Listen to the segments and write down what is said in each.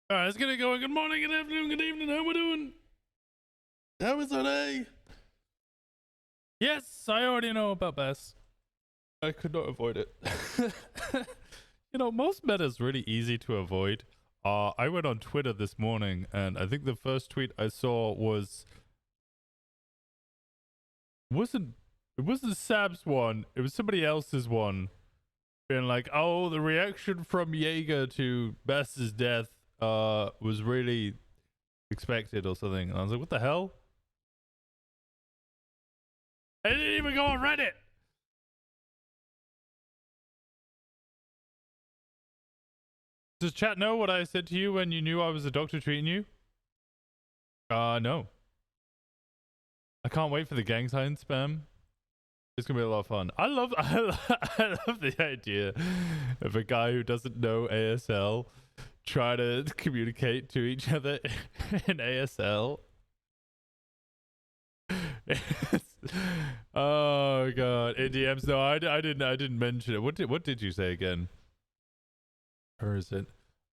All right, let's get it going. Good morning, good afternoon, good evening. How we doing? How is today? Yes, I already know about Bess. I could not avoid it. You know, most meta's really easy to avoid. I went on Twitter this morning, and I think the first tweet I saw wasn't Sab's one. It was somebody else's one, being like, "Oh, the reaction from Jaeger to Bess's death was really expected or something." And I was like, "What the hell?" I didn't even go on Reddit. Does chat know what I said to you when you knew I was a doctor treating you? No. I can't wait for the gang sign spam. It's gonna be a lot of fun. I love the idea of a guy who doesn't know ASL try to communicate to each other in ASL. Oh god, in DMs. No, I didn't mention it. What did you say again? Or is it?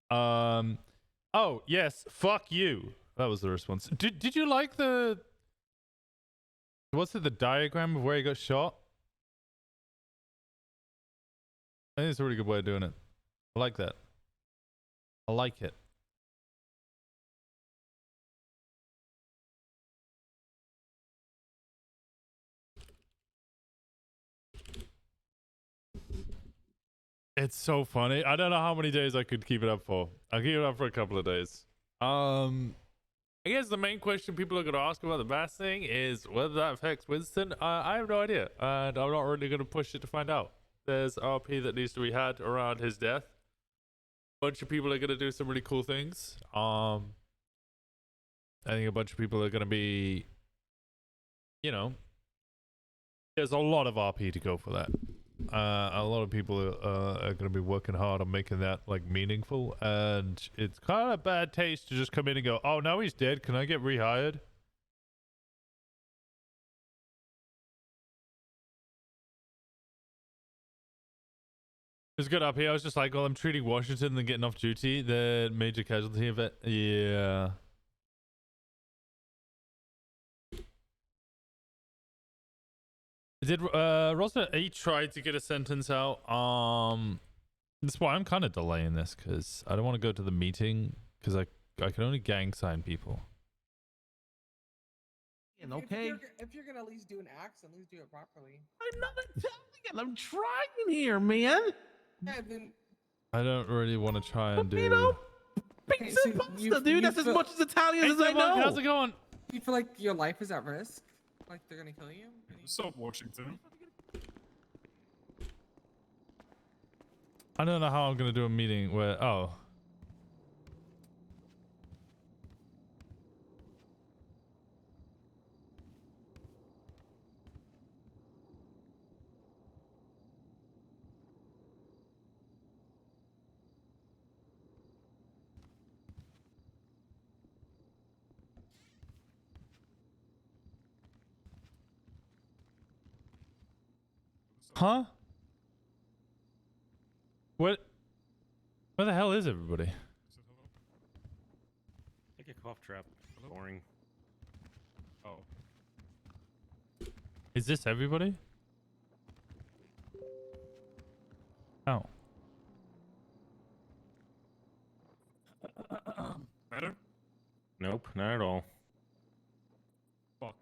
Oh yes, fuck you. That was the response. Did you like the what's it, the diagram of where he got shot? I think it's a really good way of doing it. I like that. I like it. It's so funny. I don't know how many days I could keep it up for. I'll keep it up for a couple of days. I guess the main question people are going to ask about the Bass thing is whether that affects Winston. I have no idea, and I'm not really going to push it to find out. There's RP that needs to be had around his death. A bunch of people are going to do some really cool things. I think a bunch of people are going to be, you know, there's a lot of RP to go for that. A lot of people are going to be working hard on making that like meaningful, and it's kind of bad taste to just come in and go, "Oh, now he's dead. Can I get rehired?" It's good up here. I was just like, "Well, I'm treating Washington and getting off duty. The major casualty of it." Yeah. Did Rosner? He tried to get a sentence out. That's why I'm kind of delaying this because I don't want to go to the meeting because I can only gang sign people. Okay. If you're gonna at least do an axe, at least do it properly. I'm not Italian. I'm trying here, man. Yeah, then. I don't really want to try and do. You know, Okay, pizza so pasta, dude. That's as much as Italian as I know. How's it going? You feel like your life is at risk? Like they're gonna kill you? Stop, Washington. I don't know how I'm gonna do a meeting where. Oh. Huh? What? Where the hell is everybody? Like a cough trap. Boring. Oh. Is this everybody? Oh. Better? Nope, not at all. Fuck.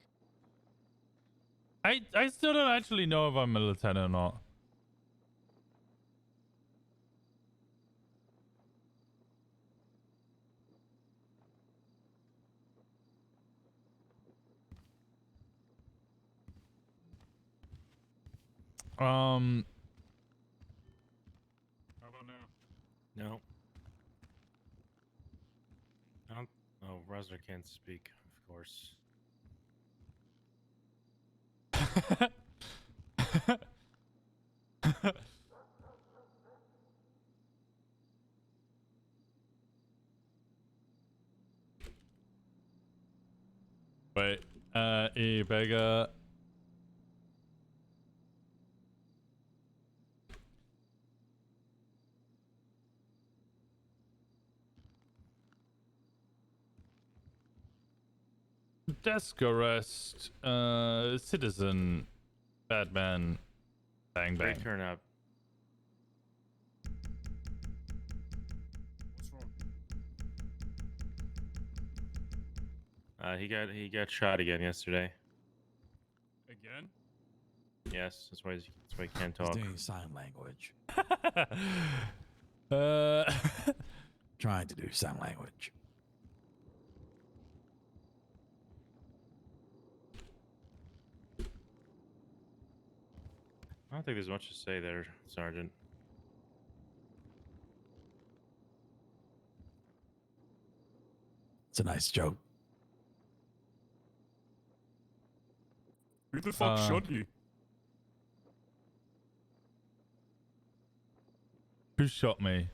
I still don't actually know if I'm a lieutenant or not. How about now? No. I don't. Oh, Rosner can't speak, of course. Wait, Ebega. desk arrest. Citizen. Batman. Bang bang. Great turnout. What's wrong? He got shot again yesterday. Again? Yes, that's why he can't He's talk. doing sign language. uh, Trying to do sign language. I don't think there's much to say there, Sergeant. It's a nice joke. Who the fuck shot you? who shot me?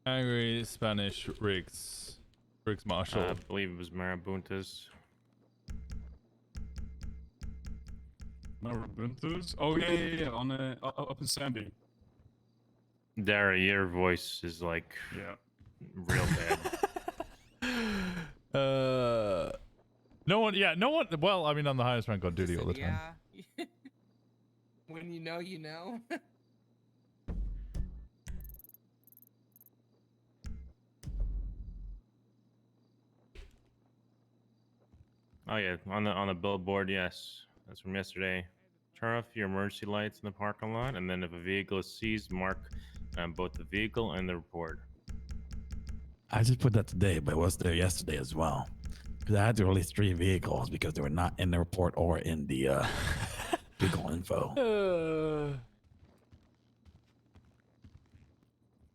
Angry Spanish Riggs Marshall. I believe it was Marabuntas. Marabuntas? Oh yeah. On up in Sandy. Dara, your voice is like Yeah. real bad. No one. Well, I mean, I'm the highest rank on duty all the Listen, time. Yeah. When you know, you know. Oh yeah, on the billboard, yes. That's from yesterday. Turn off your emergency lights in the parking lot, and then if a vehicle is seized, mark both the vehicle and the report. I just put that today, but it was there yesterday as well. Because I had to release 3 vehicles because they were not in the report or in the vehicle info.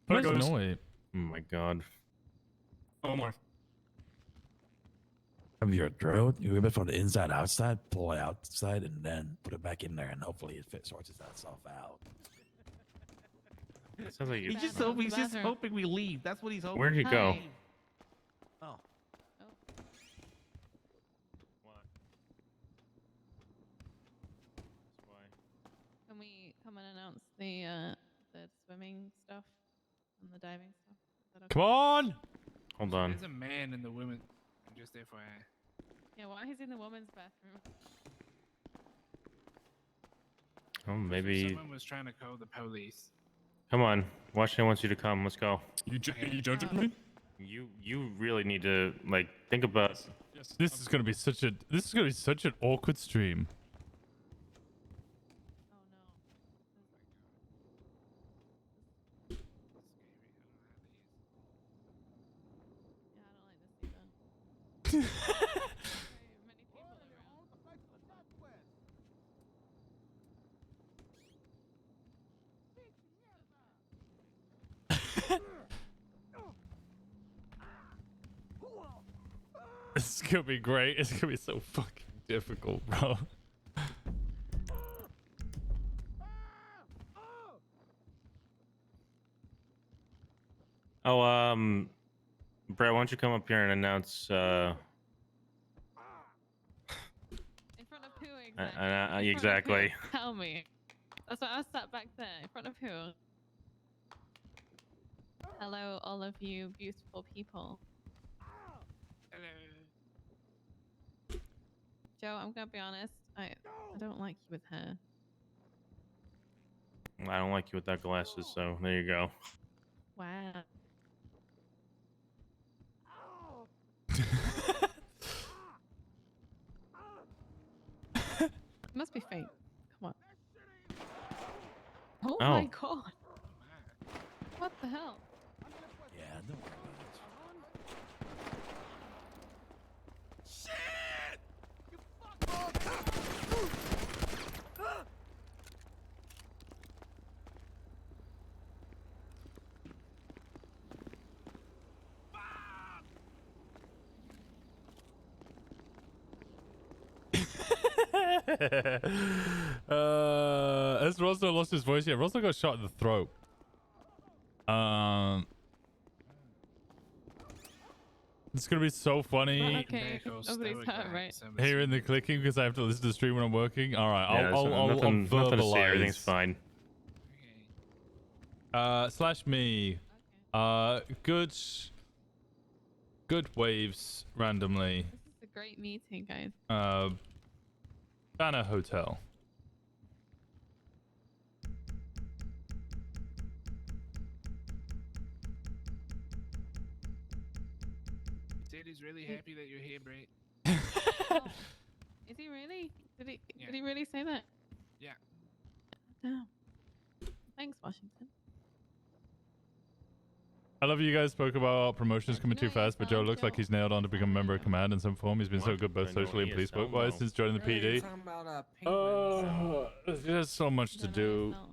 Where's goes. Noi? Oh my god. Oh my. Have you drilled? You whip it from the inside outside, pull it outside, and then put it back in there, and hopefully it sorts itself out. It sounds like you. He's just hoping we leave. That's what he's hoping. Where'd you go? Hi. Oh. What? Why? Can we come and announce the swimming stuff and the diving stuff? Is that okay? Come on! Hold on. There's a man in the women. Just FYI. Yeah, why is he in the women's bathroom? Oh, maybe. Someone was trying to call the police. Come on. Washington wants you to come. Let's go. You judging me? You really need to like think about. Yes. This is gonna be such an awkward stream. Oh no. Yeah, I don't like this either. Very many people around. This is gonna be great. It's gonna be so fucking difficult, bro. Oh, Brett, why don't you come up here and announce? In front of who exactly? In front of who? Exactly. Tell me. That's why I sat back there. In front of who? Hello, all of you beautiful people. Hello. Joe, I'm gonna be honest. I don't like you with hair. I don't like you with that glasses, so there you go. Wow. It must be fake. Come on. Oh, my Oh. god. What the hell? Yeah, don't worry about it. Has Rosner lost his voice yet? Rosner got shot in the throat. It's gonna be so funny Okay, nobody's hurt, right? hearing the clicking because I have to listen to the stream when I'm working. All right, Yeah, I'll nothing to say. Everything's verbalize. fine. Slash me. Okay. Good. good waves randomly. This is a great meeting, guys. Banner Hotel. He said he's really happy that you're here, Brett. Oh, is he really? Did Yeah. he really say that? Yeah. Damn. Thanks, Washington. I love you guys spoke about promotions You coming know too what fast, but Joe ESL, looks like Joe? he's nailed on to become a member of ESL. command in some form. He's been so What? good both I know socially and police ESL, work-wise no. since joining the Really, you're PD. talking about penguins. There's just so much to Don't know do. ESL.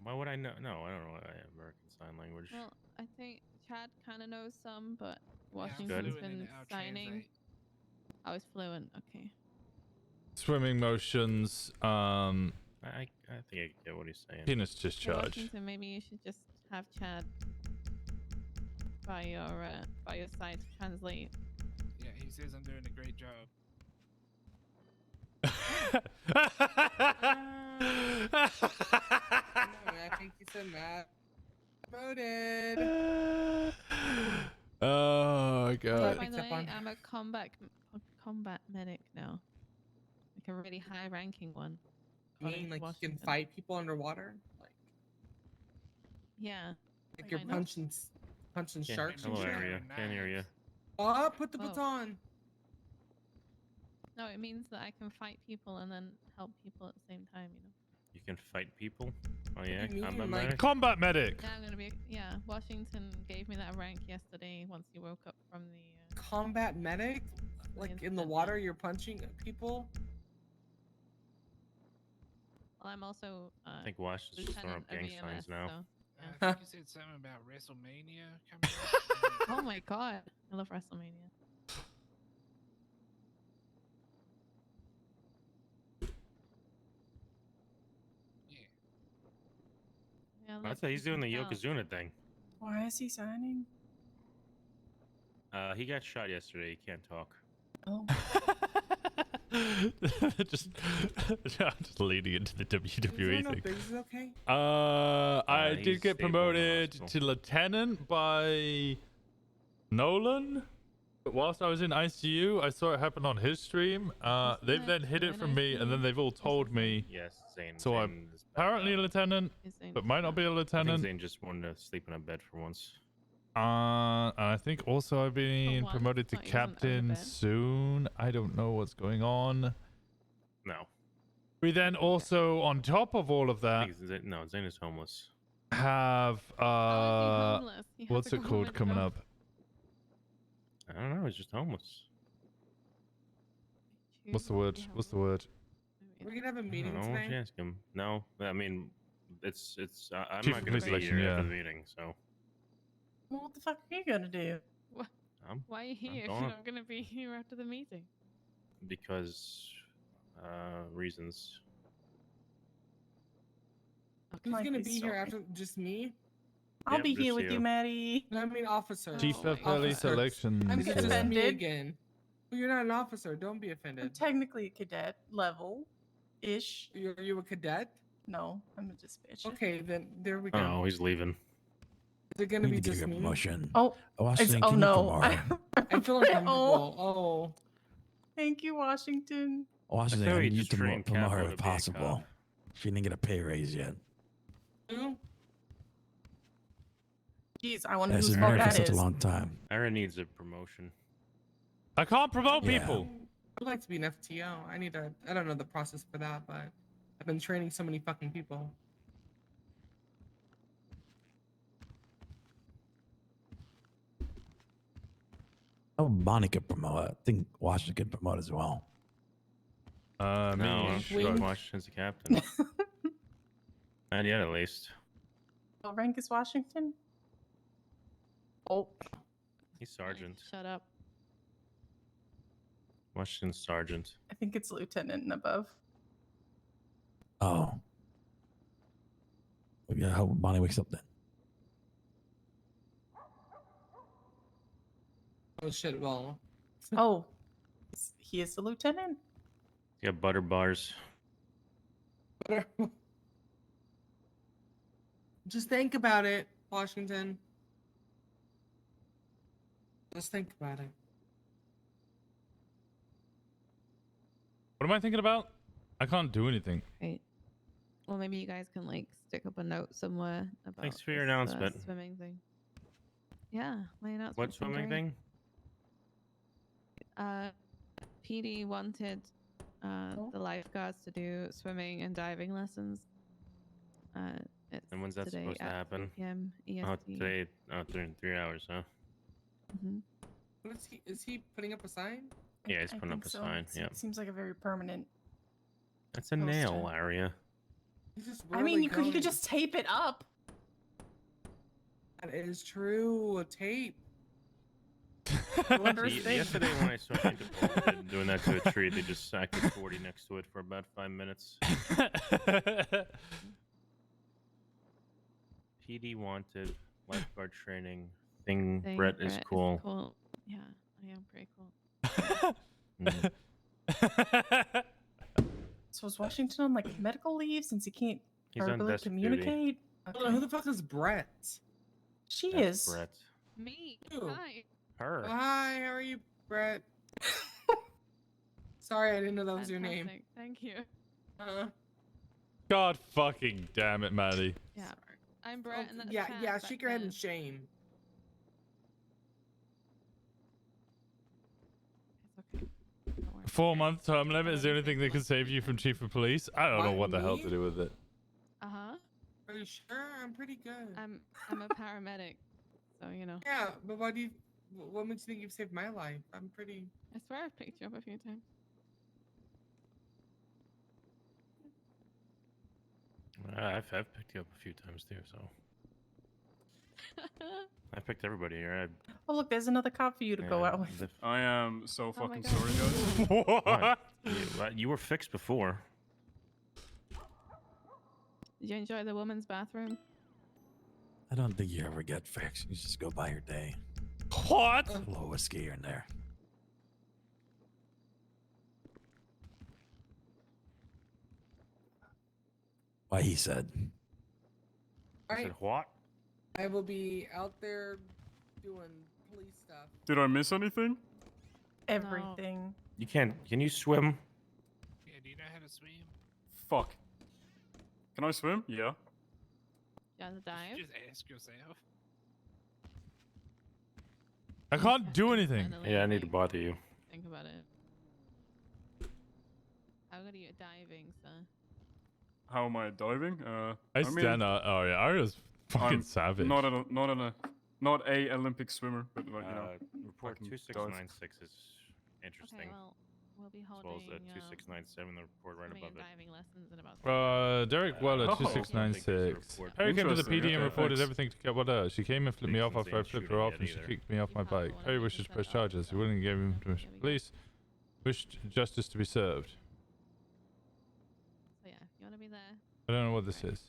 Why would I know? No, I don't know American Sign Language. Well, I think Chad kind of knows some, but Yeah, I'm Washington's fluent in been it, I'll signing. translate. I was fluent. Okay. Swimming motions. I think I get what he's saying. Penis So discharge. Washington, maybe you should just have Chad by your side to translate. Yeah, he says I'm doing a great job. I think you said Matt. Voted. Oh my Oh, god. by the Except way, on- I'm a combat medic now. Like a really high ranking one. You according mean to like you can Washington. fight people underwater? Yeah. Like you're Kinda. punching Can't- sharks and Hello, shit? area. Can't hear you. Oh, put the Whoa. baton. No, it means that I can fight people and then help people at the same time, you know. You can fight people. Oh yeah, do you mean, combat like- medic. Combat medic. Yeah, I'm gonna be. Yeah, Washington gave me that rank yesterday once he woke up from the. Combat medic? Like in the incident, water, yeah. you're punching people? Well, I'm also. I think Washington's just throwing lieutenant up of gang signs EMS, now. so, I yeah. think you said something about WrestleMania coming up. Oh my god, I love WrestleMania. Yeah. Yeah, I look, thought he's you doing the can tell. Yokozuna thing. Why is he signing? He got shot yesterday. He can't talk. Oh, just leading into the WWE no thing. big, is it okay? I he's did get stable in the promoted hospital. to lieutenant by Nolan. But whilst I was in ICU, I saw it happen on his stream. They've that then hid it from me, and then they've all told me. Yes, Zane. So I'm Zane is back apparently a up. lieutenant, His name but is might not be a I think lieutenant. Zane just wanted to sleep in a bed for once. And I think also I've been once, promoted to thought he wasn't on the captain bed. soon. I don't know what's going on. No. We then also, on top of all of I that, think Zane, no, Zane is homeless. have How is he homeless? He has what's a it called government coming job. up? I don't know. He's just homeless. What's the word? What's the word? We're gonna have a I don't meeting know. Why don't you today. ask him? No, I mean, it's. I'm Chief not of going to police be election, here yeah. after the meeting, so well, what the fuck are you gonna do? Why are you here if going you're up. not going to be here after the meeting? because reasons. Who's Might gonna be be here sorry. after just me? I'll Yep, be here just with you, you. Maddie. No, I mean officer. Chief Oh of my police God. election. I'm just me offended. again. Well, you're not an officer. Don't be I'm offended. technically a cadet level ish. Are you a cadet? No, I'm a dispatcher. Okay, then there we go. Oh, he's leaving. Is it gonna We be need to just get a me? promotion. Oh, Washington, oh can you no. tomorrow? I feel uncomfortable. Oh. Thank you, Washington. Washington, thought I we need you just to trained promote her Capo if to be a cop. possible. She didn't get a pay raise yet. Who? Jeez, I wonder That's whose been fault married for that such a is. long time. Aaron needs a promotion. I can't promote Yeah. people. I'd like to be an FTO. I don't know the process for that, but I've been training so many fucking people. Oh, Bonnie could promote. I think Washington could promote as well. No, Me. Wink. Washington's the captain. Not yet, at least. What rank is Washington? Oh, He's sergeant. Shut up. Washington's sergeant. I think it's lieutenant and above. Oh. Yeah, I hope Bonnie wakes up then. Oh shit, well. Oh, he is the lieutenant? You got butter bars. Just think about it, Washington. Just think about it. What am I thinking about? I can't do anything. Right. Well, maybe you guys can like stick up a note somewhere about. Thanks for your this, announcement. swimming thing. Yeah, my announcement. What swimming thing? PD wanted the lifeguards to do swimming and diving lessons. It's And when's that today supposed to at happen? 3 p.m. EST. Oh, today. Oh, 3 hours, huh? Mm-hmm. What is he? Is he putting up a sign? Yeah, he's I putting up think a so. sign. It Yeah. seems like a very permanent. That's a poster. nail, Aria. He's just I mean, really you could going. just tape it up. That is true. Tape. Wondrous thing. Yesterday when I saw Interpol doing that to a tree, they just sacked a 40 next to it for about 5 minutes. PD wanted lifeguard training. Thing Brett is cool. Cool. Yeah, I am pretty cool. Mm. So is Washington on like medical leave since he can't He's on verbally desk duty. communicate? Who the fuck is Brett? She That's is. Brett. Me. Who? Hi. Her. Hi, how are you, Brett? Sorry, I didn't know that was your name. Fantastic. Thank you. God fucking damn it, Maddie. Yeah. I'm Brett, and that's yeah, Chad yeah. back Shake your head there. in shame. It's okay. Don't worry. 4-month term limit is the only thing that can save you from chief of police. I don't know What, what the hell me? to do with it. Uh-huh. Are you sure? I'm pretty good. I'm a paramedic, so you know. Yeah, but why do you? What makes you think you've saved my life? I'm pretty. I swear I've picked you up a few times. I've picked you up a few times too, so I picked everybody here. Oh look, there's another cop for you to go out with. I am so Oh my fucking God. sorry, guys. What? You were fixed before. Did you enjoy the women's bathroom? I don't think you ever get fixed. You just go by your day. What? A little whiskey here and there. Why he said. All I right, said what? I will be out there doing police stuff. Did I miss anything? Everything. You can't. Can you swim? Yeah, do you know how to swim? Fuck. Can I swim? Yeah. You want to dive? Just ask yourself. I can't do anything. Finally, Yeah, I need to like, bother you. think about it. How good are you at diving, sir? How am I diving? I mean, stand out. Oh yeah, Aria's fucking I'm savage. not a Olympic swimmer, but like you know. Report fucking 2696 is interesting. Okay, well, we'll be as holding well as 2697, the report right swimming above and it. diving lessons in about Derek Weller, Oh. 2696. Report. Perry came to the Interesting, PD and okay, reported thanks. everything to get what She came and flipped me off Since after I they ain't flipped her shooting off yet and she either. kicked me off my You have bike. one Perry and wishes to you press said, oh, charges. He wouldn't give him permission. Here we go. Police wished justice to be served. So yeah, if you want to be there. I don't know what this is.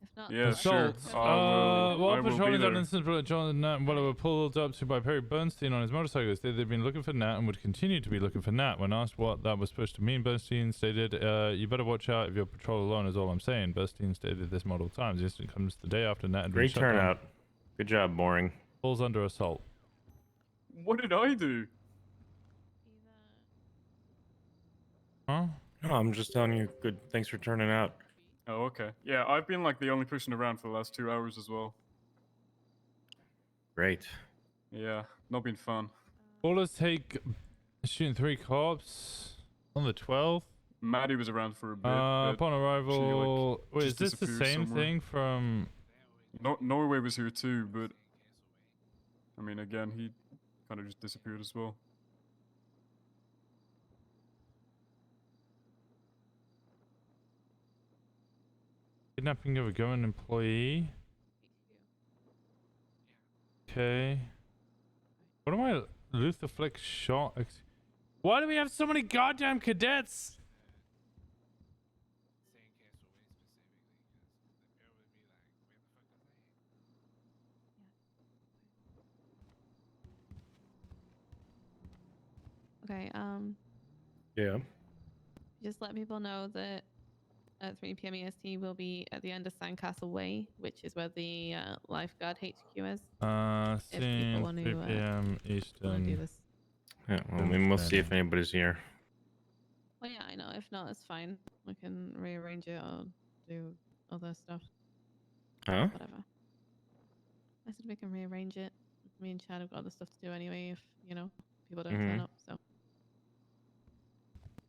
If not, Yeah, then sure. just- I While will be patrolling that there. incident, John and Nat and Weller were pulled up to by Perry Bernstein on his motorcycle. They'd been looking for Nat and would continue to be looking for Nat. When asked what that was supposed to mean, Bernstein stated, you better watch out if you're patrol alone is all I'm saying. Bernstein stated this multiple times. The incident comes the day after Nat had been Great shut down. turnout. Good job, boring. Falls under assault. What did I do? Huh? No, I'm just telling you. Good. Thanks for turning out. Oh, okay. Yeah, I've been like the only person around for the last 2 hours as well. Great. Yeah, not been fun. Ballers take shooting 3 cops on the 12th. Maddie was around for a bit. but Upon arrival, wait, is just this the disappeared same somewhere. thing from? Norway was here too, but I mean, again, he kind of just disappeared as well. Kidnapping of a government employee. Okay. What am I? Luther Flick shot. Why do we have so many goddamn cadets? Okay, Yeah. just let people know that at 3 p.m. EST will be at the end of Sandcastle Way, which is where the lifeguard HQ is. If people Scene want 3 to p.m. want to do Eastern. this. Yeah, well, I mean, we'll see if Understanding. anybody's here. Well, yeah, I know. If not, it's fine. We can rearrange it or do other stuff. Huh? Whatever. I said we can rearrange it. Me and Chad have got other stuff to do anyway if, you know, people don't turn Mhm. up. So,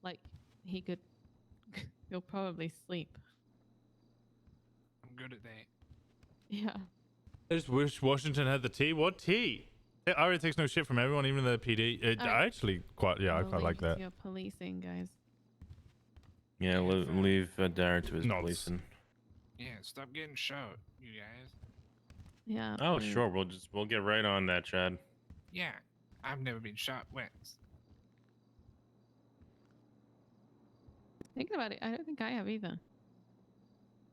like, he could. He'll probably sleep. I'm good at that. Yeah. I just wish Washington had the tea. What tea? It already takes no shit from everyone, even the PD. I Alright. actually quite, yeah, I We'll quite like leave that. Your policing, guys. Yeah, leave Darren to his No, it's- policing. Yeah, stop getting shot, you guys. Yeah. Oh, please. sure. We'll get right on that, Chad. Yeah, I've never been shot once. Thinking about it, I don't think I have either.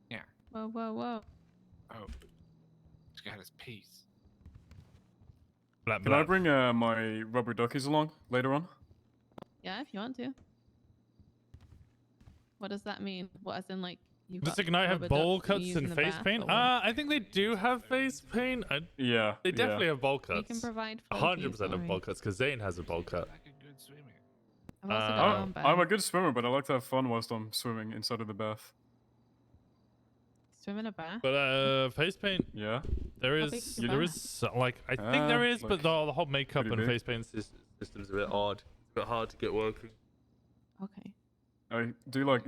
Yeah. Whoa, whoa, whoa. Oh, he's got his piece. Blap, Can I blap. bring my rubber duckies along later on? Yeah, if you want to. What does that mean? What, as in, like, you've Does got Ignite have rubber bowl ducks that you cuts use in and the face bath, paint? or what? I think they do have face paint. Yeah. They definitely have bowl We cuts. can provide 100% of bowl cuts because Zane has a bowl cut. Like a good swimmer. I've also got Uh, my own I'm a bath. good swimmer, but I like to have fun whilst I'm swimming inside of the bath. Swim in a bath? But face paint, Yeah. there How is big's the there bath? is like I think there is, but like, the whole makeup pretty and big. face paint system's a bit odd. It's a bit hard to get working. Okay. I do like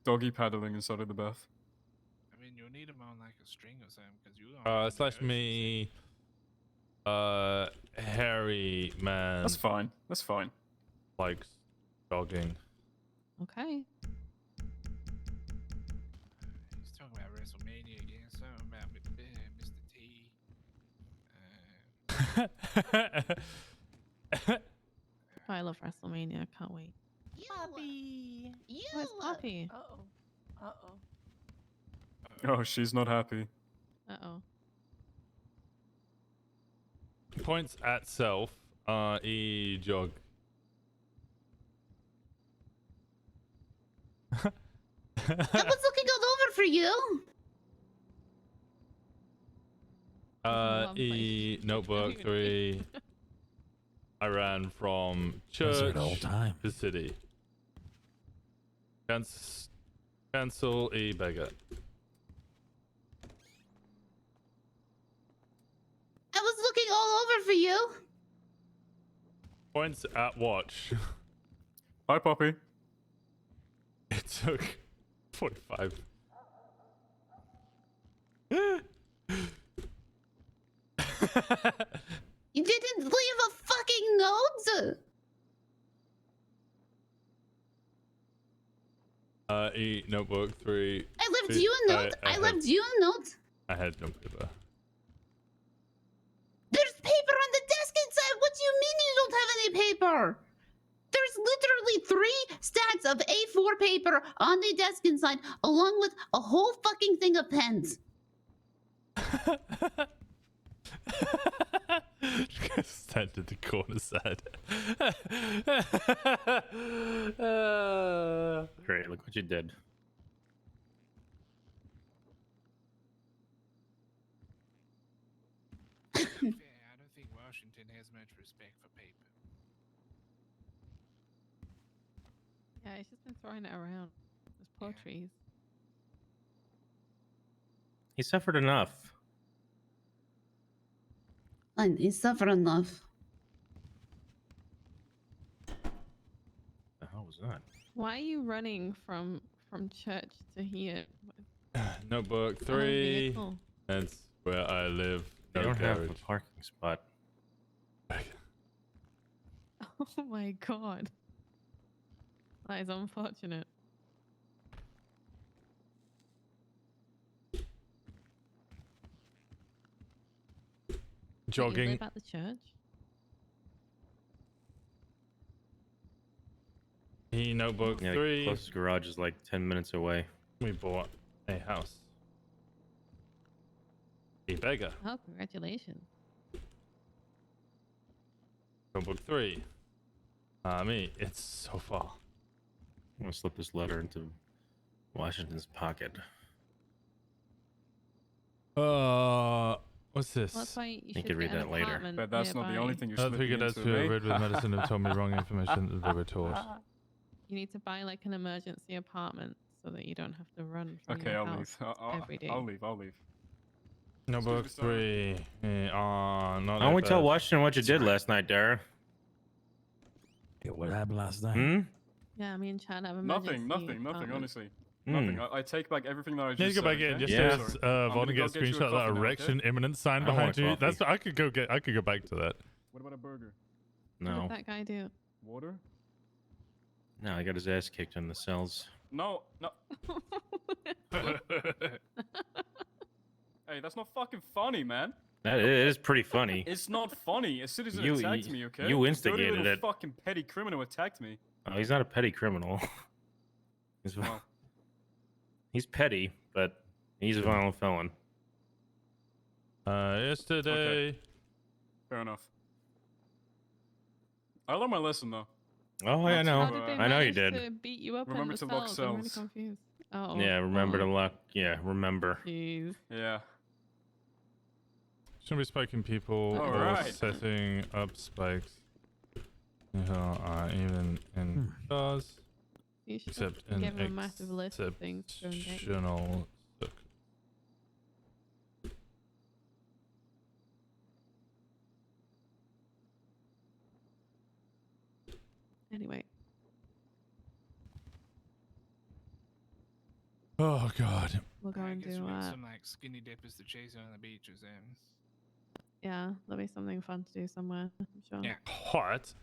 doggy paddling inside of the bath. I mean, you'll need him on like a string or something because you don't. Slash me, hairy man That's fine. That's fine. likes jogging. Okay. He's talking about WrestleMania again. Something about Mr. T. Oh, I love WrestleMania. I can't wait. Poppy. Where's Poppy? Uh-oh. Uh-oh. Oh, she's not happy. Uh-oh. Points at self. Jog. I was looking all over for you. Notebook 3. I ran from That's church the whole time. to city. Cancel beggar. I was looking all over for you. Points at watch. Hi, Poppy. It took 45. You didn't leave a fucking note. Notebook 3. I left you a note. I left you a note. I had no paper. There's paper on the desk inside. What do you mean you don't have any paper? There's literally 3 stacks of A4 paper on the desk inside, along with a whole fucking thing of pens. Stand in the corner sad. Great, look what you did. Fair, I don't think Washington has much respect for paper. Yeah, he's just been throwing it around. Those poor Yeah. trees. He suffered enough. And he suffered enough. The hell was that? Why are you running from church to here? Notebook I don't have a 3. vehicle. That's where I live. They No don't have garage. a parking spot. Oh my god. That is unfortunate. Wait, you Jogging. live at the church? Notebook Yeah, the 3. closest garage is like 10 minutes away. We bought a house. A beggar. Oh, congratulations. Notebook 3. Me. It's so far. I'm gonna slip this letter into Washington's pocket. What's this? Well, that's why you You should could read get an that later. apartment But that's not the only nearby. thing you're I slipping figured that's into, who mate. read with medicine and told me wrong information that they were taught. You need to buy like an emergency apartment so that you don't have to run from Okay, your I'll house leave. every day. I'll leave. I'll leave. Number Excuse me, 3. Not Why don't we that tell bad. Washington what you did last night, Dara? Yeah, what happened last night? Hmm? Yeah, me and Chad have emergency Nothing, apartment. honestly. Nothing. Hmm. I take back everything that I just Need to go said. back in. okay? Just Yeah. shows I'm Vaughn gonna get a go get you a screenshot of that coffee now, erection imminent sign I don't want behind you. coffee. That's I could go back to that. What about a burger? What No. did that guy do? Water? No, I got his ass kicked in the cells. No. Hey, that's not fucking funny, man. That is pretty funny. It's not funny. A citizen You- attacked you- me, okay? you A dirty instigated little it. fucking petty criminal attacked me. Oh, he's not a petty criminal. He's, Well, he's petty, but he's a violent felon. Yesterday. fair enough. I learned my lesson, though. Oh, yeah, I Not know. How did they I know you manage did. to beat you up Remember in the to lock cells? I'm really cells. confused. Oh. Yeah, remember to oh, lock. Yeah, remember. Jeez. Yeah. Shouldn't be spiking people or Alright. setting up spikes. Even in cars, You should except in give him a massive list of things to go and get you. exceptional. Anyway, Oh God. we'll go I and guess do we got some like skinny dippers to chase you on the beach or something. yeah, there'll be something fun to do somewhere, I'm sure. Yeah. Hot.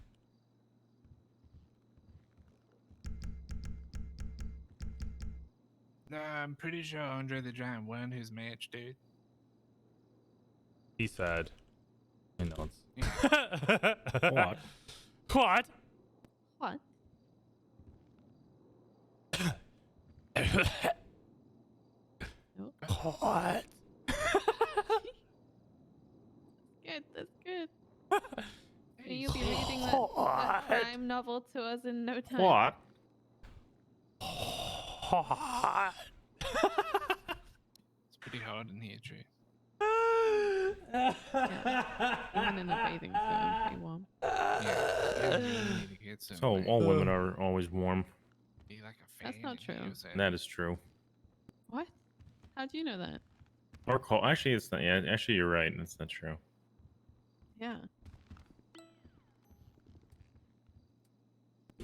No, I'm pretty sure Andre the Giant won his match, dude. He's sad. He nods. What? What? What? What? Good, that's good. And you'll be reading that crime novel to us in no time. What? Hot. It's pretty hard in here, Trey. Yeah. Even in a bathing suit, I'm pretty warm. Yeah, you really need to get some. So like, all women are always warm. be like a fan That's not in here true. or something. That is true. What? How do you know that? Or cold. Actually, it's not. Yeah, actually, you're right. That's not true. Yeah.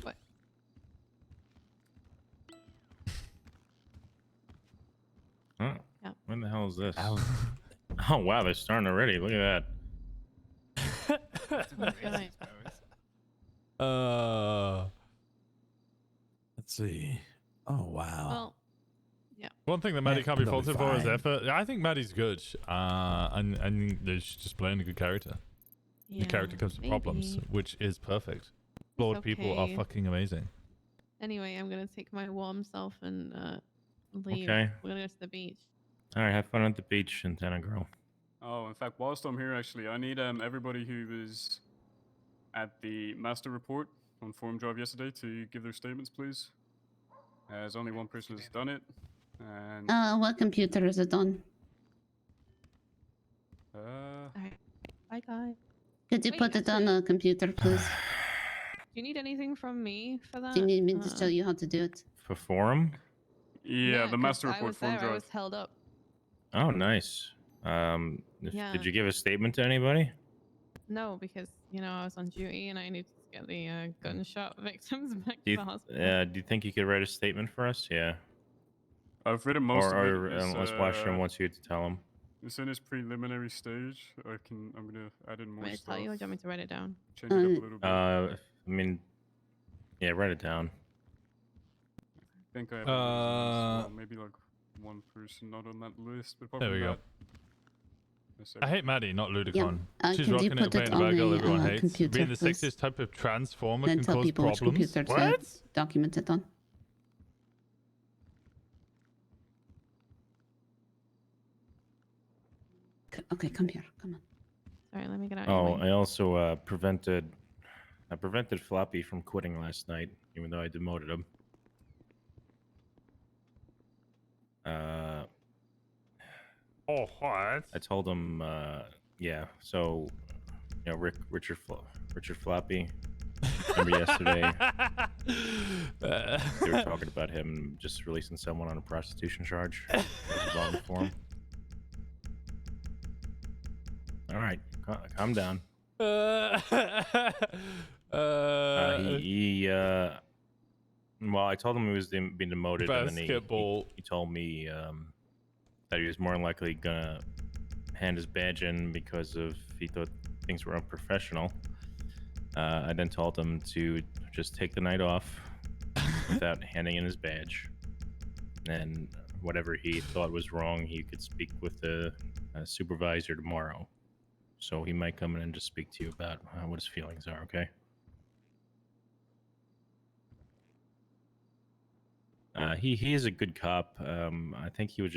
What? Huh? Yeah. When the hell is this? Ow. Oh wow, they're starting already. Look at It's in the Right. races, bro. Let's see. Oh wow. Well, One thing that Maddie Yeah, can't be that'll be faulted for is fine. effort. Yeah, I think Maddie's good. And she's just playing a good character. yeah. The character comes with problems, maybe. which is perfect. Flawed people are okay. fucking amazing. Anyway, I'm gonna take my warm self and leave. Okay. We're gonna go to the beach. All right, have fun at the beach, Santana Girl. Oh, in fact, whilst I'm here, actually, I need everybody who was at the master report on forum drive yesterday to give their statements, please. As only one person has done it, and What computer is it on? Bye, guys. Could you Wait, put it on a computer, please? Do you need anything from me for that? Do you need me to show you how to do it? For forum? yeah, the 'cause master I report was forum there, I drive. was held up. Oh, nice. Yeah. Did you give a statement to anybody? No, because I was on duty and I needed to get the gunshot victims back Do to you, the hospital. do you think you could write a statement for us? Yeah. I've written most Or of it. unless Washington wants you to tell him. It's in its preliminary stage. I'm gonna add in more Want me to stuff. tell you or do you want me to write it down? Change it up a little bit. I mean, yeah, write it down. I think I have well, maybe like one person not on that list, but apart There from we go. that, that's I hate Maddie, not Ludicon. She's can you rocking it, put playing it the on bad girl a, everyone hates. computer, Being the please? sexiest type of transformer Then can tell cause people which problems. computer to What? document it on. Okay, come here. Come on. Sorry, let me get out. Oh, Your way. I also prevented Floppy from quitting last night, even though I demoted him. Oh, what? I told him, yeah. So, you know, Richard Floppy. Remember yesterday they were talking about him just releasing someone on a prostitution charge. That was wrong for him. All right, calm down. Well, I told him he was being demoted, and then Basketball. he told me that he was more than likely gonna hand his badge in because of he thought things were unprofessional. I then told him to just take the night off without handing in his badge, and whatever he thought was wrong, he could speak with the supervisor tomorrow. So he might come in and just speak to you about what his feelings are. Okay. He is a good cop. I think he was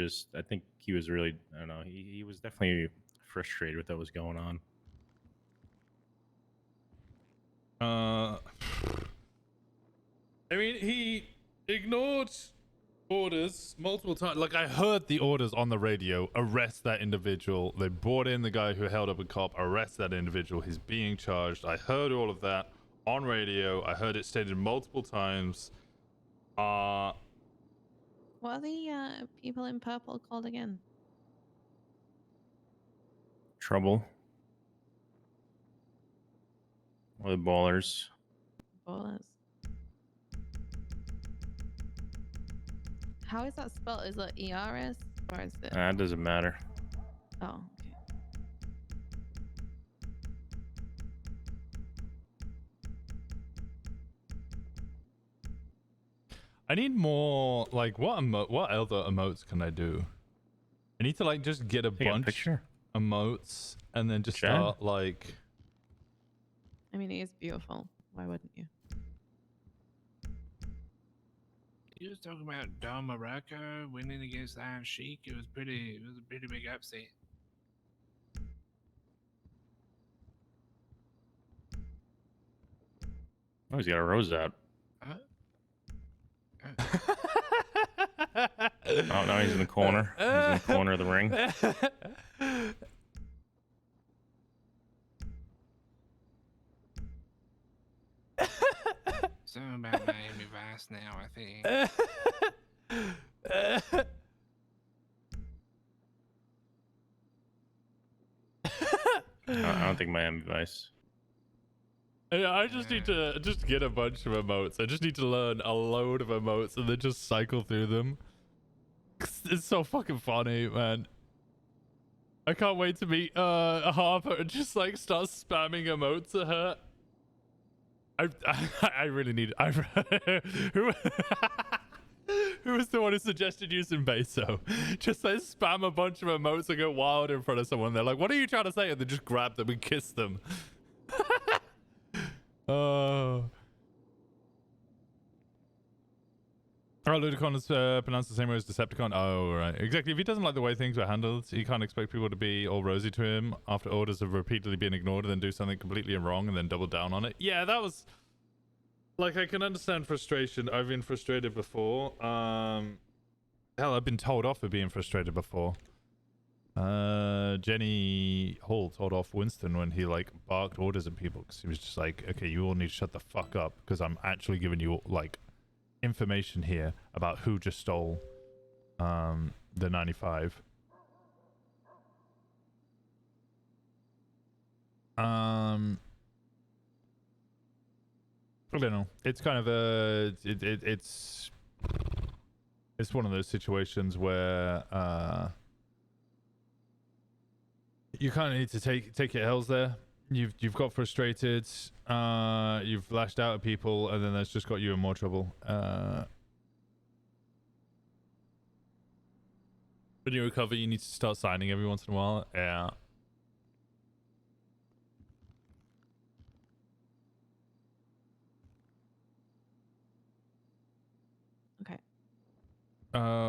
really, I don't know, he was definitely frustrated with what was going on. I mean, he ignored orders multiple times. Like, I heard the orders on the radio: arrest that individual. They brought in the guy who held up a cop. Arrest that individual. He's being charged. I heard all of that on radio. I heard it stated multiple times. What are the people in purple called again? Trouble. Or the ballers. Ballers. How is that spelled? Is it ERS or is it? It doesn't matter. Oh, okay. I need more. Like, what other emotes can I do? I need to like just get a bunch picture. Emotes and then just Jen? start like. I mean, it is beautiful. Why wouldn't you? You was talking about Don Morocco winning against Iron Sheik. It was a pretty big upset. Oh, he's got a rose out. Oh, no, he's in the corner. He's in the corner of the ring. Something about Miami Vice now, I think. I don't think Miami Vice. Yeah, I just need to just get a bunch of emotes. I just need to learn a load of emotes and then just cycle through them. It's so fucking funny, man. I can't wait to meet Harper and just like start spamming emotes at her. I really need. Who was the one who suggested using Beso? Just like spam a bunch of emotes and go wild in front of someone. They're like, "What are you trying to say?" And they just grab them and kiss them. Oh. Oh, Ludicon is pronounced the same way as Decepticon. Oh, right. Exactly. If he doesn't like the way things were handled, he can't expect people to be all rosy to him after orders have repeatedly been ignored and then do something completely wrong and then double down on it. Yeah, that was... Like, I can understand frustration. I've been frustrated before. Hell, I've been told off for being frustrated before. Jenny Hall told off Winston when he, like, barked orders at people because he was just like, okay, you all need to shut the fuck up because I'm actually giving you, like... information here about who just stole the 95. I don't know. It's kind of a it's one of those situations where you kind of need to take your L's there. You've got frustrated, you've lashed out at people, and then that's just got you in more trouble. When you recover, you need to start signing every once in a while. Yeah. Okay.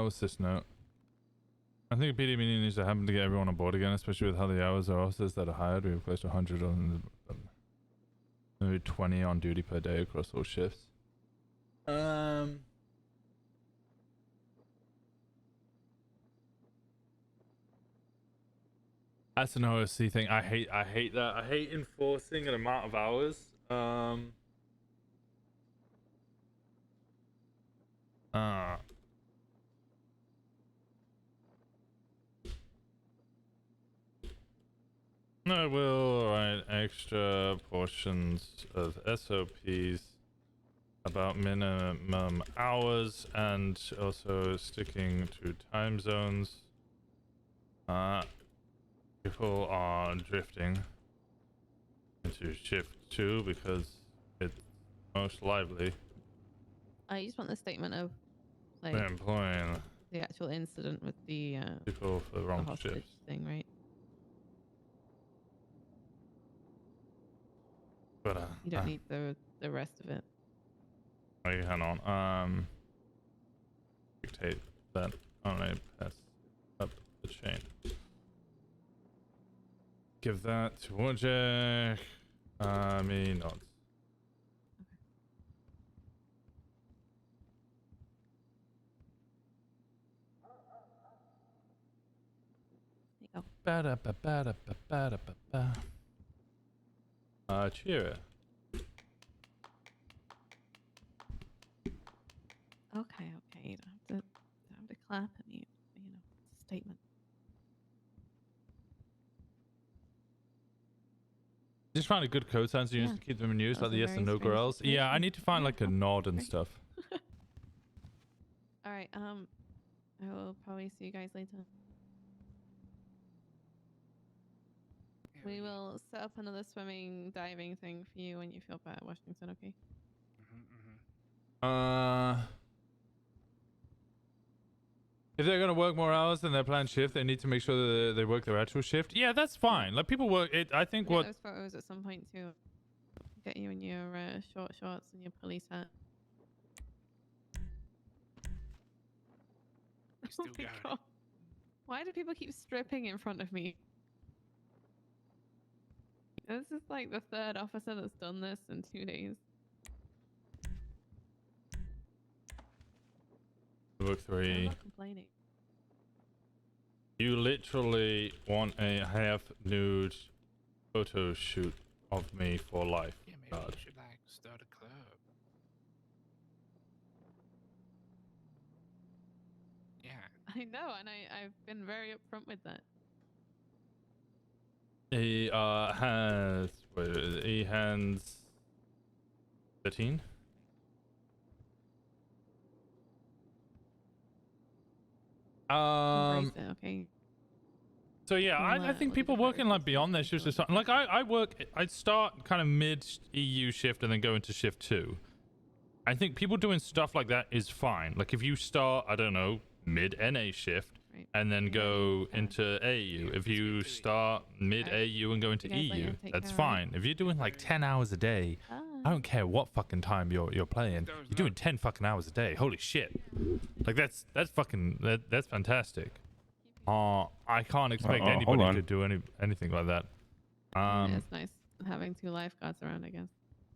What's this note? I think a PD meeting needs to happen to get everyone on board again, especially with how the hours are officers that are hired. We've placed 100 on maybe 20 on duty per day across all shifts. That's an OSC thing. I hate that. I hate enforcing an amount of hours. I will write extra portions of SOPs about minimum hours and also sticking to time zones. People are drifting into shift 2 because it's most lively. I just want the statement of like They're employing the actual incident with the people for the wrong hostage shifts. thing, right? But You don't need the rest of it. wait, hang on. Dictate that only pass up the chain. Give that to Wojciech. Me nods. There you go. Cheer. Okay, you don't have to clap at me. You know, it's a statement. Just find a good code sign so you Yeah. just to keep them in use, That like was the a yes and very no strange girls. Yeah, I situation. need to find Yeah, like a oh, nod and great. stuff. All right. I will probably see you guys later. We will set up another swimming, diving thing for you when you feel better, Washington. Okay. If they're gonna work more hours than their planned shift, they need to make sure that they work their actual shift. Yeah, that's fine. Like people work it. I think Get what those photos at some point too. Get you in your short shorts and your police hat. Still Oh my got it. God. Why do people keep stripping in front of me? This is like the third officer that's done this in 2 days. work I'm 3. not complaining. You literally want a half nude photo shoot of me for life. Yeah, maybe God. you should like start a club. Yeah. I know, and I've been very upfront with that. He has what is it? He hands 13. Embrace it, okay? So yeah, I We'll think do people the working like photos beyond their and shifts or stuff. something. Like I start kind of mid EU shift and then go into shift 2. I think people doing stuff like that is fine. Like if you start, I don't know, mid NA shift Right. and then Yeah, go yeah. into AU. If you start mid AU and go into You guys later. EU, Take that's care, fine. alright? If you're doing like 10 hours a day, I Bye. don't care what fucking time you're playing. You're doing 10 fucking hours a day. Holy shit. Like that's fucking that's fantastic. I can't expect hold anybody on. to do anything like that. Yeah, it's nice having 2 lifeguards around, I guess.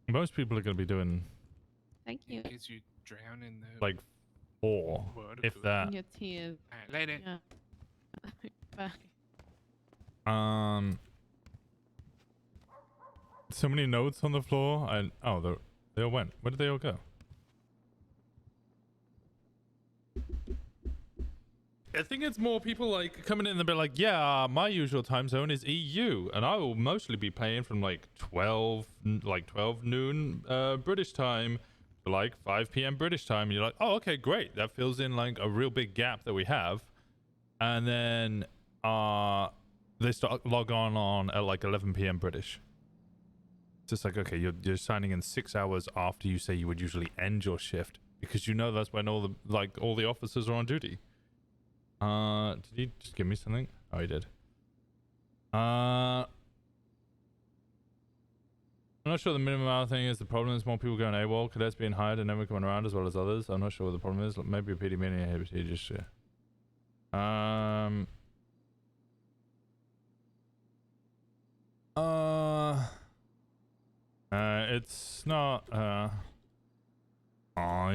Most people are going to be doing Thank you. In case you drown in the like 4, water if cooler. that. And your tears. Alright, later. Yeah. Bye. So many notes on the floor. They all went. Where did they all go? I think it's more people like coming in and be like, yeah, my usual time zone is EU, and I will mostly be playing from like 12 noon British time to like 5 p.m. British time. And you're like, oh, okay, great. That fills in like a real big gap that we have. And then they start log on at like 11 p.m. British. It's just like, okay, you're signing in 6 hours after you say you would usually end your shift because you know that's when all the officers are on duty. Did he just give me something? Oh, he did. I'm not sure the minimum hour thing is the problem. Is more people going AWOL, cadets being hired and never coming around as well as others. I'm not sure what the problem is. Maybe a PD mini here, but he just it's not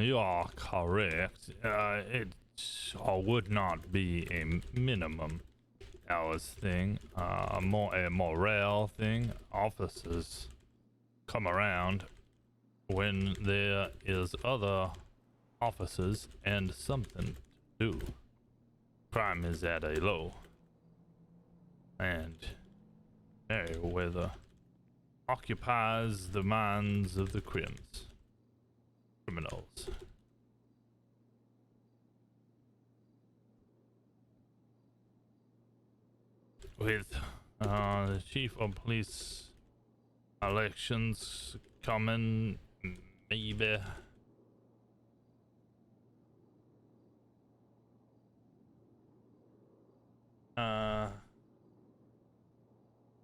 you are correct. It would not be a minimum. hours thing, more a morale thing. Officers come around when there is other officers and something to do. Crime is at a low, and Meriwether occupies the minds of the criminals. With the chief of police elections coming, maybe.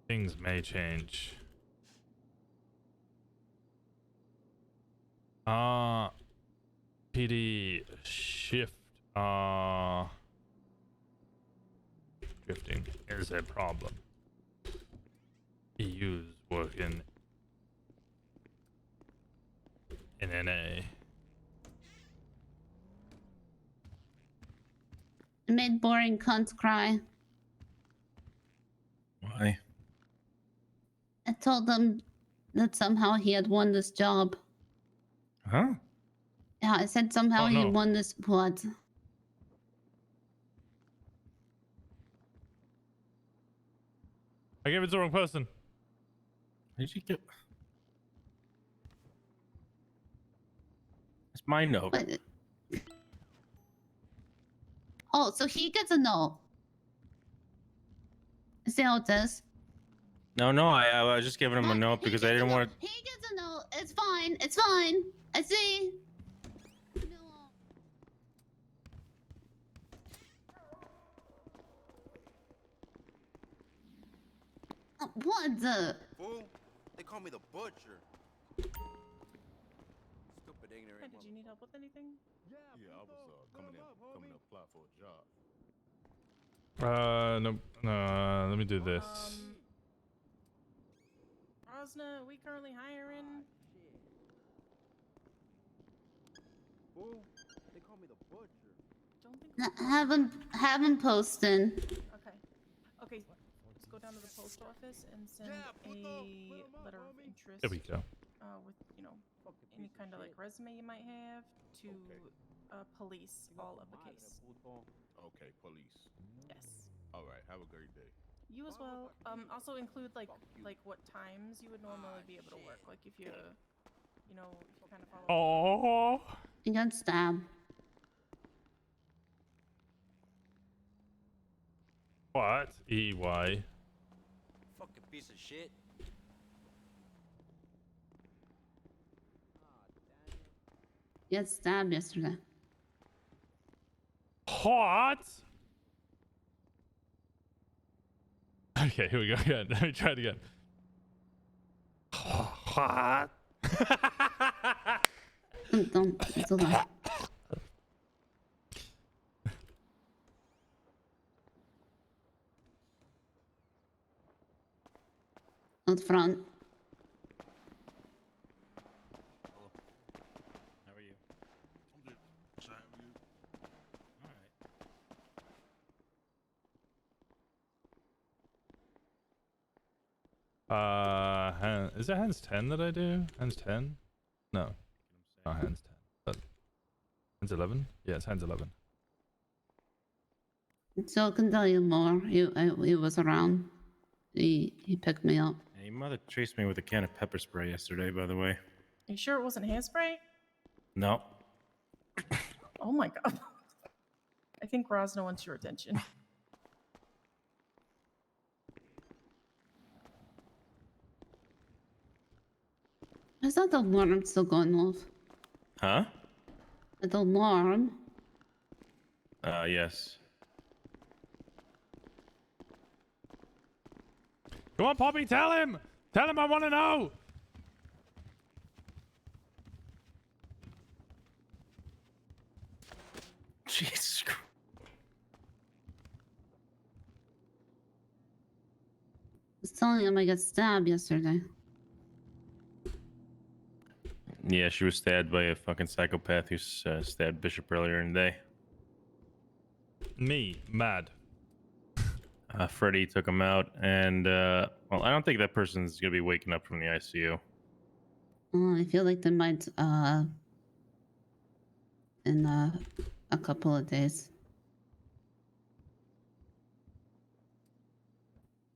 Things may change. PD shift, drifting is a problem. EU's working in NA. It made boring cunts cry. Why? I told them that somehow he had won this job. Huh? Yeah, I said somehow Oh, he no. won this. What? I gave it to the wrong person. Did you get? It's my note. What? Oh, so he gets a no. Is that how it is? No, I was just giving him a note because I didn't want. He gets a no. It's fine. It's fine. I see. No. What the? Fool, they call me the butcher. Stupid ignorant. Hey, did you need help with anything? Yeah, I was coming to apply for a job. No, let me do this. Rosner, we currently hiring. Fool, they call me the butcher. Don't think. Have him posting. Okay. Okay. Let's go down to the post office and send a letter of interest. There we go. With any kind of like resume you might have to police all of the case. Okay, police. Yes. All right, have a great day. You as well. Also include like what times you would normally be able to work. Like if you if you kind of follow. Oh. He got stabbed. What? EY. Fucking piece of shit. He got stabbed yesterday. What? Okay, here we go again. Let me try it again. What? Don't. It's okay. Out front. How are you? I'm good. Sorry, you. All right. Is it hands 10 that I do? Hands 10? No. Oh, hands 10. But hands 11? Yeah, it's hands 11. So I can tell you more. He was around. He picked me up. Hey, your mother chased me with a can of pepper spray yesterday, by the way. Are you sure it wasn't hairspray? No. Oh my god. I think Rosner wants your attention. Is that the alarm still going off? Huh? The alarm? Yes. Come on, Poppy, tell him! Tell him I want to know! Jesus Christ. I was telling him I got stabbed yesterday. Yeah, she was stabbed by a fucking psychopath who stabbed Bishop earlier in the day. Me, mad. Freddie took him out, and well, I don't think that person's gonna be waking up from the ICU. I feel like they might in a couple of days.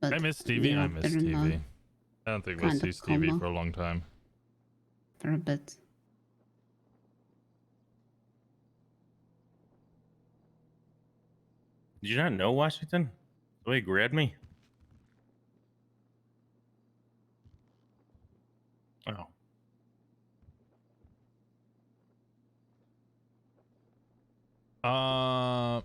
But I miss Stevie. yeah, I miss they're in a Stevie. I don't think we'll kind see of Stevie coma. for a long time. for a bit. Did you not know Washington? The way he grabbed me? Oh.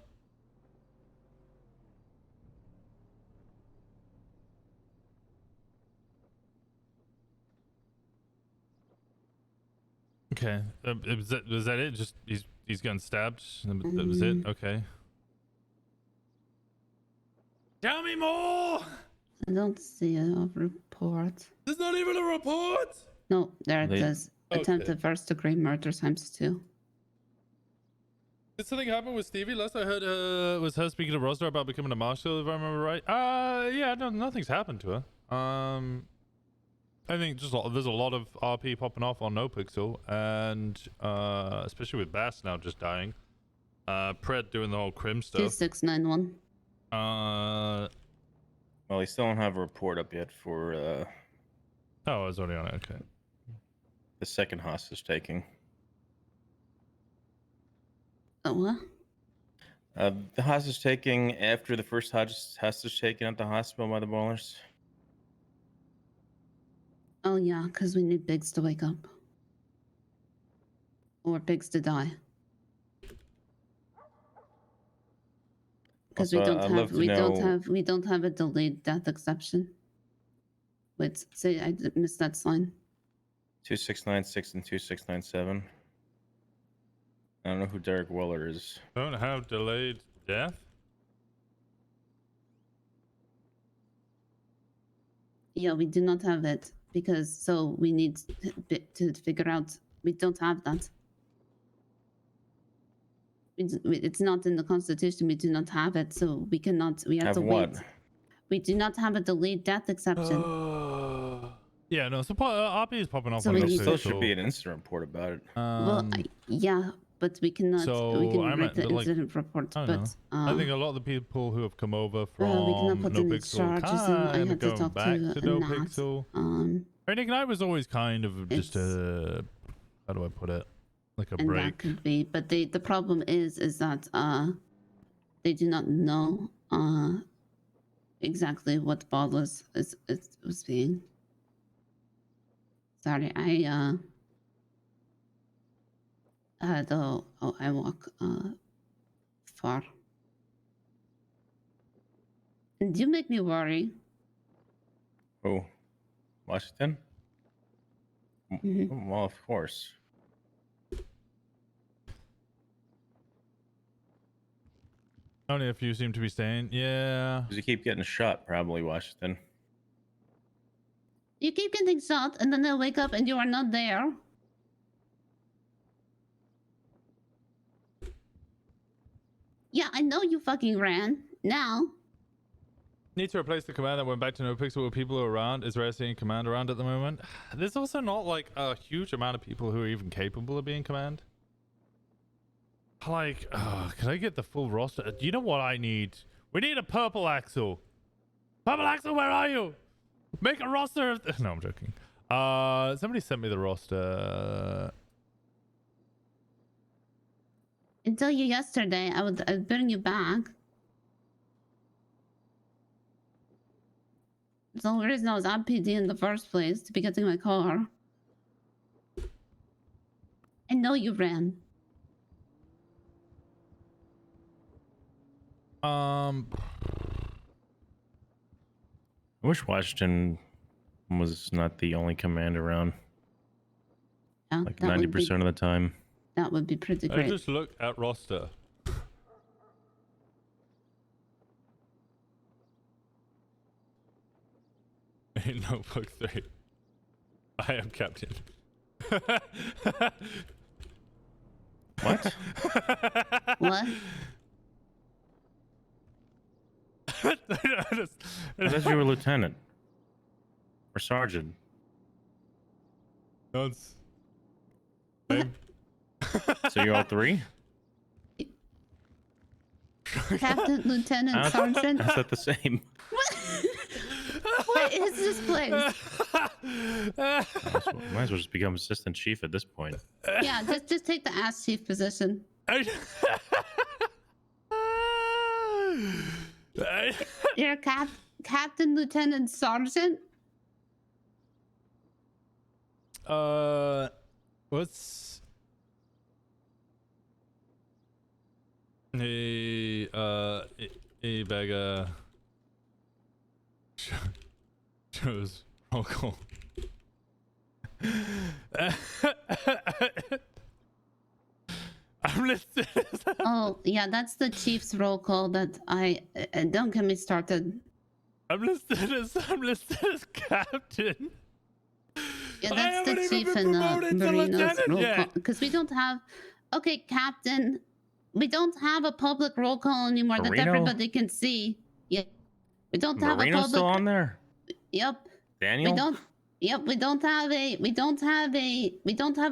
Okay. Was that it? Just he's gotten stabbed. That was it. Okay. Tell me more. I don't see a report. There's not even a report. No, there it They- is. Attempted first degree murder times 2. Did something happen with Stevie? Last I heard was her speaking to Rosner about becoming a marshal, if I remember right. Yeah, no, nothing's happened to her. I think just there's a lot of RP popping off on NoPixel, and especially with Bass now just dying. Pred doing the whole crim stuff. 2691. Well, we still don't have a report up yet for Oh, I was already on it. Okay. the second hostage taking. Oh, what? The hostage taking after the first hostage taken at the hospital by the ballers. Oh, yeah, because we need Biggs to wake up. Or Biggs to die. Because Also, I'd love to know- we don't have a delayed death exception. Wait, say I missed that sign. 2696 and 2697. I don't know who Derek Weller is. Don't have delayed death. Yeah, we do not have it because so we need to figure out. We don't have that. It's not in the Constitution. We do not have it, so we cannot. We have Have to what? wait. We do not have a delayed death exception. Yeah, no. So RP is popping off So on we There need still NoPixel. should be an incident report about it. Well, yeah, but we cannot. so we can I'm write at the the, like, incident report, I but don't know. I think a lot of the people who have come over from we cannot put any NoPixel charges in. I kind of had to going talk back to to Nat. NoPixel. I mean, Ignite was always kind of just a, how do I put it, like a and break. that could be, but the problem is that they do not know exactly what ball was being. Sorry, I I walk far. And you make me worry. Oh, Washington? Mhm. Well, of course. Only a few seem to be staying. Yeah. Because you keep getting shot, probably, Washington. You keep getting shot, and then I wake up and you are not there. Yeah, I know you fucking ran. Now. Need to replace the command that went back to NoPixel with people who are around. Is there any command around at the moment? There's also not like a huge amount of people who are even capable of being command. Like, can I get the full roster? Do you know what I need? We need a purple Axel. Purple Axel, where are you? Make a roster of no, I'm joking. Somebody sent me the roster. Until you yesterday, I'd bring you back. That's the only reason I was on PD in the first place, to be getting my car. I know you ran. I wish Washington was not the only command around. Yeah, Like that would be- 90% of the time. That would be pretty I great. just look at roster. In Notebook 3. I am captain. What? What? Unless you were lieutenant or sergeant. That's. So you're all three? Captain, lieutenant, sergeant. How's that the same? What is this place? Might as well just become assistant chief at this point. Yeah, just take the ass chief position. You're captain, lieutenant, sergeant. What's a beggar shows roll call. I'm listed. Oh yeah, that's the chief's roll call. That I don't get me started. I'm listed as captain. Yeah, that's the chief and Marino's roll call. Because we don't have. Okay, captain. We don't have a public roll call anymore that Marino? everybody can see. Yeah, we don't have a Marino's public. still on there? Yep. Daniel? We don't. Yep, we don't have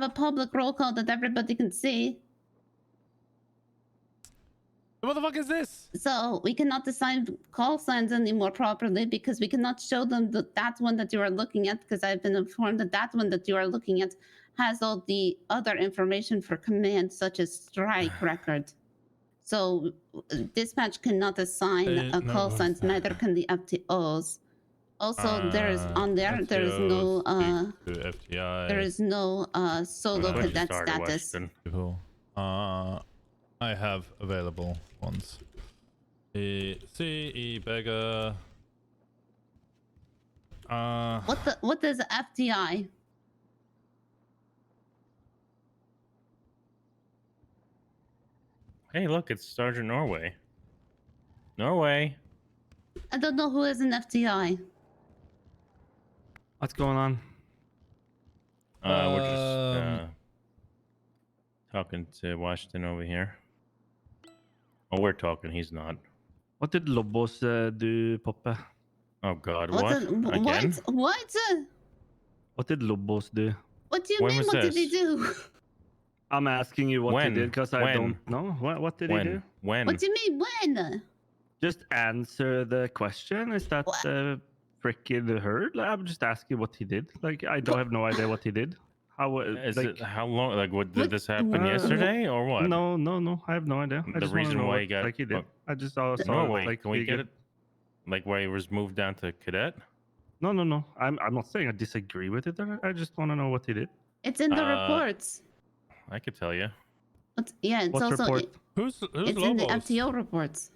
a public roll call that everybody can see. What the fuck is this? So we cannot assign call signs anymore properly because we cannot show them that one that you are looking at, because I've been informed that one that you are looking at has all the other information for command, such as strike record. So dispatch cannot assign a call signs, neither can the FTOs. Also, there is on there is no FTI. there is no solo cadet status. People. I have available ones. C.E. Beggar. What is FTI? Hey, look, it's Sergeant Norway. Norway. I don't know who is an FTI. What's going on? We're just talking to Washington over here. Oh, we're talking. He's not. What did Lobos do, Poppe? Oh God, What? Again? What? What did Lobos do? What do you When mean? was What did he this? do? I'm asking you what When? he did because I When? don't know. What did he do? When? What do you mean when? Just answer the question. Is that freaking heard? Like, I'm just asking what he did. Like I don't have no idea what he did. How How long? Like, what did this happen yesterday or what? No. I have no idea. I The just wanna reason know why what, he got like he did. I just saw Norway. like Can we he get get- it? Like why he was moved down to cadet? No. I'm not saying I disagree with it. I just want to know what he did. It's in the reports. I could tell you. It's What also report? Who's it's in the FTO reports.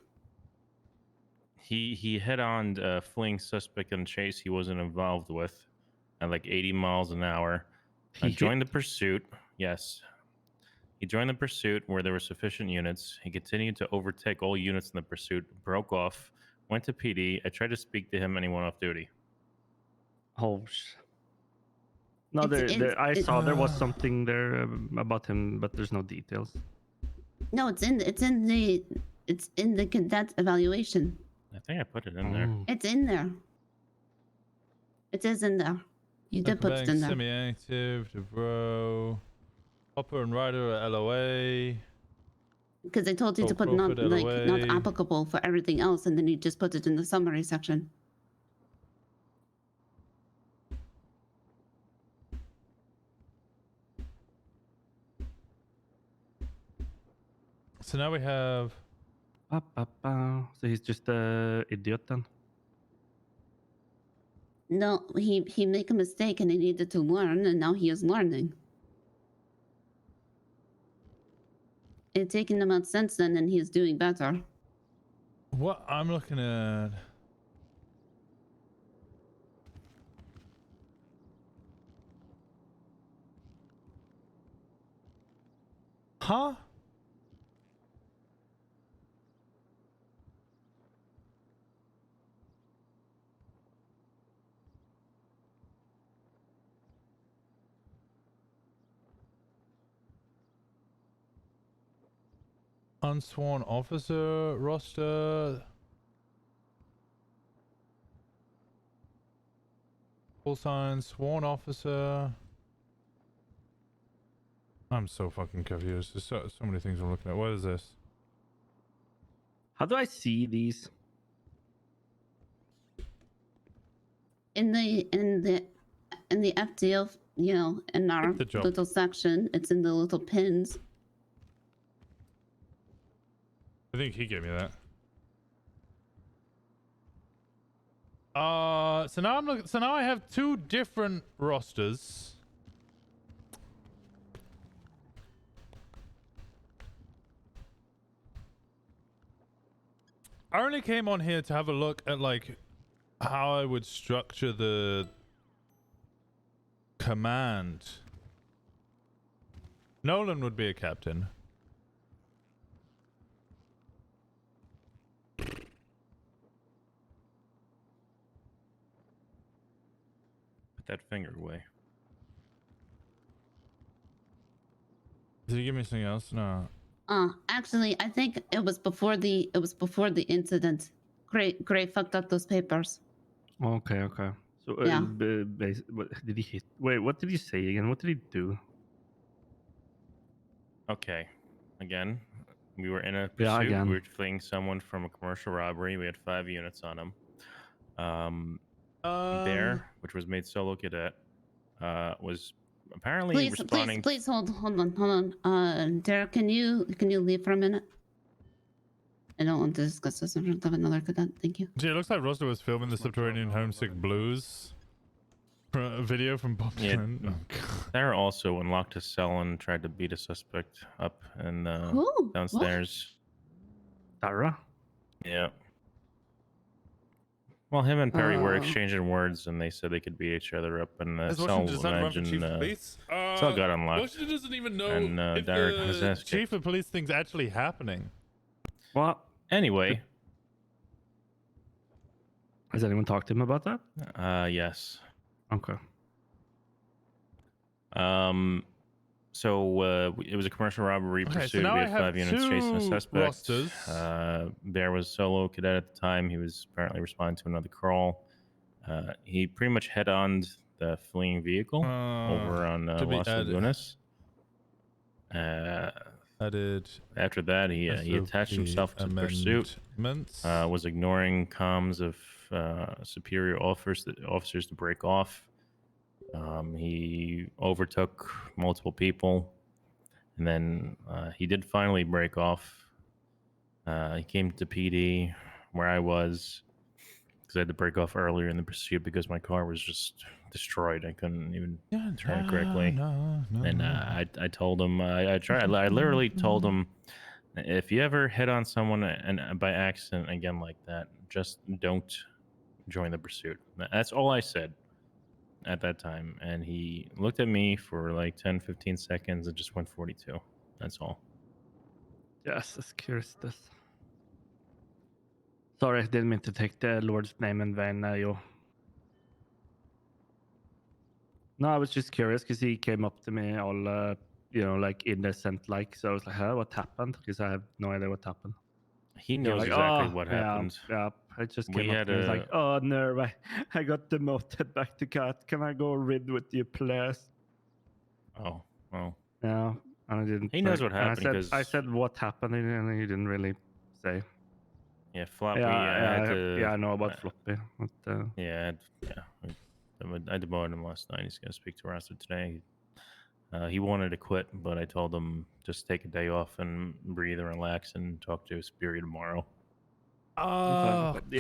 He head-on fleeing suspect in a chase he wasn't involved with at like 80 miles an hour. Joined the pursuit. Yes. He joined the pursuit where there were sufficient units. He continued to overtake all units in the pursuit, broke off, went to PD. I tried to speak to him and he went off duty. Oh, no, I saw there was something there about him, but there's no details. No, it's in the cadet evaluation. I think I put it in there. It's in there. It is in there. You did put it in there. Semi-active, bro. Hopper and Ryder at LOA. Because they told you to put not applicable for everything else, and then you just put it in the summary section. So now we have. So he's just an idiot then. No, he made a mistake and he needed to learn, and now he is learning. It's taken him out since then, and he's doing better. What I'm looking at. Huh? Unsworn officer roster. call signs, sworn officer. I'm so fucking confused. There's so many things I'm looking at. What is this? How do I see these? In the FTO, you know, in our the job. little section, it's in the little pins. I think he gave me that. So now I'm looking. So now I have two different rosters. I only came on here to have a look at like how I would structure the command. Nolan would be a captain. Put that finger away. Did he give me something else? No. Actually, I think it was before the incident. Gray fucked up those papers. Okay. So Yeah. what did he hit? Wait, what did he say again? What did he do? Okay. Again, we were in a pursuit. Yeah, again. We were fleeing someone from a commercial robbery. We had 5 units on him. Bear, which was made solo cadet, was apparently responding. Please hold on. Derek, can you leave for a minute? I don't want to discuss this in front of another cadet. Thank you. Gee, it looks like Rosner was filming the Subterranean Homesick Blues video from Bob Yeah. Trent. Oh, God. Sarah also unlocked his cell and tried to beat a suspect up and Ooh, downstairs. Sarah? Yeah. Well, him and Perry were exchanging words, and they said they could beat each other up. And the cell, cell got unlocked. Washington doesn't even know And if Derek got his the ass chief kicked. of police thing's actually happening. What? Anyway. Has anyone talked to him about that? Yes. Okay. So it was a commercial robbery Okay, so pursuit. now We I had have 5 units chasing a two suspect. rosters. Bear was solo cadet at the time. He was apparently responding to another crawl. He pretty much head-oned the fleeing vehicle over on Las Lagunas. Added. After that, he attached himself to the pursuit. Was ignoring comms of superior officers to break off. He overtook multiple people, and then he did finally break off. He came to PD where I was because I had to break off earlier in the pursuit because my car was just destroyed. I couldn't even turn correctly. And I told him I literally told him, if you ever hit on someone and by accident again like that, just don't join the pursuit. That's all I said at that time. And he looked at me for like 10-15 seconds and just went 42. That's all. Yes, that's curious. Sorry, I didn't mean to take the Lord's name in vain, yo. No, I was just curious because he came up to me all, like innocent, like, so I was like, huh, what happened? Because I have no idea what happened. He knows exactly what happened. Yeah, I just came up to him. He's like, oh, no, I got demoted back to cat. Can I go rid with you, please? Oh, well. Yeah, and I didn't. He knows what happened. I said what happened, and he didn't really say. Yeah, Floppy. I know about Floppy. But, I demoted him last night. He's going to speak to Rosner today. He wanted to quit, but I told him just take a day off and breathe and relax and talk to his superior tomorrow. Oh, he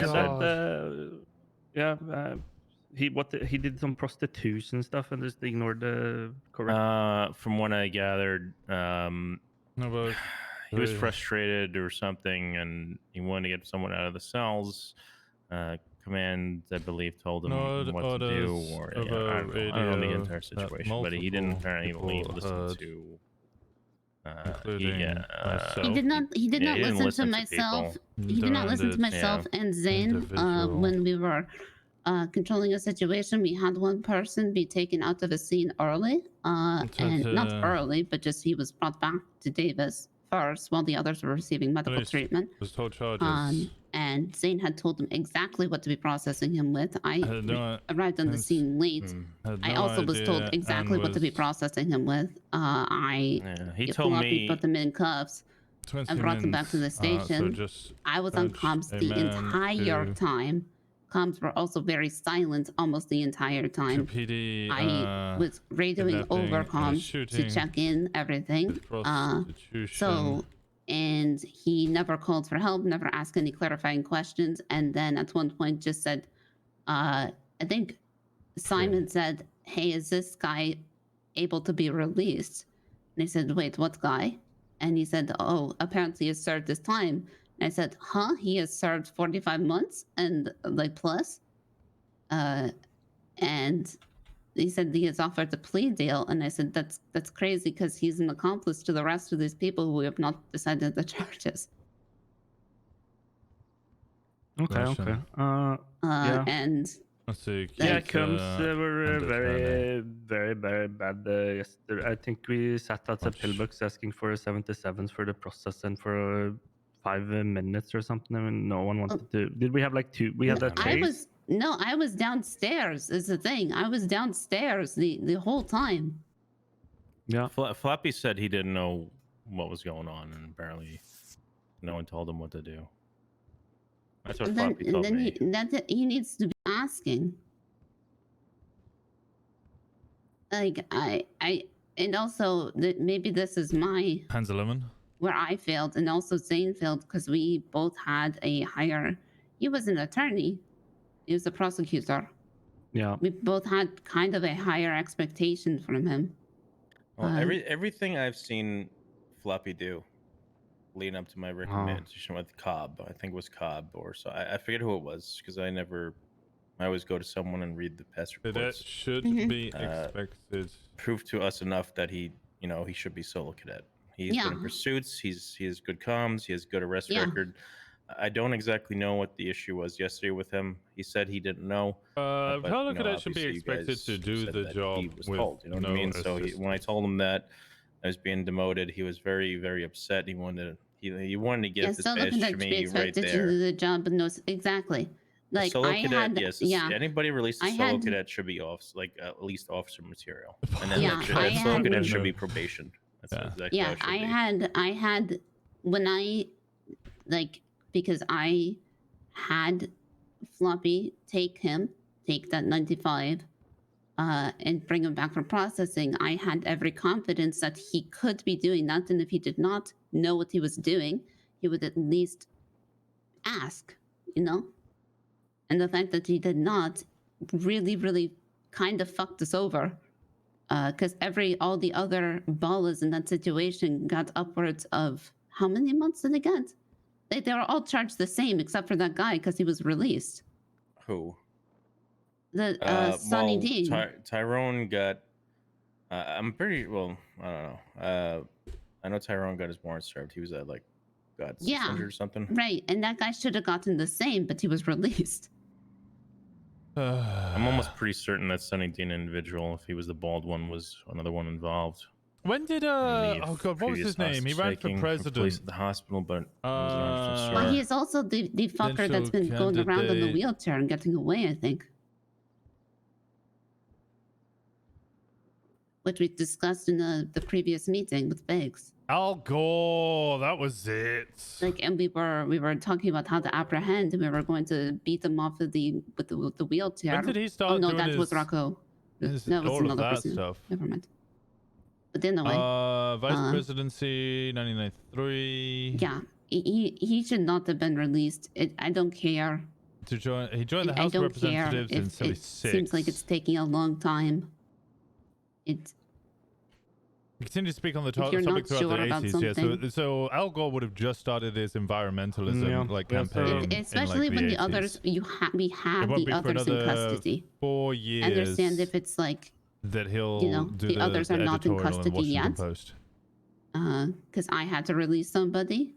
did some prostitution stuff and just ignored the correct. From what I gathered, he was frustrated or something, and he wanted to get someone out of the cells. Command, I believe, told him what to do, or I don't know the entire situation, but he didn't apparently listen to. He did not listen to myself. He did not listen to myself and Zane when we were controlling a situation. We had one person be taken out of a scene early, and not early, but just he was brought back to Davis first while the others were receiving medical treatment. Was told charges. and Zane had told him exactly what to be processing him with. I had no arrived on the Hence- scene late. had I no also was told idea exactly and what to be was processing him with. He told me put him in cuffs 20 and brought him back to the minutes, station. so just I was on urge comms a the man entire to- time. Comms were also very silent almost the entire to time. PD, I was radioing kidnapping over and comms to shooting check in everything. with prostitution. And he never called for help, never asked any clarifying questions, and then at one point just said, I think Simon said, "Hey, is this guy able to be released?" And I said, "Wait, what guy?" And he said, "Oh, apparently he served his time." And I said, "Huh? He has served 45 months and like plus?" And he said he has offered a plea deal, and I said that's crazy because he's an accomplice to the rest of these people who have not decided the charges. Okay, okay. Russian. Yeah. And Let's see. Yeah, Keith, comes were and attorney. very bad yesterday. I think we sat at the pillbox asking for 77s for the process and for 5 minutes or something. I mean, no one wanted to. Did we have like 2? We had a chase. I was downstairs is the thing. I was downstairs the whole time. Yeah. Flappy said he didn't know what was going on, and apparently no one told him what to do. That's what Flappy told me. He needs to be asking. Like and also maybe this is my Hands 11. where I failed, and also Zane failed because we both had a higher. He was an attorney. He was a prosecutor. Yeah. We both had kind of a higher expectation from him. Well, everything I've seen Flappy do leading up to my recommendation with Cobb, I think it was Cobb or so. I forget who it was because I always go to someone and read the past reports. That should be expected. Proved to us enough that he should be solo cadet. He's been in pursuits. He has good comms. He has good arrest record. I don't exactly know what the issue was yesterday with him. He said he didn't know. Solo cadet should be expected to do the job. He was told, you know what I mean? So when I told him that I was being demoted, he was very, very upset. He wanted to give this badge to me right there. To do the job, but no, exactly. Like solo I cadet, had, yes. yeah. Anybody released a solo cadet should be at least officer material, and then Yeah, solo cadet should be probation. That's exactly how it should be. I had when I because I had Floppy take that 95 and bring him back for processing. I had every confidence that he could be doing that, and if he did not know what he was doing, he would at least ask, you know? And the fact that he did not really, really kind of fucked us over. Because all the other ballers in that situation got upwards of, how many months did they get? They were all charged the same except for that guy because he was released. Who? The Sonny Dean. Tyrone got. I'm pretty well. I don't know. I know Tyrone got his warrant served. He was at 600 or something. Right, and that guy should have gotten the same, but he was released. I'm almost pretty certain that Sonny Dean individual, if he was the bald one, was another one involved. When did oh god, what was his name? He ran for president at the hospital, but Well, he is also the fucker that's been going around in the wheelchair and getting away, I think. Which we discussed in the previous meeting with Biggs. Al Gore, that was it. And we were talking about how to apprehend, and we were going to beat them off with the wheelchair. When did he start? Oh no, doing that was Rocco. No, it was all another of that person. stuff. Never mind. But anyway. Vice presidency, 1993. Yeah, he should not have been released. I don't care. He joined the House of Representatives in 76. It seems like it's taking a long time. Continue to speak on the topic throughout the 80s. Yeah, so Al Gore would have just started his environmentalism campaign. Especially when the others, we have the others in custody. 4 years. I understand if it's that he'll do the others are not in custody yet. Post. Because I had to release somebody,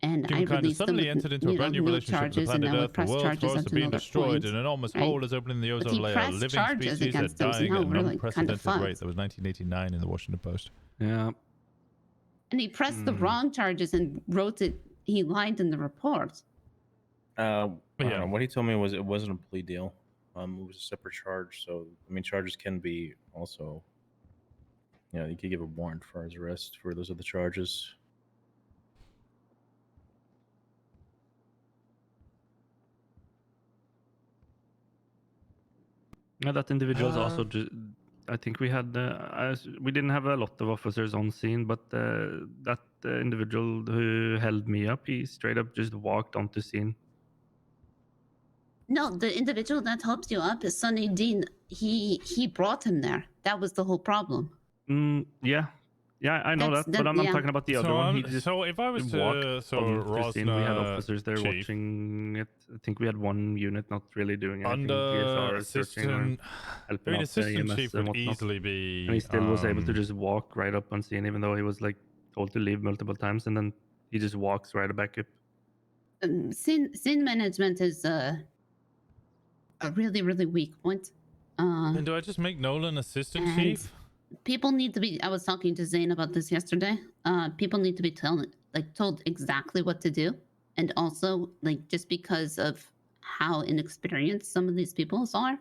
and I released them suddenly entered into a brand new relationship with the planet Earth. The world's forests are being destroyed, and an enormous hole is opening in the ozone layer. Living species are dying at an unprecedented rate. That was 1989 in the Washington Post. Yeah. And he pressed the wrong charges and wrote it. He lied in the report. I Yeah. don't know. What he told me was it wasn't a plea deal. It was a separate charge. So I mean, charges can be also. You know, you could give a warrant for his arrest for those other charges. Yeah, that individual is also just. I think we had. We didn't have a lot of officers on scene, but that individual who held me up, he straight up just walked onto scene. No, the individual that helped you up is Sonny Dean. He brought him there. That was the whole problem. Yeah, I know That's that, but I'm yeah. talking about the other one. He just so if I was walked to onto scene. We had Rosner officers there chief, watching it. I think we had one unit not really doing anything. under GSR searching or assistant, helping I mean, out the assistant EMS chief and would whatnot. easily be. And he still was able to just walk right up on scene, even though he was like told to leave multiple times, and then he just walks right back up. Scene management is a really weak point. And do I just make Nolan assistant chief? People need to be. I was talking to Zane about this yesterday. People need to be told exactly what to do, and also like just because of how inexperienced some of these people are.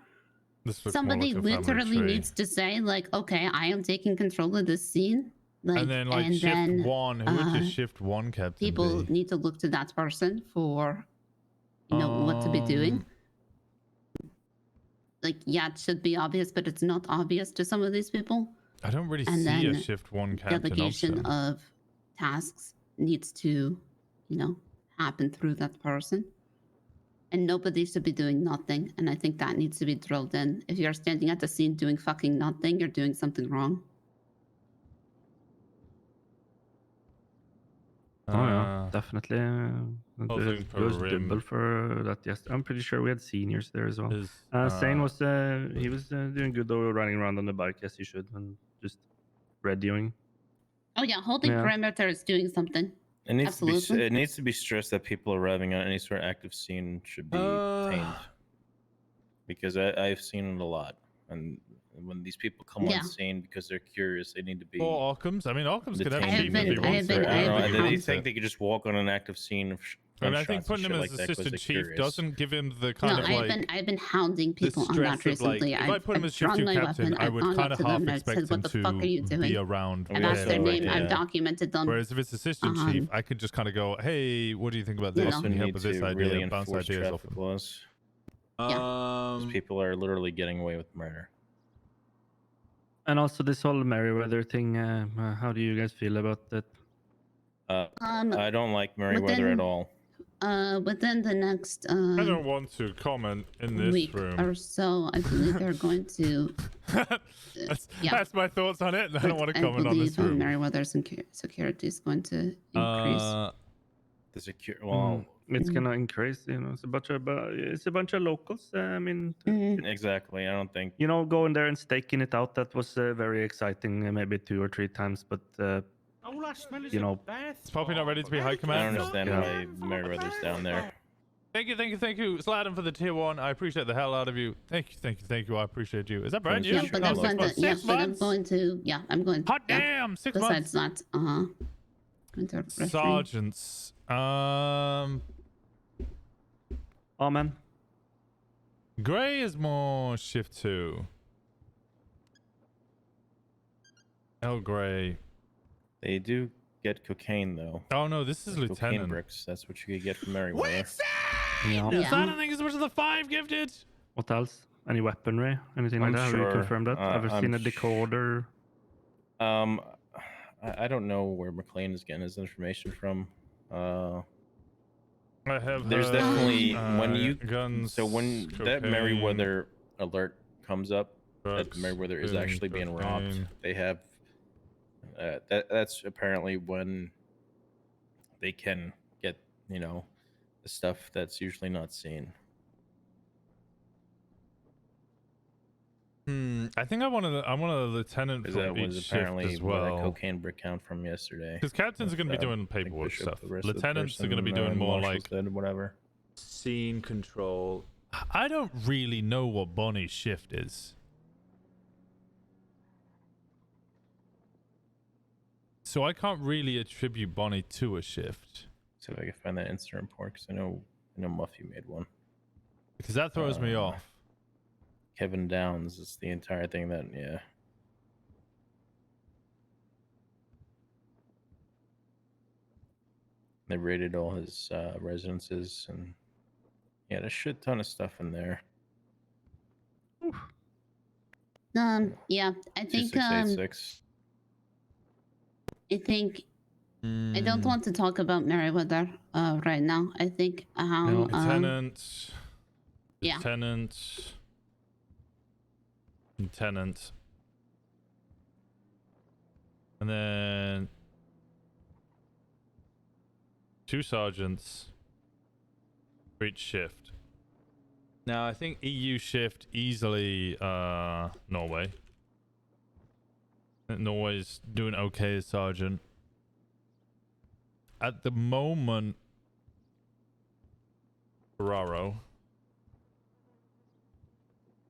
Somebody literally needs to say like, okay, I am taking control of this scene. Like, and then like shift one. Who would just shift one captain? People need to look to that person for, what to be doing. Like, yeah, it should be obvious, but it's not obvious to some of these people. I don't really And see a then shift one captain delegation option. of tasks needs to, happen through that person. And nobody should be doing nothing. And I think that needs to be drilled in. If you're standing at the scene doing fucking nothing, you're doing something wrong. Oh yeah, definitely. Holding It was for double rim. for that. Yes, I'm pretty sure we had seniors there as well. Zane was he was doing good though, running around on the bike as he should, and just radioing. Oh yeah, holding perimeter is doing something. It needs Absolutely. to be. It needs to be stressed that people arriving on any sort of active scene should be detained, because I've seen it a lot, and when these people come on scene because they're curious, they need to be. Or Arkhams. I mean, Arkhams could have detained team if he wants to. I don't know. They think they could just walk on an active scene. I mean, I think putting him as assistant chief doesn't give him the kind of like. I've been hounding people on that recently. If I put him as shift two captain, I would kind of half expect him to be around. I've asked their name. I've documented them. Whereas if it's assistant chief, I could just kind of go, "Hey, what do you think about this? Also Can you help need with this to idea? really Bounce enforce ideas off traffic him." laws. Yeah. People are literally getting away with murder. And also this whole Merryweather thing. How do you guys feel about that? I don't like Merryweather at all. Within the next I don't want to comment in this week room. or so, I believe they're going to. That's my thoughts on it. I don't want to comment on this room. Merryweather security is going to increase. The security. Well, it's gonna increase. It's a bunch of locals. I mean, exactly. I don't think. Going there and staking it out. That was very exciting. Maybe 2 or 3 times, but. It's probably not ready to be high command. I don't understand why Merryweather's down there. Thank you, Sladen, for the tier 1. I appreciate the hell out of you. Thank you. I appreciate you. Is that brand new? Yeah, but I'm going to. Yeah, but I'm going to. Yeah, I'm going. Hot damn! 6 months. Besides that, sergeants. Man. Gray is more shift 2. El Gray. They do get cocaine though. Oh no, this is cocaine lieutenant. bricks. That's what you could get from Merryweather. Yeah. I don't think as much as the 5 gifted. What else? Any weaponry? Anything like that? Have you confirmed that? Ever seen a decoder? I don't know where McLean is getting his information from. I have. There's definitely when you guns. So when that Merryweather alert comes up, that Merryweather is actually being robbed. They have. That's apparently when they can get, the stuff that's usually not seen. I think I wanted a lieutenant from that each was shift apparently as where well. that cocaine brick count from yesterday. Because captains are going to be doing paperwork stuff. Lieutenants are going to be doing more like whatever. Scene control. I don't really know what Bonnie's shift is. So I can't really attribute Bonnie to a shift. So if I can find that incident report, because I know I know Muffy made one. Because that throws me off. Kevin Downs is the entire thing that, yeah. They rated all his residences, and he had a shit ton of stuff in there. Yeah, I think 2686. I think I don't want to talk about Meriwether right now. I think how Lieutenant. yeah. Lieutenant. Lieutenant. And then 2 sergeants for each shift. Now I think EU shift easily Norway. Norway's doing okay as sergeant. At the moment, Ferraro,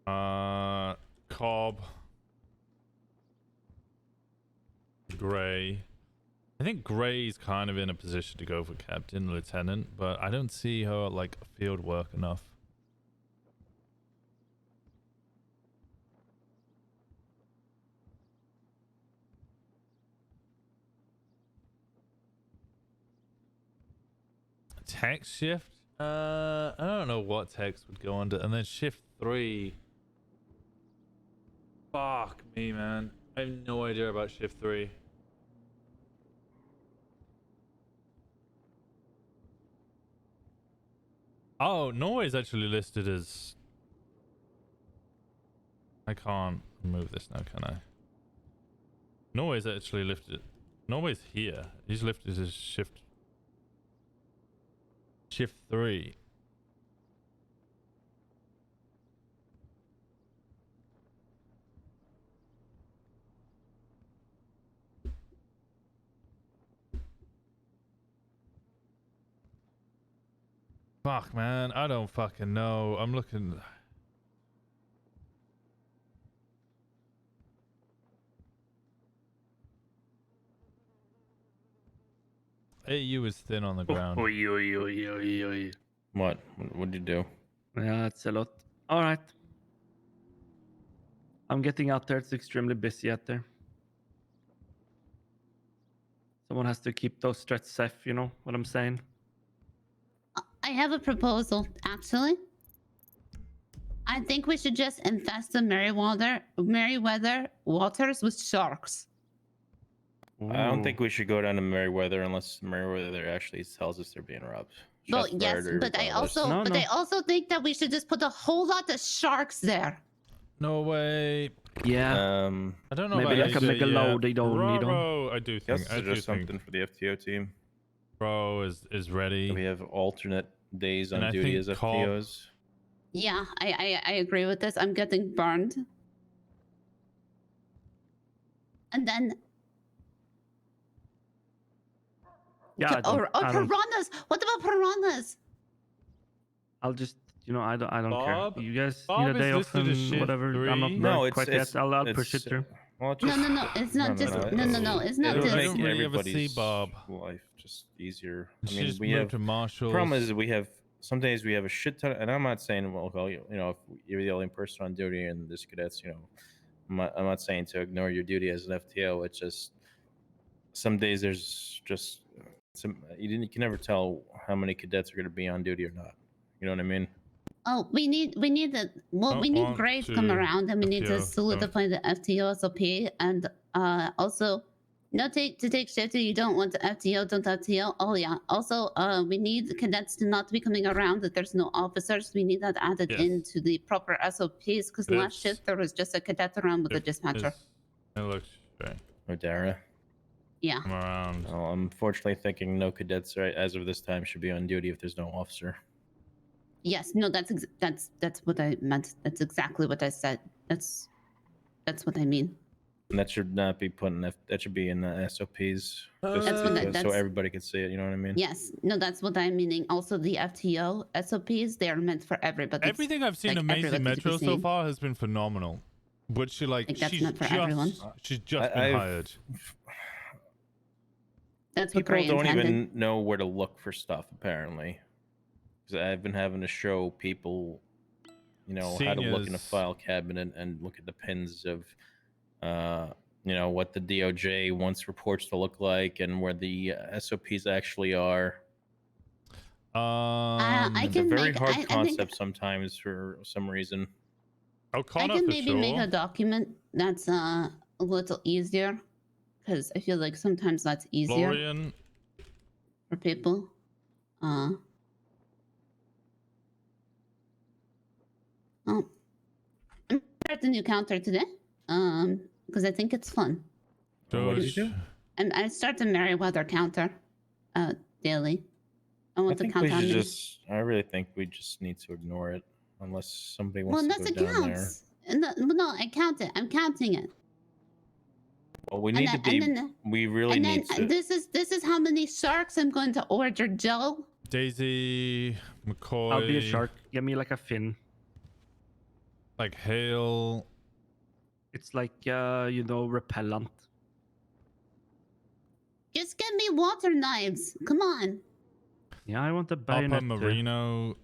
Cobb, Gray. I think Gray's kind of in a position to go for captain, lieutenant, but I don't see her like field work enough. Text shift? I don't know what text would go under. And then shift 3. Fuck me, man. I have no idea about shift 3. Oh, Norway's actually listed as... I can't remove this now, can I? Norway's actually lifted... Norway's here. He's lifted as shift 3. Fuck, man. I don't fucking know. I'm looking... AU is thin on the ground. What? What'd you do? Yeah, it's a lot. All right. I'm getting out there. It's extremely busy out there. Someone has to keep those streets safe, you know what I'm saying? I have a proposal, actually. I think we should just infest the Meriwether waters with sharks. I don't think we should go down to Meriwether unless Meriwether actually tells us they're being robbed. Well, Shots yes, fired but I regardless. also think that we should just put a whole lot of sharks there. No way. Yeah. I don't know Maybe about like a MEGALUL, you know. Bro, I do think. I do Suggest think something for the FTO team. Bro is ready. We have alternate days on And I duty think as Cobb- FTOs. Yeah, I agree with this. I'm getting burned. And then... Yeah, Or piranhas! What about piranhas? I'll just, you know, I don't Bob? care. You guys Bob need a day is off listed as and shift whatever. 3. I'm not No, quite yet. I'll push it through. Well, No, it's not just... No, it's not It'll just... make I don't really ever everybody's see Bob. life just easier. She I mean, just we moved have to Marshall. problem is we have some days we have a shit ton, and I'm not saying well you know, if you're the only person on duty and there's cadets, you know, I'm not saying to ignore your duty as an FTO. It's just some days there's just you can never tell how many cadets are going to be on duty or not. You know what I mean? Oh, we need we need Gray to come around, and we need to solidify the FTO SOP, and also to take shift. You don't want the FTO, don't FTO. Oh yeah. Also, we need cadets to not be coming around that there's no officers. We need that added into the proper SOPs, because last shift there was just a cadet around with a dispatcher. It looks right. Odara. Yeah. Come around. Well, I'm unfortunately thinking no cadets as of this time should be on duty if there's no officer. Yes, no, that's what I meant. That's exactly what I said. That's what I mean. And that should not be put in that should be in the SOPs, so everybody can see it. You know what I mean? Yes, no, that's what I'm meaning. Also, the FTO SOPs, they are meant for everybody. Everything I've seen Amazing Metro so far has been phenomenal. But she's not for everyone. She's just been hired. That's what people Gray don't intended. even know where to look for stuff apparently. 'Cause I've been having to show people, you know, how to look in a Seniors. file cabinet and look at the pins of, you know, what the DOJ wants reports to look like and where the SOPs actually are. I It's a can very make. hard I think concept sometimes for some reason. I O'Connor can for maybe make sure. a document that's a little easier, because I feel like sometimes that's easier Florian. for people. Oh, I'm start the new counter today. Because I think it's fun. What did you do? And I start the Merryweather counter, daily. I I want to think count we how should many. just. I really think we just need to ignore it, unless somebody Well, wants to unless go it down there. counts. No, I count it. I'm counting it. Well, we And need to then- be. and then- We really And then need to. this is how many sharks I'm going to order, Joe. Daisy, McCoy. I'll be a shark. Give me like a fin. Like Hale. It's like you know, repellent. Just get me water knives. Come on. Yeah, I want the Papa bayonet. Marino.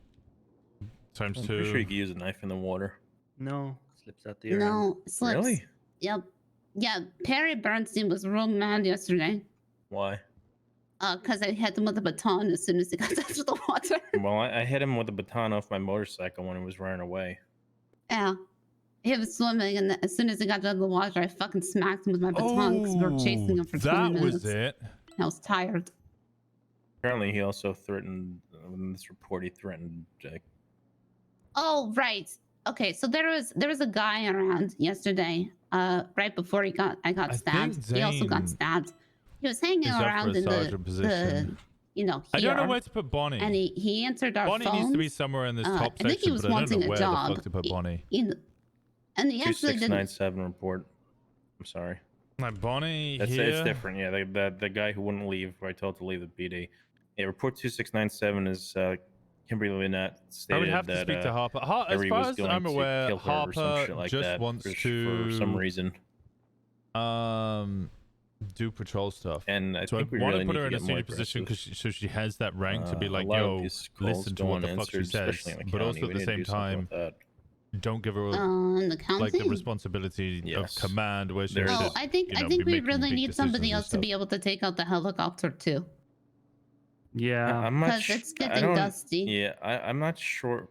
Times I'm 2. pretty sure you can use a knife in the water. No, slips at the end. No, slips. Really? Yep. Yeah, Perry Bernstein was real mad yesterday. Why? Because I hit him with a baton as soon as he got to the water. Well, I hit him with a baton off my motorcycle when he was running away. Yeah. He was swimming, and as soon as he got out of the water, I fucking smacked him with my baton because we were chasing him for 20 that minutes. was it. I was tired. Apparently, he also threatened. In this report, he threatened. Oh, right. Okay, so there was a guy around yesterday, right before I got stabbed. He also got stabbed. He was hanging is up for around a in sergeant position. you know, I don't know here, where to put Bonnie. and he answered our Bonnie phones. needs to be somewhere in this top I think he section, was but I don't wanting know a where job. the fuck to put Bonnie. And he actually didn't. 2697 report. I'm sorry. Like Bonnie That's here. it's different. Yeah, the guy who wouldn't leave, who I told to leave the PD. Yeah, report 2697 is Kimberly Lynette stated I would have to that speak to Harper. As Harry far was as going I'm to aware, kill her or some Harper shit like just that wants for some reason. Do patrol stuff. And I so think I we want really to put need her to in a get more senior position aggressive. because so she has that rank to be A like, lot of yo, these calls listen to go what the fuck she unanswered, says. especially in the But also county. at We the need to same do something time, with that. don't give her in the county? like the responsibility Yes. of command where she Oh, should, I think you know, we be making really big need somebody decisions and else to stuff. be able to take out the helicopter too. Yeah, I'm not. Because it's getting dusty. Yeah, I'm not sure.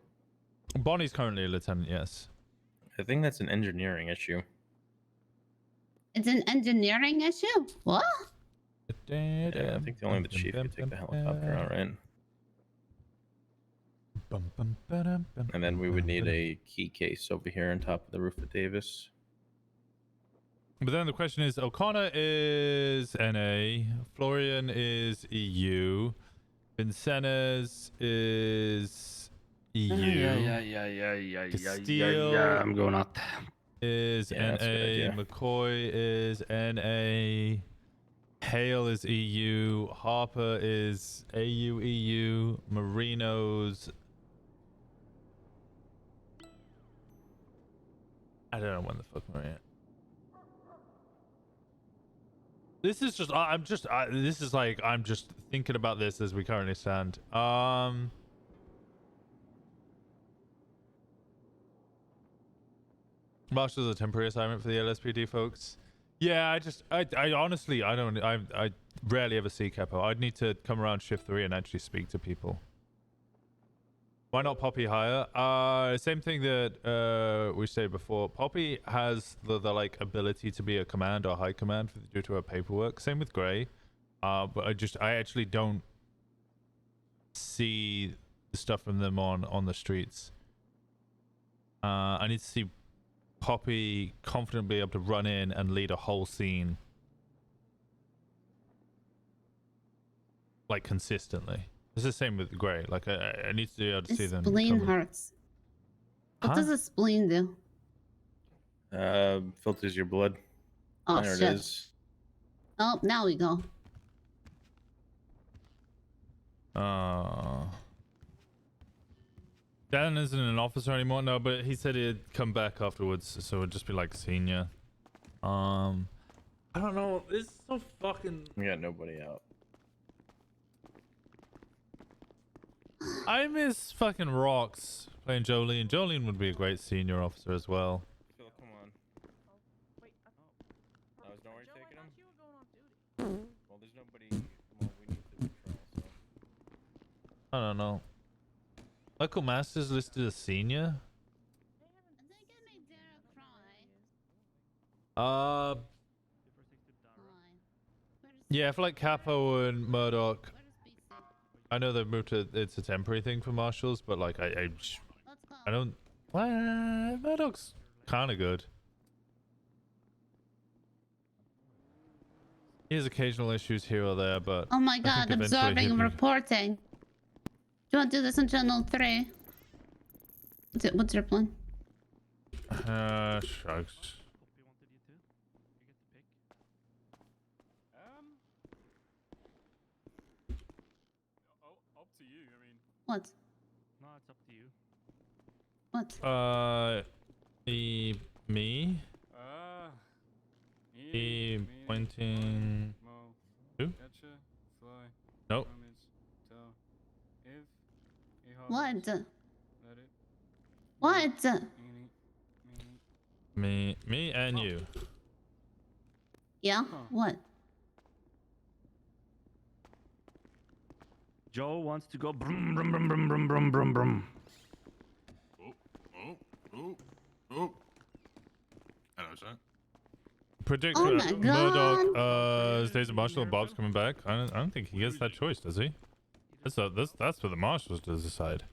Bonnie's currently a lieutenant. Yes. I think that's an engineering issue. It's an engineering issue. What? Yeah, I think only the chief could take the helicopter out, right? And then we would need a key case over here on top of the roof of Davis. But then the question is, O'Connor is NA, Florian is EU, Vincennes is EU. Yeah. Castile I'm going out. is Yeah, that's a good idea. NA, McCoy is NA, Hale is EU, Harper is AU, EU, Marino's... I don't know when the fuck Marino... This is just, this is like, I'm just thinking about this as we currently stand. Marshal's a temporary assignment for the LSPD folks. Yeah, I honestly, I rarely ever see Capo. I'd need to come around shift 3 and actually speak to people. Why not Poppy hire? Same thing that we said before. Poppy has the like ability to be a command or high command due to her paperwork. Same with Gray. But I actually don't see the stuff from them on the streets. I need to see Poppy confidently able to run in and lead a whole scene. Like consistently. It's the same with Gray. Like I need to be able to see them. Spleen hurts. What does a spleen do? Filters your blood. Oh There it shit. is. Oh, now we go. Dan isn't an officer anymore. No, but he said he'd come back afterwards, so it'd just be like senior. I don't know. This is so fucking. We got nobody out. I miss fucking Rocks playing Jolene. Jolene would be a great senior officer as well. Phil, come on. Wait, Oh, is nobody Joe, I taking thought him? you were going off duty. Well, there's nobody. Well, we need the patrol, so. I don't know. Michael Masters listed as senior. I think I made Derek cry. Uh, Why? yeah, for like Capo and Murdoch. Where does BC? I know they've moved to. It's a temporary thing for marshals, but like Let's go. I don't. Well, Murdoch's kind of good. He has occasional issues here or there, but Oh my I think god, eventually absorbing he'll and be- reporting. Do you want to do this on channel 3? What's your plan? Shrugs. Up to you. I mean. What? No, it's up to you. What? Me. Me Pointing. Mo. Who? Gotcha. Fly. Nope. Promise. Tell. If. What? Let it. What? Me and you. Yeah? Huh. What? Joe wants to go brum brum brum brum brum brum brum brum. Hello, sir. Predict Oh my Murdoch, stays a marshal and Bob's coming back. I don't think he gets that choice, does he? That's for the marshals to decide.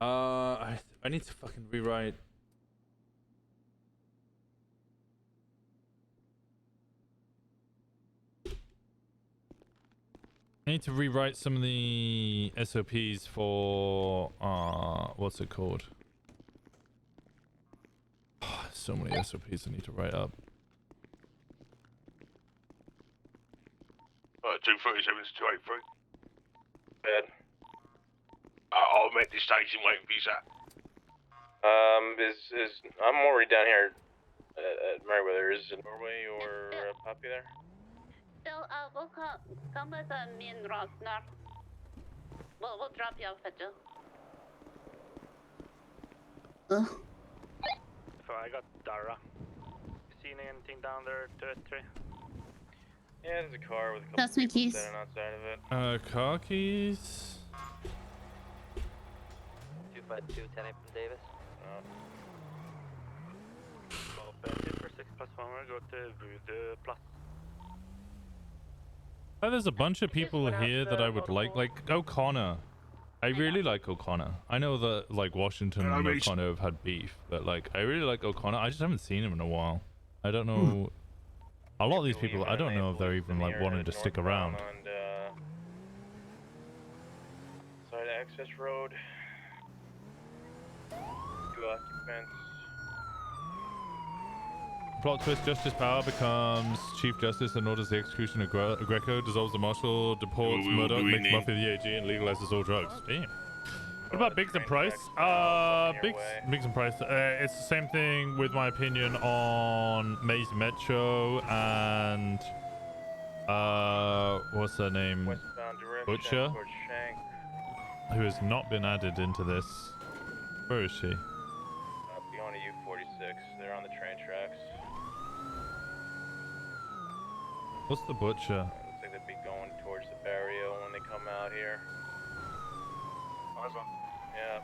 I need to fucking rewrite. I need to rewrite some of the SOPs for what's it called? So many SOPs I need to write up. 237 to 283. Bad. I'll make the station waiting for you, sir. I'm already down here at Meriwether. Is Norway or Poppy there? Bill, we'll come with me and Rosner. We'll drop you off at Joe. Ugh. So I got Dara. You seen anything down there, 283? Yeah, there's a car with a couple That's my people keys. standing outside of it. Car keys. 252, 10 from Davis. Open for 6+1, go to Voodoo Plus. Oh, there's a bunch of people here that I would like O'Connor. I really like O'Connor. I know that like Washington and O'Connor have had beef, but like I really like O'Connor. I just haven't seen him in a while. I don't know. A lot of these people, I don't know if they're even like wanting to stick around. Side access road. 2 occupants. Plot twist: Justice Power becomes Chief Justice and orders the execution of Greco, dissolves the Marshal, deports Murdoch, makes Buffy the AG, and legalizes all drugs. Damn. What about Biggs and Price? Biggs and Price. It's the same thing with my opinion on Maze Metro and what's her name? Westbound direction, Butcher, towards Shank. who has not been added into this. Where is she? Beyond U46. They're on the train tracks. What's the Butcher? Looks like they'd be going towards the barrio when they come out here. Nice one. Yeah.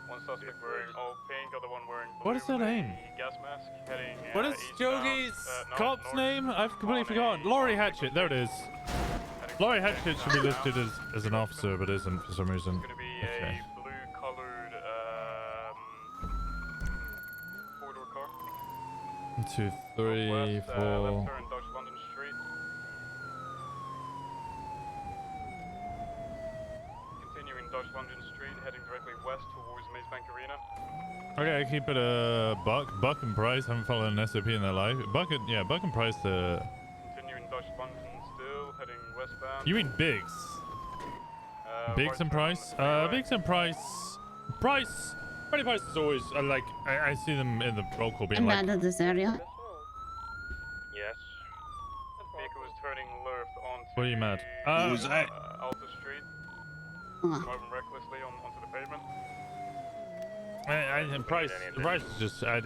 One suspect wearing all pink, other one wearing blue. What is her with a name? Gas mask heading. What is Jogi's cop's name? I've completely forgotten. Laurie Hatchet. There it is. Laurie Hatchet should be listed as an officer, but isn't for some reason. It's going to be Okay. a blue-colored 4-door car. 1, 2, 3, Northwest, 4. left turn, Dutch London Street. Continuing Dutch London Street, heading directly west towards Maze Bank Arena. Okay, I keep it a Buck and Price haven't followed an SOP in their life. Buck and Price. Continuing Dutch London still, heading westbound. You mean Biggs? Biggs and Price. Biggs and Price. Freddy Price is always like I see them in the roll call being I'm like, bad at this area. Yes. Vehicle is turning left onto "What are you mad?" was that? Alta Street, Uh, driving recklessly onto the pavement. I Price is just I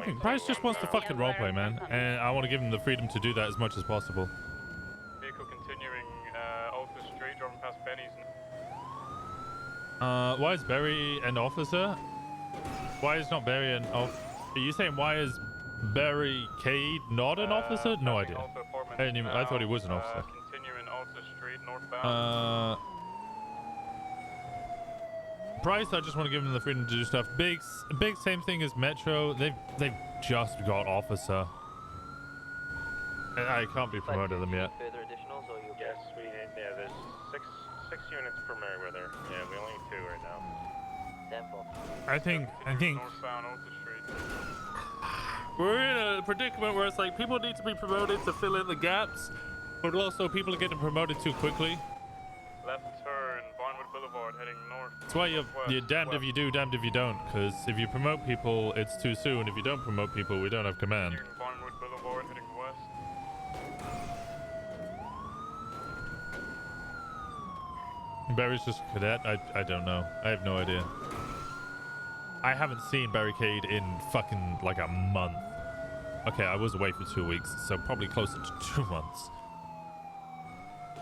think Price just wants to fucking roleplay, man, and I want to give him the freedom to do that as much as possible. Vehicle continuing Alta Street, driving past Benny's. Why is Barry an officer? Why is not Barry an Are you saying why is Barry Cade not an officer? No idea. I thought he was an officer. Continuing Alta Street, northbound. Price, I just want to give him the freedom to do stuff. Big, same thing as Metro. They've just got officer. I can't be promoted them yet. Further additionals, or you? Yes, there's six units per Meriwether. Yeah, we only need 2 right now. I think Northbound Alta Street. we're in a predicament where it's like people need to be promoted to fill in the gaps, but also people are getting promoted too quickly. Left turn, Barnwood Boulevard, heading north. That's why you're damned if you do, damned if you don't. Because if you promote people, it's too soon. If you don't promote people, we don't have command. Barnwood Boulevard, heading west. Barry's just a cadet. I don't know. I have no idea. I haven't seen Barricade in fucking like a month. Okay, I was away for 2 weeks, so probably closer to 2 months.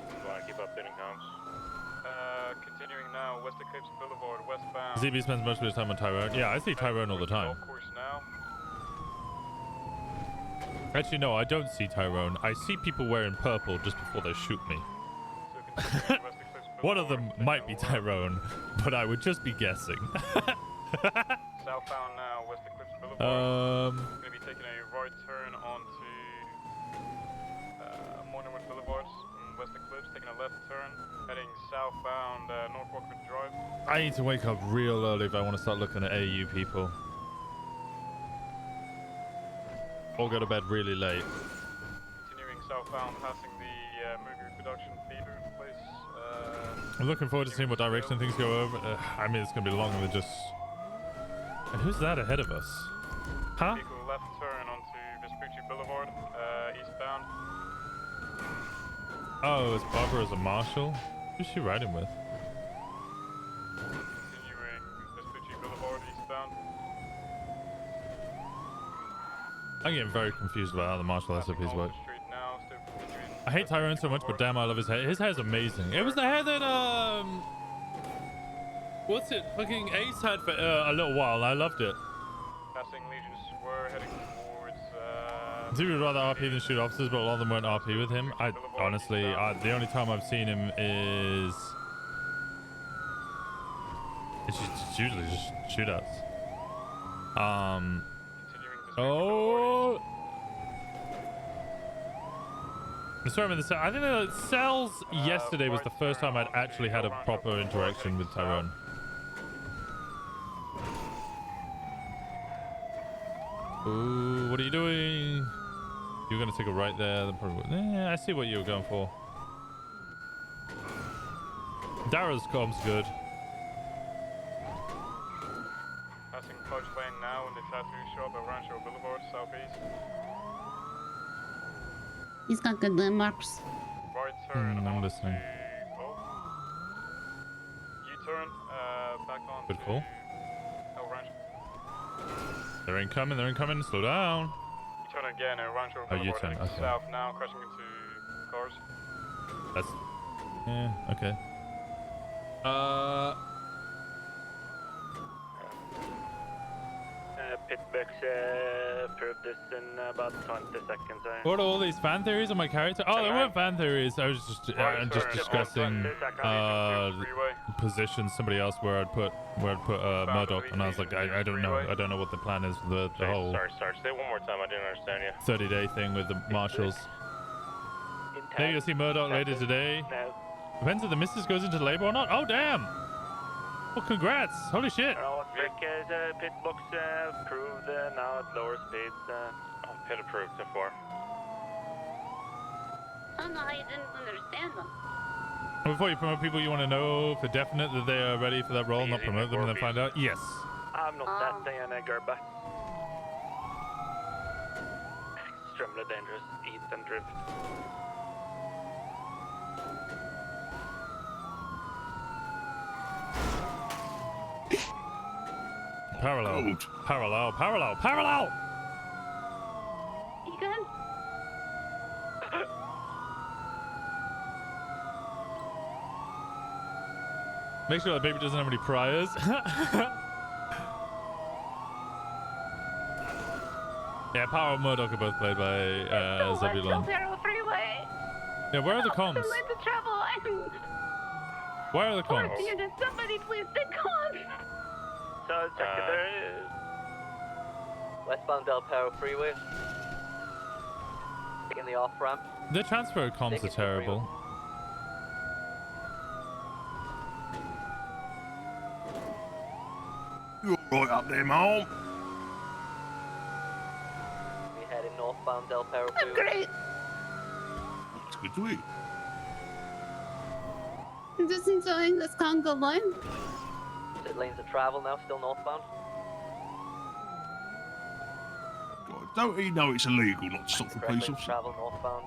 You want to keep updating comms? Continuing now, West Eclipse Boulevard, westbound. ZB spends most of his time on Tyrone. Yeah, I see Tyrone all the time. Golf course now. Actually, no, I don't see Tyrone. I see people wearing purple just before they shoot me. One of them might be Tyrone, but I would just be guessing. Southbound now, West Eclipse Boulevard. Going to be taking a right turn onto Morningwood Boulevard, West Eclipse, taking a left turn, heading southbound North Rockford Drive. I need to wake up real early if I want to start looking at AU people. Or go to bed really late. Continuing southbound, passing the movie production theater place. I'm looking forward to seeing what direction things go over. I mean, it's going to be longer than just... And who's that ahead of us? Huh? Vehicle left turn onto Vespucci Boulevard, eastbound. Oh, it's Barbara as a marshal? Who's she riding with? Continuing Vespucci Boulevard, eastbound. I'm getting very confused about how the martial SOPs work. Street now, still continuing. I hate Tyrone so much, but damn, I love his hair. His hair's amazing. It was the hair that, what's it? Fucking Ace had for a little while. I loved it. Passing Legion Square, heading towards. He would rather RP than shoot officers, but a lot of them won't RP with him. I honestly, the only time I've seen him is it's usually just shootouts. Oh. Sorry, I think that cells yesterday was the first time I'd actually had a proper interaction with Tyrone. Ooh, what are you doing? You're gonna take a right there, then probably. Yeah, I see what you were going for. Dara's comm's good. Passing Fudge Lane now in the tattoo shop at Rancho Boulevard, southeast. He's got good landmarks. Right turn. I'm listening. U-turn, back on. Good call. El Rancho. They're incoming. Slow down. U-turn again at Rancho Oh, Boulevard. U-turn, heading okay. south now, crashing into cars. That's. Yeah, okay. Pitbucks approved this in about 20 seconds. What are all these fan theories on my character? Oh, they weren't fan theories. I was just discussing positions somebody else where I'd put Murdoch, and I was like, I don't know. I don't know what the plan is for the whole Sorry. Say it one more time. I didn't understand you. 30-day thing with the marshals. Maybe you'll see Murdoch later today. Depends if the missus goes into labor or not. Oh, damn. Well, congrats. Holy shit. Pitbox approved now at lower speeds. Pit approved so far. I don't know how you didn't understand them. Before you promote people, you want to know for definite that they are ready for that role, not promote them and then find out? Yes. I'm not that day and I go back. Extremely dangerous. Eat and drift. Parallel. Parallel. You good? Make sure that baby doesn't have any priors. Yeah, Power and Murdoch are both played by Zebulon. Freeway. Yeah, where are the comms? To travel. Where are the comms? Somebody please take comms. So secondary. Westbound Del Perro Freeway. Taking the off ramp. The transfer comms are terrible. You're right up there, Mom. We're heading northbound Del Perro I'm Freeway. great. It's good to eat. I'm just enjoying this conga line. Lanes of travel now, still northbound. God, don't he know it's illegal not to stop for police Lanes of officer? travel northbound.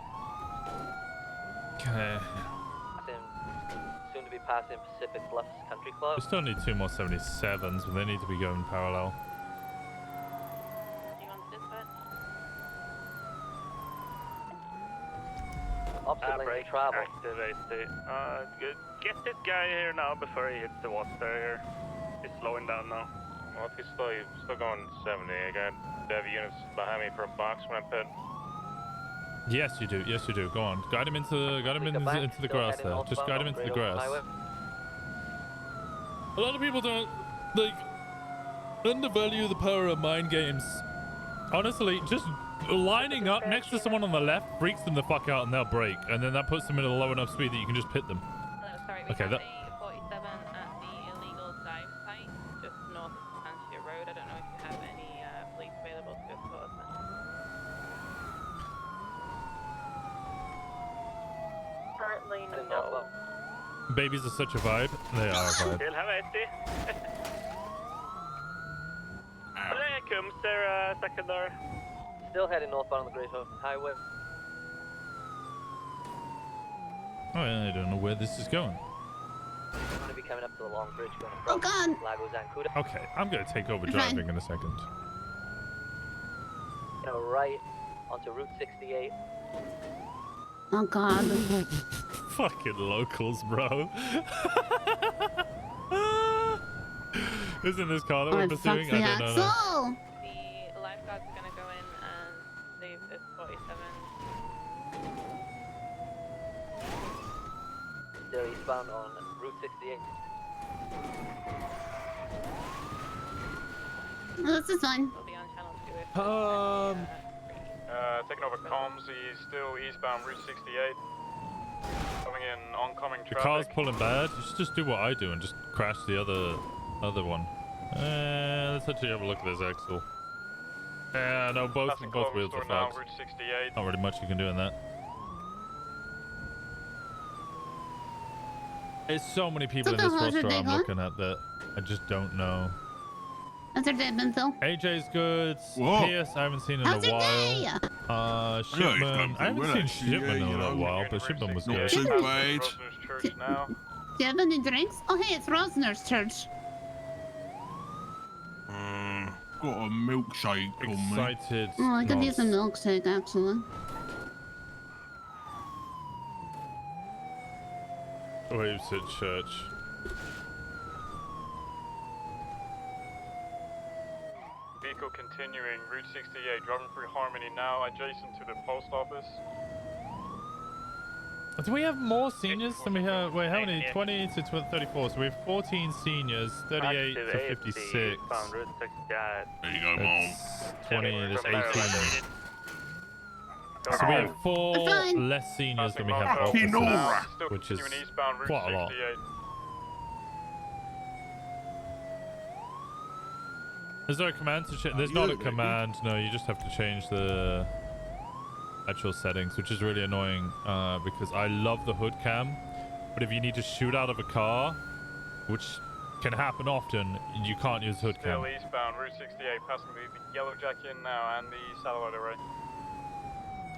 Okay. Soon to be passing Pacific Bluffs Country We Club. still need 2 more 77s, but they need to be going parallel. Do you want dispatch? Opposite lanes of travel. Activated. Good. Get this guy here now before he hits the water here. He's slowing down now. Well, if he's still going 70, I got dev units behind me for a box when I pit. Yes, you do. Yes, you do. Go on. Guide him into the grass there. Just guide him into the grass. A lot of people don't undervalue the power of mind games. Honestly, just lining up next to someone on the left freaks them the fuck out and they'll break, and then that puts them at a low enough speed that you can just pit them. Hello, sorry, we Okay, have that. a 47 at the illegal dive site just north of Pantia Road. I don't know if you have any police available to escort us. Currently, no. Babies are such a vibe. They are a vibe. Still have 80. There comes their secondary. Still heading northbound on the Great Ocean Highway. Oh, yeah, I don't know where this is going. Going to be coming up to the long bridge going Oh across God. Lago Zancuda. Okay, I'm gonna take over Fine. driving in a second. Go right onto Route 68. Oh God. Fucking locals, bro. Isn't this car that we're Oh, pursuing? fuck the I don't know. axle. The lifeguards are going to go in and save this 47. Still eastbound on Route 68. This is fine. We'll be on channel 2 if Taking over comms, he's still eastbound Route 68. Coming in oncoming The traffic. car's pulling bad. You should just do what I do and just crash the other one. Let's actually have a look at this axle. Yeah, no, both wheels are now, fucked. Route 68. Not really much you can do in that. There's so many people in this Something roster hard I'm to dig looking at that I just don't know. How's your day been, Phil? AJ's good. Whoa. PS I haven't seen in How's a your day? while. he's Shipman. done I haven't well, seen actually, Shipman yeah, in you a know. while, but Shipman was Not good. too Shipman. bad. Rosner's church now. Do you have any drinks? Oh, hey, it's Rosner's church. Got a milkshake on me. Excited. Oh, I could use a Nods. milkshake, actually. Waves at church. Vehicle continuing Route 68, driving through Harmony now, adjacent to the post office. Do we have more seniors than we have? Wait, how many? 20 to 34. So we have 14 seniors, 38 to 56. There you go, Mom. That's 20, that's 18. So we have 4 Fine. less seniors than we have Fucking officers, alright. Still which is continuing eastbound Route quite a lot. 68. Is there a command to change? There's not a command. No, you just have to change the actual settings, which is really annoying because I love the hood cam, but if you need to shoot out of a car, which can happen often, you can't use hood cam. Still eastbound, Route 68, passing the yellow jack in now and the satellite array.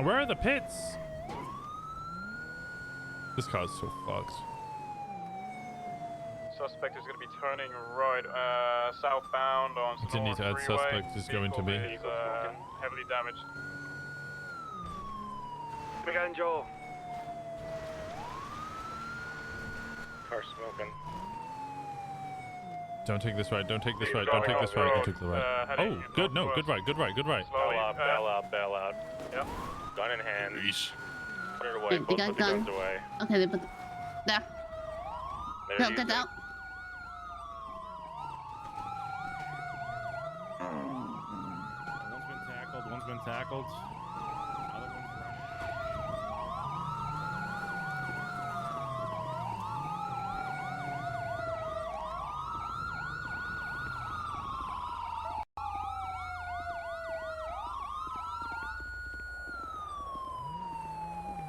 Where are the pits? This car's so fucked. Suspect is going to be turning right, southbound on I didn't need to add Freeway. suspect, just going to be. Is, heavily damaged. We got Joel. Car smoking. Don't take this right, don't take this right, don't take this right, don't take the right. Oh, good, no, good right, good right, good right. Slowly, Bail out. Yep. Gun in hand. Put it away. They Both got put the gun. guns away. Okay, they put there. There No, you get go. out. One's been tackled. Other one's running.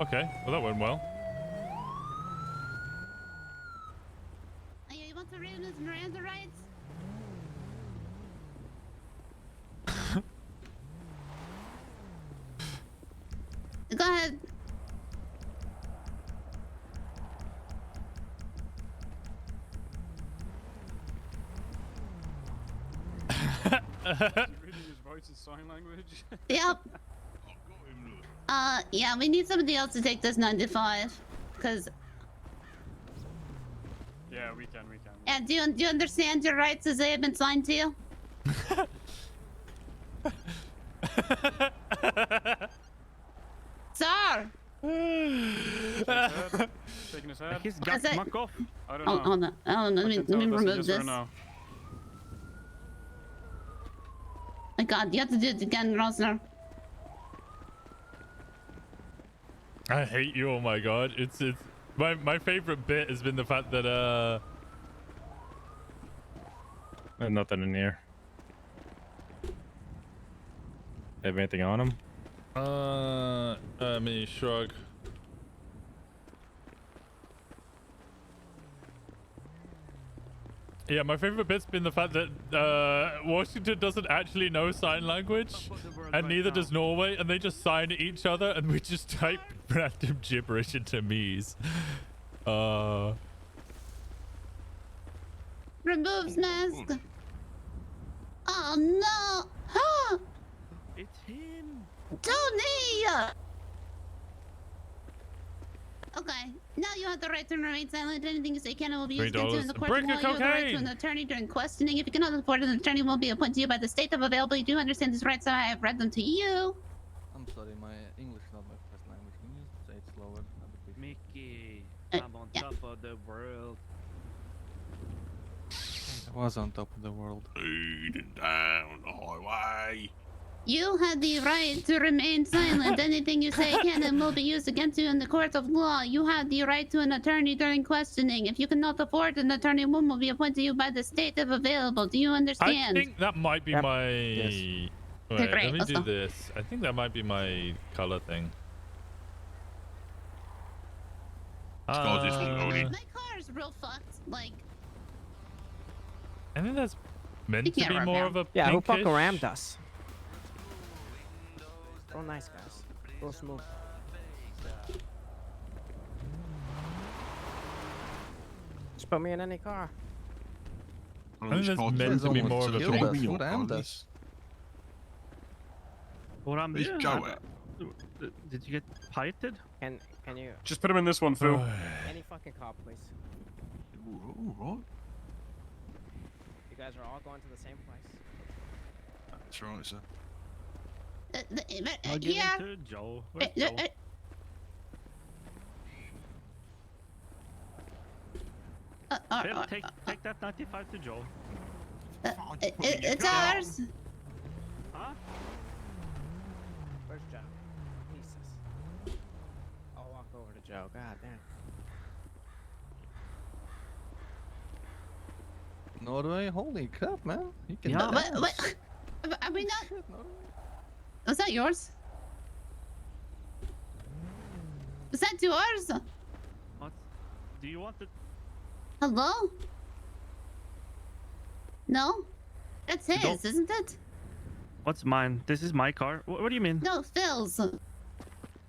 Okay, well that went well. Oh, yeah, you want to read his Miranda rights? Go ahead. Reading his rights in sign language. Yep. Yeah, we need somebody else to take this 95. Cause Yeah, we can. and do you understand your rights as they have been signed to you? Sir! Shaking his head. He's Is got it- muck off. I don't know. Hold on. Let me remove this. No. My god, you have to do it again, Rosner. I hate you, oh my god. It's my favorite bit has been the fact that Nothing in here. Have anything on him? me shrug. Yeah, my favorite bit's been the fact that Washington doesn't actually know sign language, and neither does Norway, and they just sign at each other, and we just type random gibberish into Mies. Removes mask. Oh no! Huh? It's him. Tony! Okay, now you have the right to remain silent. Anything you say can and will be used against you in the court of law. You have the right to an attorney during questioning. If you cannot afford an attorney, will be appointed to you by the state if available. You do understand these rights, so I have read them to you. I'm sorry, my English is not my first language. Can you say it slower? Mickey, Uh, I'm on yeah. top of the world. I was on top of the world. Speeding down the highway. You have the right to remain silent. Anything you say can and will be used against you in the court of law. You have the right to an attorney during questioning. If you cannot afford an attorney, one will be appointed to you by the state if available. Do you understand? I think that might be my... Wait, Okay, great, let me let's do go. this. I think that might be my color thing. Scott is loaded. My car is real fucked. Like, I think that's meant You to can't be run more down. of a Yeah, who fucking pinkish- rammed us? Real nice, guys. Real smooth. Just put me in any car. I think that's meant to be more of a pink. Who rammed us? What I'm Let's go it. Did you get pited? Can you Just put him in this one, Phil. any fucking car, please? Alright. You guys are all going to the same place. That's right, sir. I'll give yeah. it to Joe. Where's Joe? Phil, take that 95 to Joe. It's ours. Huh? Where's Joe? Jesus. I'll walk over to Joe. God damn. Norway? Holy crap, man. You can Yeah. What? Are we not? Was that yours? Was that yours? What? Do you want it? Hello? No, that's his, isn't it? What's mine? This is my car. What do you mean? No, Phil's.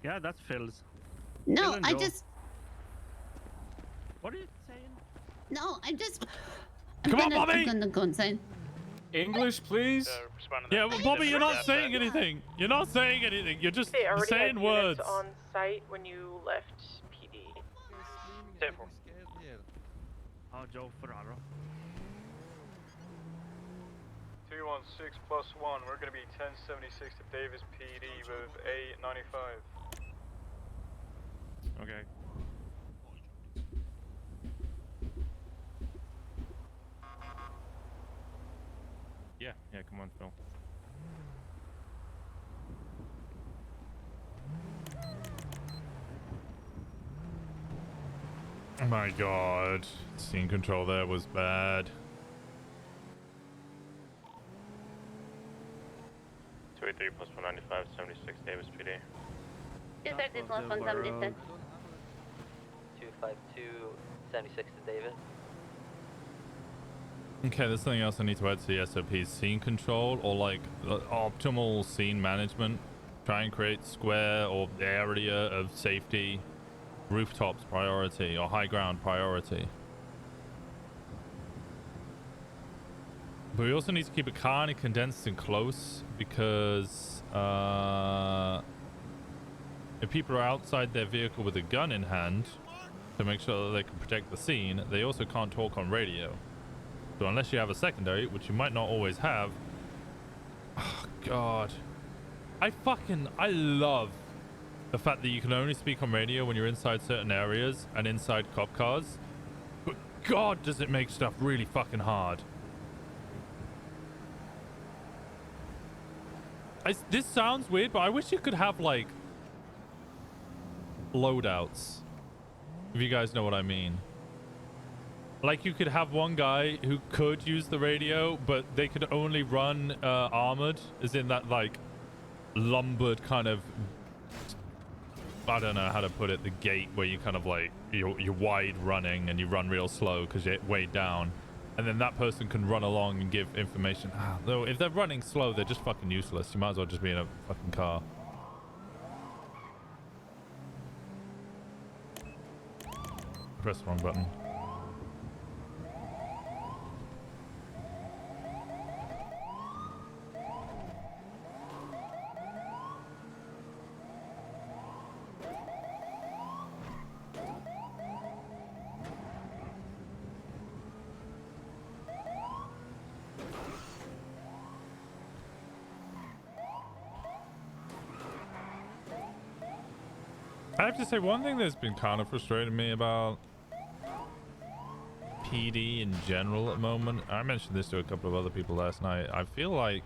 Yeah, that's Phil's. No, Phil and I Joe. just. What are you saying? No, I'm just. Come on, Bobby! I'm gonna go insane. English, please. Yeah, well, Bobby, you're not saying anything. You're not saying anything. You're just They already saying had words. units on site when you left PD. Careful. Oh, Joe Ferraro. 216 plus 1, we're going to be 1076 to Davis PD with A95. Okay. Yeah, come on, Phil. Oh my god. Scene control there was bad. 283 plus 195, 76 Davis PD. 230 plus 176. 252, 76 to David. Okay, there's something else I need to add to the SOP. Scene control or like optimal scene management. Try and create square or area of safety. Rooftops priority or high ground priority. But we also need to keep it kind of condensed and close because if people are outside their vehicle with a gun in hand to make sure that they can protect the scene, they also can't talk on radio. So unless you have a secondary, which you might not always have. Oh god. I love the fact that you can only speak on radio when you're inside certain areas and inside cop cars. But god, does it make stuff really fucking hard. This sounds weird, but I wish you could have like loadouts. If you guys know what I mean. Like you could have one guy who could use the radio, but they could only run armored, as in that like lumbered kind of, I don't know how to put it, the gate where you kind of like you're wide running and you run real slow because you're weighed down, and then that person can run along and give information. Though if they're running slow, they're just fucking useless. You might as well just be in a fucking car. Press the wrong button. I have to say, one thing that's been kind of frustrating me about PD in general at the moment, I mentioned this to a couple of other people last night, I feel like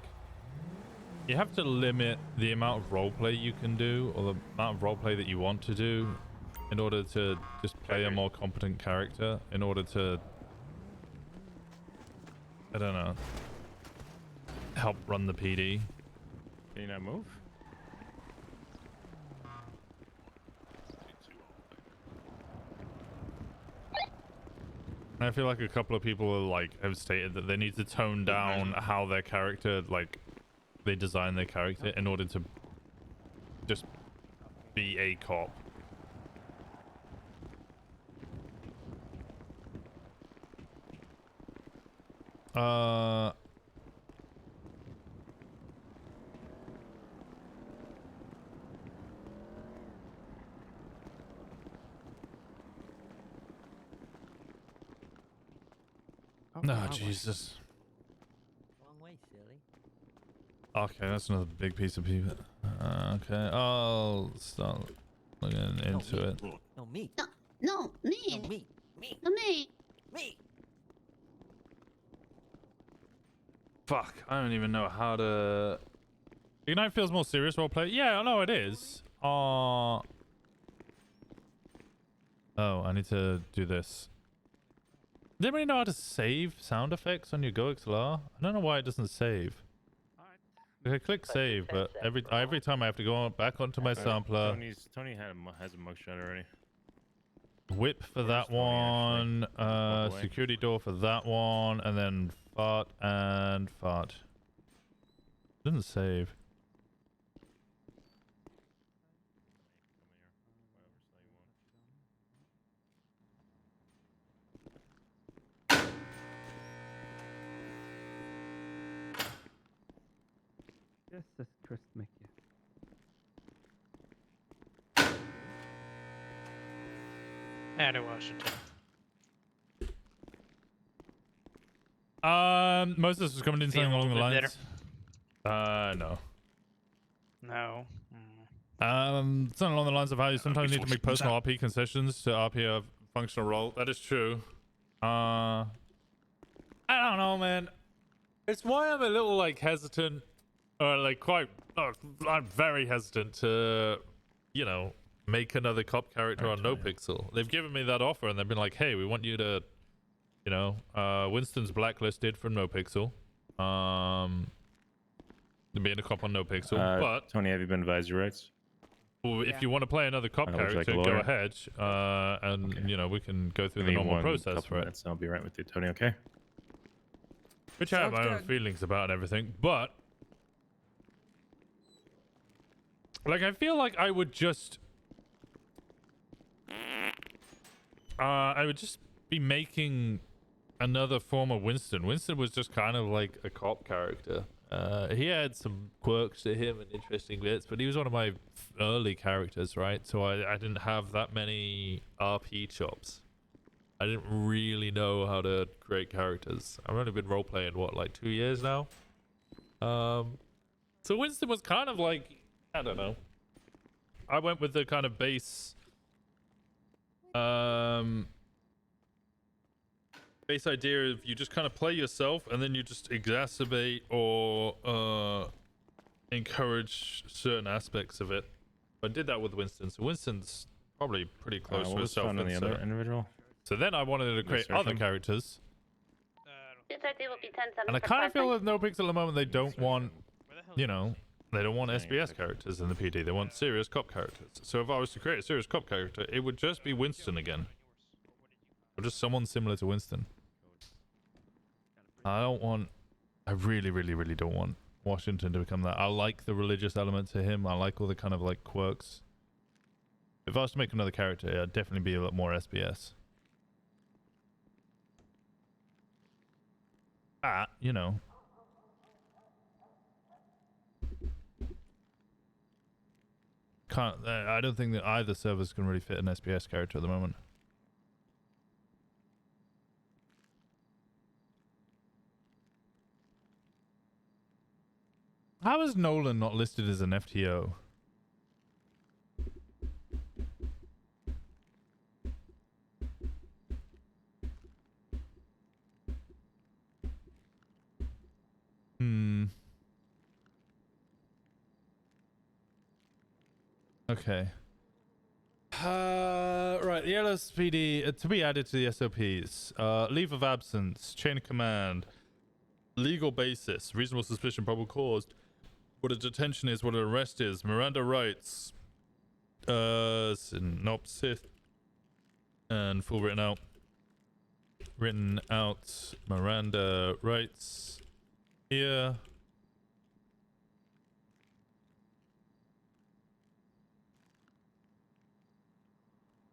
you have to limit the amount of roleplay you can do, or the amount of roleplay that you want to do, in order to just play a more competent character, in order to, I don't know, help run the PD. Can you not move? I feel like a couple of people have stated that they need to tone down how their character, like, they design their character in order to just be a cop. Oh, Jesus. Wrong way, silly. Okay, that's another big piece of people. Okay, I'll start looking into it. No, me. No, me. No, me. Me. No, me. Me. Fuck, I don't even know how to... Ignite feels more serious roleplay. Yeah, I know it is. Oh, I need to do this. Does anybody know how to save sound effects on your GoXLR? I don't know why it doesn't save. I click save, but every time I have to go back onto my sampler. Tony has a mugshot already. whip for that one, security door for that one, and then fart and fart. Didn't save. Jesus Christ, Mickey. Out of Washington. Most of this was coming in something along the lines. No. No. Something along the lines of how you sometimes need to make personal RP concessions to RP a functional role. That is true. I don't know, man. It's why I'm a little like hesitant, or like I'm very hesitant to, you know, make another cop character on NoPixel. They've given me that offer and they've been like, hey, we want you to, you know, Winston's blacklisted from NoPixel. Being a cop on NoPixel, but Tony, have you been advised your rights? if you want to play another cop character, go ahead, and you know, we can go through the normal process for it. I'll be right with you, Tony. Okay. Which I have my own feelings about and everything, but like I feel like I would just be making another form of Winston. Winston was just kind of like a cop character. He had some quirks to him and interesting bits, but he was one of my early characters, right? So I didn't have that many RP chops. I didn't really know how to create characters. I've only been role-playing, what, like 2 years now? So Winston was kind of like, I don't know. I went with the kind of base idea of you just kind of play yourself and then you just exacerbate or encourage certain aspects of it. I did that with Winston, so Winston's probably pretty close to himself. On the other individual. So then I wanted to create other characters. Will be 10-7 And I for kind of feel present. with NoPixel at the moment they don't want, you know, they don't want SBS characters in the PD. They want serious cop characters. So if I was to create a serious cop character, it would just be Winston again. Or just someone similar to Winston. I really, really, really don't want Washington to become that. I like the religious element to him. I like all the kind of like quirks. If I was to make another character, it'd definitely be a lot more SBS. You know. I don't think that either servers can really fit an SBS character at the moment. How is Nolan not listed as an FTO? Okay. Right, the LSPD to be added to the SOPs. Leave of absence, chain of command, legal basis, reasonable suspicion, probable cause, what a detention is, what an arrest is, Miranda rights, synopsis, and full written out. Written out, Miranda rights here.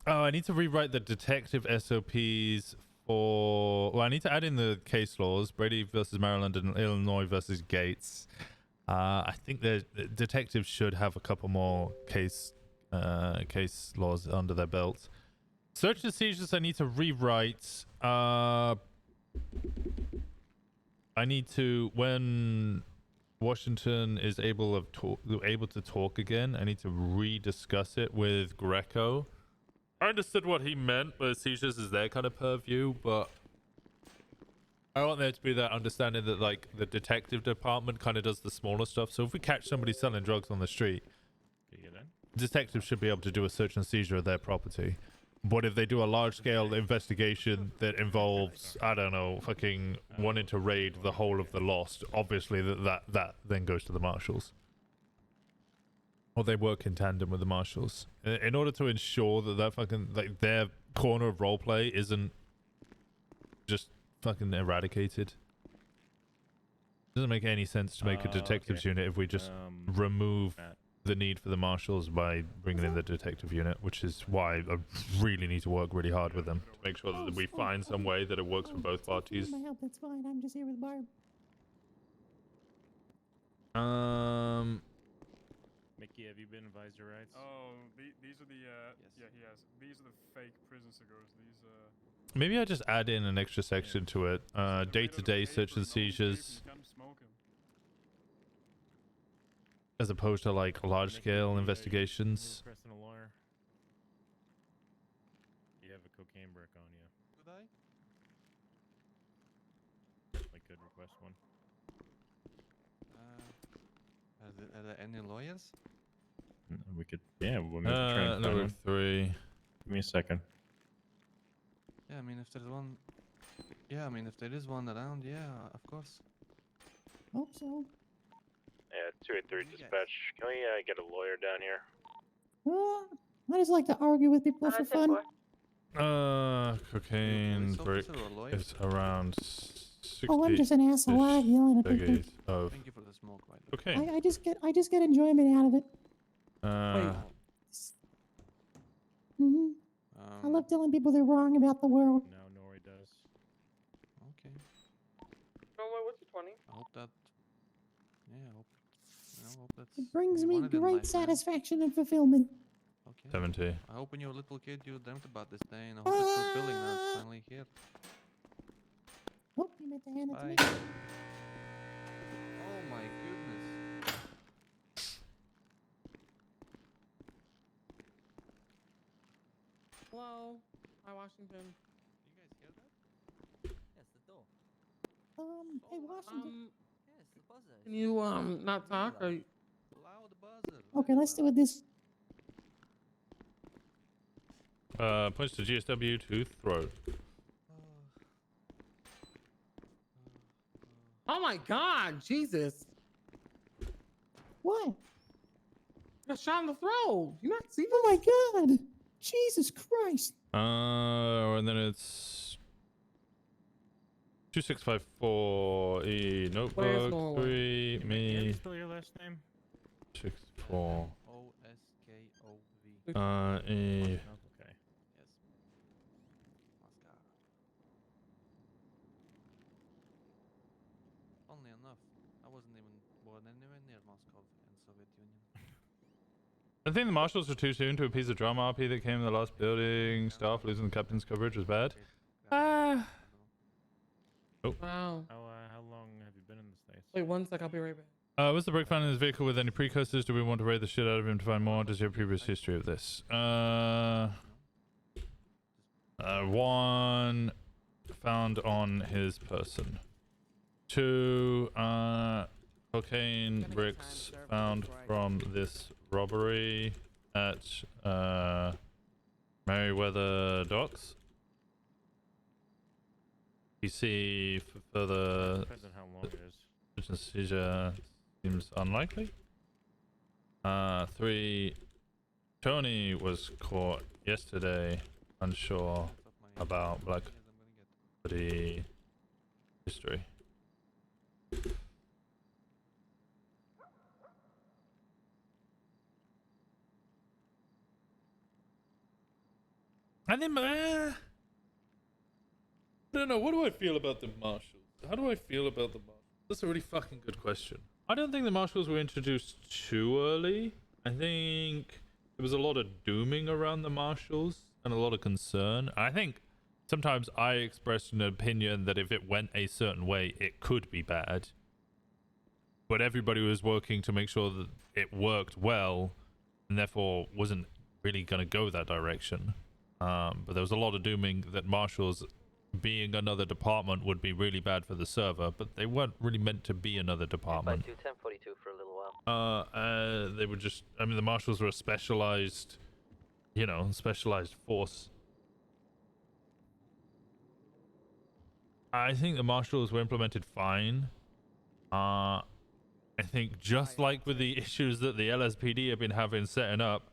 Oh, I need to rewrite the detective SOPs for... Well, I need to add in the case laws. Brady versus Maryland and Illinois versus Gates. I think the detectives should have a couple more case laws under their belt. Search and seizures I need to rewrite. I need to... When Washington is able to talk again, I need to rediscuss it with Greco. I understood what he meant, but seizures is their kind of purview, but I want there to be that understanding that like the detective department kind of does the smaller stuff. So if we catch somebody selling drugs on the street, detectives should be able to do a search and seizure of their property. But if they do a large scale investigation that involves, I don't know, fucking wanting to raid the whole of the Lost, obviously that then goes to the marshals. or they work in tandem with the marshals in order to ensure that that fucking like their corner of roleplay isn't just fucking eradicated. Doesn't make any sense to make a detectives unit if we just remove the need for the marshals by bringing in the detective unit, which is why I really need to work really hard with them to make sure that we find some way that it works for both parties. My help, that's fine. I'm just here with Barb. Mickey, have you been advised your rights? Oh, these are the yeah, he has. These are the fake prison cigars. These Maybe I just add in an extra section to it. Day-to-day search and seizures, as opposed to like large-scale investigations. Requesting a lawyer. You have a cocaine brick on you. Could I? I could request one. Are there any lawyers? We could, yeah. We'll maybe try and find number one. 3. Give me a second. Yeah, I mean, if there's one. Yeah, I mean, if there is one around, yeah, of course. Hope so. Yeah, 283 dispatch. Can we get a lawyer down here? I just like to argue with people for fun. Cocaine brick is around 60. Oh, I'm just an asshole. I like yelling at people. Of Thank you for the smoke, by the way. cocaine. I just get enjoyment out of it. I love telling people they're wrong about the world. Now Nori does. Okay. Oh, wait, what's your 20? I hope that. Yeah, I hope. You know, hope that's. It brings you me wanted in great life, man. satisfaction and fulfillment. Okay. 70. I hope when you were a little kid you dreamt about this day, and I hope it's fulfilling now it's finally here. Oh, you meant to hand it to me. Bye. Oh my goodness. Hello? Hi, Washington. You guys hear that? Yes, the door. Hey, Washington. Yes, the buzzer. Can you, not talk? Or... Allow the buzzer. Okay, let's do it this. Points to GSW to throat. Oh my god, Jesus. What? Got shot in the throat. You not see this? Oh my god. Jesus Christ. And then it's 2654 E notebook 3 me Is still your last name? 64 OSKOV. E. Oh, okay. Yes. Mascara. Funnily enough, I wasn't even born anywhere near Moscow and Soviet Union. I think the marshals were too soon to a piece of drama RP that came in the last building. Staff losing the captain's coverage was bad. Oh. How long have you been in the States? Wait 1 sec, I'll be right back. Was the brick found in his vehicle with any precursors? Do we want to raid the shit out of him to find more? Does he have previous history of this? 1 found on his person. 2 cocaine bricks found from this robbery at Merriweather Docks. PC for further Depends on how long it is. search and seizure seems unlikely. 3 Tony was caught yesterday, unsure about Black Hoodie history. I think, I don't know. What do I feel about the marshals? How do I feel about the marshals? That's a really fucking good question. I don't think the marshals were introduced too early. I think there was a lot of dooming around the marshals and a lot of concern. I think sometimes I expressed an opinion that if it went a certain way, it could be bad. But everybody was working to make sure that it worked well, and therefore wasn't really going to go that direction. But there was a lot of dooming that marshals being another department would be really bad for the server, but they weren't really meant to be another department. 1042 for a little while. They were just, I mean, the marshals were a specialized, you know, specialized force. I think the marshals were implemented fine. I I think just like with the issues that the LSPD have been having setting up,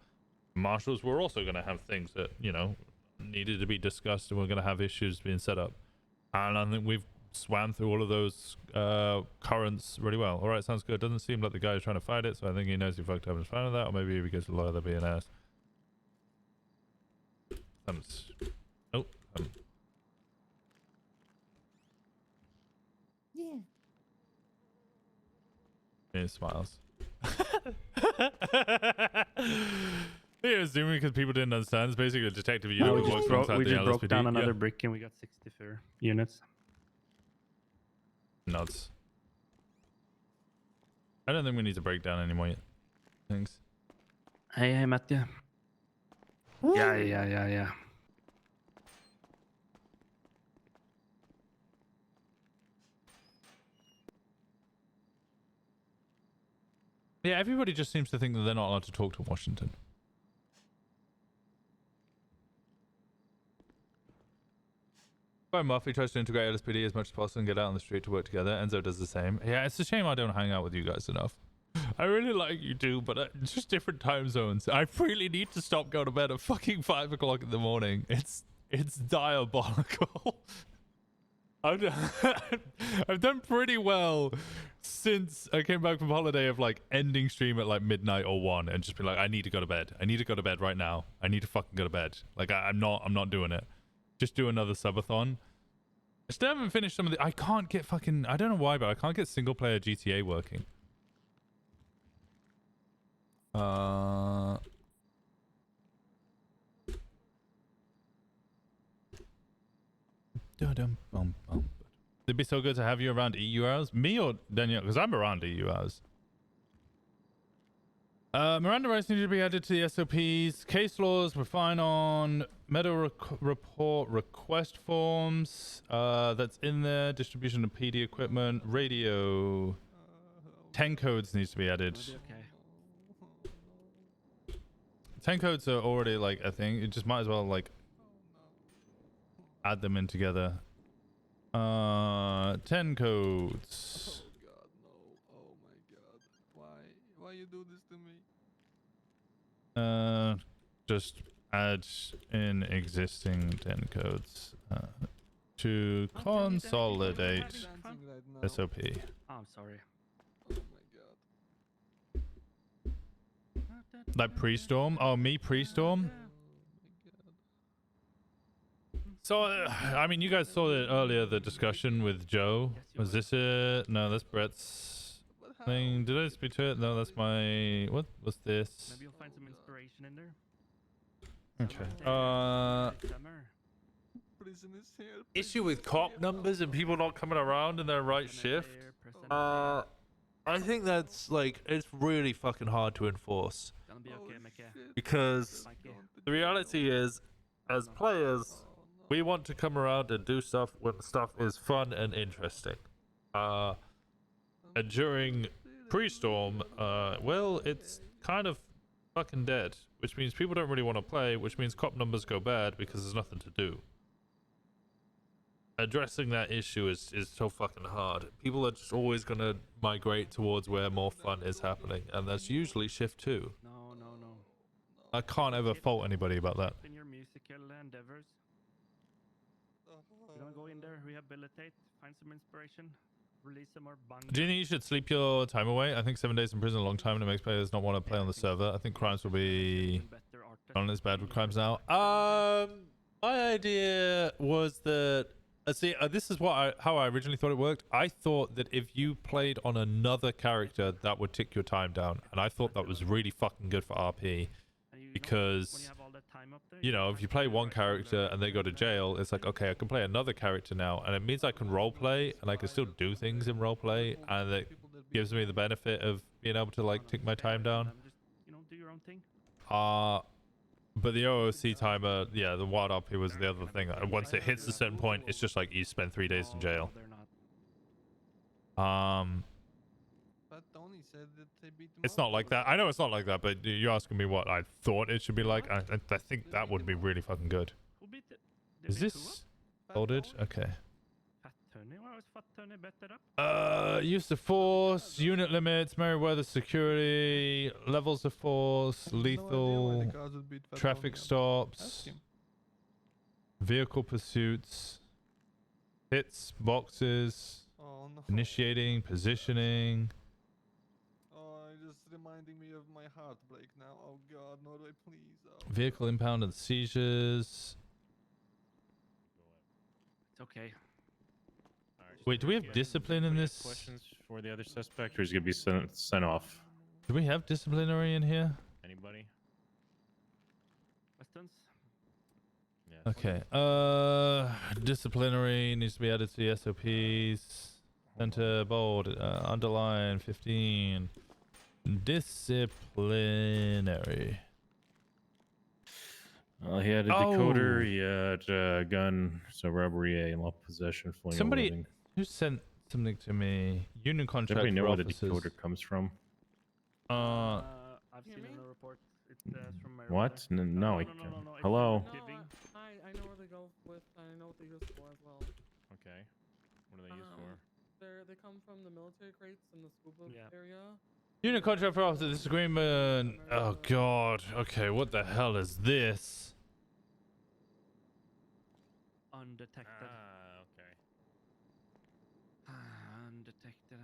marshals were also going to have things that, you know, needed to be discussed, and we're going to have issues being set up. And I think we've swam through all of those currents really well. All right, sounds good. Doesn't seem like the guy is trying to fight it, so I think he knows he fucked up and is fine with that, or maybe because a lot of being ass. Oh, Yeah. he smiles. Yeah, assuming because people didn't understand. It's basically a detective unit we that works just alongside the broke LSPD. down Yeah. another brick and we got 64 units. Nuts. I don't think we need to break down any more things. Hey, Matthew. Yeah. Yeah, everybody just seems to think that they're not allowed to talk to Washington. By Murphy tries to integrate LSPD as much as possible and get out on the street to work together. Enzo does the same. Yeah, it's a shame I don't hang out with you guys enough. I really like you too, but just different time zones. I really need to stop going to bed at fucking 5 o'clock in the morning. It's diabolical. I've done pretty well since I came back from holiday of like ending stream at like midnight or 1 and just be like, I need to go to bed. I need to go to bed right now. I need to fucking go to bed. Like I'm not doing it. Just do another subathon. I still haven't finished some of the. I can't get fucking. I don't know why, but I can't get single player GTA working. It'd be so good to have you around EU hours. Me or Danielle? Because I'm around EU hours. Miranda rights need to be added to the SOPs. Case laws we're fine on. Meta report request forms. That's in there. Distribution of PD equipment. Radio. 10 codes needs to be added. 10 codes are already like a thing. You just might as well like add them in together. 10 codes. Oh god, no. Oh my god. Why you do this to me? Just add in existing 10 codes to consolidate SOP. Oh, I'm sorry. Oh my god. Like pre-storm? Oh, me pre-storm? So, I mean, you guys saw it earlier, the discussion with Joe. Was this it? No, that's Brett's thing. Did I speak to it? No, that's my... What was this? Maybe you'll find some inspiration in there. Okay. Prison is here. Issue with cop numbers and people not coming around in their right shift. I think that's like, it's really fucking hard to enforce. Because the reality is, as players, we want to come around and do stuff when stuff is fun and interesting. And during pre-storm, well, it's kind of fucking dead, which means people don't really want to play, which means cop numbers go bad because there's nothing to do. Addressing that issue is so fucking hard. People are just always going to migrate towards where more fun is happening, and that's usually shift 2. No. I can't ever fault anybody about that. In your musical endeavors. You don't go in there, rehabilitate, find some inspiration, release some more bang. Do you think you should sleep your time away? I think 7 days in prison is a long time and it makes players not want to play on the server. I think crimes will be not as bad with crimes now. My idea was that this is how I originally thought it worked. I thought that if you played on another character, that would tick your time down, and I thought that was really fucking good for RP. Because, you know, if you play one character and they go to jail, it's like, okay, I can play another character now, and it means I can roleplay, and I can still do things in roleplay, and it gives me the benefit of being able to, like, tick my time down. Do your own thing. But the OOC timer, yeah, the wild RP was the other thing. Once it hits a certain point, it's just like you spend 3 days in jail. But Tony said that they beat them It's up not like that. I know it's not like that, but you're asking me what I thought it should be like. I think that would be really fucking good. Is this folded? Okay. Use of force, unit limits, Meriwether security, levels of force, lethal, traffic stops, vehicle pursuits, hits, boxes, Oh no. initiating, positioning. Oh, just reminding me of my heartbreak now. Oh god, Norway, please. Oh, Vehicle impound and seizures. It's okay. Wait, do we have discipline in this? Questions for the other suspect, or is he gonna be sent off? Do we have disciplinary in here? Anybody? Questions? Yes. Okay. Disciplinary needs to be added to the SOPs. Center bold. Underline 15. Disciplinary. He had a decoder. He had a gun. So robbery, unlawful possession, fleeing or Somebody living. who sent something to me. Union contract Everybody know for where the officers. decoder comes from? I've seen in the report. It's from my What? No, I can't. Hello. I know where they go with. I know what they use for as well. Okay. What are they used for? They come from the military crates in the scuba area. Unit contract for officers. Disagreement. Oh god. Okay, what the hell is this? Undetected. Okay. Undetected.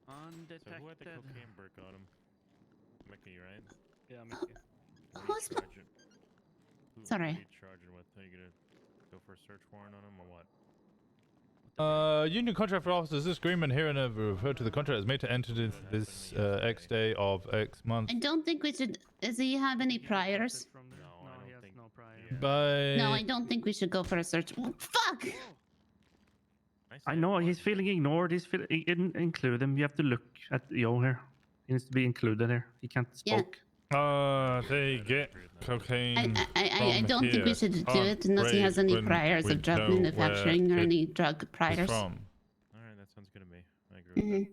So Undetected. who had the cocaine brick on him? Mickey, right? Yeah, Mickey. Who's... Who Sorry. are you charging with? Are you gonna go for a search warrant on him or what? Union contract for officers. This agreement here and referred to the contract is made to enter into this X day of X month. I don't think we should. Does he have any priors? No, he has no prior. By No, I don't think we should go for a search. Fuck! I know he's feeling ignored. He's feeling. Include him. You have to look at Yo here. He needs to be included here. He can't spoke. They get cocaine. I don't think we should do it unless he has any priors of drug manufacturing or any drug priors. All right, that sounds good to me. I agree with that.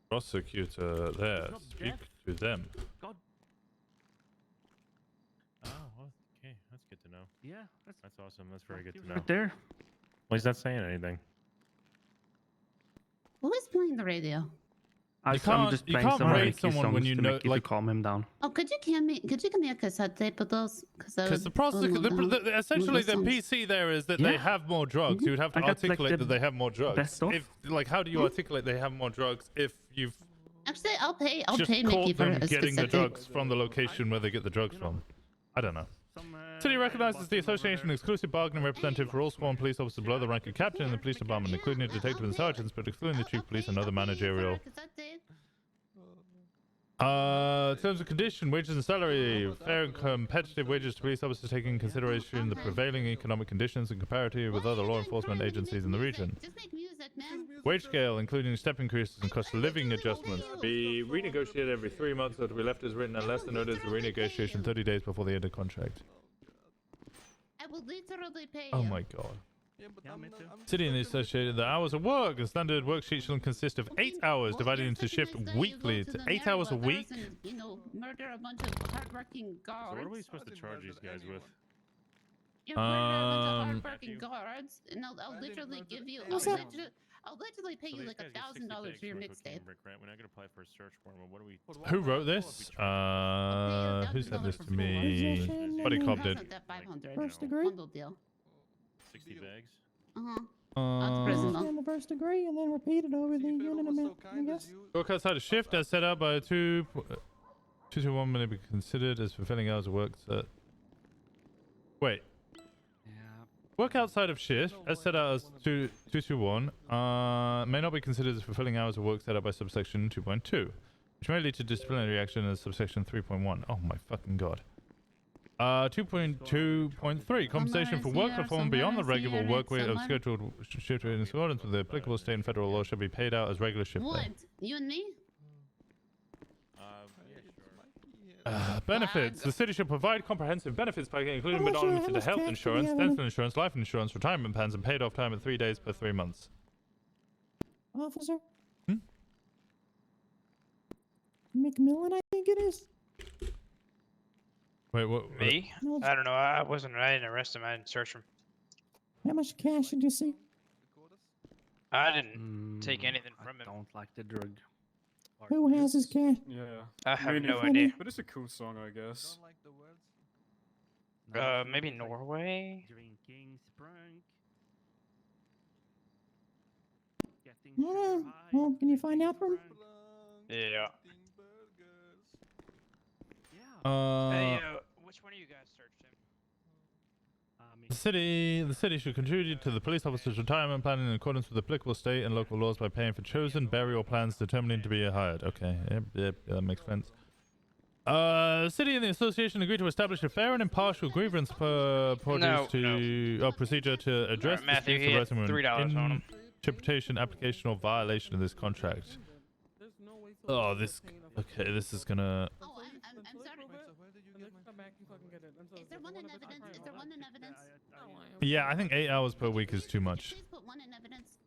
Prosecutor there. Speak to them. God. Oh, well, okay, that's good to know. Yeah, that's awesome. That's very good to know. Right there. Well, he's not saying anything. Who is playing the radio? I'm just playing some rate Mickey someone songs when you to know, Mickey to calm him down. Oh, could you give me a cassette tape of those? Because the prosecutor, essentially, the PC there is that they have more drugs. You would have to articulate that they have more drugs. If, like, how do you articulate they have more drugs if you've Actually, I'll pay just Mickey caught for them a getting the cassette tape. drugs from the location where they get the drugs from? I don't know. City recognizes the association exclusive bargaining representative for all sworn police officers below the rank of captain in the police department, including the detective and sergeants, but excluding the chief of police and other managerial. Terms of condition, wages and salary, fair and competitive wages to police officers taking into consideration the prevailing economic conditions and comparative with other law enforcement agencies in the region. Wage scale, including step increases and cost of living adjustments, to be renegotiated every 3 months or to be left as written unless the notice of renegotiation 30 days before the end of contract. I will literally pay Oh you. my god. City and the associated, the hours of work. The standard worksheet shall consist of 8 hours divided into shift weekly. To 8 hours a week? And, you know, murder a bunch of hardworking guards. So what are we supposed to charge these guys with? You murder a bunch of hardworking guards, and I'll literally give you. I'll literally pay you like $1,000 for your mixtape. We're not gonna apply for a search warrant. What are we? Who wrote this? Who sent this to me? Buddy Cobb did. That 500. First degree? Bundle deal. 60 bags. On the first degree and then repeat it over the unit amount, I guess. Work outside of shift as set out by 221 may be considered as fulfilling hours of work set. Wait. Work outside of shift as set out as 221 may not be considered as fulfilling hours of work set out by subsection 2.2, which may lead to disciplinary action as subsection 3.1. Oh my fucking god. 2.2.3 compensation for work performed beyond the regular work week of scheduled shift in accordance with the applicable state and federal law shall be paid out as regular shift What? pay. You and me? Benefits. The city shall provide comprehensive benefits package including but not limited to health insurance, dental insurance, life insurance, retirement plans, and paid off time at 3 days per 3 months. Officer? McMillan, I think it is. Wait, what? Me? I don't know. I didn't arrest him. I didn't search him. How much cash did you see? I didn't take anything from him. I don't like the drug. Who has his cash? Yeah. I have mean, no if- idea. But it's a cool song, I guess. Maybe Norway? Drinking sprunk. Getting Well, well, can you find out from him? Yeah. Uh, Which one of you guys searched him? The city should contribute to the police officer's retirement plan in accordance with applicable state and local laws by paying for chosen burial plans determining to be hired. Okay, yep, that makes sense. The city and the association agreed to establish a fair and impartial grievance procedure to address Matthew, disputes he had arising from $3 on him. interpretation, application, or violation of this contract. Oh, this. Okay, this is gonna. Oh, I'm sorry. Is there one in evidence? Is there one in evidence? Yeah, I think 8 hours per week is too much. Please put one in evidence.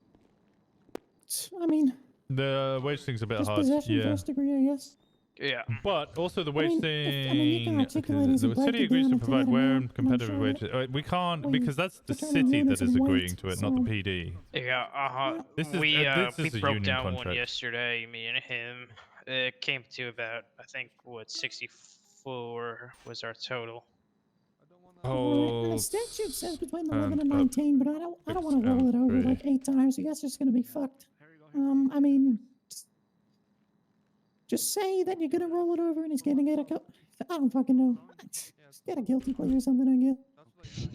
I mean, The wage thing's a bit just hard. possession Yeah. first degree, I guess. Yeah. But also the wage mean, thing. I mean, you can articulate okay, as you the break city it agrees down to into provide that fair amount, and and I'm competitive sure wages. We can't we because that's the determine city units that is and agreeing weight, to it, not the so- PD. Yeah, This is we this is a broke union down one contract. yesterday, me and him. It came to about, I think, 64 was our total. Well, the Hold statute says between and 11 and up. 19, but I don't want to roll it over three. like 8 times. You guys are just gonna be fucked. I mean, just say that you're gonna roll it over and he's gonna get a I don't fucking know. Just get a guilty plea or something, I guess.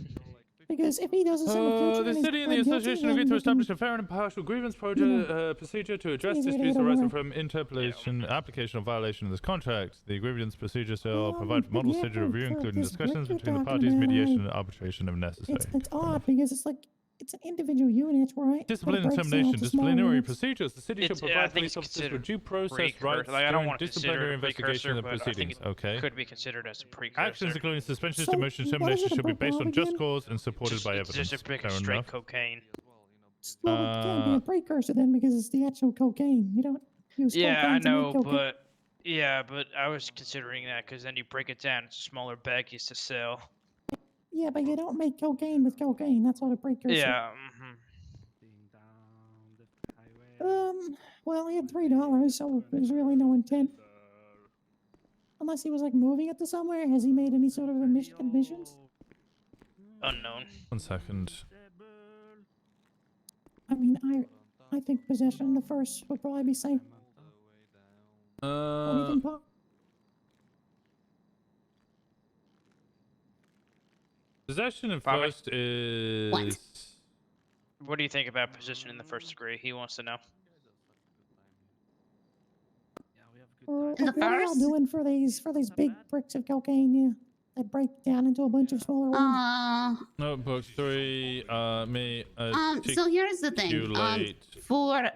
Because if he does this in the future, The and he's city and the pled guilty, association then agreed to we can- establish a fair and impartial grievance procedure to address Easy to disputes get arising over. from interpolation, application, or violation of this contract. The grievance procedure shall provide for model yeah, stage review, for including this discussions brick you're between the talking parties, about, mediation, and arbitration if necessary. It's odd because it's like it's an individual unit, right? Discipline and But it breaks down termination, to smaller disciplinary units. procedures. The city should It's- I provide think police it's officers with considered due process precursor. rights Like, I don't during want to consider disciplinary it a investigation precursor, of but I think proceedings. it Okay. could be considered as a precursor. Actions including suspensions, So, demotions, what is terminations it should be about based on Bob just again? cause and supported Just, by it's evidence. just a big Fair straight enough. cocaine. Well, it can't be a precursor then because it's the actual cocaine. You don't use Yeah, cocaine I to make know, cocaine. but I was considering that because then you break it down into smaller baggies to sell. Yeah, but you don't make cocaine with cocaine. That's what a precursor. Yeah. Well, he had $3, so there's really no intent. Unless he was like moving it to somewhere. Has he made any sort of admissions? Unknown. 1 second. I mean, I think possession in the first would probably be safe. What do you think, Paul? Possession in Bobby. first is. What do you think about position in the first degree? He wants to know. What are y'all doing for these big bricks of cocaine? Yeah, that break down into a bunch of smaller ones. Notebook 3, me. So here's the thing. Too late. For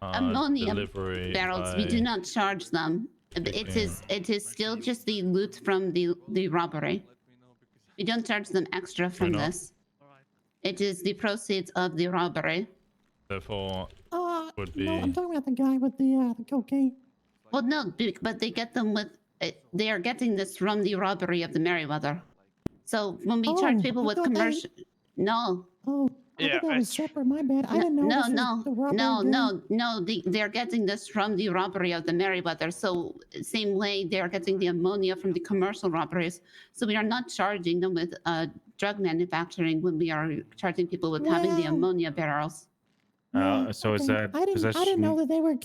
ammonia delivery barrels, we do by- not charge them. It is still just the loot from the robbery. We don't charge them extra from not? this. It is the proceeds of the robbery. Therefore, would No, I'm be. talking about the guy with the cocaine. Well, no, but they get them with. They are getting this from the robbery of the Merryweather. So when we charge people I with thought they- commercial, no. Oh, I thought that was separate. My bad. I didn't know. No, this was no, the robbery no, guy. no. They're getting this from the robbery of the Merryweather. So same way they are getting the ammonia from the commercial robberies. So we are not charging them with drug manufacturing when we are charging people with having the Well- ammonia barrels. So is that I didn't know possession? that they were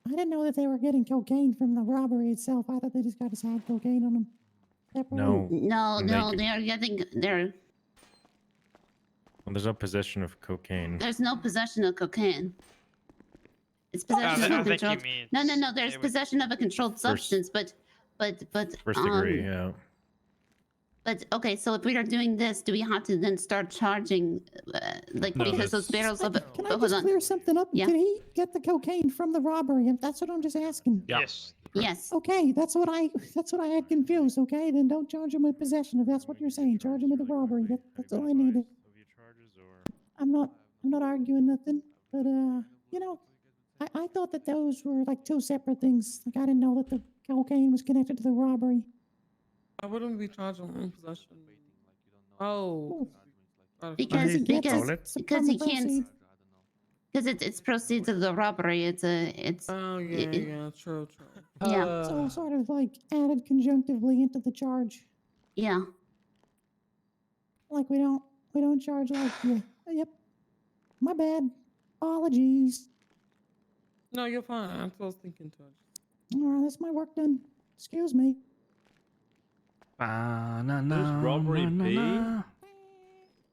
I didn't know that they were getting cocaine from the robbery itself. I thought they just got us had cocaine on them. No. No, they are getting their. Well, there's no possession of cocaine. There's no possession of cocaine. It's I possession of a think he controlled. means No. There's possession of a controlled substance, but. First degree, yeah. But okay, so if we are doing this, do we have to then start charging, No, because those barrels of? Can I hold just on. clear something up? Yeah. Did he get the cocaine from the robbery? That's what I'm just asking. Yes. Yes. Okay, that's what I had confused. Okay, then don't charge him with possession if that's what you're saying. Charge him with the robbery. That's all I needed. I'm not arguing nothing, but you know, I thought that those were like two separate things. Like I didn't know that the cocaine was connected to the robbery. I wouldn't be charging in possession. Oh. Because he because stole it? because he can't. Because it's proceeds of the robbery. It's. Oh yeah, true. Yeah. So sort of like added conjunctively into the charge. Yeah. Like we don't charge like yeah. Yep. My bad. Apologies. No, you're fine. That's what I was thinking too. Alright, that's my work done. Excuse me. Banana, robbery B? banana.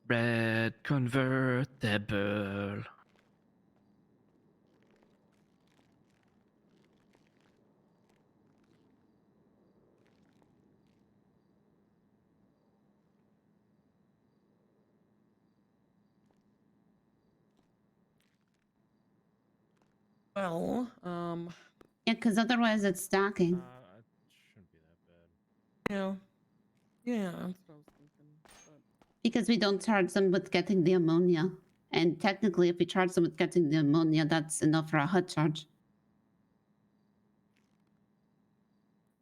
Red convertible. Well, Yeah, because otherwise it's stacking. It shouldn't be that bad. yeah, that's what I was thinking. But Because we don't charge them with getting the ammonia. And technically, if we charge them with getting the ammonia, that's enough for a HUD charge.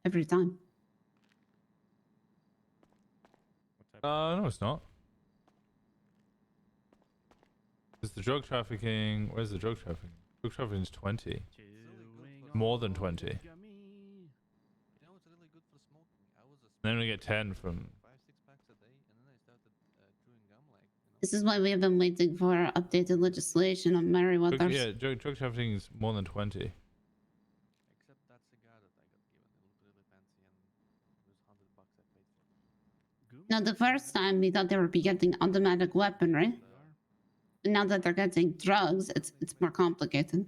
Every time. No, it's not. It's the drug trafficking. Where's the drug trafficking? Drug trafficking is 20. More than 20. Then we get 10 from. This is why we have been waiting for updated legislation on Merryweather. Yeah, drug trafficking is more than 20. Now, the first time we thought they would be getting automatic weaponry. But now that they're getting drugs, it's more complicated.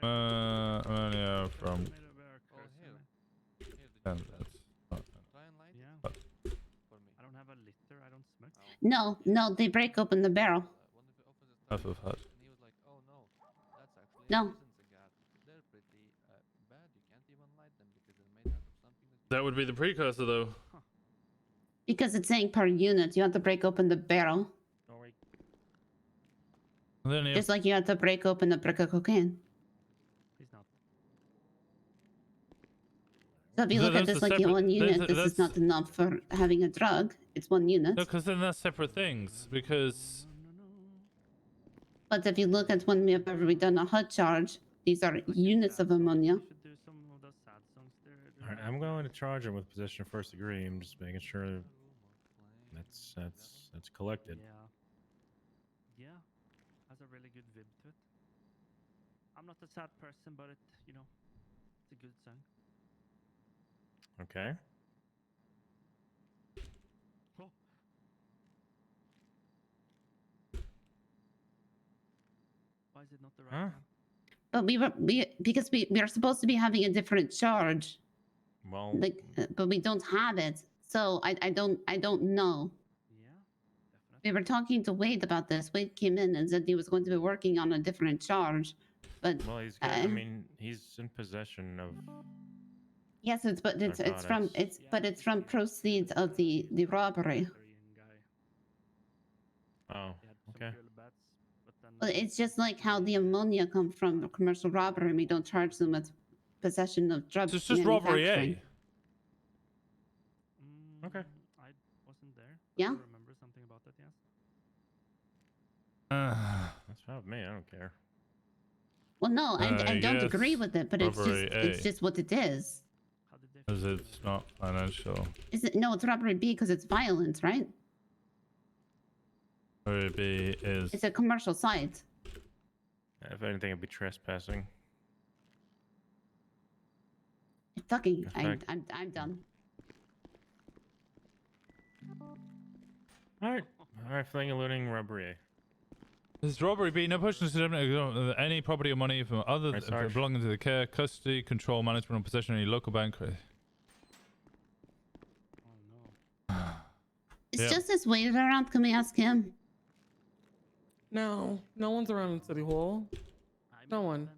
Yeah, from. That's not. No, they break open the barrel. Half of HUD. No. That would be the precursor, though. Because it's saying per unit, you have to break open the barrel. Then Just like you have to break open a brick of cocaine. So if you look at this like one unit, this is not enough for having a drug. It's one unit. No, because then that's separate things. Because. But if you look at when we have ever done a HUD charge, these are units of ammonia. All right, I'm going to charge him with possession of first degree. I'm just making sure that's collected. Yeah, has a really good vibe to it. I'm not a sad person, but it's a good song. Okay. Oh. Why is it not the right one? But because we are supposed to be having a different charge. Well, like, but we don't have it, so I don't know. Yeah, definitely. We were talking to Wade about this. Wade came in and said he was going to be working on a different charge, but well, he's got, I mean, he's in possession of. Yes, it's from proceeds of the robbery. Oh, okay. Well, it's just like how the ammonia comes from commercial robbery, and we don't charge them with possession of drugs. It's just robbery A. Okay. I wasn't there. Yeah. I remember something about that, yes. That's fine with me. I don't care. Well, no, I don't yes, agree with it, but robbery it's just what it is. Because it's not financial. Is it? No, it's robbery B because it's violence, right? Robbery B is. It's a commercial site. If anything, it'd be trespassing. Fucking, Effect. I'm done. All right, fleeing and looting, robbery A. This is robbery B. No person to any property or money from other Right, Sarge. belonging to the care, custody, control, management, or possession of any local bank. Is Justice Wade around? Can we ask him? no one's around in City Hall. No one.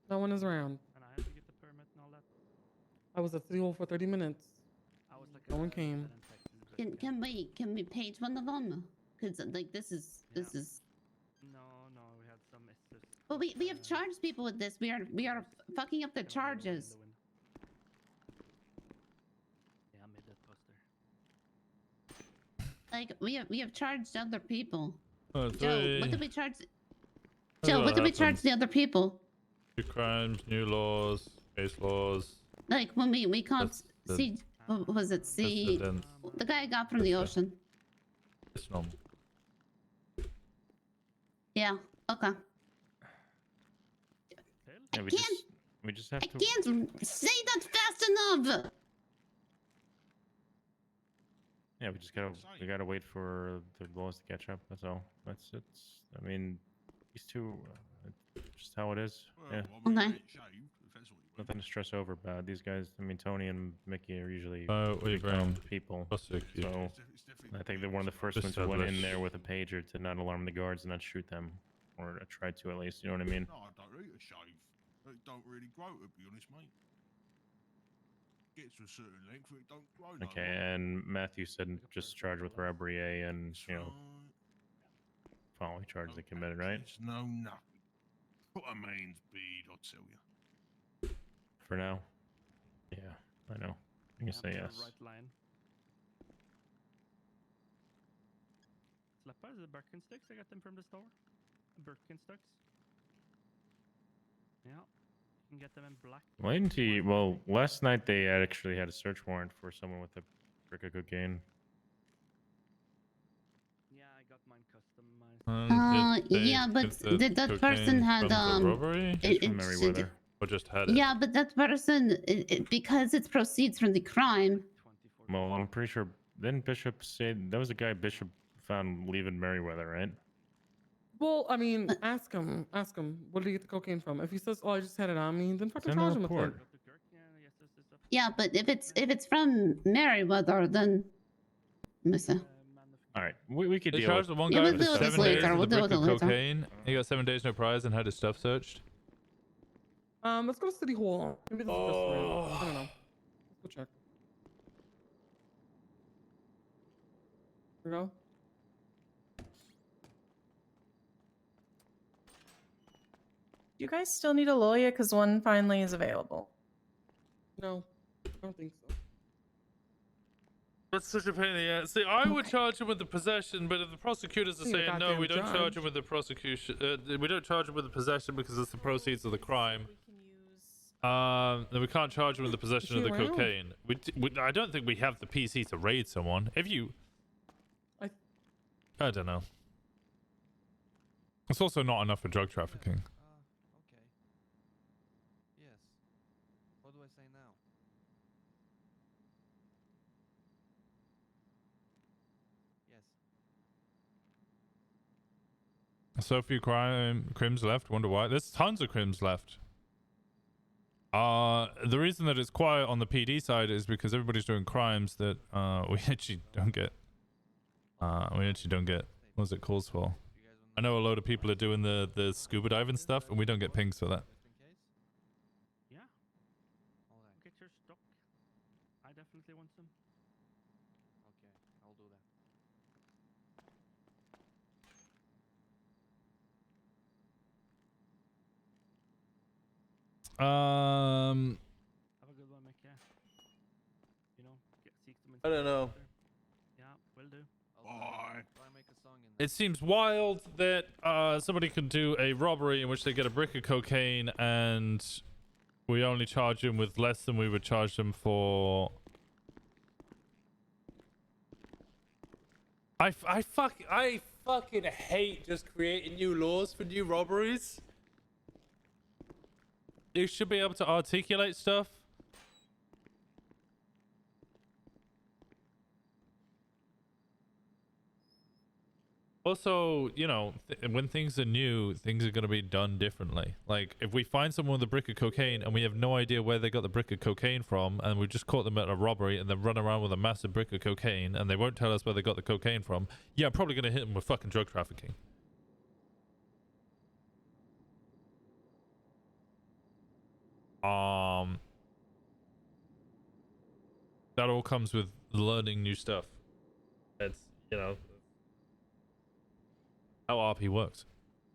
No one is around. And I had to get the permit and all that. I was at City Hall for 30 minutes. I was like, No one came. Can we page one of them? Because like this is. No, we had some issues. But we have charged people with this. We are fucking up the charges. Yeah, I made that poster. Like we have charged other people. Oh, Joe, what did we charge? That's Joe, what did we charge happens. the other people? New crimes, new laws, case laws. Like when we caught the C, what was it? C, precedent. the guy I got from the ocean. It's normal. Yeah. Okay. Yeah, we just have I to. can't say that fast enough. Yeah, we gotta wait for the laws to catch up. That's all. That's it. I mean, these two, just how it is. Yeah. Okay. Nothing to stress over about. These guys, I mean, Tony and Mickey are usually we pretty calm bring people. prosecute. So I think they're one of the first ones who went in there with a pager to not alarm the guards and not shoot them, or try to at least. You know what I mean? No, I don't eat a shave. It don't really grow, to be honest, mate. Gets to a certain length, it don't grow. No Okay, more. and Matthew said just charged with robbery A and following charges they committed, right? It's no nothing. Put a man's beard, I tell you. For now. Yeah, I know. You can say yes. Right line. Slippers, the Birkenstocks, I got them from the store. Birkenstocks. Yeah, you can get them in black. Why didn't he? Well, last night they actually had a search warrant for someone with a brick of cocaine. Yeah, I got mine customized. Yeah, but did that person had robbery? Or just had it? Yeah, but that person, because it proceeds from the crime. Well, I'm pretty sure. Didn't Bishop say that was a guy Bishop found leaving Merriweather, right? Well, I mean, ask him. Ask him. Where did he get the cocaine from? If he says, "Oh, I just had it on me," then fucking Send a charge him with it. report. Yeah, but if it's from Merriweather, then. Listen. All right, we could They deal charged with the one Yeah, guy we'll with do this 7 days later, with we'll a do brick it of later. cocaine. He got 7 days no prize and had his stuff searched. Let's go to City Hall. Maybe this is just right. I don't know. Let's go check. Here we go. Do you guys still need a lawyer? Because one finally is available. No, I don't think so. That's such a pain in the ass. See, I would charge him with the possession, but if the prosecutors are You're saying no, goddamn we don't charge him judge. with the prosecution. We don't charge him with the possession because it's the proceeds of the crime. Then we can't charge him with the possession of the around? cocaine. I don't think we have the PC to raid someone. If you, I don't know. It's also not enough for drug trafficking. Okay. Yes. What do I say now? Yes. So few crims left. Wonder why. There's tons of crims left. The reason that it's quiet on the PD side is because everybody's doing crimes that we actually don't get. What's it calls for? I know a load of people are doing the scuba diving stuff, and we don't get pings for that. Yeah. Get your stock. I definitely want some. Okay, I'll do that. Have a good one, Mick. Yeah. You know, seek them. I don't know. Yeah, will do. Bye. Try and make a song in It seems wild that somebody could do a robbery in which they get a brick of cocaine and we only charge them with less than we would charge them for. I fucking hate just creating new laws for new robberies. You should be able to articulate stuff. Also, you know, when things are new, things are going to be done differently. Like, if we find someone with a brick of cocaine and we have no idea where they got the brick of cocaine from, and we just caught them at a robbery and then run around with a massive brick of cocaine and they won't tell us where they got the cocaine from, yeah, I'm probably going to hit them with fucking drug trafficking. That all comes with learning new stuff. It's, you know, how RP works.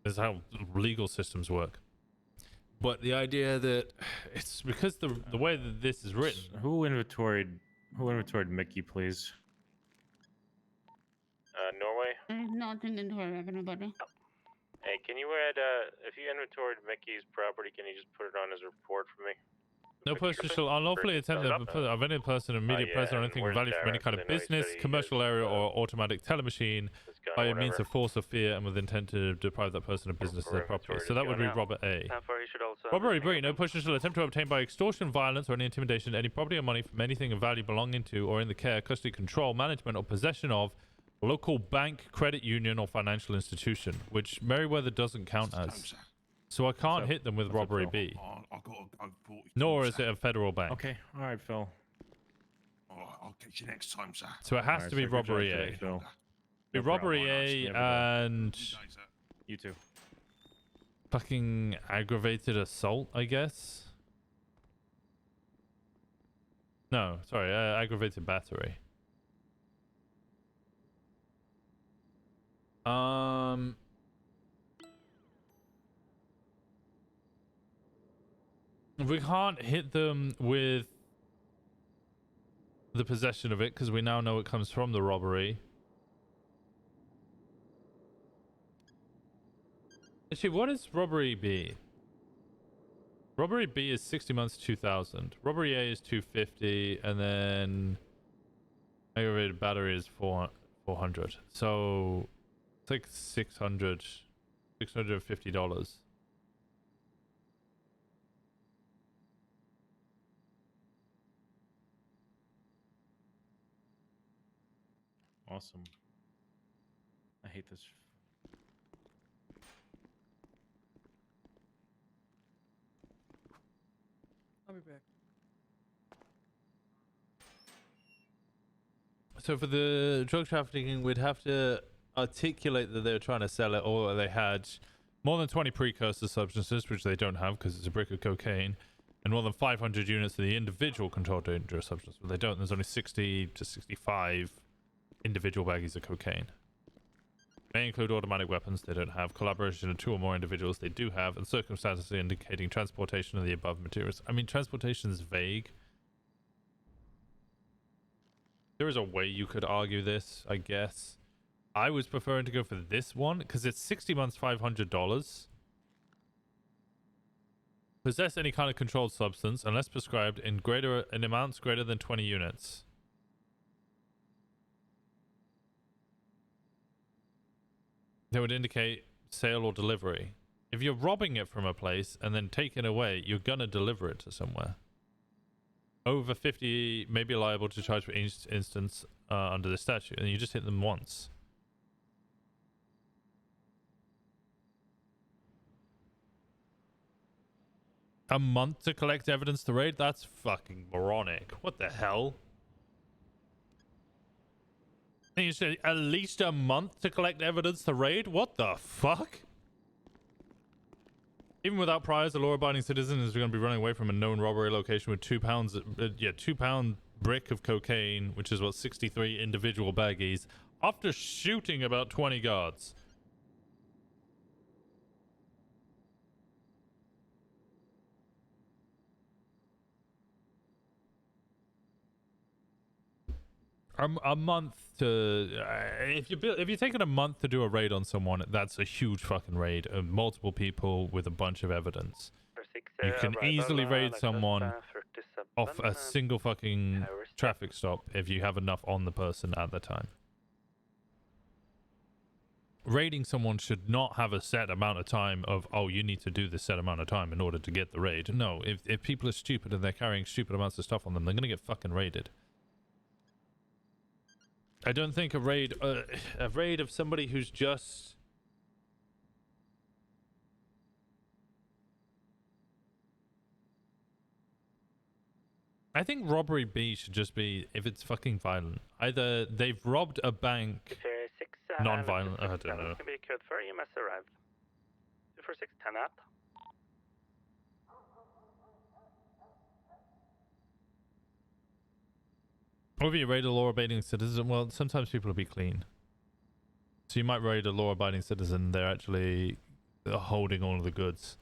This is how legal systems work. But the idea that it's because the way that this is written. Who inventoried Mickey, please? Norway. There's nothing in here, everybody. Hey, can you add, if you inventoried Mickey's property, can you just put it on as a report for me? No person shall unlawfully attempt of any person immediate presence or anything of value from any kind of business, commercial area, or automatic telemachine by means of force or fear and with intent to deprive that person of business or their property. So that would be Robert A. Robbery B. No person shall attempt to obtain by extortion, violence, or any intimidation any property or money from anything of value belonging to or in the care, custody, control, management, or possession of a local bank, credit union, or financial institution, which Meriwether doesn't count as. So I can't hit them with robbery B. Nor is it a federal bank. Okay, alright, Phil. I'll catch you next time, sir. So it has to be robbery A. Phil. Be robbery A and... You too. Fucking aggravated assault, I guess? No, sorry, aggravated battery. We can't hit them with the possession of it because we now know it comes from the robbery. Actually, what is robbery B? Robbery B is 60 months, 2,000. Robbery A is 250, and then aggravated battery is 400. So it's like $650. Awesome. I hate this. I'll be back. So for the drug trafficking, we'd have to articulate that they were trying to sell it, or they had more than 20 precursor substances, which they don't have because it's a brick of cocaine, and more than 500 units of the individual controlled dangerous substance, but they don't. There's only 60 to 65 individual baggies of cocaine. May include automatic weapons they don't have, collaboration of 2 or more individuals they do have, and circumstances indicating transportation of the above materials. I mean, transportation is vague. There is a way you could argue this, I guess. I was preferring to go for this one because it's 60 months, $500. Possess any kind of controlled substance unless prescribed in amounts greater than 20 units. That would indicate sale or delivery. If you're robbing it from a place and then taking it away, you're gonna deliver it to somewhere. Over 50 may be liable to charge for each instance under the statute, and you just hit them once. A month to collect evidence to raid? That's fucking moronic. What the hell? And you said at least a month to collect evidence to raid? What the fuck? Even without priors, a law-abiding citizen is going to be running away from a known robbery location with 2 pounds, 2-pound brick of cocaine, which is what, 63 individual baggies, after shooting about 20 guards. A month to if you're taking a month to do a raid on someone, that's a huge fucking raid of multiple people with a bunch of evidence. You can easily raid someone off a single fucking traffic stop if you have enough on the person at the time. Raiding someone should not have a set amount of time of, oh, you need to do this set amount of time in order to get the raid. No, if people are stupid and they're carrying stupid amounts of stuff on them, they're gonna get fucking raided. I don't think a raid of somebody who's just... I think robbery B should just be if it's fucking violent. Either they've robbed a bank, non-violent, I don't know. Can be code for you must arrive. 24610 up. Or if you raid a law-abiding citizen, well, sometimes people will be clean. So you might raid a law-abiding citizen, they're actually holding all of the goods.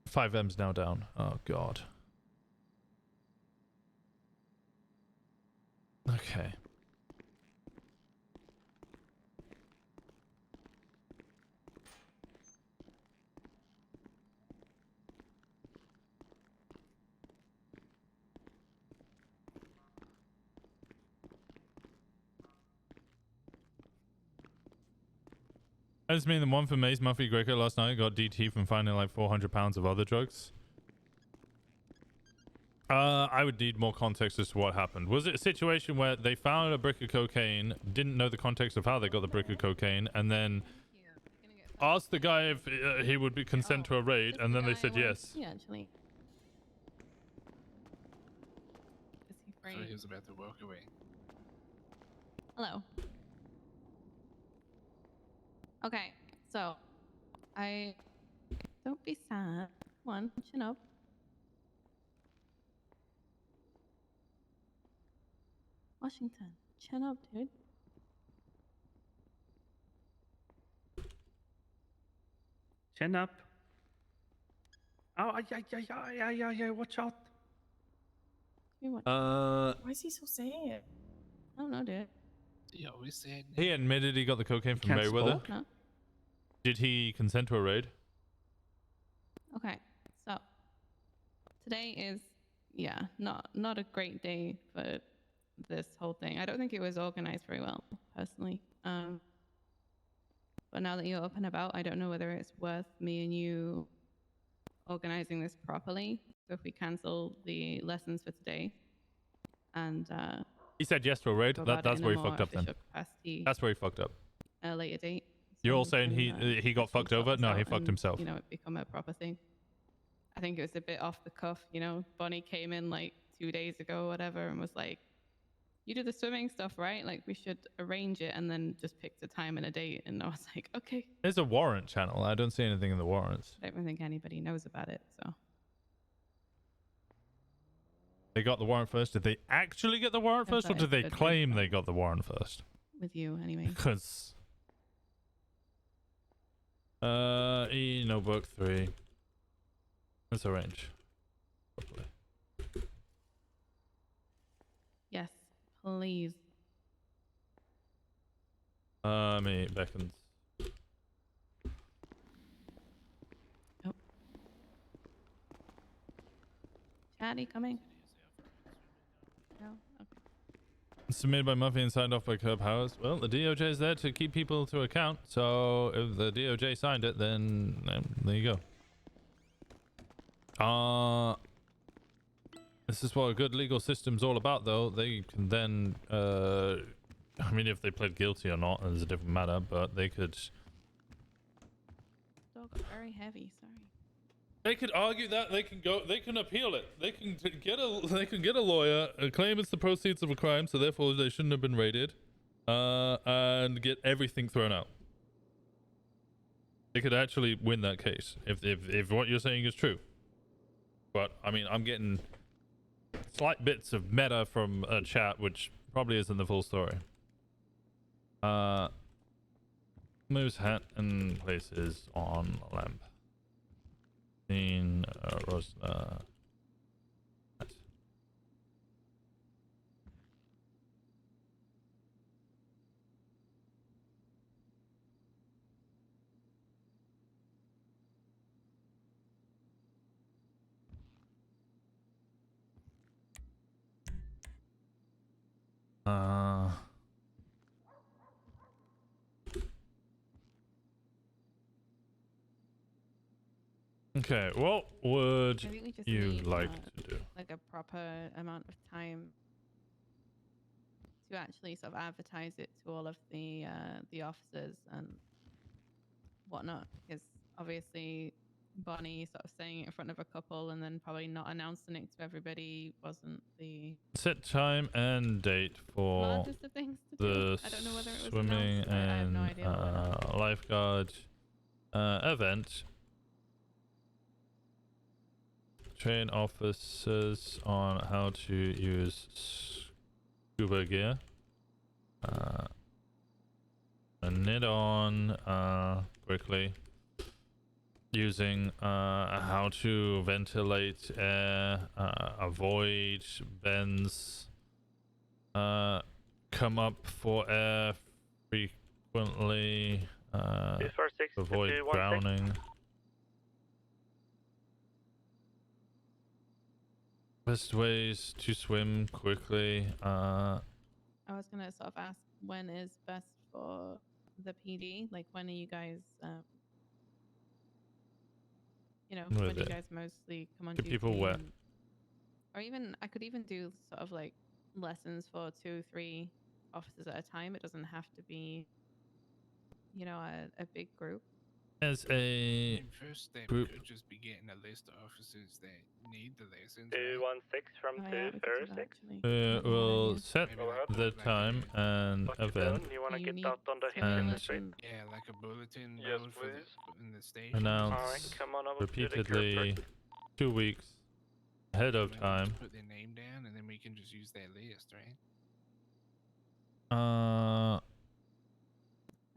5M's now down. Oh god. Okay. I just mean the one for Mace Muffy Greco last night got DT from finding like 400 pounds of other drugs. I would need more context as to what happened. Was it a situation where they found a brick of cocaine, didn't know the context of how they got the brick of cocaine, and then asked the guy if he would be consent to a raid, and then they said yes? Yeah, actually. Is he I free? thought he was about to walk away. Hello. Okay, so don't be sad. One, chin up. Washington, chin up, dude. Chin up. Oh, yeah, watch out. Why is he so sad? I don't know, dude. He always said. He admitted he got the cocaine from Can't Mayweather. spoke? No. Did he consent to a raid? Okay, so today is not a great day for this whole thing. I don't think it was organized very well, personally. But now that you're up and about, I don't know whether it's worth me and you organizing this properly. So if we cancel the lessons for today, and He said yes to a raid. go about That's it in where a he more fucked up then. official capacity That's where he fucked up. at a later date. You're all so saying we can, he got fucked sort over? this No, he out fucked and, himself. You know, it become a proper thing. I think it was a bit off the cuff. You know, Bonnie came in like 2 days ago, or whatever, and was like, "You do the swimming stuff, right? Like, we should arrange it," and then just picked a time and a date. And I was like, "Okay." There's a warrant channel. I don't see anything in the warrants. I don't think anybody knows about it. So They got the warrant first. Did they actually get the warrant Yeah, first, or that did is they good claim they got the warrant first? with you, anyway. Because notebook 3. Let's arrange properly. Yes, please. Me beckons. Chatty coming. No. Okay. Submitted by Muffy and signed off by Curb Howes. Well, the DOJ is there to keep people to account, so if the DOJ signed it, then there you go. This is what a good legal system's all about, though. They can then, I mean, if they pled guilty or not is a different matter, but they could... Dog got very heavy. Sorry. They could argue that they can appeal it. They can get a lawyer, claim it's the proceeds of a crime, so therefore they shouldn't have been raided, and get everything thrown out. They could actually win that case if what you're saying is true. But I mean, I'm getting slight bits of meta from a chat, which probably isn't the full story. Moves hat and places on lamp. Rosner. Okay, what would I think we just you need, like to do? like a proper amount of time to actually sort of advertise it to all of the officers and whatnot, because obviously Bonnie sort of saying it in front of a couple and then probably not announcing it to everybody wasn't the Set time and date for largest of things to the do. I don't know whether it was swimming announced. I have no and idea what went on. lifeguard event. Train officers on how to use scuba gear. And knit on quickly. using how to ventilate air, avoid vents, come up for air frequently, 246 to avoid 216. drowning. Best ways to swim quickly. I was gonna sort of ask when is best for the PD. Like, when are you guys? You know, when do you guys mostly come on Get duty? people wet. Or even I could even do sort of like lessons for 2-3 officers at a time. It doesn't have to be, you know, a big group. As a First step group. could just be getting a list of officers that need the lessons. 216 from Oh, yeah, we could do that, 246. actually. We'll set Maybe like the time and event You want to get need out on the hit and in the street? Yeah, like a bulletin Yes, board please. in the station. announce come on over to the repeatedly 2 weeks ahead of Maybe time. just put their name down, and then we can just use that list, right?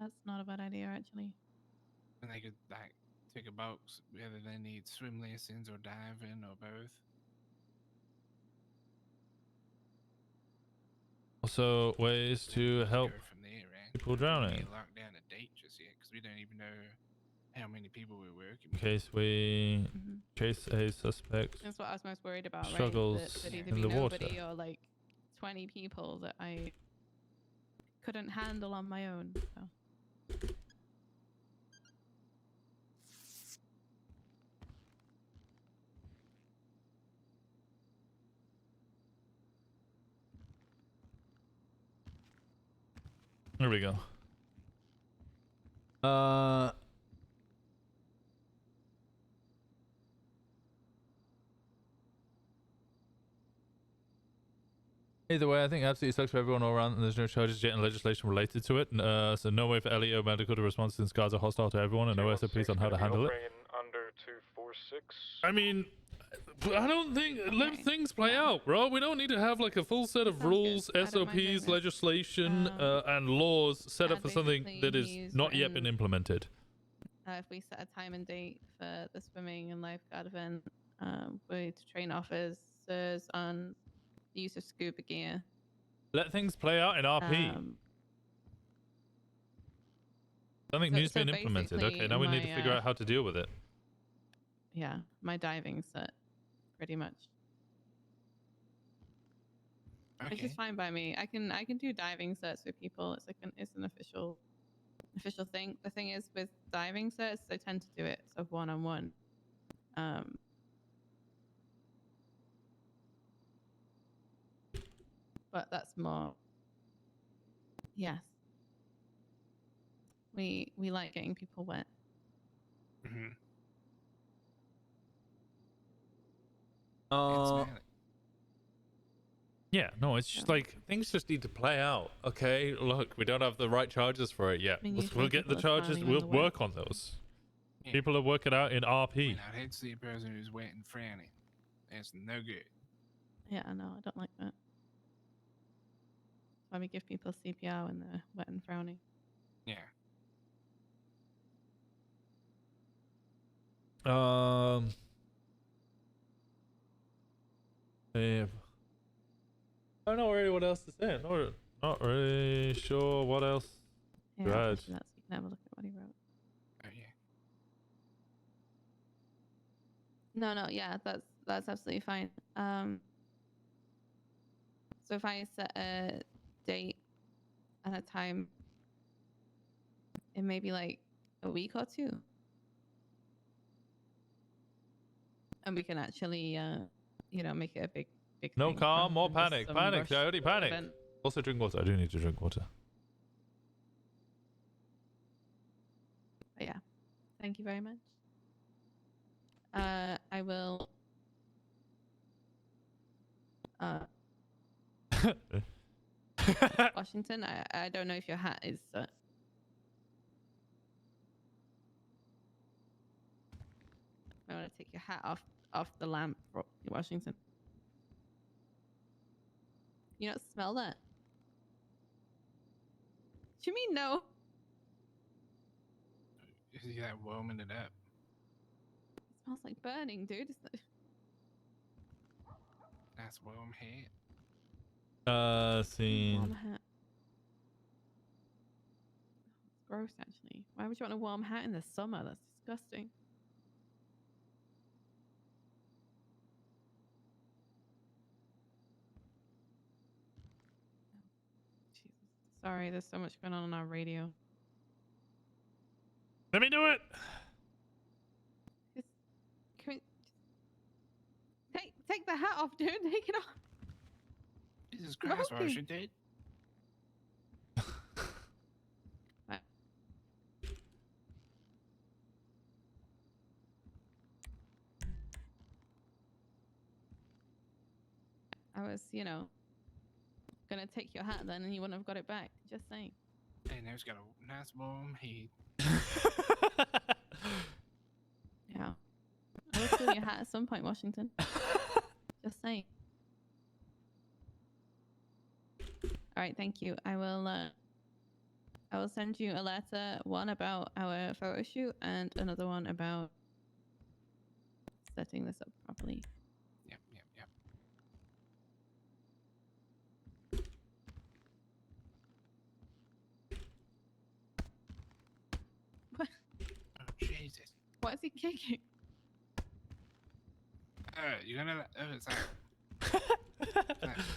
That's not a bad idea, actually. And they could like tick a box whether they need swim lessons or diving or both. Also, ways to help Go from there, right? people We drowning. can't lock down a date just yet because we don't even know how many people we're working In with. case we chase a suspect. That's what I was most worried about, Struggles right? That either in be the water. nobody or like 20 people that I couldn't handle on my own. So. There we go. Either way, I think it absolutely sucks for everyone all around, and there's no charges yet in legislation related to it. So no way for LEO medical to respond since guards are hostile to everyone, and no SOPs on how to handle it. Under 246. I mean, I don't think let things play out, bro. We don't need to have like a full set of rules, SOPs, legislation, and laws set up for something that is not yet been implemented. If we set a time and date for the swimming and lifeguard event, we to train officers on the use of scuba gear. Let things play out in RP. Something new's been implemented. Okay, now we need to figure out how to deal with it. Yeah, my diving set, pretty much. Okay. Which is fine by me. I can do diving sets with people. It's like it's an official thing. The thing is with diving sets, they tend to do it sort of one-on-one. But that's more. Yes. We like getting people wet. Yeah, no, it's just like things just need to play out. Okay, look, we don't have the right charges for it yet. I mean, We'll get the people are charges. frowning on We'll the wet. work on those. People are working out in RP. I'd hate to see a person who's wet and frowning. That's no good. Yeah, I know. I don't like that. That's why we give people CPR when they're wet and frowning. Yeah. Yeah. I don't know really what else to say. Not really sure what else. Yeah, to I'll add. push that so you can have a look at what he wrote. Oh yeah. No, yeah, that's absolutely fine. So if I set a date and a time, it may be like a week or two, and we can actually, you know, make it a big No thing calm, rather more than just panic. some Panic. rushed I already panicked. event. Also drink water. I do need to drink water. But yeah, thank you very much. I will. Washington, I don't know if your hat is. I want to take your hat off the lamp, Washington. You don't smell that? What do you mean no? Is he like warming it up? smells like burning, dude. Nice warm hat. Warm Scene. hat. It's gross, actually. Why would you want a warm hat in the summer? That's disgusting. Jesus. Sorry, there's so much going on our radio. Let me do it. Can we... Take the hat off, dude. Take it off. Jesus Christ, Smoking. Russia, dude. I was, gonna take your hat then and you wouldn't have got it back. Just saying. Hey, now it's got a nice warm heat. Yeah. I will steal your hat at some point, Washington. Just saying. All right, thank you. I will send you a letter, one about our photo shoot and another one about setting this up properly. Yep. What? Oh, Jesus. What is he kicking? You're gonna. Oh, it's like.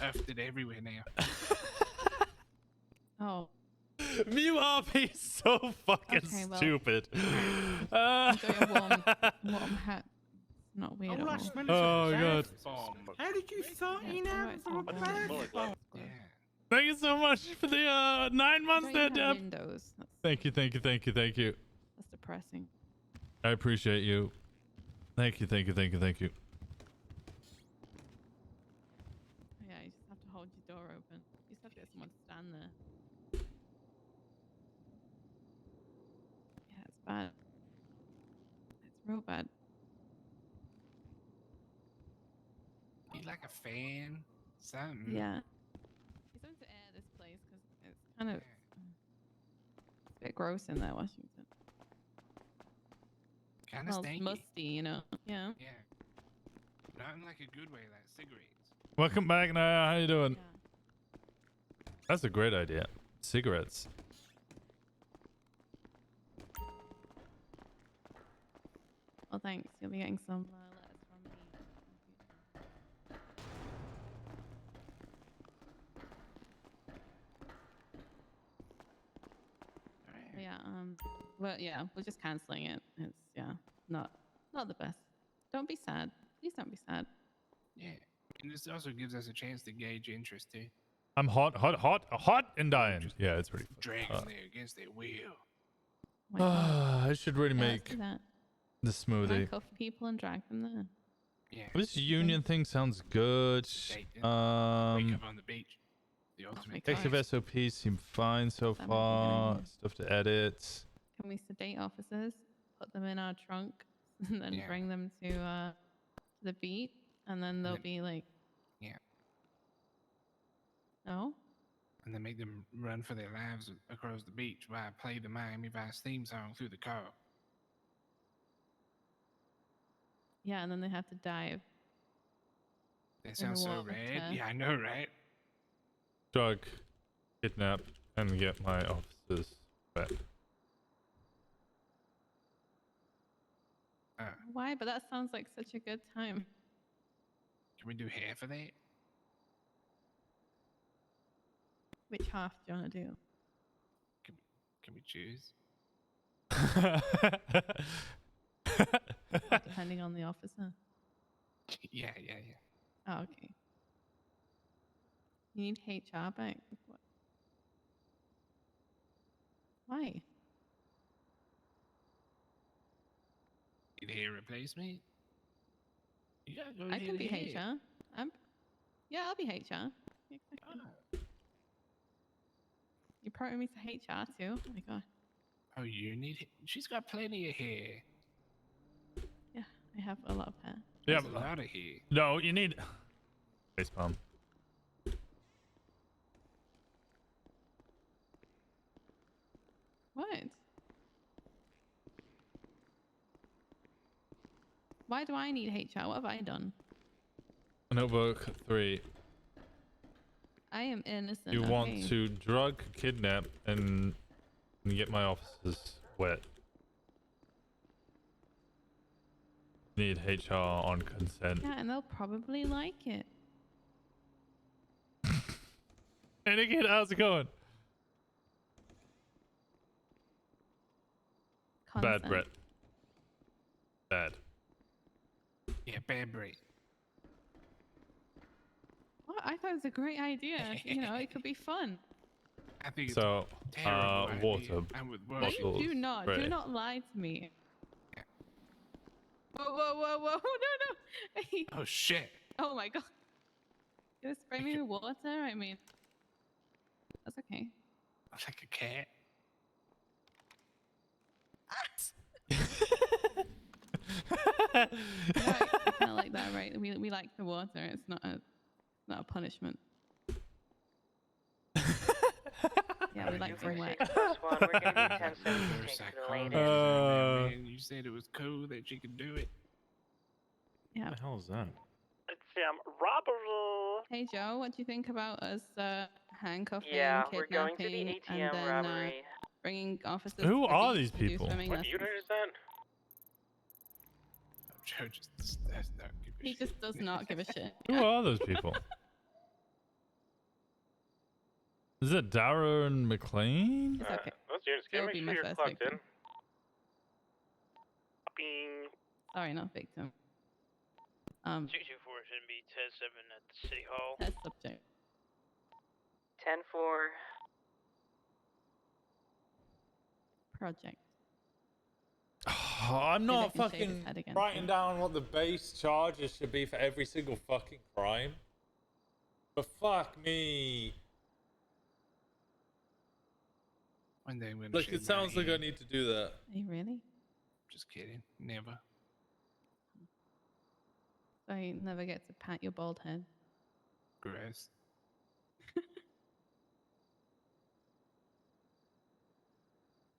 Earthed it everywhere now. Oh. Mew RP is so fucking Okay, well, stupid. Enjoy your warm hat. Not weird at all. Oh god. How did you thought in out from a bath bomb? Thank you so much for the 9 months there, Don't even have Deb. windows. Thank you. That's depressing. I appreciate you. Thank you. Yeah, you just have to hold your door open. You just have to get someone to stand there. Yeah, it's bad. It's real bad. Need like a fan, something. Yeah. It's something to air this place because it's kind of it's a bit gross in there, Washington. Kind of Smells stinky. musty, Yeah. Yeah. Not in like a good way, like cigarettes. Welcome back, Naya. How you doing? That's a great idea. Cigarettes. Well, thanks. You'll be getting some letters from me. But yeah, we're just canceling it. It's not the best. Don't be sad. Please don't be sad. Yeah. And this also gives us a chance to gauge interest too. I'm hot and dying. Yeah, it's pretty Drag them there against their will. I should really Yeah, let's make do that. the smoothie. Handcuff people and drag them there. Yeah. This union thing sounds good. Wake up on the beach. The ultimate. Active SOPs seem fine so That might be a good far. idea. Stuff to edit. Can we sedate officers, put them in our trunk, and then bring them to the beat, and then they'll be like, Yeah. no, And then make them run for their lives across the beach while I play the Miami Vice theme song through the car. yeah, and then they have to dive. That in the sounds so water. rad. Yeah, I know, right? Drug, kidnap, and get my officers back. Why? But that sounds like such a good time. Can we do half of that? Which half do you want to do? Can we choose? Depending on the officer. Yeah. Oh, okay. You need HR back. What? Why? Need hair replacement? You gotta go I get can a be hair. HR. Yeah, I'll be HR. Exactly. You're promoting me to HR too? Oh my god. Oh, you need. She's got plenty of hair. Yeah, I have a lot of hair. Yeah, That's a lot of hair. no, you need face palm. What? Why do I need HR? What have I done? Notebook 3. I am innocent. You okay. want to drug, kidnap, and get my officers wet. Need HR on consent. Yeah, and they'll probably like it. Hey, Nikki, how's it going? Consent. Bad, Brett. Bad. Yeah, bad Brett. What? I thought it was a great idea. You know, it could be fun. I think it's So, a terrible idea. water. I'm with No, bottles, do not. spray. Do not lie to me. Whoa, whoa, whoa, whoa. No, no. Oh, shit. Oh, my God. You gonna spray me with water? I mean, that's okay. I'm like a cat. I kind of like that, right? We like the water. It's not a punishment. Yeah, we like some wet. +1, we're gonna be 10-7 to take to the lane. Man, you said it was cool that she could do it. Yeah. What the hell is that? It's robbery. Hey Joe, what do you think about us handcuffing, Yeah, we're going to the kidnapping, ATM and then robbery. bringing officers? Who to the are beach these to do people? swimming What lessons? unit is that? Joe just does not give a He shit. just does not give a shit. Who are those people? Is it Darren McLean? It's okay. Those units, can He'll you be make my sure you're first clocked victim. in? Bing. Sorry, not victim. 224 should be 10-7 at the City Hall. Test subject. 10-4. Project. I'm Maybe not I can shave his fucking head again. writing down what the base charges should be for every single fucking crime. But fuck me. One day I'm gonna Like, shave it sounds my like I head. need to do that. Are you really? Just kidding. Never. So you never get to pat your bald head. Gross.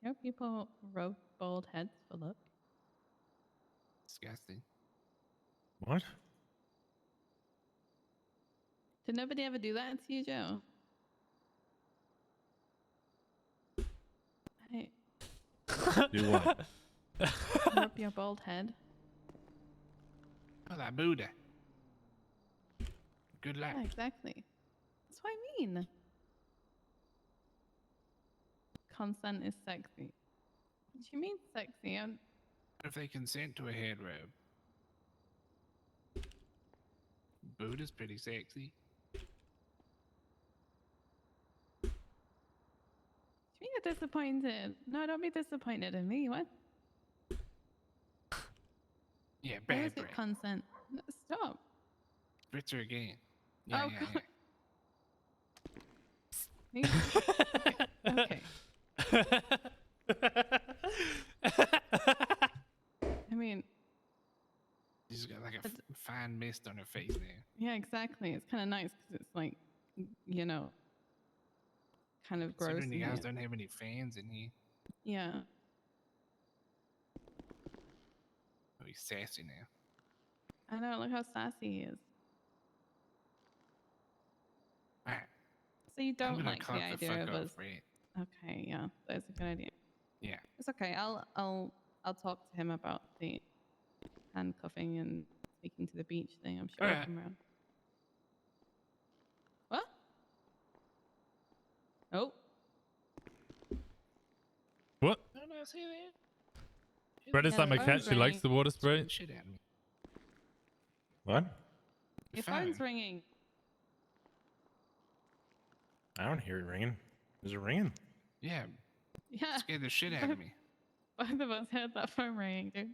You know people rub bald heads for look. Disgusting. What? Did nobody ever do that to you, Joe? Hey, Do what? rub your bald head. Oh, that Buddha. Good luck. Yeah, exactly. That's what I mean. Consent is sexy. What do you mean sexy? If they consent to a head rub. Buddha's pretty sexy. Do you mean you're disappointed? No, don't be disappointed in me. What? Yeah, Where is bad it Brett. consent? No, stop. Britzer again. Yeah, Oh, yeah, God. Okay. I mean, She's got like a fine mist on her face there. yeah, exactly. It's kind of nice because it's like, you know, kind of gross. Considering you in guys here. don't have any fans in here. Yeah. Oh, he's sassy now. I know. Look how sassy he is. Alright. So you I'm don't gonna like the clock idea fuck of off, us? Brett. Okay, yeah, that's a good idea. Yeah. It's okay. I'll talk to him about the handcuffing and taking to the beach thing. I'm sure he'll Alright. come around. What? Oh. What? No, no, see that? Brett is like my cat. She likes the water spray. Shit at me. What? Your Fine. phone's ringing. I don't hear it ringing. Is it ringing? Yeah. Yeah. Scared the shit out of me. Both of us heard that phone ringing, dude.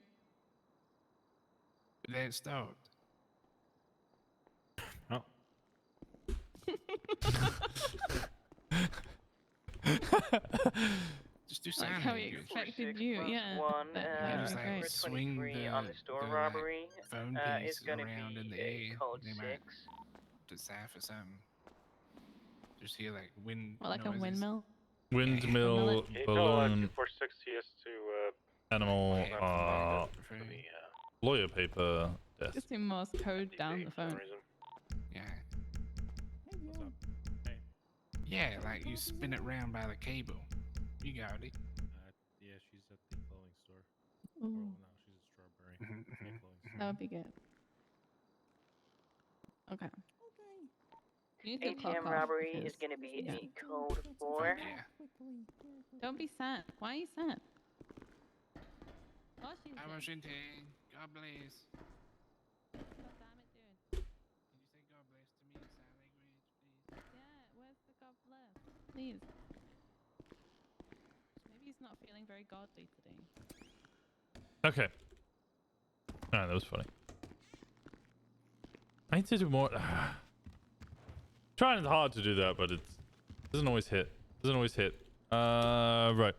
But then it stopped. Oh. Just do Like sign how he language. expected you, yeah. One, That would just be like great. swing 23 the, on the store the, like, robbery phone is piece gonna around in be the a air. code They might 6. decipher something. Just hear like wind What, like noises. a windmill? Windmill, Hey, balloon, 246, he has to, animal, for the lawyer paper desk. Just in Morse code down the phone. Yeah. Yeah, like you spin it round by the cable. You got it. Yeah, she's at the clothing store. Ooh. Oh, no, she's at Strawberry. Clothing store. That would be good. Okay. You need to clock ATM off robbery is because- going to be yeah. a code 4. Don't be sad. Why are you sad? Oh, she's I dead. was in God bless. What damn it doing? Can you say God bless to me in sign language, please? Yeah, where's the God bless? Please. Maybe he's not feeling very godly today. Okay. Alright, that was funny. I need to do more. Trying hard to do that, but it doesn't always hit. Right.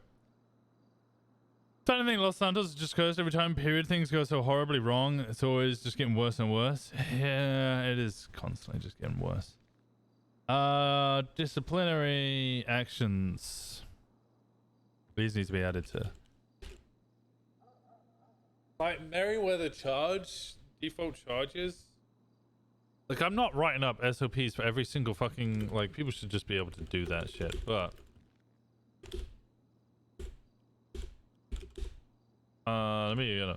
Funny thing, Los Santos just cursed every time period things go so horribly wrong. It's always just getting worse and worse. Yeah, it is constantly just getting worse. Disciplinary actions. These need to be added to. Like Merriweather charge, default charges. Like, I'm not writing up SOPs for every single fucking, like, people should just be able to do that shit, but let me,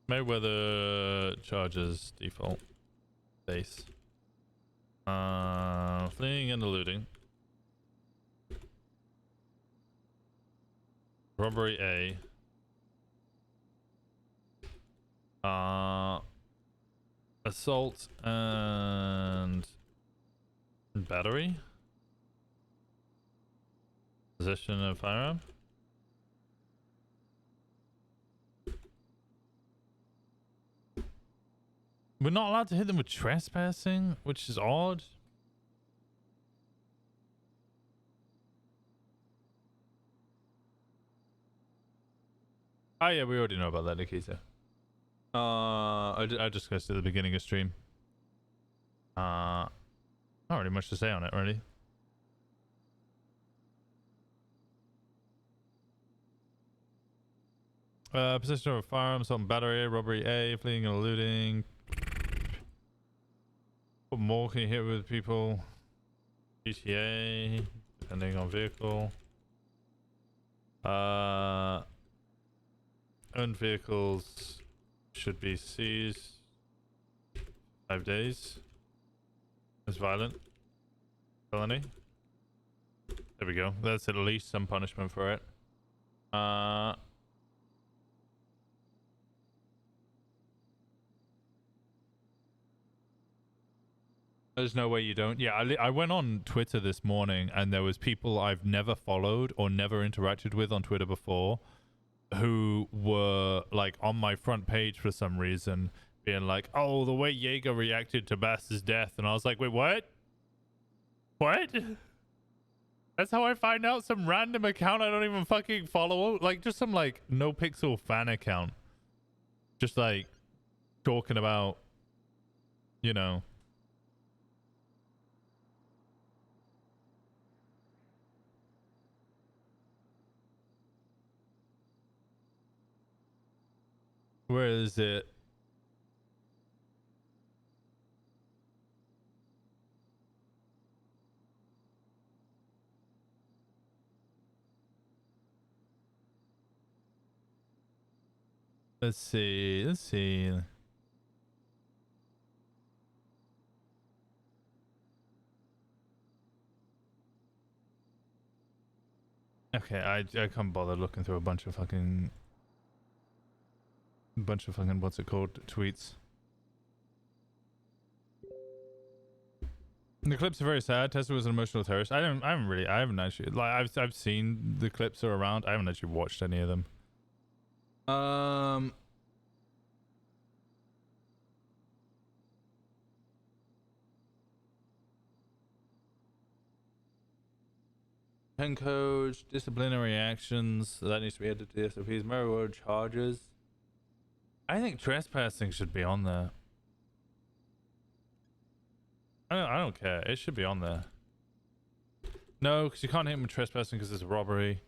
Merriweather charges default base. Fleeing and eluding. Robbery A. Assault and battery. Possession of firearm. We're not allowed to hit them with trespassing, which is odd. Oh yeah, we already know about that, Nikita. I discussed it at the beginning of stream. Not really much to say on it, really. Possession of a firearm, assault and battery, robbery A, fleeing and eluding. What more can you hit with people? GTA, depending on vehicle. Owned vehicles should be seized 5 days. It's violent. Felony. There we go. That's at least some punishment for it. There's no way you don't. Yeah, I went on Twitter this morning and there was people I've never followed or never interacted with on Twitter before who were like on my front page for some reason being like, oh, the way Jaeger reacted to Bass's death. And I was like, wait, what? What? That's how I find out some random account I don't even fucking follow. Like just some like no pixel fan account. Just like talking about, you know. Where is it? Let's see. Okay, I can't bother looking through a bunch of fucking what's it called, tweets. The clips are very sad. Tessa was an emotional terrorist. I haven't actually, like, I've seen the clips are around. I haven't actually watched any of them. Pen codes, disciplinary actions. That needs to be added to the SOPs. Merriweather charges. I think trespassing should be on there. I don't care. It should be on there. No, because you can't hit him with trespassing because it's a robbery.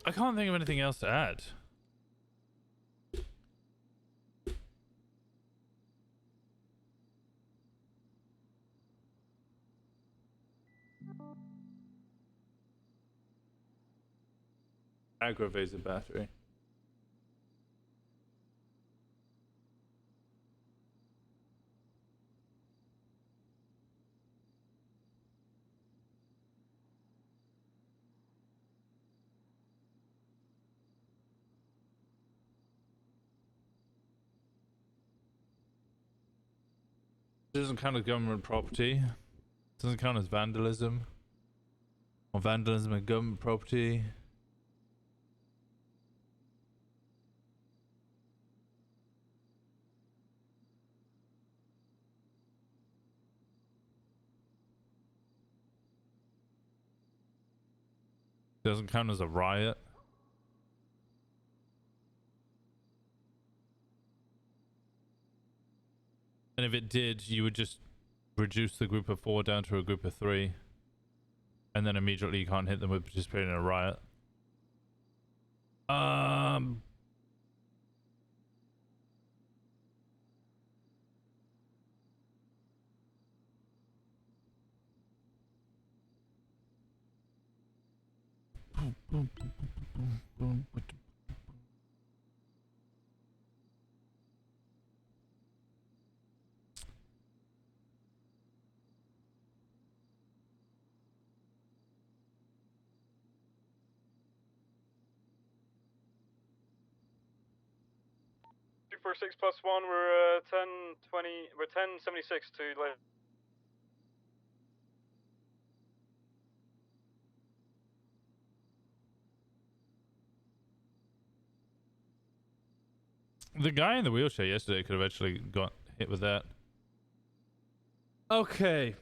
I can't think of anything else to add. Aggravated battery. Doesn't count as government property. Doesn't count as vandalism. Or vandalism of government property. Doesn't count as a riot. And if it did, you would just reduce the group of 4 down to a group of 3. And then immediately you can't hit them with participating in a riot. For 6 plus 1, we're 1020. We're 1076 to late. The guy in the wheelchair yesterday could have actually got hit with that. Okay.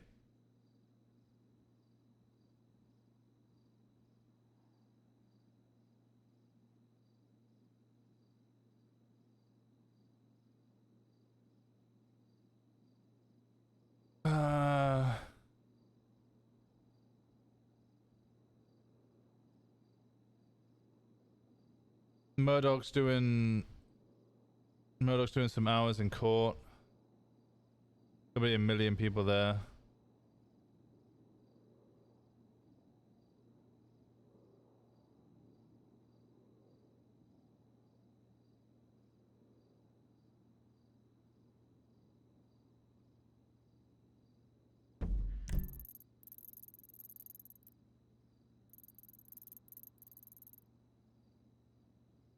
Murdoch's doing some hours in court. There'll be 1 million people there.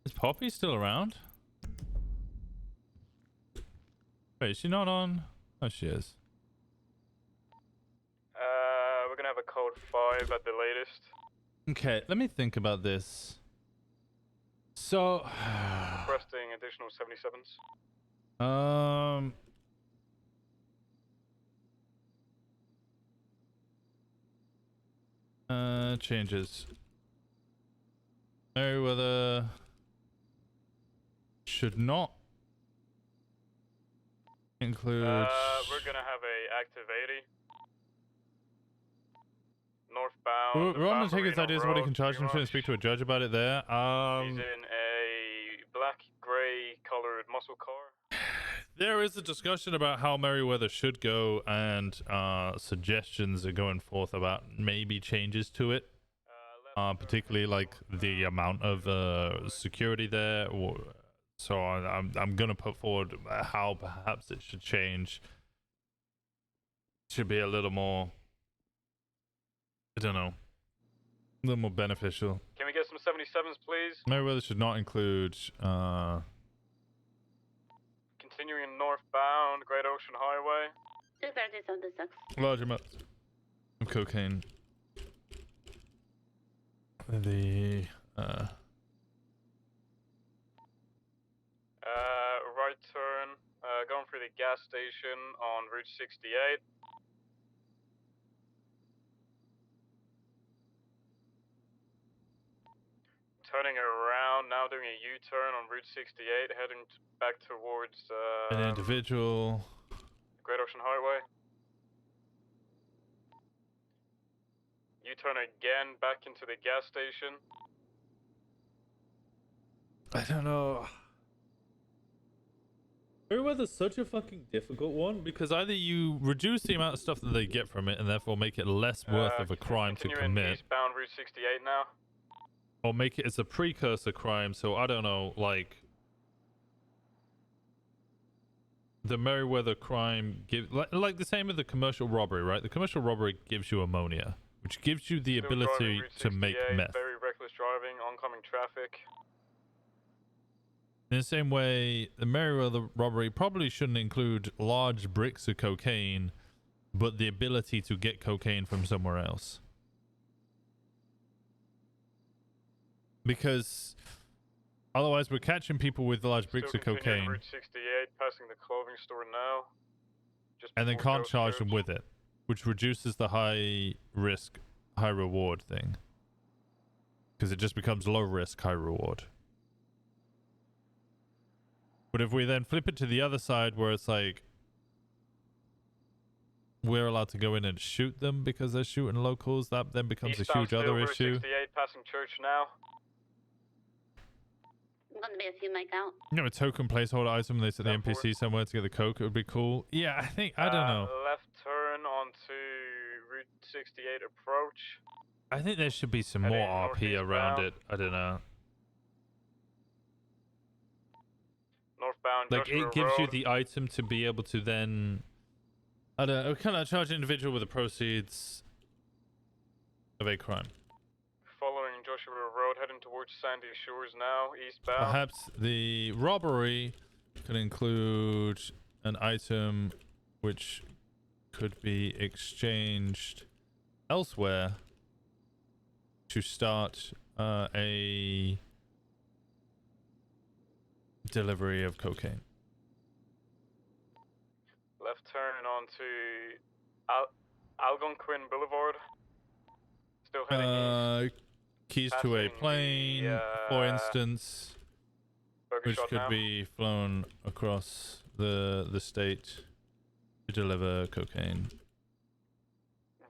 Is Poppy still around? Wait, is she not on? Oh, she is. We're gonna have a code 5 at the latest. Okay, let me think about this. So, Requesting additional 77s. Changes. Meriwether should not include. We're gonna have a active 80. Northbound. We're on the ticket's Bambarino ideas of what he Road, can charge him. Trying to speak to a judge about it there. He's in a black, gray colored muscle car. There is a discussion about how Meriwether should go, and suggestions are going forth about maybe changes to it, particularly like the amount of security there. So I'm gonna put forward how perhaps it should change. Should be a little more, I don't know, a little more beneficial. Can we get some 77s, please? Meriwether should not include Continuing northbound, Great Ocean Highway. 23076. large amounts of cocaine. The Right turn, going through the gas station on Route 68. Turning around, now doing a U-turn on Route 68, heading back towards an individual. Great Ocean Highway. U-turn again back into the gas station. I don't know. Meriwether's such a fucking difficult one because either you reduce the amount of stuff that they get from it and therefore make it less worth of a crime to Continuing commit, eastbound Route 68 now. or make it as a precursor crime. So I don't know, like the Meriwether crime like the same with the commercial robbery, right? The commercial robbery gives you ammonia, which gives you the Still ability driving Route to make 68, meth. Very reckless driving, oncoming traffic. In the same way, the Meriwether robbery probably shouldn't include large bricks of cocaine, but the ability to get cocaine from somewhere else. Because otherwise we're catching people with large bricks Still of continuing cocaine Route 68, passing the clothing store now. Just and then before can't Ghost charge Church. them with it, which reduces the high risk, high reward thing. Because it just becomes low risk, high reward. But if we then flip it to the other side where it's like we're allowed to go in and shoot them because they're shooting locals, that then becomes a Eastbound huge still, other Route issue. 68, passing church now. I'm gonna be a few mic out. You know, a token placeholder item, they set the NPC somewhere to get the coke, it would be cool. Yeah, I don't know. Left turn onto Route 68 approach. I think there should be some Heading more RP around northeastbound. it. I don't know. Northbound Like, Joshua it gives you Road. the item to be able to then, I don't know, kind of charge an individual with the proceeds of a crime. Following Joshua Road, heading towards Sandy Shores now, eastbound. Perhaps the robbery could include an item which could be exchanged elsewhere to start a delivery of cocaine. Left turn onto Algonquin Boulevard. Still heading east. Keys to a Passing the, plane, for instance, Burger which Shot could now. be flown across the state to deliver cocaine.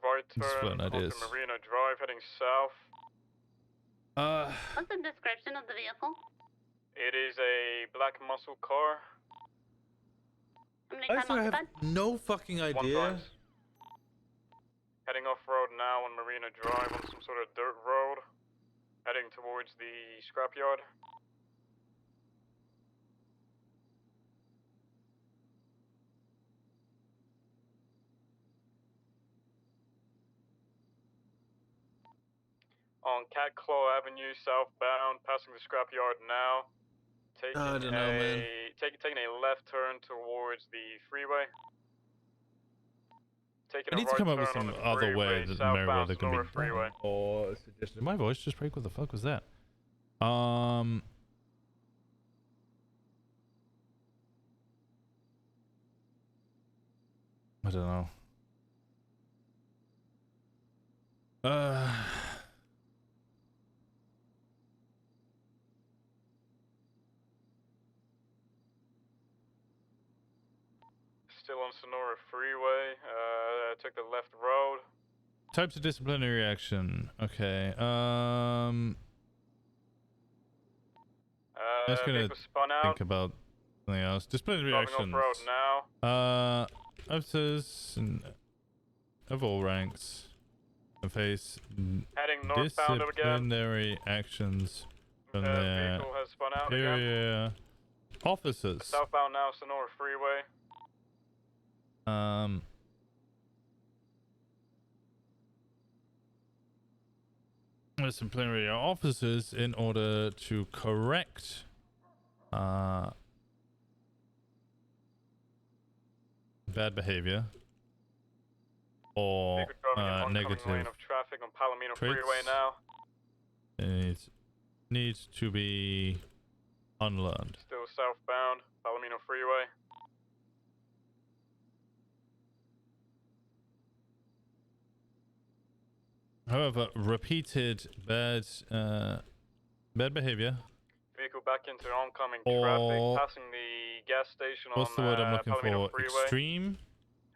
Right Just turn floating onto ideas. Marina Drive, heading south. What's the description of the vehicle? It is a black muscle car. How many I time also have occupied? no fucking One idea. price. Heading off road now on Marina Drive on some sort of dirt road. Heading towards the scrapyard. On Cat Claw Avenue southbound, passing the scrapyard now. Taking I don't know, man. Taking a left turn towards the freeway. Taking I need a to right come up with turn on some the other way freeway, that southbound Meriwether can be Sonora freeway. done. Or did my voice just break? What the fuck was that? I don't know. Still on Sonora freeway. Took the left road. Types of disciplinary action. Okay. I'm just gonna vehicle spun out. think about something else. Disciplinary Driving actions. off road now. Officers of all ranks face Heading northbound again. disciplinary actions from their Vehicle has spun out again. superior officers. Southbound now, Sonora freeway. Disciplinary officers in order to correct bad behavior or Vehicle driving in oncoming negative lane of traffic on Palomino traits. freeway now. It needs to be unlearned. Still southbound, Palomino freeway. However, repeated bad behavior. Vehicle back into oncoming Or- traffic, passing the gas station What's the on word I'm looking Palomino for? freeway. Extreme.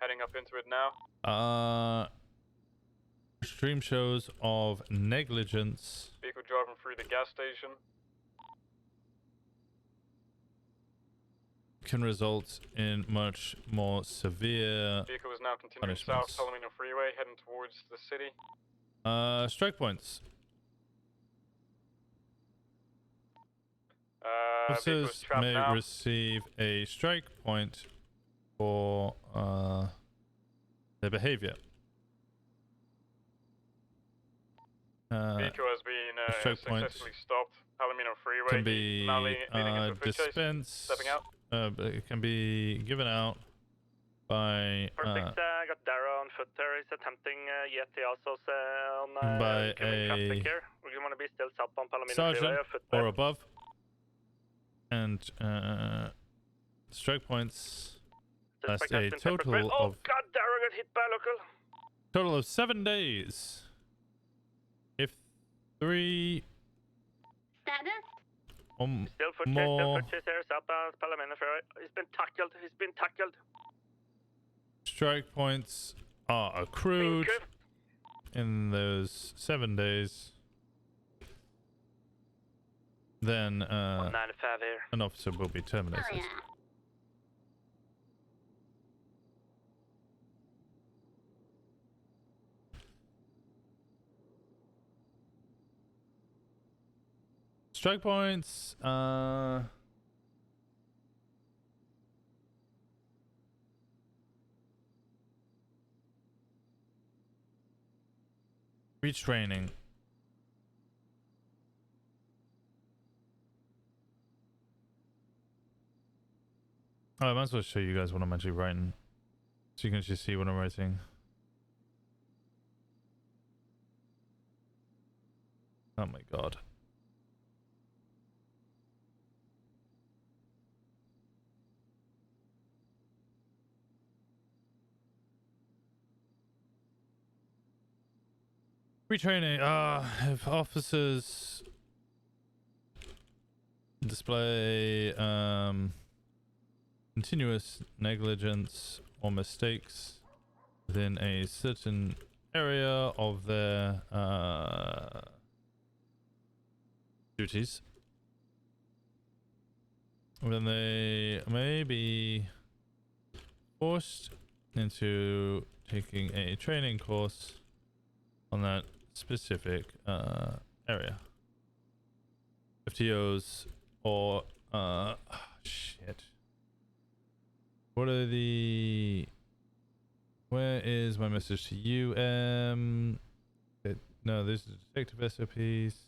Heading up into it now. Extreme shows of negligence Vehicle driving through the gas station. can result in much more severe Vehicle is now continuing south, punishments. Palomino Freeway, heading towards the city. Strike points. Vehicle is Officers trapped may now. receive a strike point for their behavior. Vehicle has been a strike point successfully stopped. Palomino Freeway. can He's be now leading into a foot chase. dispensed. Stepping out. It can be given out by Perfect. I got Dara on foot there. He's attempting Yeti also on by incoming traffic a here. We're going to be still south on Palomino sergeant Freeway. Foot or there. above, and strike points last Suspect a has been pepper sprayed. total Oh of God, Dara got hit by a local. 7 days. If 3 Status? Still foot chase, more still foot chase here, south of Palomino Freeway. He's been tackled. He's been tackled. strike points are accrued in those 7 days, then 195 here. an officer will be terminated. Oh, yeah. Strike points, retraining. Oh, I might as well show you guys what I'm actually writing, so you can just see what I'm writing. Oh my god. Retraining. If officers display continuous negligence or mistakes within a certain area of their duties, then they may be forced into taking a training course on that specific area. FTOs or shit. What are the? Where is my message to you? No, this is detective SOPs.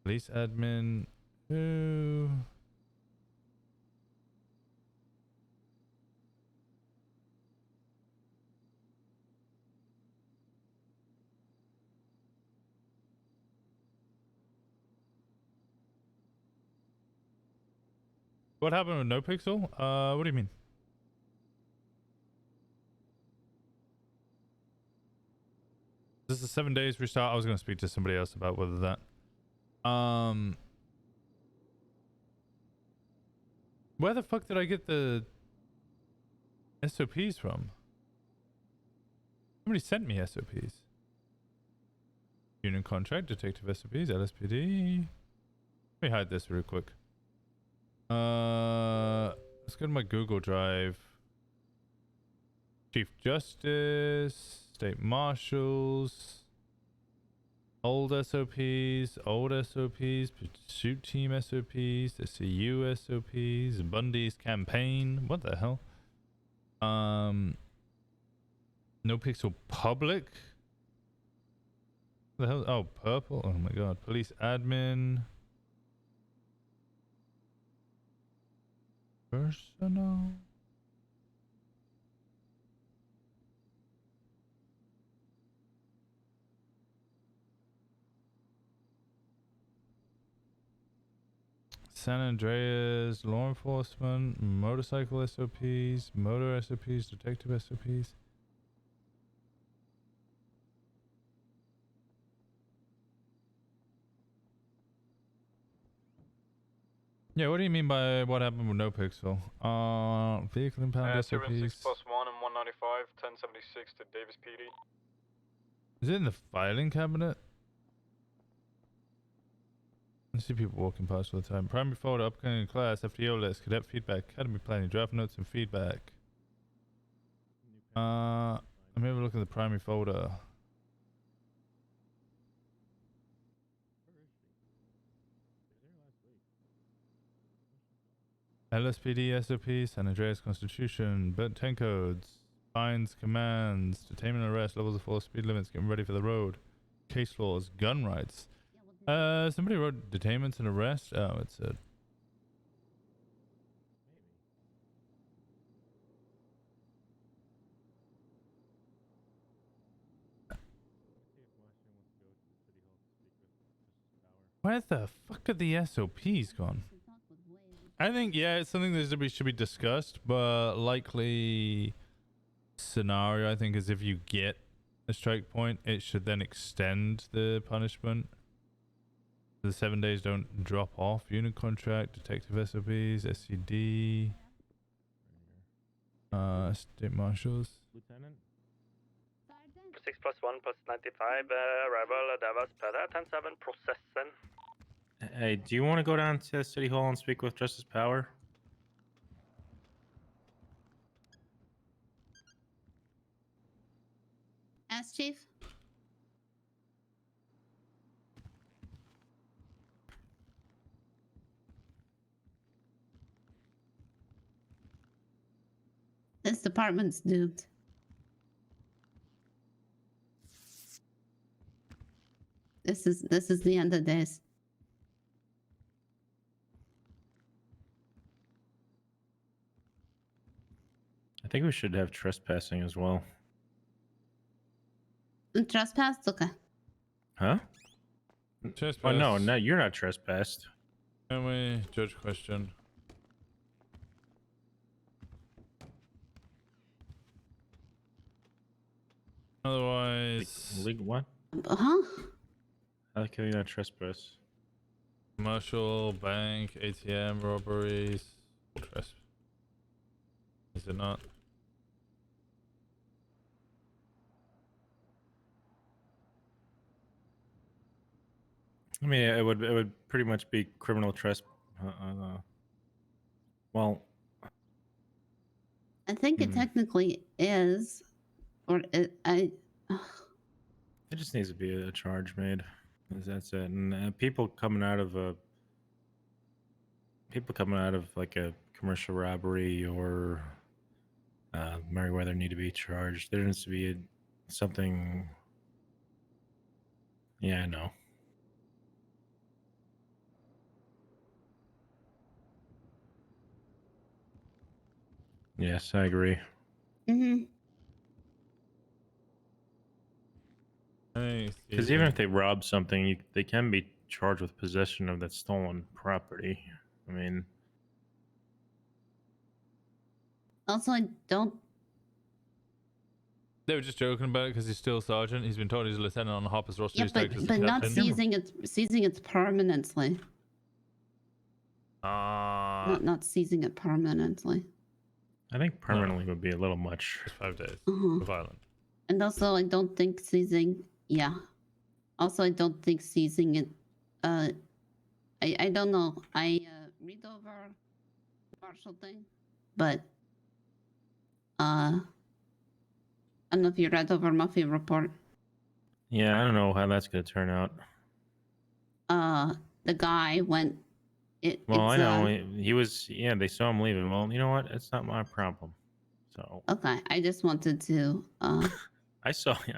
Police admin. Who? What happened with NoPixel? What do you mean? This is 7 days restart. I was going to speak to somebody else about whether that. Where the fuck did I get the SOPs from? Somebody sent me SOPs. Union contract, detective SOPs, LSPD. Let me hide this real quick. Let's go to my Google Drive. Chief Justice, State Marshals, old SOPs, Pursuit Team SOPs, the CU SOPs, Bundy's campaign. What the hell? NoPixel Public. What the hell? Oh, purple. Oh my god. Police admin. Personal. San Andreas, law enforcement, motorcycle SOPs, motor SOPs, detective SOPs. Yeah, what do you mean by what happened with NoPixel? Vehicle impound SOPs. 216+1 and 195, 1076 to Davis PD. Is it in the filing cabinet? I see people walking past all the time. Primary folder, upcoming class, FTO list, cadet feedback, academy planning, draft notes, and feedback. Let me have a look at the primary folder. LSPD, SOP, San Andreas Constitution, 10 codes, fines, commands, detainment and arrest, levels of force, speed limits, getting ready for the road, case laws, gun rights. Somebody wrote detainments and arrests. Oh, it's a... Where the fuck are the SOPs gone? I think, yeah, it's something that should be discussed, but likely scenario, I think, is if you get a strike point, it should then extend the punishment. The 7 days don't drop off. Unit contract, detective SOPs, SCD, state marshals. Lieutenant? 6 plus 1 plus 95, arrival, Davos, Peda, 10-7, processing. Hey, do you want to go down to City Hall and speak with Justice Power? Ask Chief. This department's doomed. This is the end of days. I think we should have trespassing as well. Trespass? Okay. Huh? Trespass. Oh, no, you're not trespassed. Can we judge question? Otherwise... Legal what? Huh? How can you not trespass? Commercial, bank, ATM, robberies, trespass. Is it not? I mean, it would pretty much be criminal trespass. Well, I think it technically is, or it, it just needs to be a charge made. That's it. And people coming out of like a commercial robbery or Meriwether need to be charged. There needs to be something. Yeah, I know. Yes, I agree. Mm-hmm. Because even if they rob something, they can be charged with possession of that stolen property. I mean, Also, I don't. They were just joking about it because he's still sergeant. He's been told he's a lieutenant on the Hopper's roster. Yeah, He's tagged as a but not captain. seizing it permanently. Not seizing it permanently. I think permanently would be a little much. 5 days. Uh-huh. Violent. And also, I don't think seizing. Yeah. Also, I don't think seizing it. I don't know. I read over the Marshall thing, but I don't know if you read over Muffy report. Yeah, I don't know how that's gonna turn out. The guy went. Well, I know he was. Yeah, they saw him leaving. Well, you know what? It's not my problem. So. Okay, I just wanted to. I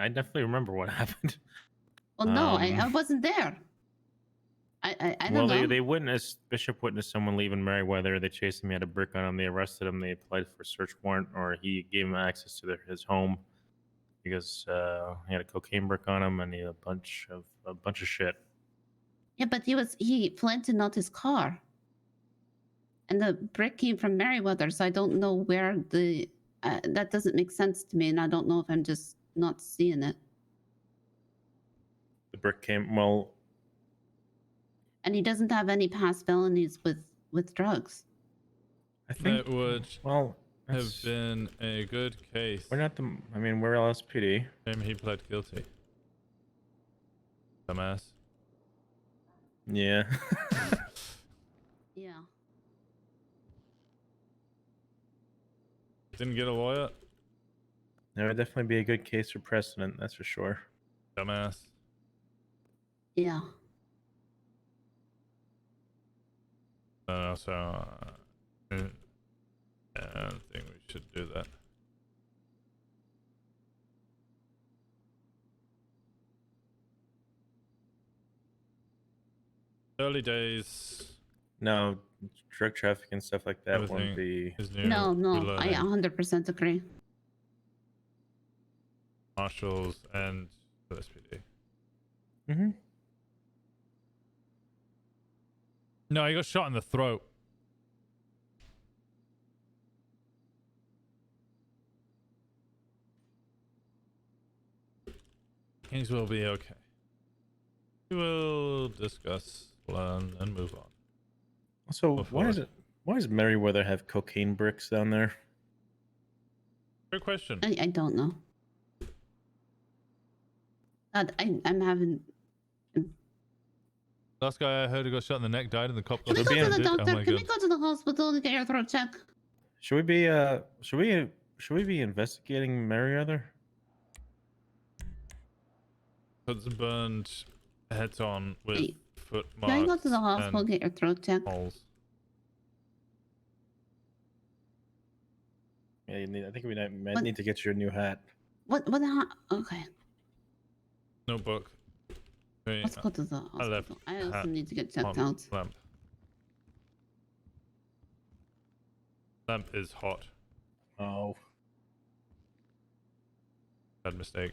definitely remember what happened. Well, no, I wasn't there. I don't know. Well, they witnessed, Bishop witnessed someone leaving Meriwether. They chased him. He had a brick on him. They arrested him. They applied for a search warrant, or he gave him access to his home because he had a cocaine brick on him and he had a bunch of shit. Yeah, but he fled to not his car. And the brick came from Meriwether, so I don't know where the that doesn't make sense to me, and I don't know if I'm just not seeing it. The brick came well. And he doesn't have any past felonies with drugs. I think that would have been a good case. We're not the. I mean, we're LSPD. He pled guilty. Dumbass. Yeah. Yeah. Didn't get a lawyer. That would definitely be a good case for precedent, that's for sure. Dumbass. Yeah. So I don't think we should do that. Early days. No, drug traffic and stuff like that won't Everything be. is new. No, We're no, I learning. 100% agree. Marshals and SPD. Mm-hmm. No, he got shot in the throat. Things will be okay. We will discuss, learn, and move on. So why does Merriweather have cocaine bricks down there? Good question. I don't know. I'm having. Last guy I heard who got shot in the neck died and the cop got Can we go to the suspended. doctor? Oh my Can god. we go to the hospital to get your throat check? Should we be investigating Merriweather? Puts burned heads on with Wait, foot Can I marks. go to the hospital and get your throat checked? holes. Yeah, I think we might need to get you a new hat. What? Okay. Notebook. Wait, Let's go to the I left hospital. I also hat need to get checked on out. Lamp. Lamp is hot. Oh. Bad mistake.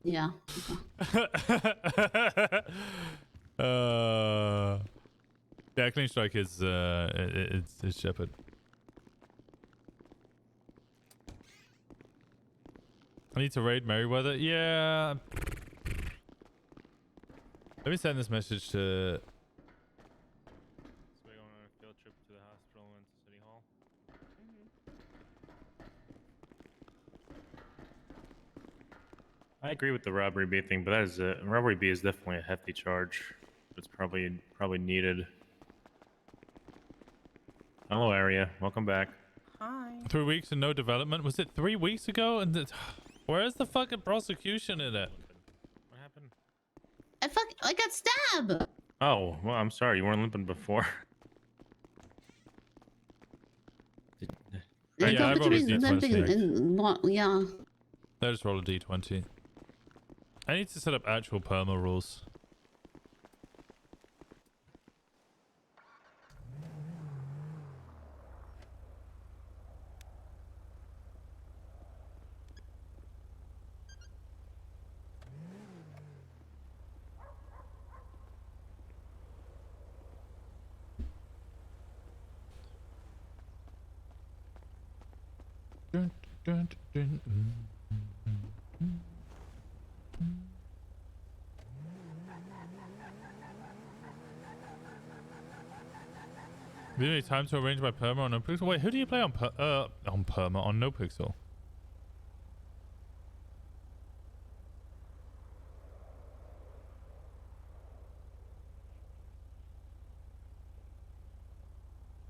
Yeah. Yeah, clean strike is it's Shepherd. I need to raid Merriweather. Yeah. Let me send this message to. So we're going on a field trip to the hospital and to City Hall. I agree with the robbery B thing, but that is robbery B is definitely a hefty charge. It's probably needed. Hello, area. Welcome back. Hi. 3 weeks and no development. Was it 3 weeks ago? And where's the fucking prosecution in it? What happened? I got stabbed. Oh, well, I'm sorry. You weren't limping before. They Yeah, I told me rolled a to be limping D20. yeah. I just roll a D20. I need to set up actual perma rules. Dun, dun, dun, Do you need time to arrange my perma on NoPixel? Wait, who do you play on perma on NoPixel?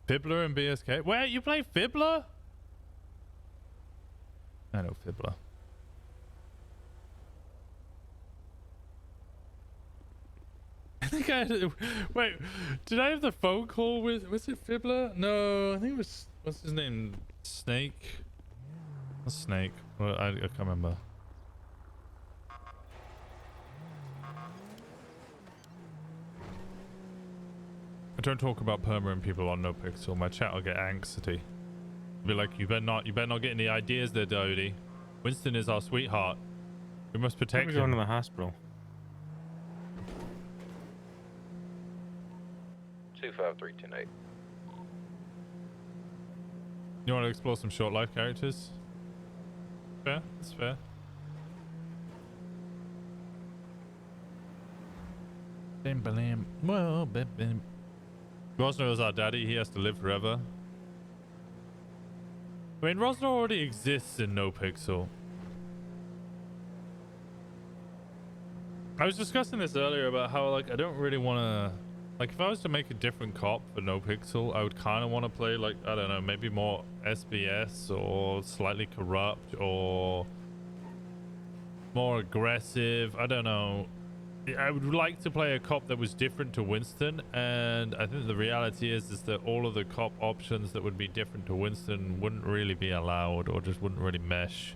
Fibbler and BSK? Wait, you play Fibbler? I know Fibbler. I think I had, wait, did I have the phone call with, was it Fibbler? No, I think it was, what's his name? Snake? What's Snake? Well, I can't remember. I don't talk about permanent people on NoPixel. My chat will get anxiety. Be like, you better not get any ideas there, Dodie. Winston is our sweetheart. We must protect We're him. going to the hospital. 25328. You want to explore some short life characters? Fair, that's fair. Bim bam. Well, bim bim. Rosner is our daddy. He has to live forever. I mean, Rosner already exists in NoPixel. I was discussing this earlier about how like I don't really want to, like if I was to make a different cop for No Pixel, I would kind of want to play like, I don't know, maybe more SBS or slightly corrupt or more aggressive. I don't know. I would like to play a cop that was different to Winston, and I think the reality is that all of the cop options that would be different to Winston wouldn't really be allowed or just wouldn't really mesh.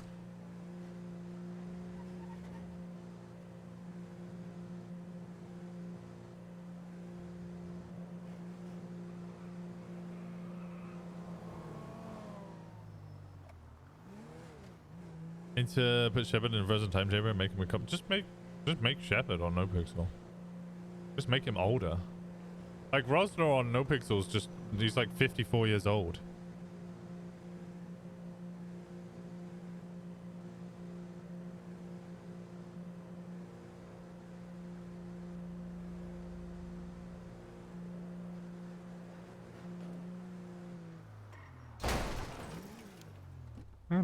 Need to put Shepard in a frozen time chamber and make him a cop. Just make Shepard on No Pixel. Just make him older. Like Rosner on No Pixel's just, he's like 54 years old.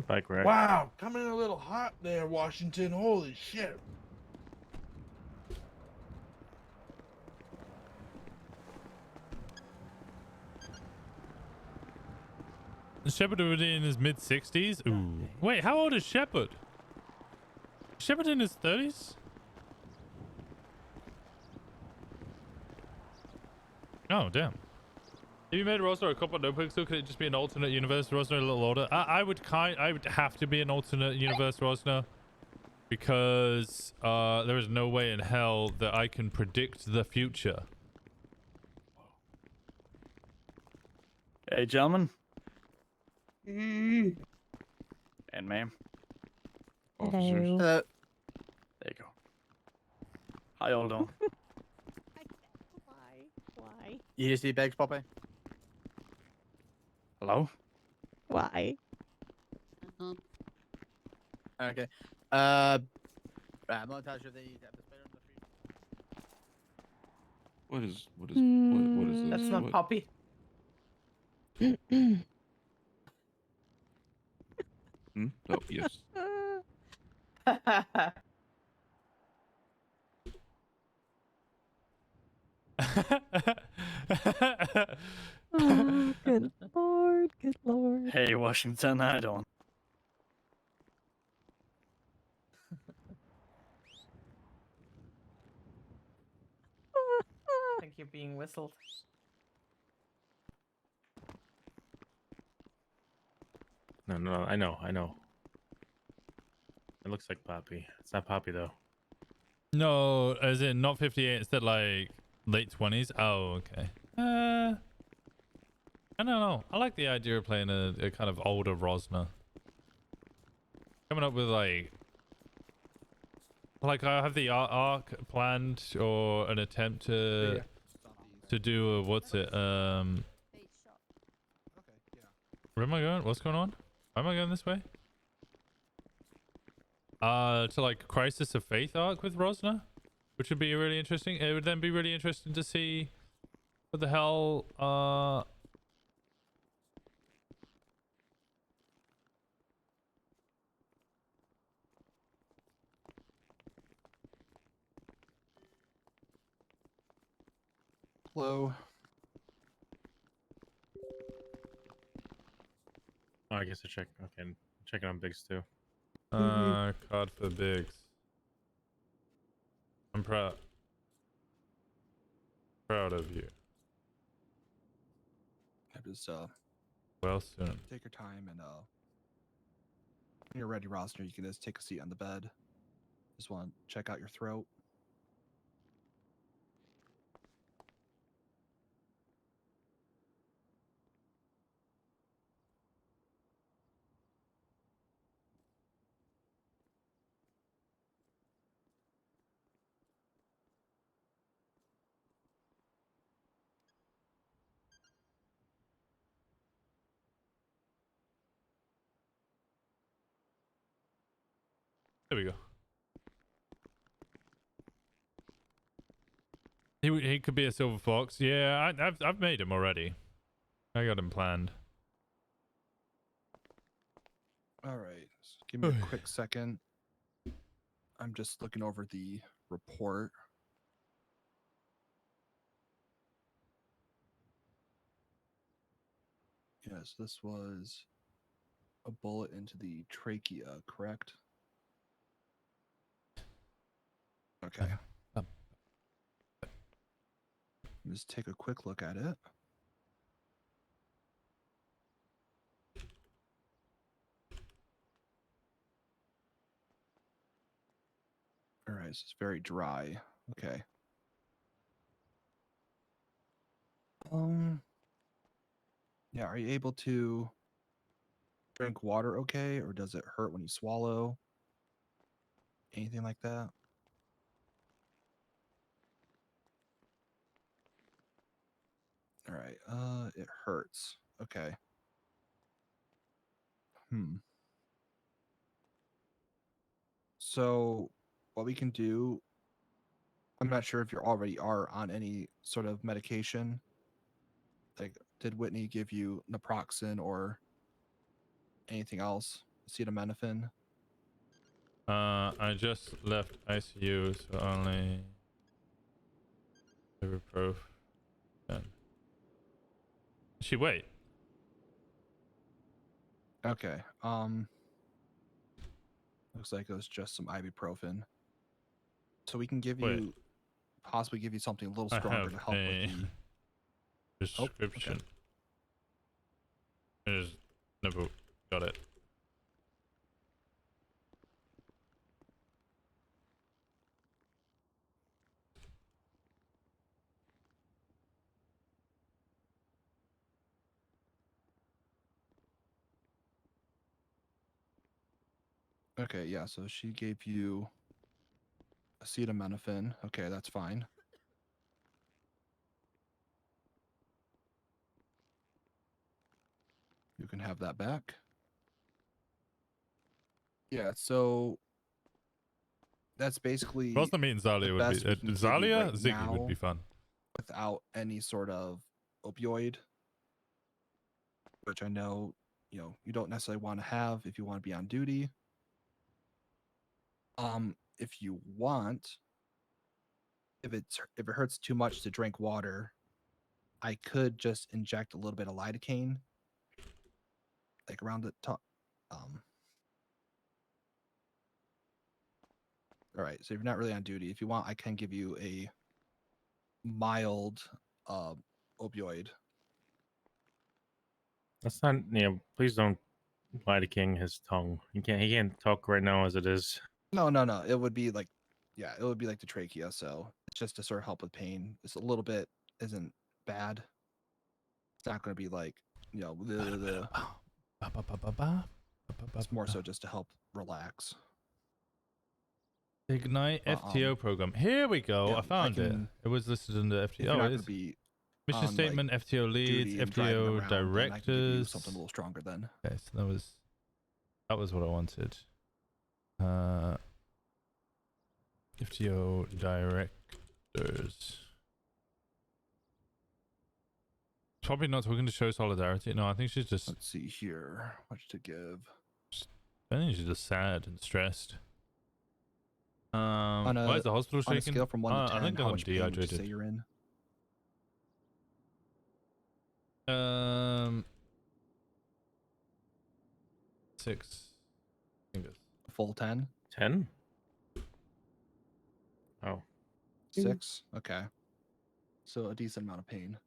Bike rack. Wow, coming in a little hot there, Washington. Holy shit. Shepard would be in his mid-60s? Ooh. Wait, how old is Shepard? Shepard in his 30s? Oh, damn. If you made Rosner a cop on No Pixel, could it just be an alternate universe Rosner a little older? I would have to be an alternate universe Rosner because there is no way in hell that I can predict the future. Hey, gentlemen. Mm. And ma'am. Hello. There you go. How y'all doing? Why? You see bags, Poppy? Hello? Why? Okay. I'm not entirely sure if they have the spider on the street. What is this? That's not What? Poppy. Oh, yes. Oh, good lord, good lord. Hey, Washington, how you doing? I think you're being whistled. No, I know. It looks like Poppy. It's not Poppy though. No, as in not 58, instead like late 20s. Oh, okay. I don't know. I like the idea of playing a kind of older Rosner. Coming up with like I have the arc planned or an attempt to do a, what's it? Where am I going? What's going on? Why am I going this way? To like Crisis of Faith arc with Rosner, which would be really interesting. It would then be really interesting to see what the hell Hello. Oh, I guess I check. Okay, I'm checking on Biggs too. card for Biggs. I'm proud of you. I just Well soon. take your time and when you're ready, Rosner, you can just take a seat on the bed. Just want to check out your throat. There we go. He could be a silver fox. Yeah, I've made him already. I got him planned. All right, give me a quick second. I'm just looking over the report. Yes, this was a bullet into the trachea, correct? Okay. Just take a quick look at it. All right, so it's very dry. Okay. Yeah, are you able to drink water okay, or does it hurt when you swallow? Anything like that? All right. It hurts. Okay. So what we can do, I'm not sure if you already are on any sort of medication. Like, did Whitney give you naproxen or anything else? Acetaminophen? I just left ICU, so only ibuprofen. She wait. Okay. Looks like it was just some ibuprofen. So we can give Wait. you, possibly give you something a little I stronger have to help a with the prescription. I just never got it. Okay, yeah, so she gave you acetaminophen. Okay, that's fine. You can have that back. Yeah, so that's basically Rosner means the Zalia would be best we can give you Zalia. right Ziggy would be now fun. without any sort of opioid, which I know, you don't necessarily want to have if you want to be on duty. If you want, if it hurts too much to drink water, I could just inject a little bit of lidocaine, like around the top. All right, so if you're not really on duty, if you want, I can give you a mild opioid. That's not. Please don't lie to King his tongue. He can't talk right now as it is. No. It would be like, yeah, it would be like the trachea. So it's just to sort of help with pain. It's a little bit isn't bad. It's not going to be like, it's more so just to help relax. Ignite FTO program. Here we go. yeah, I found it. It was listed under If you're FTO. not It going is. to be Mission on, statement, like, FTO leads, duty and driving FTO around, then I can give you directors. something a little stronger then. Okay, so that was what I wanted. FTO directors. Probably not talking to show solidarity. No, I think she's just. Let's see here. What to give? I think she's just sad and stressed. On Why is the hospital on a shaking? scale from 1 to 10, I think how I'm much pain would you dehydrated. say you're in? 6 fingers. Full 10? 10? Oh. 6? Okay. So a decent amount of pain.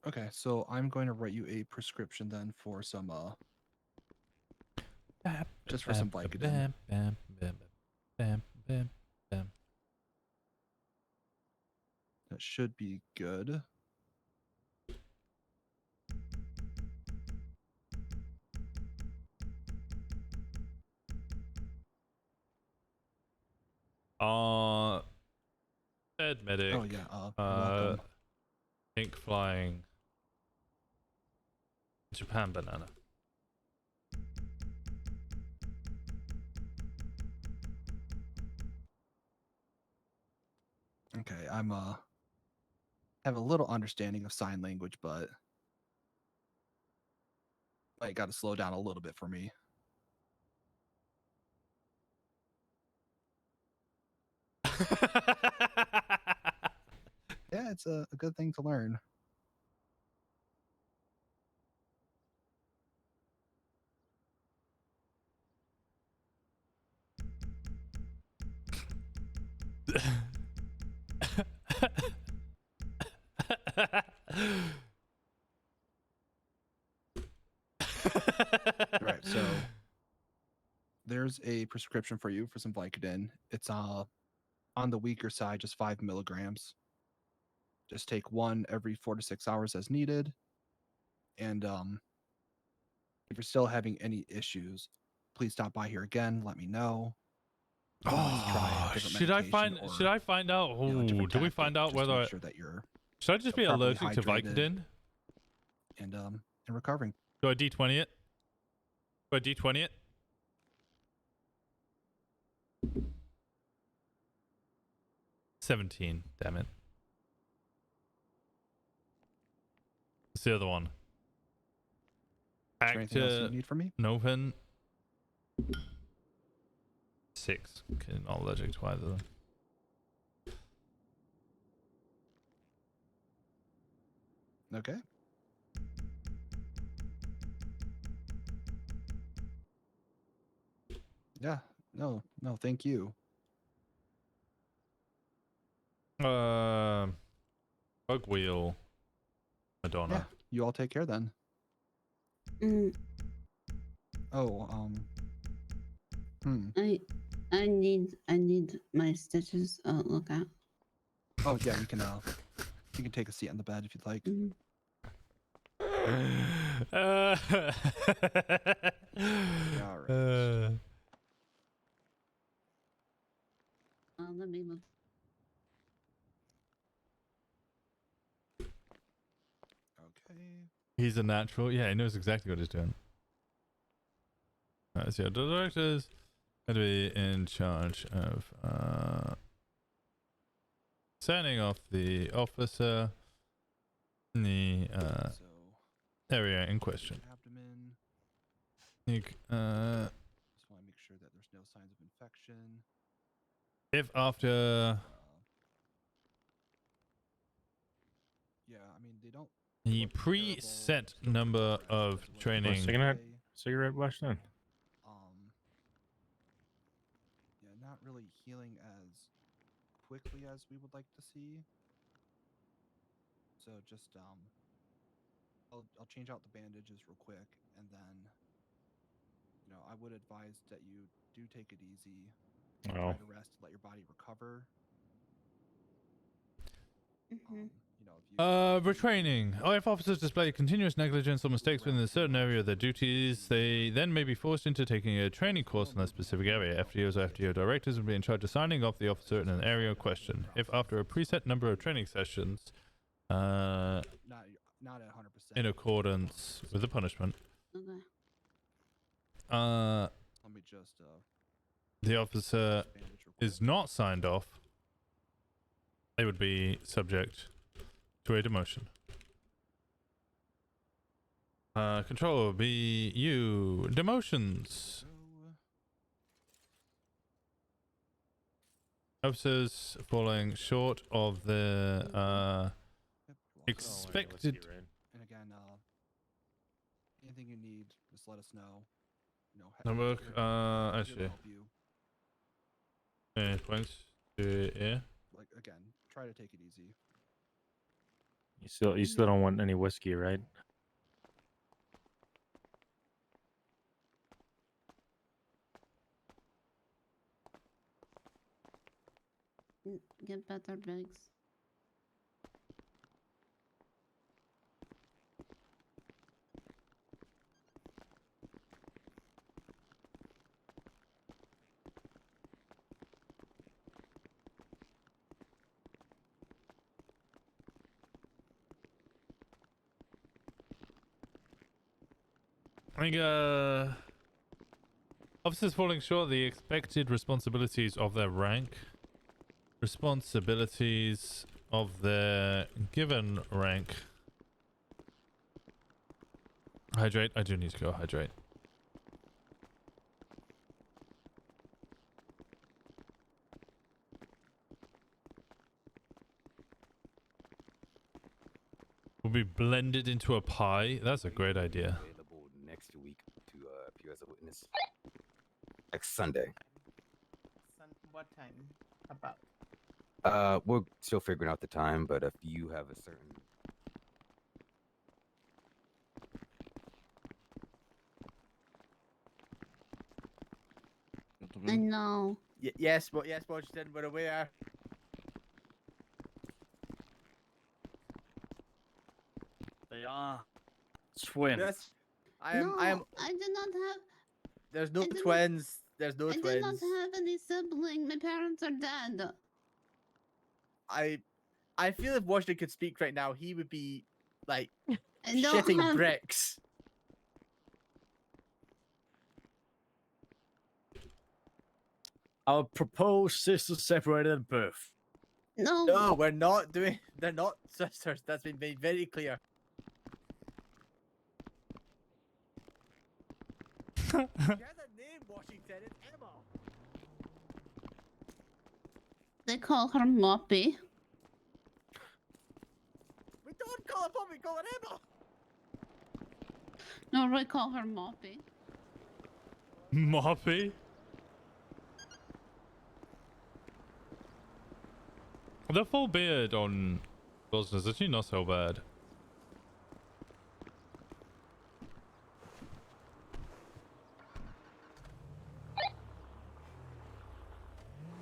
Okay, so I'm going to write you a prescription then for some just for some Vicodin. That should be good. Ed medic. Oh yeah, welcome. Pink flying. Japan banana. Okay, I'm have a little understanding of sign language, but I got to slow down a little bit for me. Yeah, it's a good thing to learn. Right, so there's a prescription for you for some Vicodin. It's on the weaker side, just 5 milligrams. Just take one every 4 to 6 hours as needed. And if you're still having any issues, please stop by here again. Let me know. We can always try a different Should I medication find? Should I find out? you know, a different Do we find tactic out just to whether? make sure that you're Should I just be properly allergic to hydrated Vicodin? and recovering. Do I D20 it? Do I D20 it? $17. Damn it. What's the other one? Is there anything else you need from me? Noven. 6. Okay, not allergic to either. Okay. Yeah. No, thank you. Bug wheel. Madonna. Yeah, you all take care then. Oh, I need my stitches. Look out. Oh yeah, you can take a seat on the bed if you'd like. All right. Let me move. Okay. He's a natural. Yeah, he knows exactly what he's doing. So the director's going to be in charge of signing off the officer in the area in question. Abdomen. Just want to make sure that there's no signs of infection. if after Yeah, I mean they don't. the preset number of training. Cigarette wash then. Yeah, not really healing as quickly as we would like to see. So just I'll change out the bandages real quick, and then I would advise that you do take it easy. Try to rest, let your body recover. Retraining. If officers display continuous negligence or mistakes within a certain area of their duties, they then may be forced into taking a training course in that specific area. FTOs or FTO directors will be in charge of signing off the officer in an area in question. If after a preset number of training sessions, not at 100%. in accordance with the punishment, Okay. Let me just the officer is not signed off, they would be subject to a demotion. Control BU demotions. Officers falling short of the expected. And again, anything you need, just let us know. Number, actually. Help you. Points to yeah. Like again, try to take it easy. You still don't want any whiskey, right? Get better bags. I think officers falling short of the expected responsibilities of their rank. Responsibilities of their given rank. Hydrate. I do need to go hydrate. will be blended into a pie. That's a great idea. Available next week to appear as a witness. Next Sunday. What time? About? We're still figuring out the time, but if you have a certain I know. Yes, but yes, Washington, we're aware. They are twins. Yes, I am. I did not have. There's no I did twins. There's no I did twins. not have any sibling. My parents are dead. I feel if Washington could speak right now, he would be like I don't shitting have- bricks. Our proposed sisters separated at birth. No. No, we're not doing. They're not sisters. That's been made very clear. She has a name, Washington. It's Emma. They call her Moppy. We don't call her Mom, we call her Emma. No, we call her Moppy. Moppy? The full beard on Rosner is actually not so bad.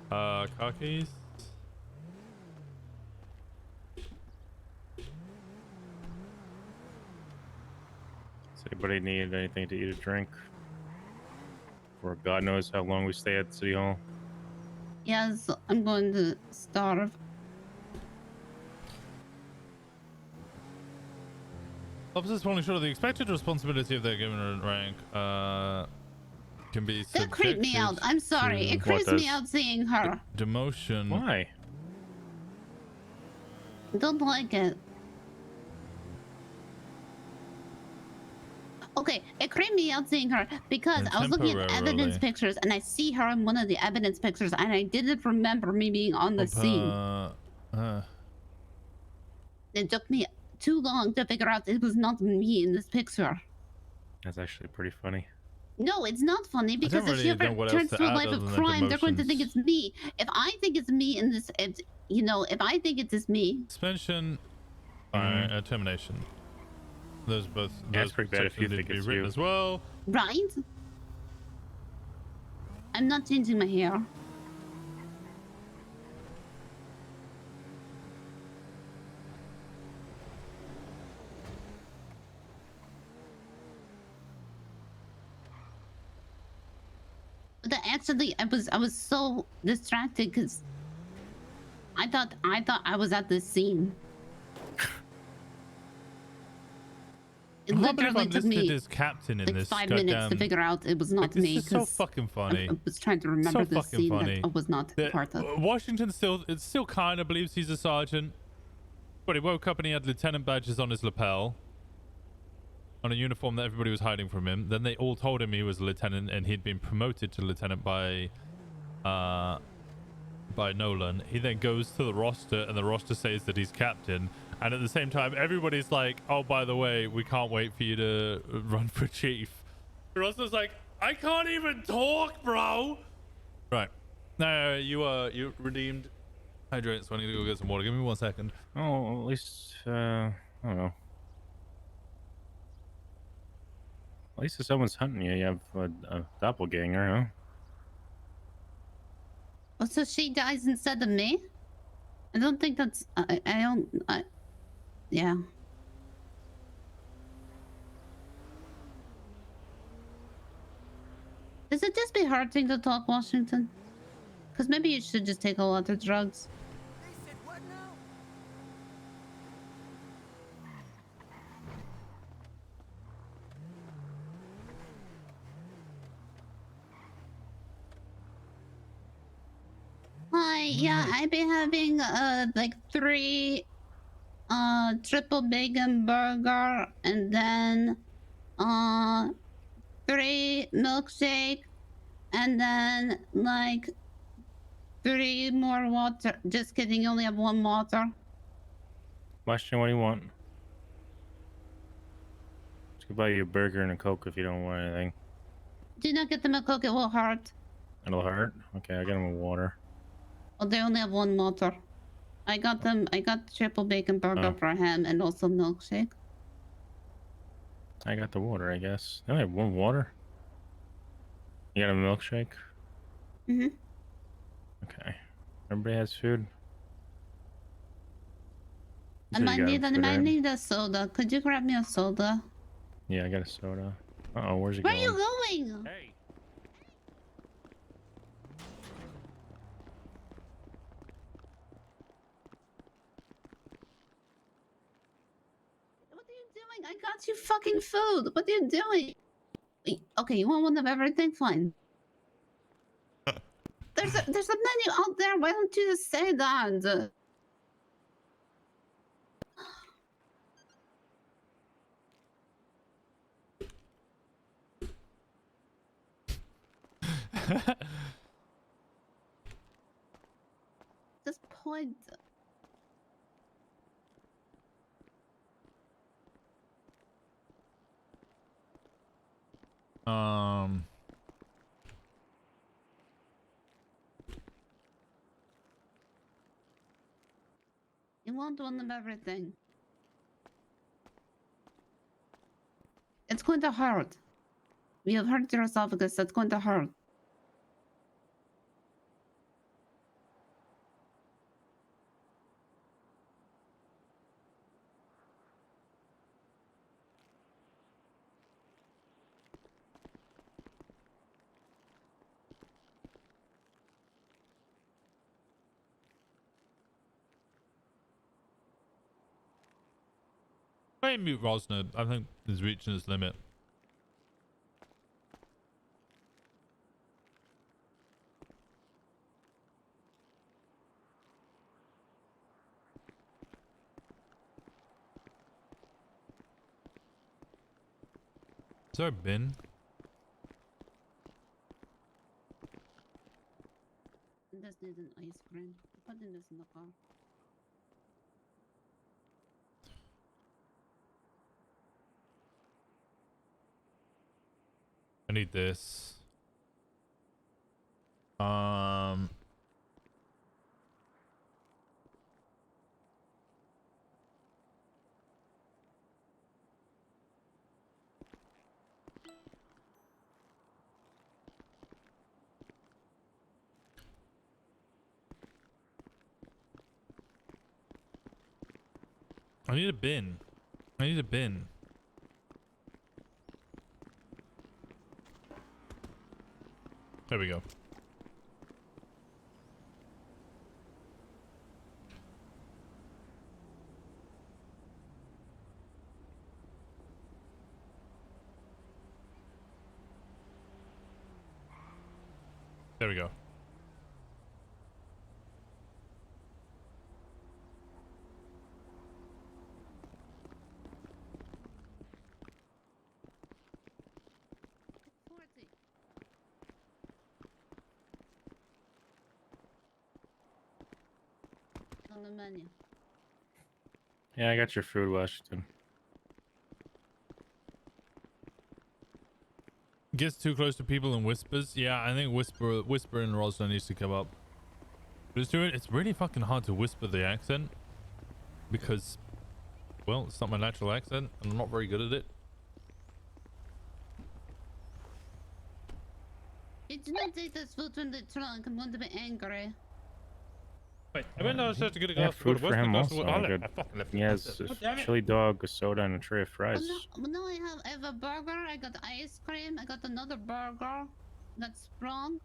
Car keys. Does anybody need anything to eat or drink? For God knows how long we stay at City Hall. Yes, I'm going to starve. Officers falling short of the expected responsibility of their given rank can be That creeped me out. I'm sorry. It creeps me out seeing her. Demotion. Why? Don't like it. Okay, it creeped me out seeing her because I was looking at evidence pictures and I see her in one of the evidence pictures and I didn't remember me being on the scene. It took me too long to figure out it was not me in this picture. That's actually pretty funny. No, it's not funny because if she ever turns to a life of crime, they're going to think it's me. If I think it's me in this, if I think it is me. Suspension, termination. Those both. Yeah, those it's pretty bad if you sections need think to be it's written you. as well. Right? I'm not changing my hair. But actually, I was so distracted because I thought I was at this scene. It I can't believe literally I'm took listed me as captain in like this 5 minutes to goddamn- figure out it was not This me. is so 'cause fucking funny. I was trying to remember So the fucking scene funny. that I was not part of. Washington still kind of believes he's a sergeant, but he woke up and he had lieutenant badges on his lapel, on a uniform that everybody was hiding from him. Then they all told him he was a lieutenant and he'd been promoted to lieutenant by Nolan. He then goes to the roster and the roster says that he's captain. And at the same time, everybody's like, oh, by the way, we can't wait for you to run for chief. The roster's like, I can't even talk, bro. Right. No, you redeemed. Hydrate, so I need to go get some water. Give me 1 second. Oh, at least, I don't know. At least if someone's hunting you, you have a doppelganger, huh? Oh, so she dies instead of me? I don't think that's. Yeah. Does it just be hurting to talk, Washington? Because maybe you should just take a lot of drugs. Hi, yeah, I've been having like 3 triple bacon burger and then 3 milkshake and then like 3 more water. Just kidding, you only have 1 water. Question, what do you want? Just buy you a burger and a Coke if you don't want anything. Do not get them a Coke, it will hurt. It'll hurt? Okay, I got them a water. Oh, they only have one motor. I got the triple bacon burger for him and also milkshake. I got the water, I guess. I only have one water. You got a milkshake? Mm-hmm. Okay. Everybody has food? I might need a soda. Could you grab me a soda? Yeah, I got a soda. Uh-oh, where's it Where going? are you going? Hey. What are you doing? I got you fucking food. What are you doing? Wait, okay, you want one of everything? Fine. There's a menu out there. Why don't you just say that? This point. You want one of everything. It's going to hurt. You have hurt your esophagus. That's going to hurt. Wait, mute Rosner. I think he's reaching his limit. Is there a bin? This needs an ice cream. I'm putting this in the car. I need this. I need a bin. I need a bin. There we go. There we go. On the menu. Yeah, I got your food, Washington. Gets too close to people and whispers. Yeah, I think whisper and Rosner needs to come up. But it's really fucking hard to whisper the accent because, well, it's not my natural accent and I'm not very good at it. Do not take this food from the trunk. I'm going to be angry. Wait, I went downstairs to get a I have glass of food water. for him Where's my also. glass of I water? could- I fucking left it He has downstairs. a God damn it. chili dog, a soda, and a tray of fries. No, I have a burger. I got ice cream. I got another burger. Got sprung.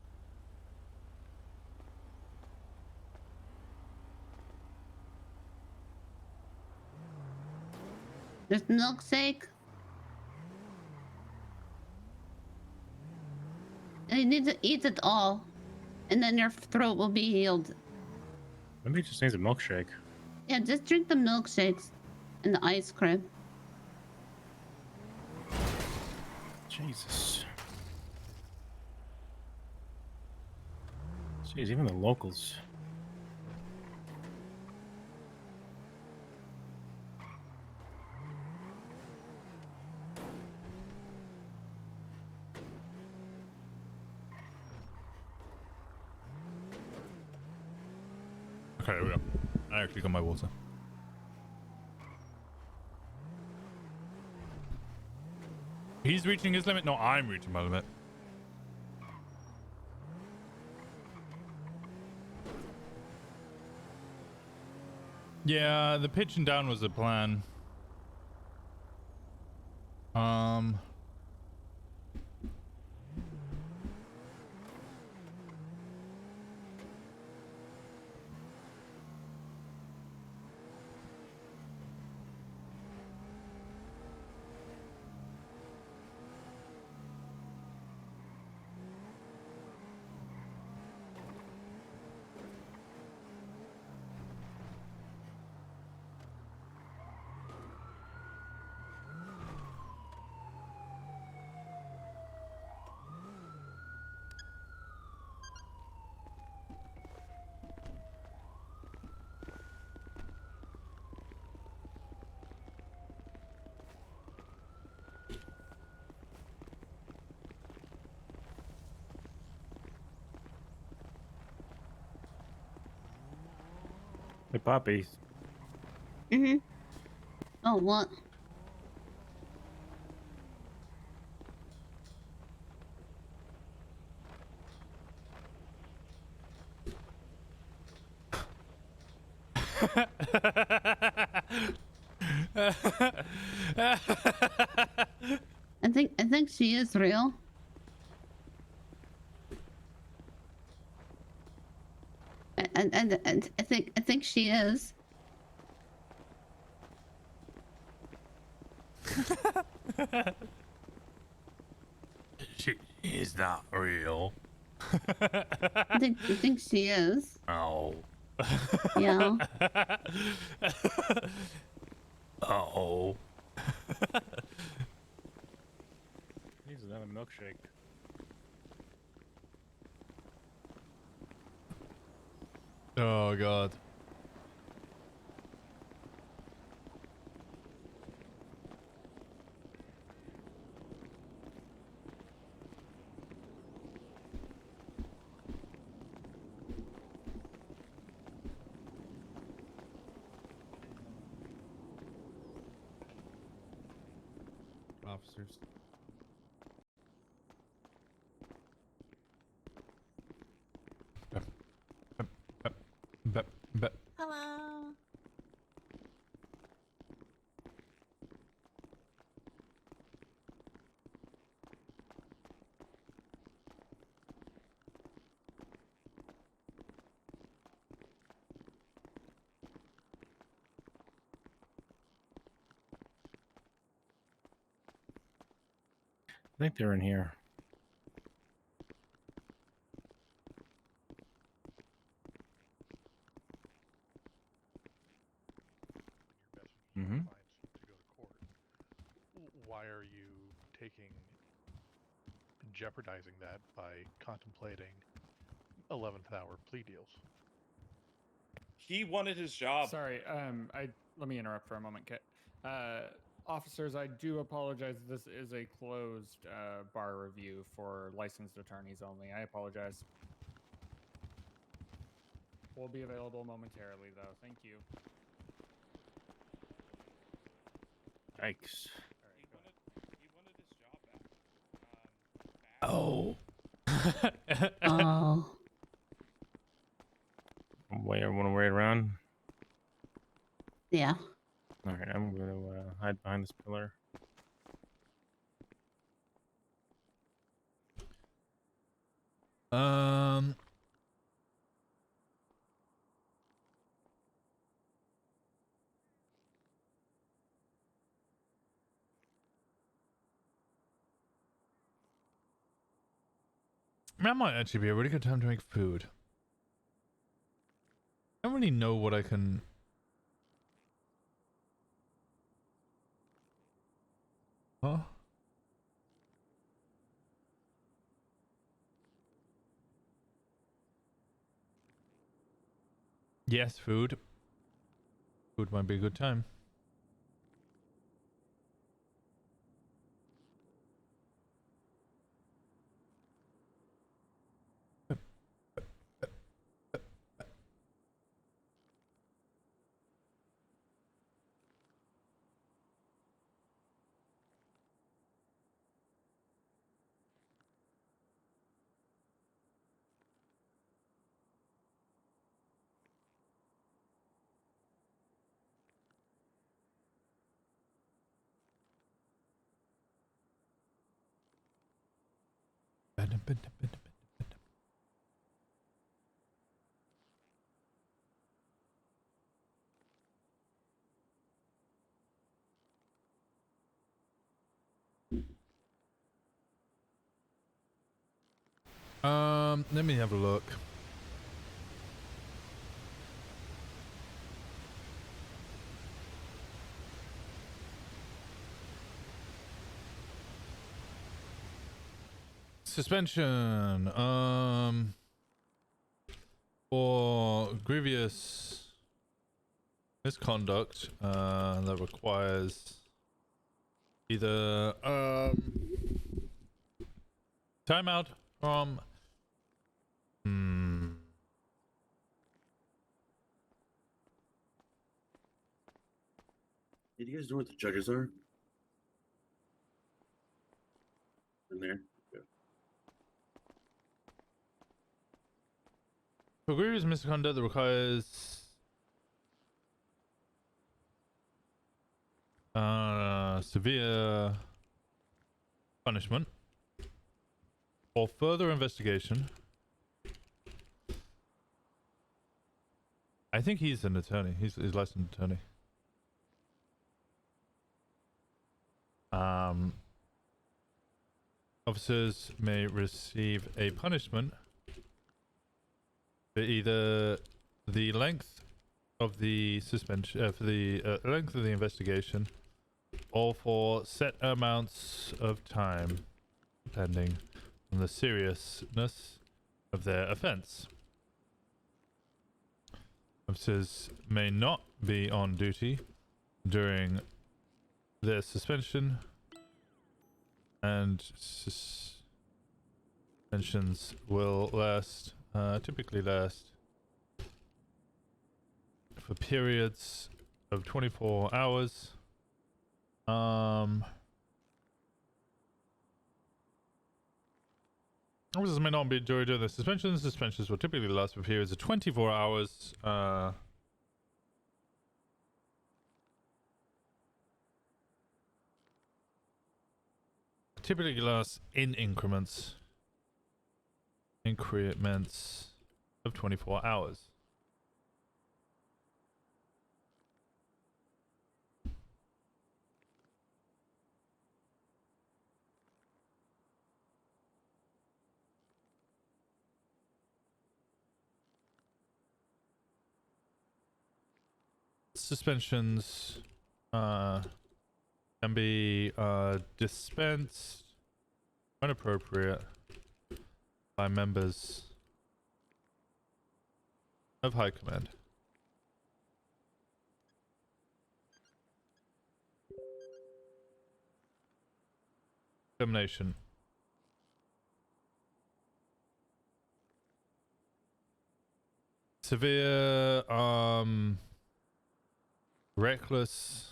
There's milkshake. And you need to eat it all, and then your throat will be healed. Maybe he just needs a milkshake. Yeah, just drink the milkshakes and the ice cream. Jesus. Jeez, even the locals. Okay, there we go. I actually got my water. He's reaching his limit? No, I'm reaching my limit. Yeah, the pitching down was the plan. Hey, puppies. Mm-hmm. Oh, what? I think she is real. And I think she is. She is not real. I think she is. Oh. Yeah. Oh. He's another milkshake. Oh god. Officers. Hello. I think they're in here. Mm-hmm. Why are you jeopardizing that by contemplating 11th hour plea deals? He wanted his job. Sorry, let me interrupt for a moment, Kit. Officers, I do apologize. This is a closed bar review for licensed attorneys only. I apologize. We'll be available momentarily, though. Thank you. Yikes. Oh. Oh. Wait, I want to wait around. Yeah. All right, I'm going to hide behind this pillar. That might actually be a really good time to make food. I don't really know what I can... Huh? Yes, food. Food might be a good time. Let me have a look. Suspension. For grievous misconduct that requires either timeout from Did you guys know what the judges are? In there? Yeah. for grievous misconduct that requires severe punishment or further investigation. I think he's an attorney. He's licensed attorney. Officers may receive a punishment for either the length of the suspension, for the length of the investigation, or for set amounts of time, depending on the seriousness of their offense. Officers may not be on duty during their suspension, and suspensions will last, typically last for periods of 24 hours. Officers may not be during the suspensions. Suspensions will typically last for periods of 24 hours. Typically lasts in increments of 24 hours. Suspensions can be dispensed when appropriate by members of High Command. Termination. Severe reckless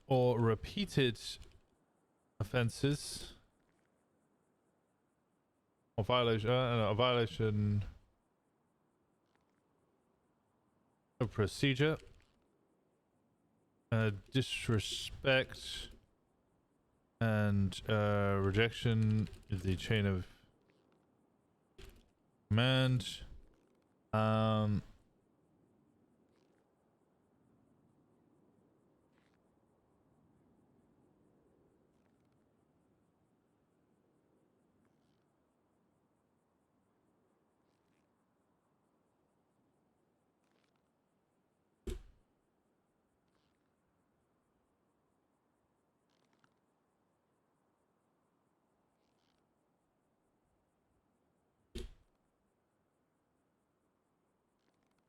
or repeated offenses or violation of procedure, disrespect and rejection of the chain of command.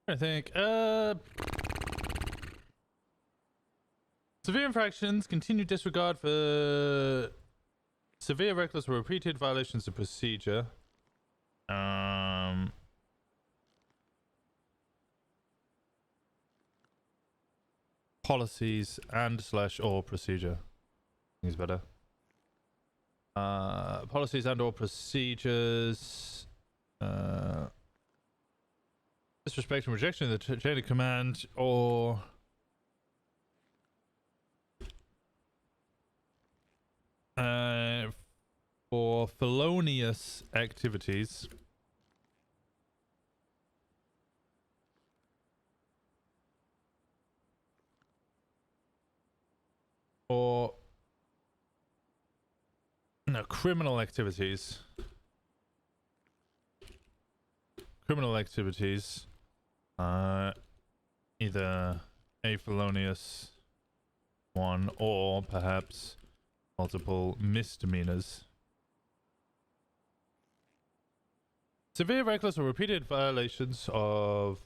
I think severe infractions, continued disregard for severe reckless or repeated violations of procedure. Policies and / or procedure. I think is better. Policies and or procedures. Disrespect and rejection of the chain of command or felonious activities. Or no, criminal activities. Criminal activities. Either a felonious one or perhaps multiple misdemeanors. Severe, reckless, or repeated violations of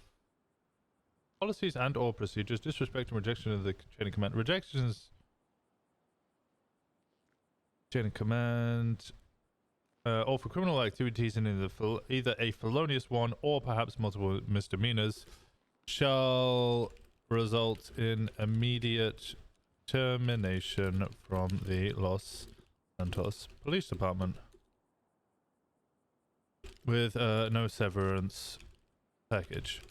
policies and or procedures, disrespect and rejection of the chain of command. Rejections. Chain of command. Or for criminal activities in either a felonious one or perhaps multiple misdemeanors shall result in immediate termination from the Los Santos Police Department with no severance package.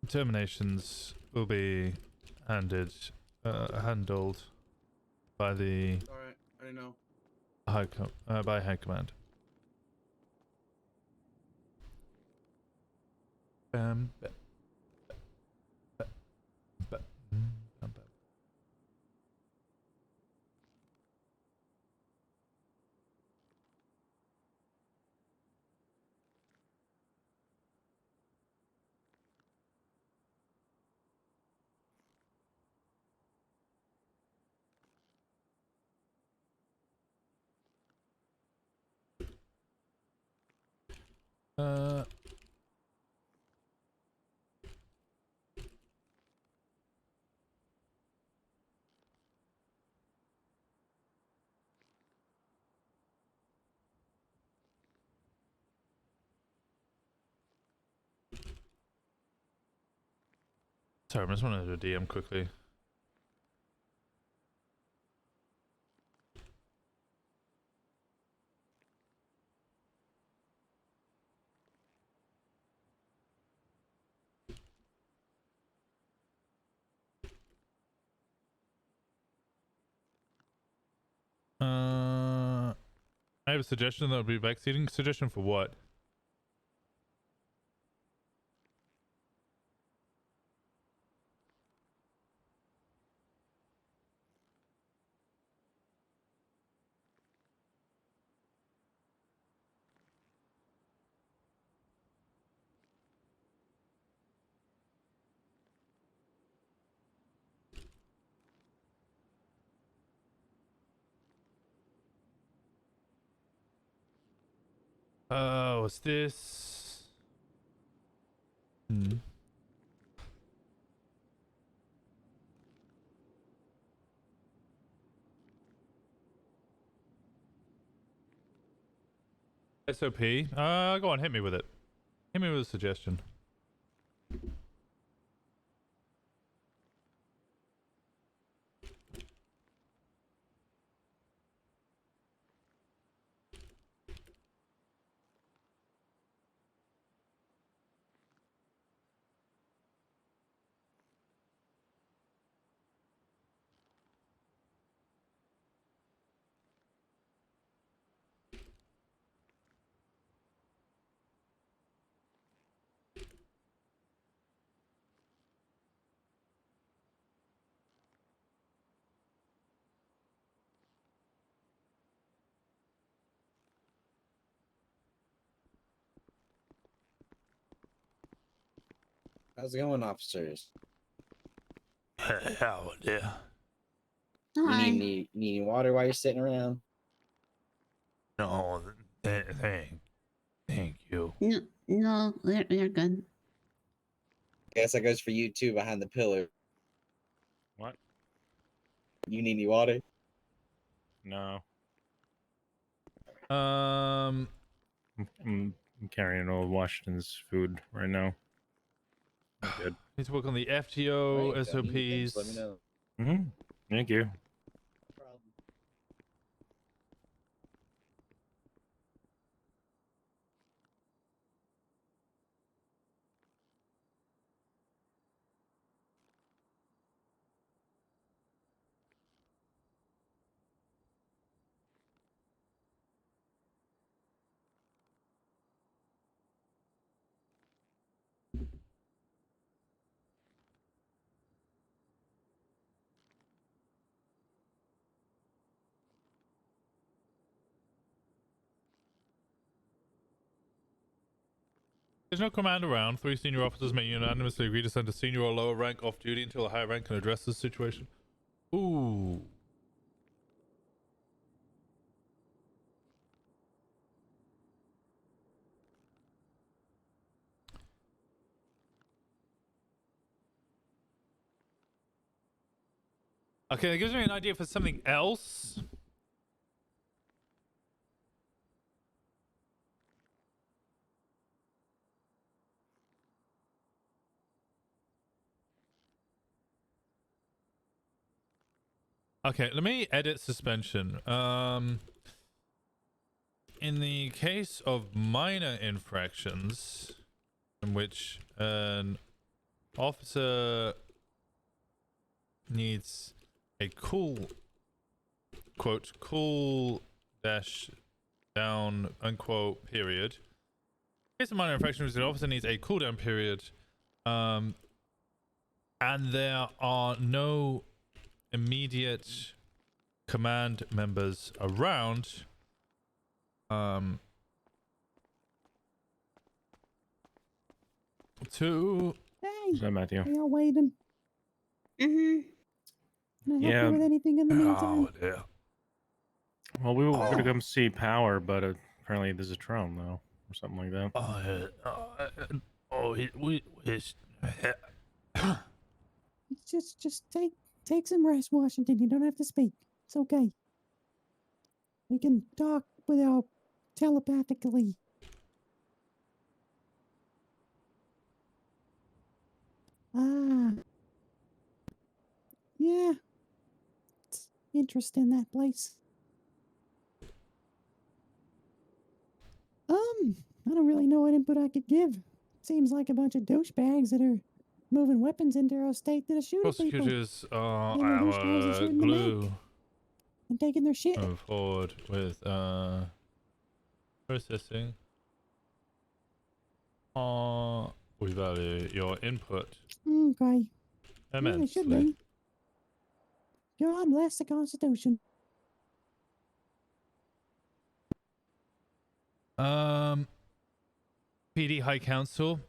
Terminations will be handled by the Alright, I know. by High Command. Sorry, I just wanted to do a DM quickly. I have a suggestion that would be vaccinating. Suggestion for what? What's this? SOP. Go on, hit me with it. Hit me with a suggestion. How's it going, officers? How dear. You need any water while you're sitting around? No, thank you. No, they're good. Guess that goes for you too behind the pillar. What? You need any water? No. I'm carrying all of Washington's food right now. I'm good. Need to work on the FTO Right, got anything, just SOPs. let me know. Thank you. There's no command around. 3 senior officers may unanimously agree to send a senior or lower rank off duty until a higher rank can address this situation. Ooh. Okay, that gives me an idea for something else. Okay, let me edit suspension. In the case of minor infractions in which an officer needs a cool dash down unquote period. In case of minor infractions, the officer needs a cooldown period, and there are no immediate command members around. To Hey, Is that Matthew? are y'all waiting? Mm-hmm. Can I help Yeah. you with anything in the meantime? Oh, yeah. Well, we were gonna come see Power, but apparently there's a Trone though, or something like that. It's just take some rest, Washington. You don't have to speak. It's okay. We can talk without telepathically. Ah. Yeah. It's interesting, that place. I don't really know what input I could give. Seems like a bunch of douchebags that are moving weapons into our state that are shooting people. prosecutors are Getting the douchebags and shooting them glue. back and taking their shit. Move forward with processing. We value your input Okay. Yeah, they should immensely. be. God bless the Constitution. PD High Council.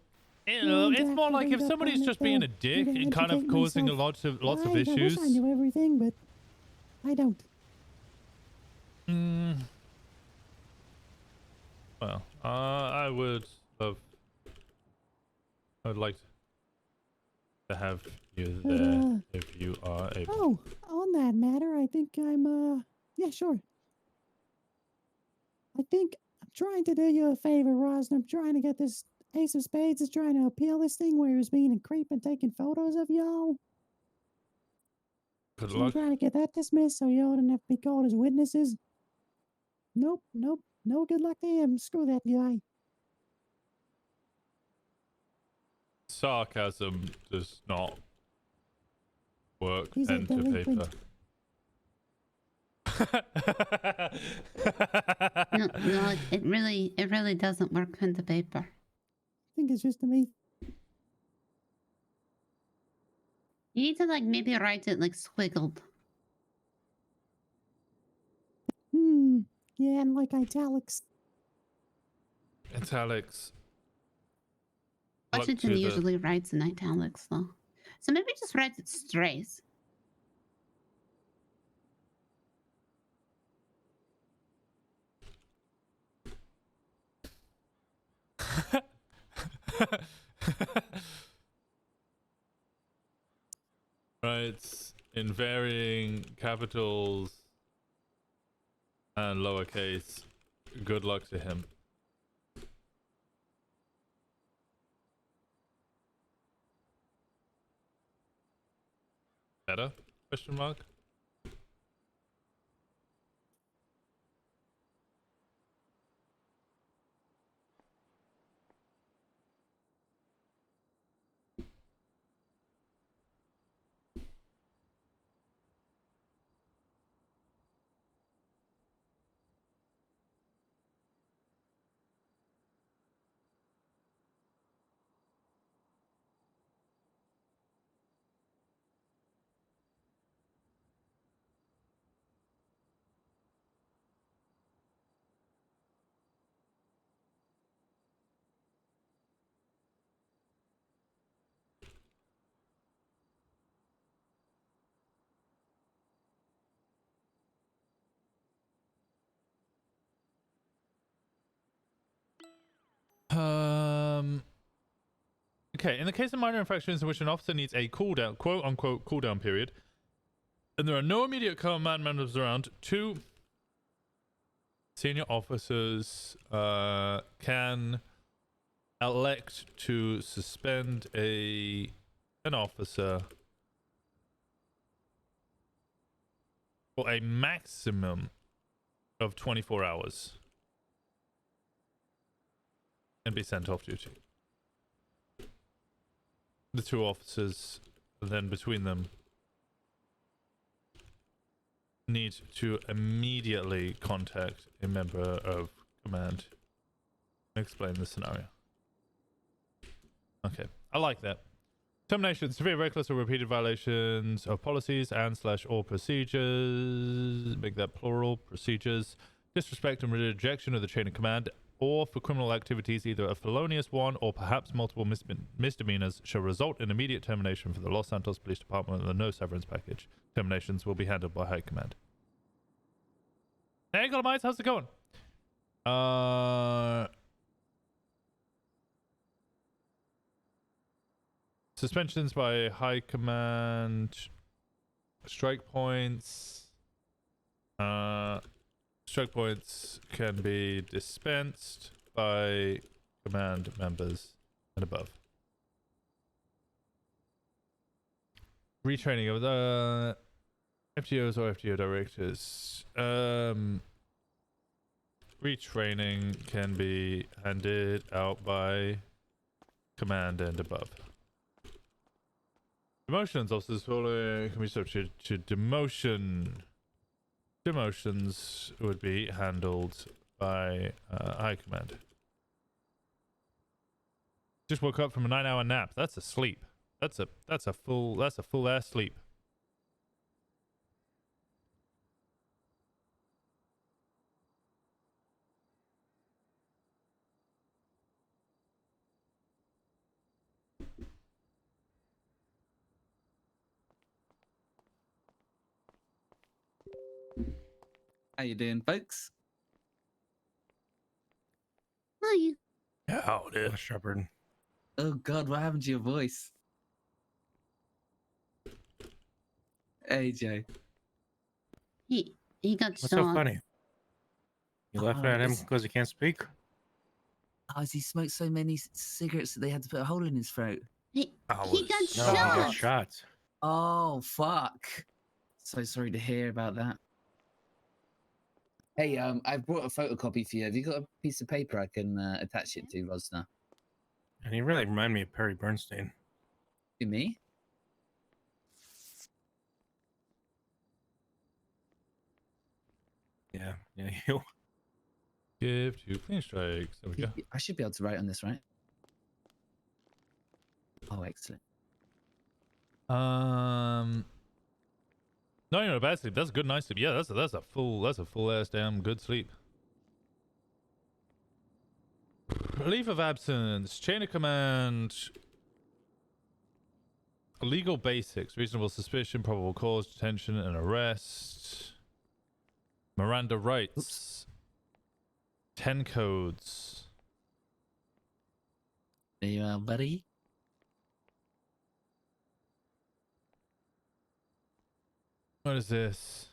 You No know, one's it's more asked to like read if up somebody's on it, just being though. a dick Need to and kind of educate causing myself. lots of Right, issues. I wish I knew everything, but I don't. Well, I would like to have you But, there if you are able. Oh, on that matter, I think I'm, yeah, sure. I think I'm trying to do you a favor, Rosner. I'm trying to get this Ace of Spades is trying to appeal this thing where he was being a creep and taking photos of y'all. Good So I'm luck. trying to get that dismissed so y'all don't have to be called as witnesses. Nope. No good luck to him. Screw that guy. Sarcasm does not work He's a pen to delinquent. paper. No, it really doesn't work on the paper. I think it's just me. You need to like maybe write it like squiggled. Yeah, and like italics. Italics. Washington usually writes in italics though. So maybe just write it straight. Writes in varying capitals and lowercase. Good luck to him. Better? Question mark? Okay, in the case of minor infractions in which an officer needs a cooldown, quote unquote cooldown period, and there are no immediate command members around, 2 senior officers can elect to suspend an officer for a maximum of 24 hours and be sent off duty. The 2 officers, then between them, need to immediately contact a member of command and explain the scenario. Okay, I like that. Termination, severe, reckless, or repeated violations of policies and/or procedures. Make that plural. Procedures. Disrespect and rejection of the chain of command, or for criminal activities, either a felonious one or perhaps multiple misdemeanors, shall result in immediate termination for the Los Santos Police Department with a no severance package. Terminations will be handled by High Command. Hey, Golemites, how's it going? Suspensions by High Command. Strike points. Strike points can be dispensed by command members and above. Retraining of the FTOs or FTO directors. Retraining can be handed out by command and above. Demotions also can be subject to demotion. Demotions would be handled by High Command. Just woke up from a 9-hour nap. That's a sleep. That's a full ass sleep. How you doing, folks? Hi. Howdy, Shepherd. Oh God, what happened to your voice? Hey, Joe. He got What's shot. so funny? You laughing at him it's- because he can't speak? Oh, he smoked so many cigarettes that they had to put a hole in his throat. He got No, he shot. got shot. Oh, fuck. So sorry to hear about that. Hey, I've brought a photocopy for you. Have you got a piece of paper I can attach it to, Rosner? And he really reminded me of Perry Bernstein. You, me? Yeah, you. Give 2 clean strikes. There we go. I should be able to write on this, right? Oh, excellent. No, you're not a bad sleep. That's a good night's sleep. Yeah, that's a full ass damn good sleep. Leave of absence, chain of command, legal basics, reasonable suspicion, probable cause, detention, and arrest. Miranda rights. Oops. 10 codes. There you are, buddy. What is this?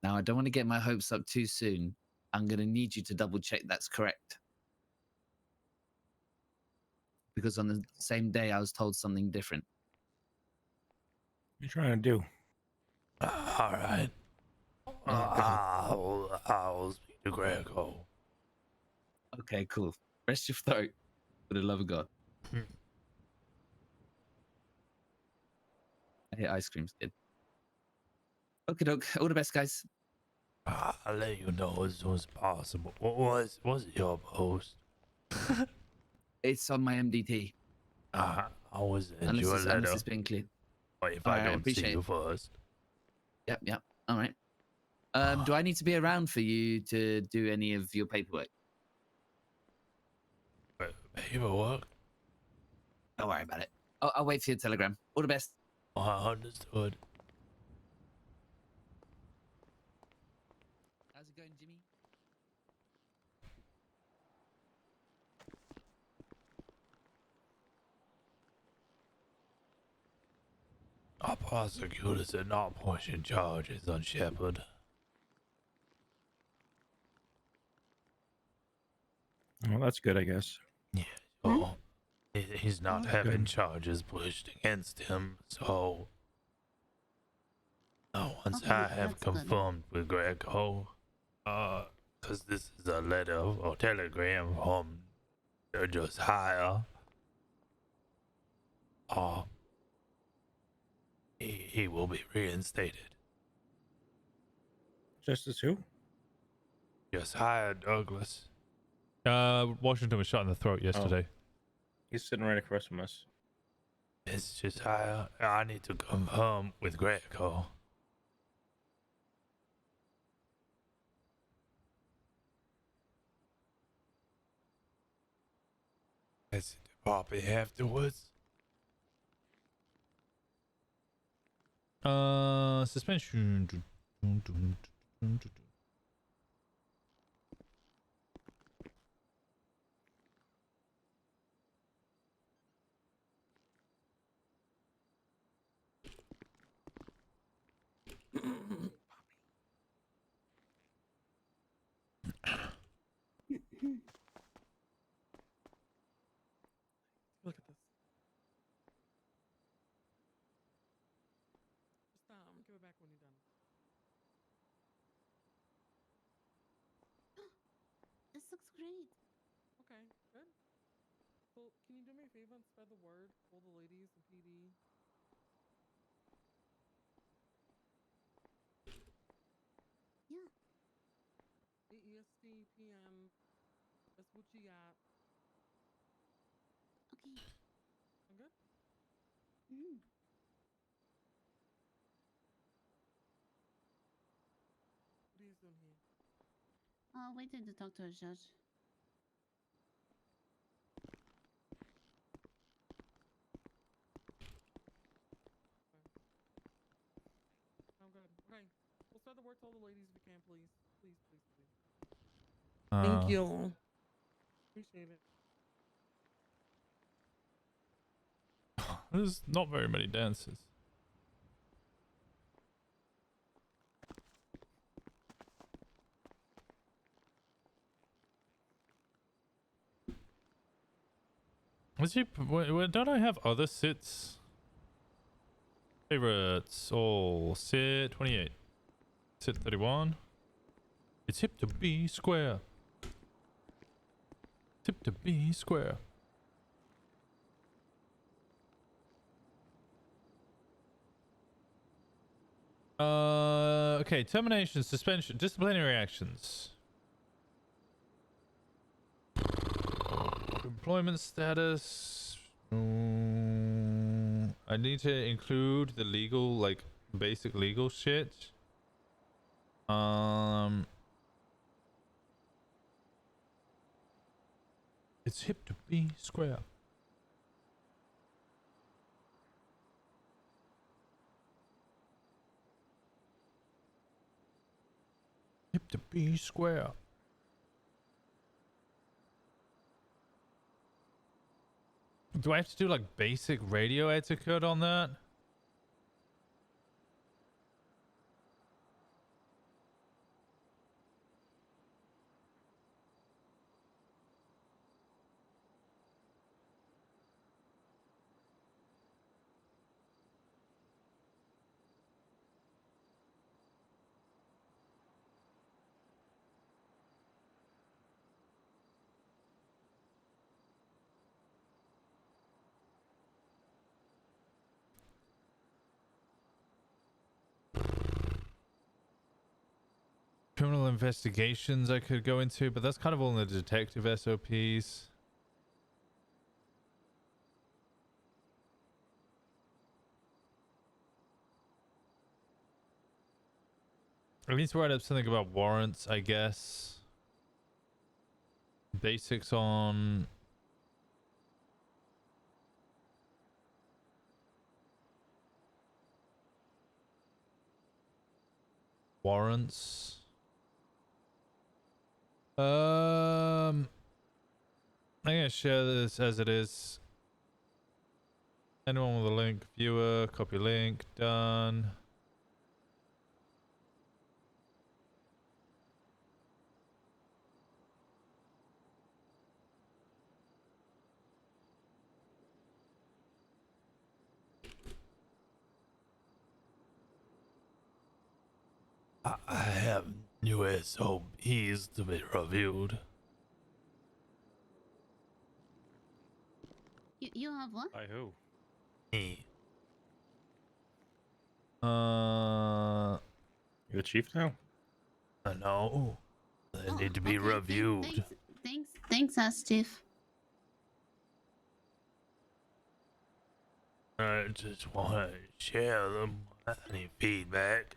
Now, I don't want to get my hopes up too soon. I'm going to need you to double check that's correct. Because on the same day, I was told something different. What are you trying to do? All right. I'll speak to Greco. Okay, cool. Rest your throat for the love of God. I hate ice cream's good. Okay, doke. All the best, guys. I'll let you know as soon as possible. What was your post? It's on my MDT. I was send Unless you a it's, letter. unless it's been cleared. But if Alright, I I don't see appreciate you it. first. Yep. All right. Do I need to be around for you to do any of your paperwork? Paperwork? Don't worry about it. I'll wait for your telegram. All the best. I understood. How's it going, Jimmy? prosecutors are not pushing charges on Shepard. Well, that's good, I guess. Yeah, so he's not That's having good. charges pushed against him, so once Okay, I have that's good. confirmed with Greco, because this is a letter or telegram from Josiah, he will be reinstated. Justice who? Josiah Douglas. Washington was shot in the throat yesterday. He's sitting right across from us. It's Josiah. I need to confirm with Greco. Let's pop it afterwards. Suspension. Look at this. Just give it back when you're done. This looks great. Okay, good. Well, can you do me a favor and spread the word? All the ladies, the PD. Yeah. EST, PM. That's what you got. Okay. I'm good? Mm. What are you doing here? Waiting to talk to a judge. I'm good. Okay. We'll spread the word to all the ladies if we can, please. Please, please, please. Thank you. Appreciate it. There's not very many dances. Don't I have other sits? Favorites all sit 28, sit 31. It's hip to be square. Hip to be square. Okay, termination, suspension, disciplinary actions. Employment status. I need to include the legal, like, basic legal shit. It's hip to be square. Hip to be square. Do I have to do like basic radio etiquette on that? Criminal investigations I could go into, but that's kind of all in the detective SOPs. I need to write up something about warrants, I guess. Basics on warrants. I'm gonna share this as it is. Anyone with a link viewer, copy link, done. I have new SOPs to be reviewed. You have what? By who? Me. You're the chief now? No. They need to be Okay, reviewed. Thanks, Steve. I just want to share them. Any feedback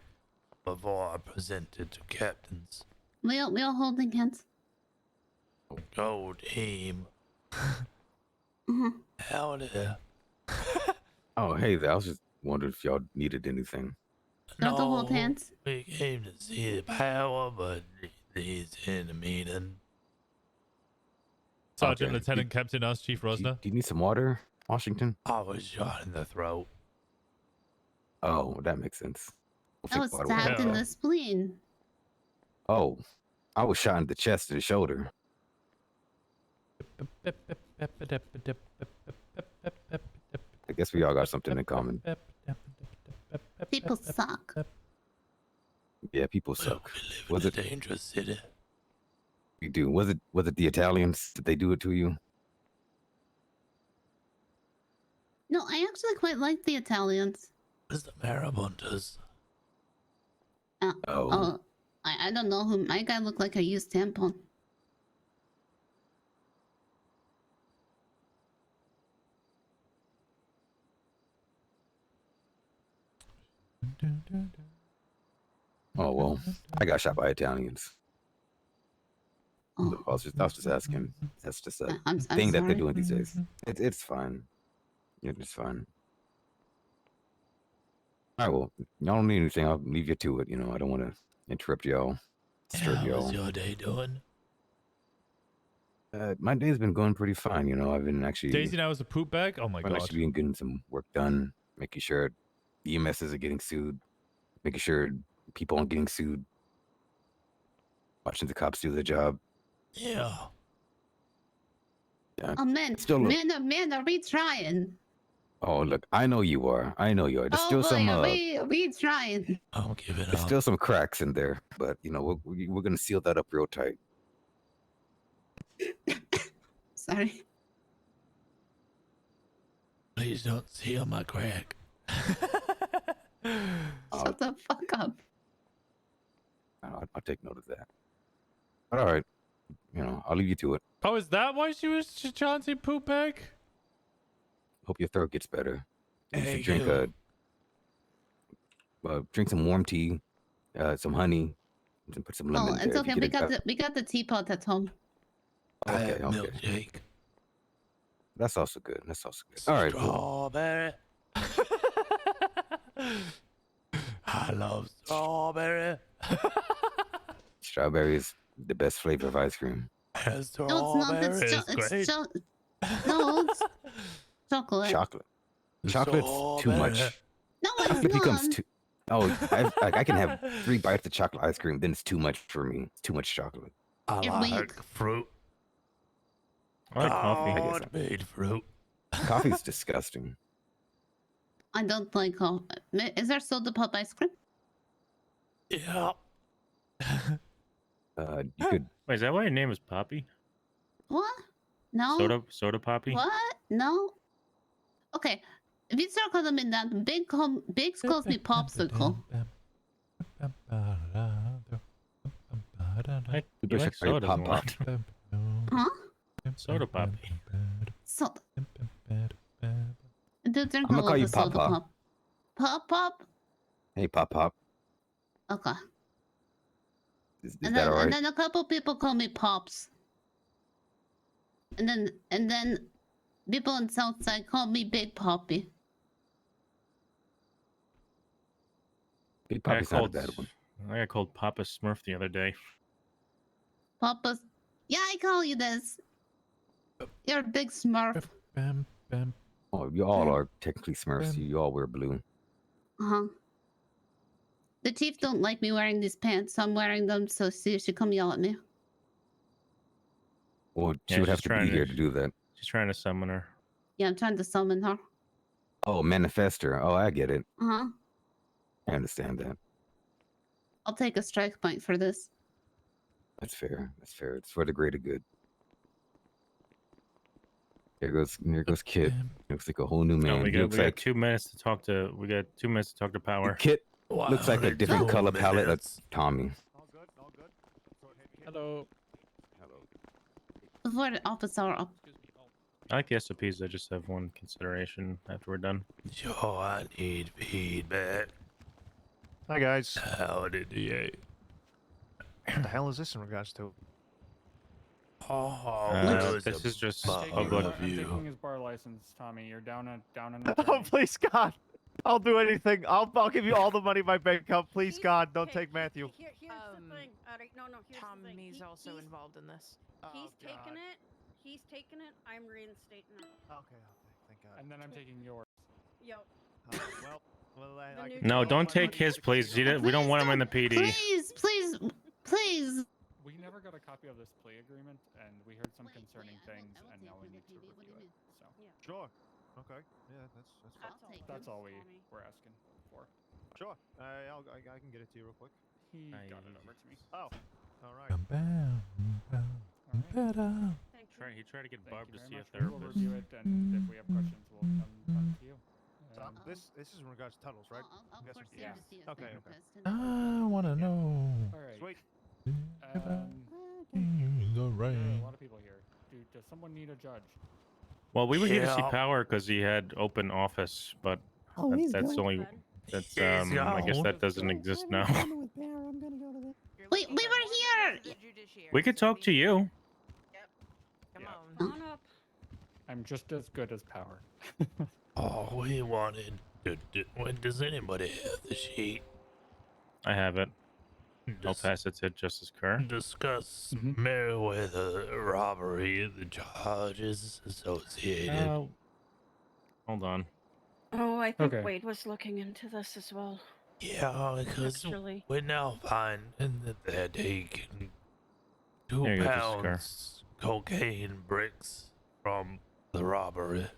before I present it to captains. We are holding hands. Go team. Howdy. Oh, hey there. I was just wondering if y'all needed anything. Don't hold hands. We came to see the power, but he's in a meeting. Sergeant, Okay. Lieutenant Captain, us, Chief Rosner. Do you need some water, Washington? I was shot in the throat. Oh, that makes sense. I was stabbed in the spleen. Oh, I was shot in the chest and the shoulder. I guess we all got something in common. People suck. Yeah, people suck. Was it a dangerous city? You do. Was it the Italians? Did they do it to you? No, I actually quite like the Italians. It's the Marabuntas. I don't know who. My guy looked like a used tampon. Oh well, I got shot by Italians. I was just asking. That's just a I'm thing that they're sorry. doing these days. It's fine. It's fine. All right, well, y'all don't need anything. I'll leave you to it. You know, I don't want to interrupt y'all, disturb y'all. How's your day doing? My day's been going pretty fine. You know, I've been actually. Daisy now is a poop bag? Oh my I've god. actually been getting some work done, making sure EMSs are getting sued, making sure people aren't getting sued, watching the cops do their job. Yeah. Yeah. Oh man, man, are we trying? Oh look, I know you are. There's still boy, some. are we trying? I'm giving There's still some cracks in there, but you know we're gonna seal that up real tight. Sorry. Please don't seal my crack. Shut the fuck up. I'll take note of that. But all right, you know I'll leave you to it. Oh, is that why she was Chauncey poop bag? Hope your throat gets better. You Thank should drink you. drink some warm tea, some honey, and put some lemon. Oh, it's okay. We got the teapot at home. Okay. Milkshake. That's also good. All right. Cool. Strawberry. I love strawberry. Strawberry is the best flavor of ice cream. No, it's not. It's chocolate. Chocolate's too much. No, it's Chocolate becomes not. too. Oh, I can have 3 bites of chocolate ice cream. Then it's too much for me. It's too much chocolate. I You're like weak. fruit. I like coffee. Made fruit. Coffee's disgusting. I don't like coffee. Is there soda pop ice cream? Yeah. You could. Wait, is that why your name is Poppy? What? No. Soda Poppy? What? No. Okay. If you start calling me that, Biggs calls me Popsicle. Hey, you People like should call you sodas a Pop lot. Huh? Soda Poppy. Soda. I do drink I'm a gonna call lot you of Pop soda Pop. pop. Pop Pop? Hey, Pop Pop. Okay. Is And that then, all right? and then a couple people call me Pops. And then people in Southside call me Big Poppy. Big I got Poppy's not a called- bad one. I got called Papa Smurf the other day. Papa's. Yeah, I call you this. You're a big smurf. Oh, you all are technically Smurfs. You all wear blue. Uh-huh. The chief don't like me wearing these pants, so I'm wearing them so she should come yell at me. Well, she Yeah, would have she's to trying be here to do that. She's trying to summon her. Yeah, I'm trying to summon her. Oh, manifest her. Oh, I get it. Uh-huh. I understand that. I'll take a strike point for this. That's fair. That's fair. It's for the greater good. There goes Kit. Looks like a whole new man. No, we He got looks like 2 minutes to talk to. We got 2 minutes to talk to Power. Kit looks like a different color palette of Tommy. Hello. Before the officer up. I like the SOPs. I just have one consideration after we're done. Sure, I need feedback. Hi guys. How did you? What the hell is this in regards to? This is just I'm public taking his bar license, Tommy. You're down a Oh, please, God. I'll do anything. I'll give you all the money in my bank account. Please, God, don't take Matthew. Here's the thing. All right, no, here's the thing. Tommy's also involved in this. He's taking it. He's taking it. I'm reinstating it. Okay, thank God. And then I'm taking yours. Yo. No, don't take his, please. We don't want him in the PD. Please. We never got a copy of this plea agreement, and we heard some concerning things, and now we need to review it. So. Sure. Okay. Yeah, that's fine. That's all we were asking for. Sure. I can get it to you real quick. He got it over to me. Oh. All right. He tried to get Barb to see a We'll therapist. review it, and if we have questions, we'll come to you. This is in regards to tunnels, right? I'm guessing. Yeah. Okay. I want to know. All right. Sweet. The There are rain. a lot of people here. Does someone need a judge? Well, we were here to see Yeah. Power because he had open office, but Oh, he's that's good. only. That's He's I guess gone. that doesn't exist now. I'm going with Bear. I'm gonna go to the. Wait, we were here. We could talk to you. Come on. Come on up. I'm just as good as Power. Oh, we wanted. Does anybody have the sheet? I have it. I'll pass it to Justice Kerr. Discuss Meriwether robbery, the charges associated. Hold on. Oh, I think Okay. Wade was looking into this as well. Yeah, because Actually. we're now finding that they're taking 2 There you go, Justice Kerr. pounds cocaine bricks from the robbery.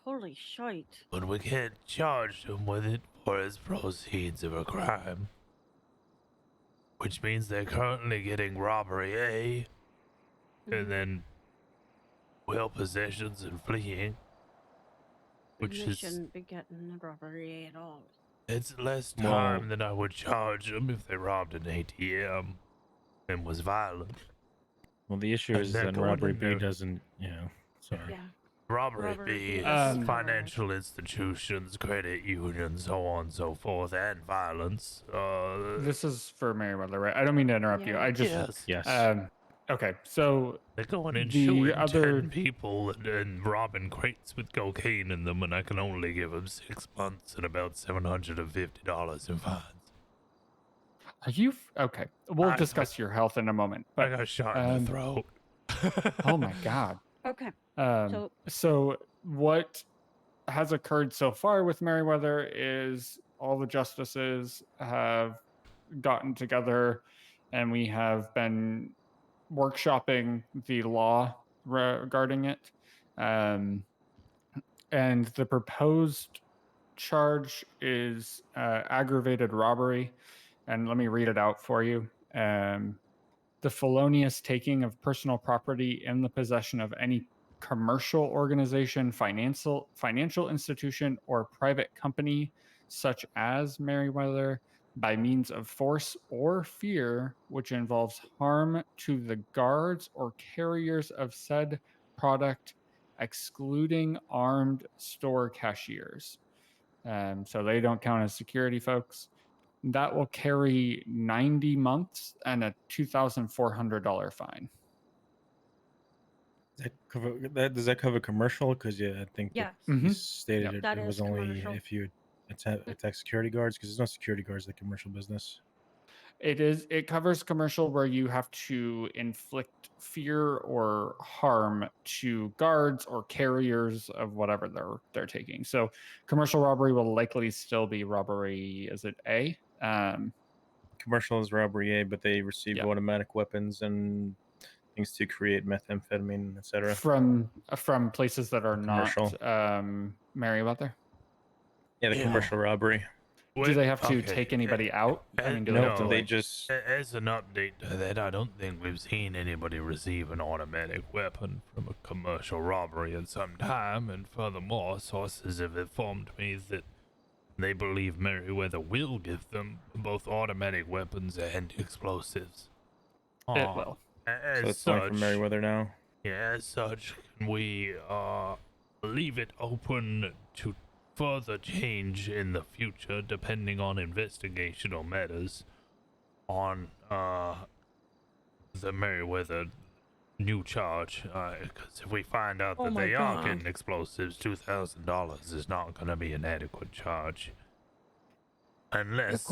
Holy shite. But we can't charge him with it for his proceeds of a crime. Which means they're currently getting robbery A, and then will possessions and fleeing. Which We is, shouldn't be getting a robbery at all. it's less Well- time than I would charge them if they robbed an ATM and was violent. Well, the issue And is they're that going robbery in B there. doesn't. Sorry. Yeah. Robbery Robbery B is is financial institutions, credit unions, so on and so forth, and violence. This is for Meriwether, right? I don't mean to interrupt you. I just Yes. Okay, so they're going and the shooting other 10 people and robbing crates with cocaine in them, and I can only give them 6 months and about $750 in fines. Are you okay? We'll I- discuss your health in a moment. I But got shot in the throat. oh my god. Okay. So what has occurred so far with Meriwether is all the justices have gotten together, and we have been workshopping the law regarding it. And the proposed charge is aggravated robbery. And let me read it out for you. The felonious taking of personal property in the possession of any commercial organization, financial institution, or private company, such as Meriwether, by means of force or fear, which involves harm to the guards or carriers of said product, excluding armed store cashiers. So they don't count as security folks. That will carry 90 months and a $2,400 fine. Does that cover commercial? Because I think Yes. that you stated That it was is only commercial. if you attack security guards, because there's no security guards in the commercial business. It covers commercial where you have to inflict fear or harm to guards or carriers of whatever they're taking. So commercial robbery will likely still be robbery. Is it A? Commercial is robbery A, but they receive automatic weapons and things to create methamphetamine, etc. From places that are Commercial. not Merryweather. Yeah, the commercial robbery. Do they have to take anybody out? I mean, do they have to, they like, just As an update to that, I don't think we've seen anybody receive an automatic weapon from a commercial robbery in some time, and furthermore, sources have informed me that they believe Merryweather will give them both automatic weapons and explosives. It will. As So it's going from Merryweather now. Yeah, as such, can we leave it open to further change in the future, depending on investigational matters on the Merryweather new charge? Because if we find out Oh that my they are God. getting explosives, $2,000 is not going to be an adequate charge. Unless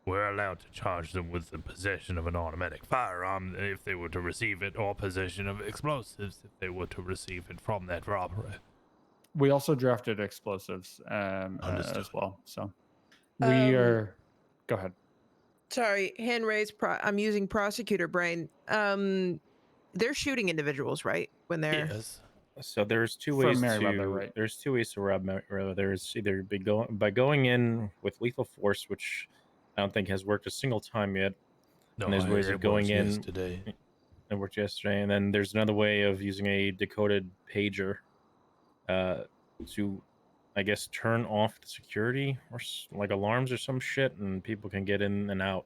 we're allowed to charge them with the possession of an automatic firearm if they were to receive it, or possession of explosives if they were to receive it from that robbery. We also drafted explosives as well. So we Um, are. Go ahead. Sorry, hand raised. I'm using prosecutor brain. They're shooting individuals, right? When they're So there's two From ways Merryweather, to right. there's two ways to rob Merryweather. There's either by going in with lethal force, which I don't think has worked a single time yet. No, and there's ways it of going worked in. yesterday. It worked yesterday, and then there's another way of using a decoded pager to, I guess, turn off the security or like alarms or some shit, and people can get in and out.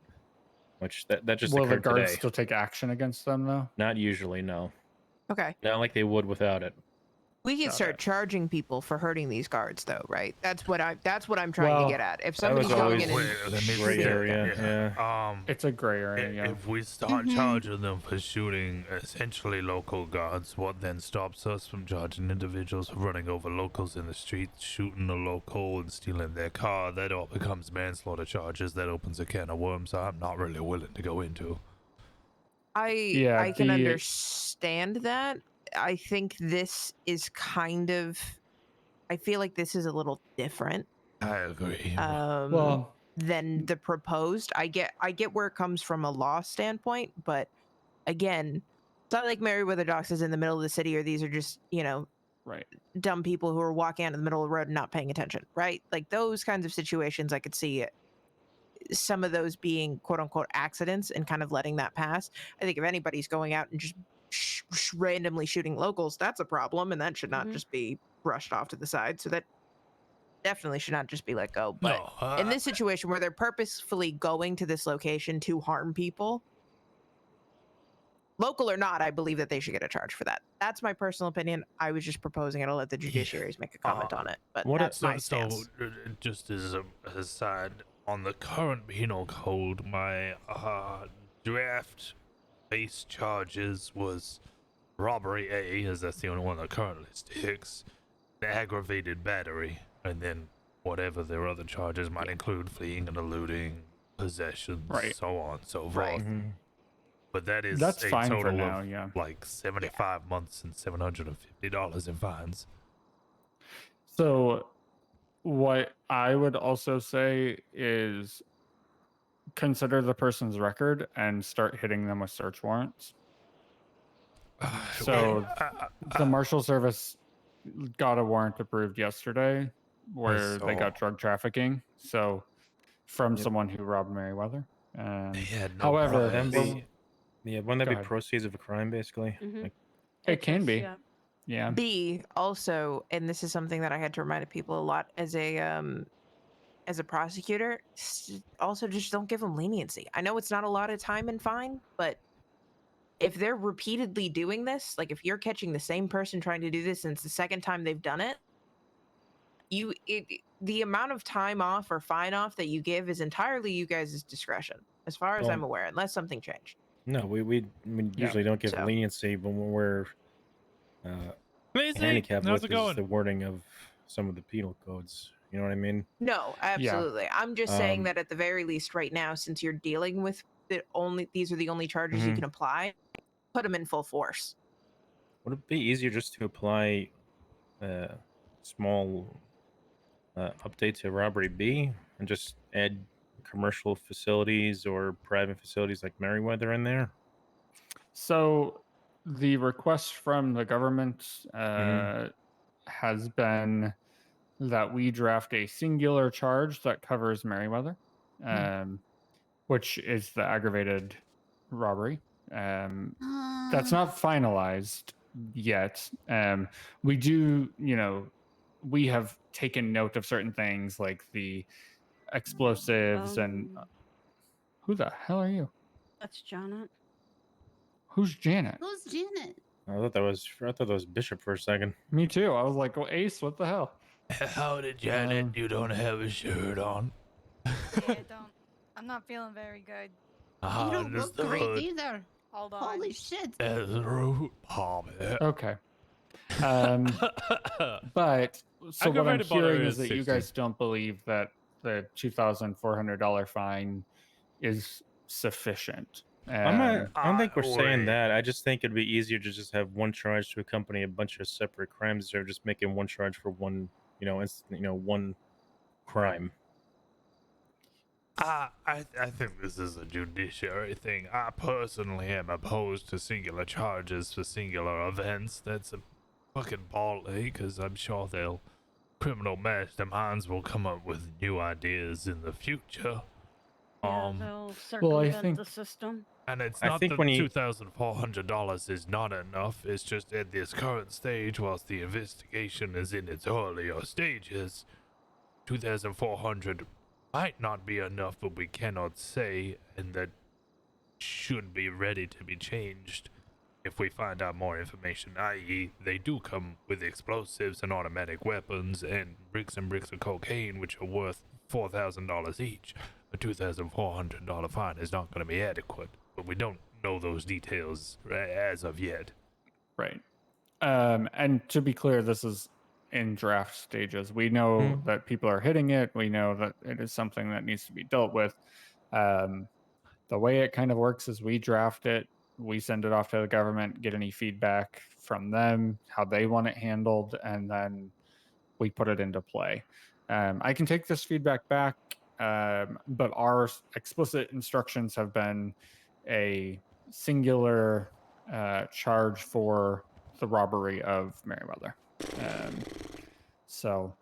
Which that just Will the occurred guards today. still take action against them though? Not usually, no. okay. Not like they would without it. We can Got start it. charging people for hurting these guards, though, right? That's what I'm trying Well, to get at. If That was somebody's going always in and Let me gray see. area. Yeah. It's a gray area. Yeah. If we start charging them for shooting essentially local guards, what then stops us from charging individuals for running over locals in the street, shooting a local and stealing their car? That all becomes manslaughter charges. That opens a can of worms I'm not really willing to go into. I can understand that. I think this is kind of. I feel like this is a little different. I agree. Well, than the proposed. I get where it comes from a law standpoint, but again, it's not like Merryweather Docks is in the middle of the city, or these are just right dumb people who are walking out in the middle of the road and not paying attention, right? Like those kinds of situations, I could see some of those being quote unquote accidents and kind of letting that pass. I think if anybody's going out and just randomly shooting locals, that's a problem, and that should not just be brushed off to the side. So that definitely should not just be let go. But in this situation where they're purposefully going to this location to harm people, local or not, I believe that they should get a charge for that. That's my personal opinion. I was just proposing it. I'll let the judiciaries make a comment on it, but that's my stance. So, just as an aside, on the current penal code, my draft base charges was robbery A, as that's the only one that currently sticks, aggravated battery, and then whatever their other charges might include, fleeing and eluding, possessions, so on and so forth. But that's a fine for total now, of yeah. like 75 months and $750 in fines. So what I would also say is consider the person's record and start hitting them with search warrants. So the Marshal Service got a warrant approved yesterday where they got drug trafficking. So from someone who robbed Merryweather. However, wouldn't that be proceeds of a crime, basically? Like, it can be. Yeah. B, also, and this is something that I had to remind people a lot as a prosecutor, also just don't give them leniency. I know it's not a lot of time and fine, but if they're repeatedly doing this, like if you're catching the same person trying to do this and it's the second time they've done it, the amount of time off or fine off that you give is entirely you guys' discretion, as far as I'm aware, unless something changed. No, we usually don't give leniency when we're handicapped how's with it going? the wording of some of the penal codes. You know what I mean? No, absolutely. I'm just saying that at the very least right now, since you're dealing with these are the only charges you can apply, put them in full force. Would it be easier just to apply small update to robbery B and just add commercial facilities or private facilities like Merriweather in there? So the request from the government has been that we draft a singular charge that covers Merriweather, which is the aggravated robbery. That's not finalized yet. We do, we have taken note of certain things like the explosives and. Who the hell are you? That's Janet. Who's Janet? Who's Janet? I thought that was Bishop for a second. Me too. I was like, well, Ace, what the hell? Howdy, Janet. You don't have a shirt on. I'm not feeling very good. You don't look great either. Hold on. Holy shit. Okay. But so what I'm hearing is that you guys don't believe that the $2,400 fine is sufficient. I don't think we're saying that. I just think it'd be easier to just have one charge to accompany a bunch of separate crimes instead of just making one charge for one, one crime. I think this is a judiciary thing. I personally am opposed to singular charges for singular events. That's a fucking ball ache, because I'm sure criminal masterminds will come up with new ideas in the future. They'll circumvent the system. And it's not that $2,400 is not enough. It's just at this current stage, whilst the investigation is in its earlier stages, $2,400 might not be enough, but we cannot say, and that should be ready to be changed if we find out more information, i.e. they do come with explosives and automatic weapons and bricks of cocaine, which are worth $4,000 each. A $2,400 fine is not going to be adequate, but we don't know those details as of yet. Right. And to be clear, this is in draft stages. We know that people are hitting it. We know that it is something that needs to be dealt with. The way it kind of works is we draft it, we send it off to the government, get any feedback from them, how they want it handled, and then we put it into play. I can take this feedback back, but our explicit instructions have been a singular charge for the robbery of Merriweather. So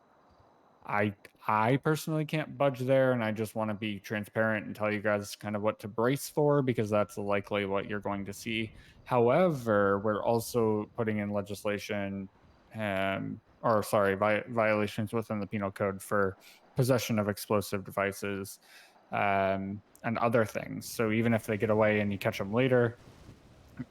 I personally can't budge there, and I just want to be transparent and tell you guys kind of what to brace for, because that's likely what you're going to see. However, we're also putting in legislation, violations within the penal code for possession of explosive devices and other things. So even if they get away and you catch them later,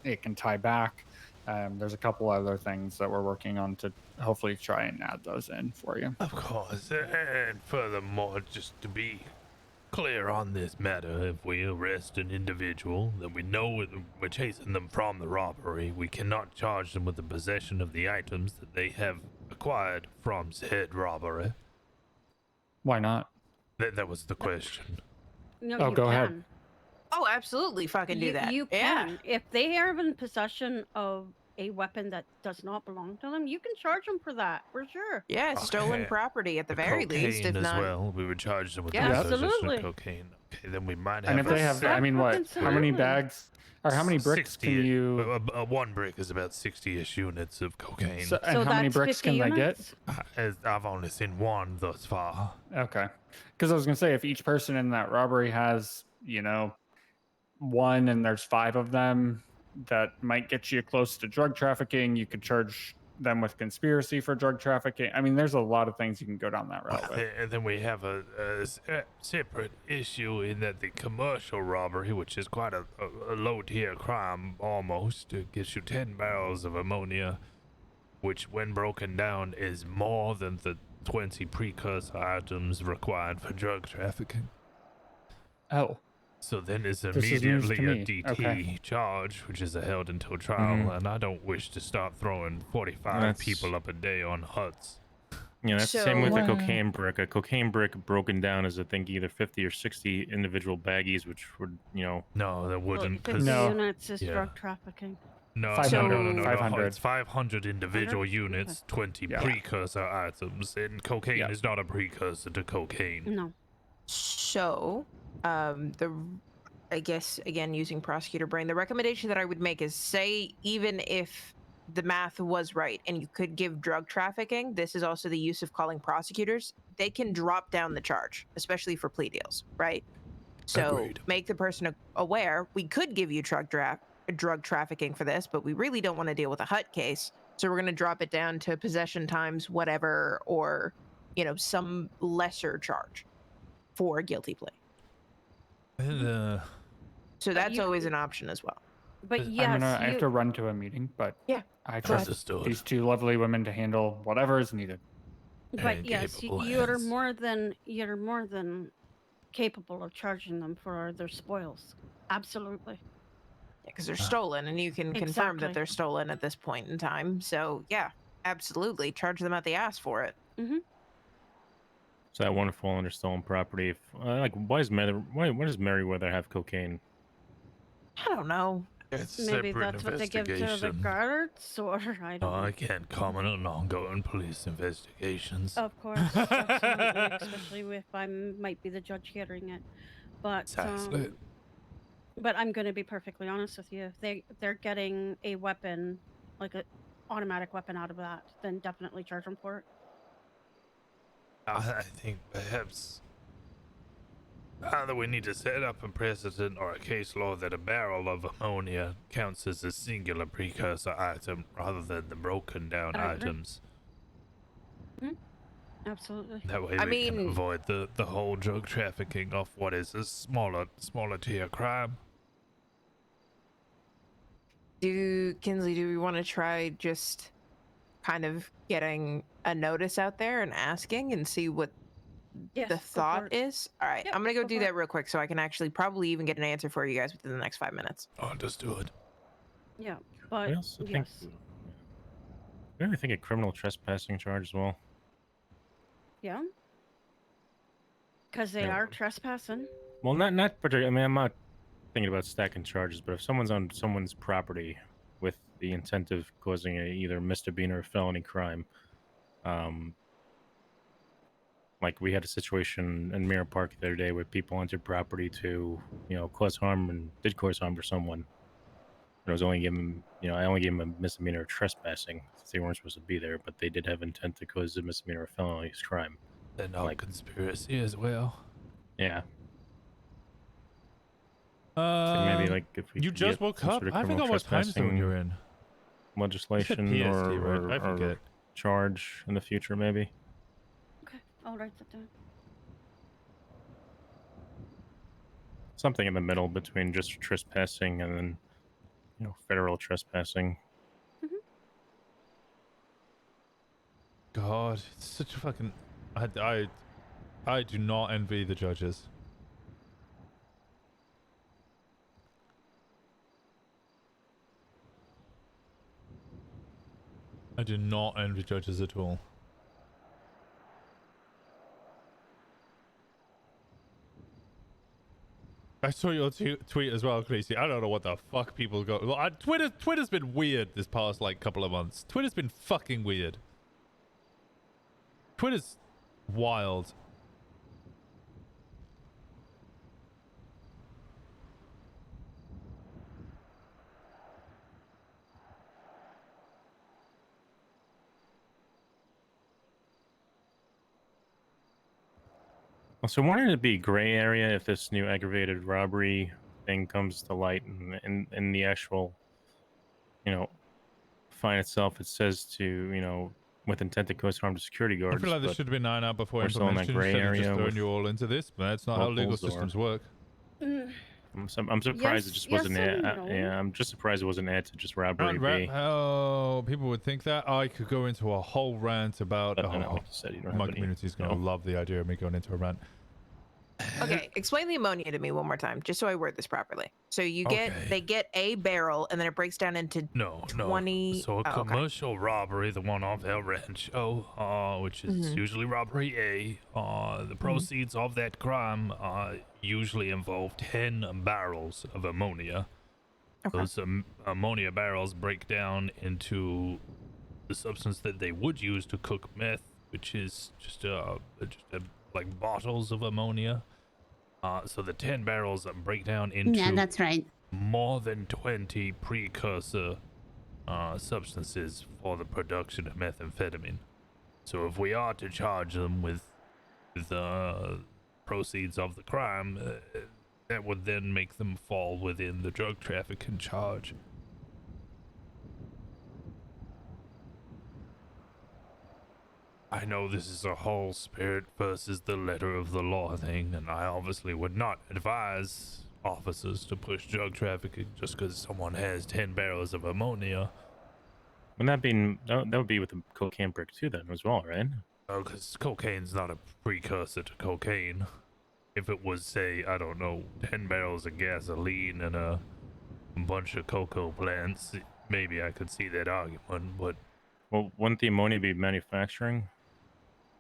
it can tie back. There's a couple other things that we're working on to hopefully try and add those in for you. Of course, and furthermore, just to be clear on this matter, if we arrest an individual that we know we're chasing them from the robbery, we cannot charge them with the possession of the items that they have acquired from said robbery. Why not? That was the question. No, go ahead. Oh, absolutely, fucking do that. You can. If they are in possession of a weapon that does not belong to them, you can charge them for that, for sure. Yeah, stolen property at the very least, if as not. well. We would charge them with the Yeah, possession absolutely. of cocaine. Okay, then we might have. And if they have, I mean, what? How many bags or how many bricks 60, can you? One brick is about 60-ish units of cocaine. So, and how many bricks can they get? I've only seen one thus far. Okay, because I was gonna say if each person in that robbery has, one and there's 5 of them, that might get you close to drug trafficking. You could charge them with conspiracy for drug trafficking. I mean, there's a lot of things you can go down that route with. And then we have a separate issue in that the commercial robbery, which is quite a low-tier crime almost, it gives you 10 barrels of ammonia, which when broken down is more than the 20 precursor items required for drug trafficking. Oh. So then it's This is news immediately to a me. DT Okay. charge, which is a held until trial, and I don't wish to start throwing 45 That's- people up a day on huts. Yeah, that's the same with So- a cocaine brick. A cocaine brick broken down is, I think, either 50 or 60 individual baggies, which would, No, that wouldn't. 50 'cause- units is yeah. drug trafficking. No, 500, no. 500. It's 500 individual 500? units, 20 Yeah. precursor items, and cocaine Yeah. is not a precursor to cocaine. No. So, I guess again using prosecutor brain, the recommendation that I would make is say even if the math was right and you could give drug trafficking, this is also the use of calling prosecutors. They can drop down the charge, especially for plea deals, right? So Agreed. make the person aware we could give you drug trafficking for this, but we really don't want to deal with a HUT case. So we're going to drop it down to possession times whatever, or some lesser charge for a guilty plea. So that's always an option as well. But yes, I have to run to a meeting, but yeah, I go ahead. trust Understood. these two lovely women to handle whatever is needed. But yes, you're more than capable of charging them for their spoils. Absolutely. Because they're stolen, and you can confirm Exactly. that they're stolen at this point in time. So yeah, absolutely, charge them out the ass for it. Mm-hmm. So that wonderful under stolen property. If, why does Merriweather have cocaine? I don't know. It's Maybe separate that's what they give to the investigation. guards, or I don't know. I can't comment on ongoing police investigations. Of course, absolutely, especially if I might be the judge hearing it. But but I'm going to be perfectly honest with you. If they're getting a weapon, like an automatic weapon out of that, then definitely charge them for it. I think perhaps either we need to set up a precedent or a case law that a barrel of ammonia counts as a singular precursor item rather than the broken down I agree. items. Absolutely. That way I we can mean- avoid the whole drug trafficking of what is a smaller tier crime. Kinsley, do we want to try just kind of getting a notice out there and asking and see what Yes, the go for thought it. is? All right, Yep, I'm gonna go go do for that it. real quick so I can actually probably even get an answer for you guys within the next 5 minutes. Understood. Yeah, I but also think. yes, I really think a criminal trespassing charge as well. yeah, because they Yeah. are trespassing. Well, not particularly. I mean, I'm not thinking about stacking charges, but if someone's on someone's property with the intent of causing either misdemeanor or felony crime, like we had a situation in Mirror Park the other day where people entered property to, cause harm and did cause harm to someone. And I was only given, I only gave them a misdemeanor of trespassing since they weren't supposed to be there, but they did have intent to cause a misdemeanor or felony crime. And no conspiracy as well. Yeah. So maybe like if we you could just get woke some up. sort of I criminal forgot what time zone trespassing you're in. legislation PST, or, right? I forget. charge in the future, maybe. Okay, I'll write that down. Something in the middle between just trespassing and then, federal trespassing. God, it's such a fucking. I do not envy the judges. I do not envy judges at all. I saw your tweet as well, Creasy. I don't know what the fuck people go. Well, Twitter's been weird this past couple of months. Twitter's been fucking weird. Twitter's wild. Also, wanted to be gray area if this new aggravated robbery thing comes to light, and in the actual, fine itself, it says to, with intent to cause harm to security guards. I feel like this but should have been ironed out before we're still in that implementation. gray Instead of just area throwing with you all into this, but that's not how legal locals or- systems work. I'm surprised it just wasn't. yes and no. Yeah, I'm just surprised it wasn't added to just robbery B. Oh, people would think that. I could go into a whole rant about. But I know, like you said, you don't my have any, community's going to love the idea of me going into a rant. Okay, explain the ammonia to me one more time, just so I word this properly. So they get a barrel, and then it breaks down into No. 20. So a oh, okay. commercial robbery, the one off El Rancho, which is usually robbery A, the proceeds of that crime usually involve 10 barrels of ammonia. Okay. Those ammonia barrels break down into the substance that they would use to cook meth, which is just like bottles of ammonia. So the 10 barrels break down into Yeah, that's right. more than 20 precursor substances for the production of methamphetamine. So if we are to charge them with the proceeds of the crime, that would then make them fall within the drug trafficking charge. I know this is a whole spirit versus the letter of the law thing, and I obviously would not advise officers to push drug trafficking just because someone has 10 barrels of ammonia. Wouldn't that would be with the cocaine brick too then as well, right? Oh, because cocaine's not a precursor to cocaine. If it was, say, I don't know, 10 barrels of gasoline and a bunch of cocoa plants, maybe I could see that argument, but... Well, wouldn't the ammonia be manufacturing?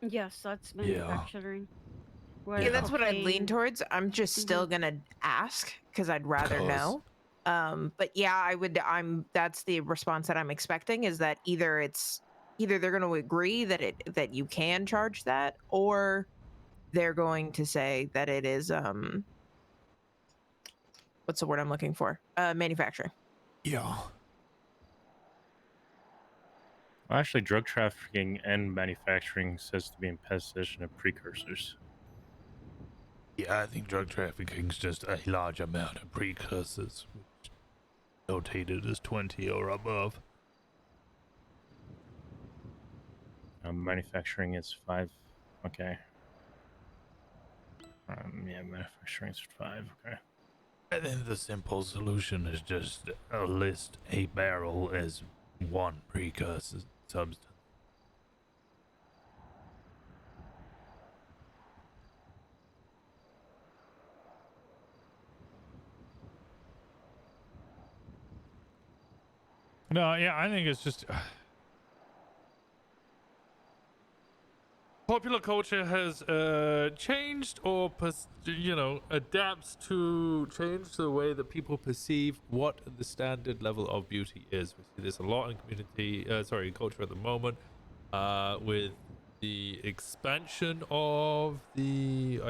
Yes, that's manufacturing. Yeah, that's what I'd lean towards. I'm just still gonna ask because I'd rather know. But yeah, I would. That's the response that I'm expecting, is that either they're going to agree that you can charge that, or they're going to say that it is what's the word I'm looking for? Manufacturing. Yeah. Well, actually, drug trafficking and manufacturing says to be in possession of precursors. Yeah, I think drug trafficking is just a large amount of precursors, which notated as 20 or above. Manufacturing is 5. Okay. Yeah, manufacturing is 5. Okay. And then the simple solution is just list a barrel as one precursor substance. No, yeah, I think it's just popular culture has changed or adapts to change the way that people perceive what the standard level of beauty is. We see this a lot in culture at the moment, with the expansion of the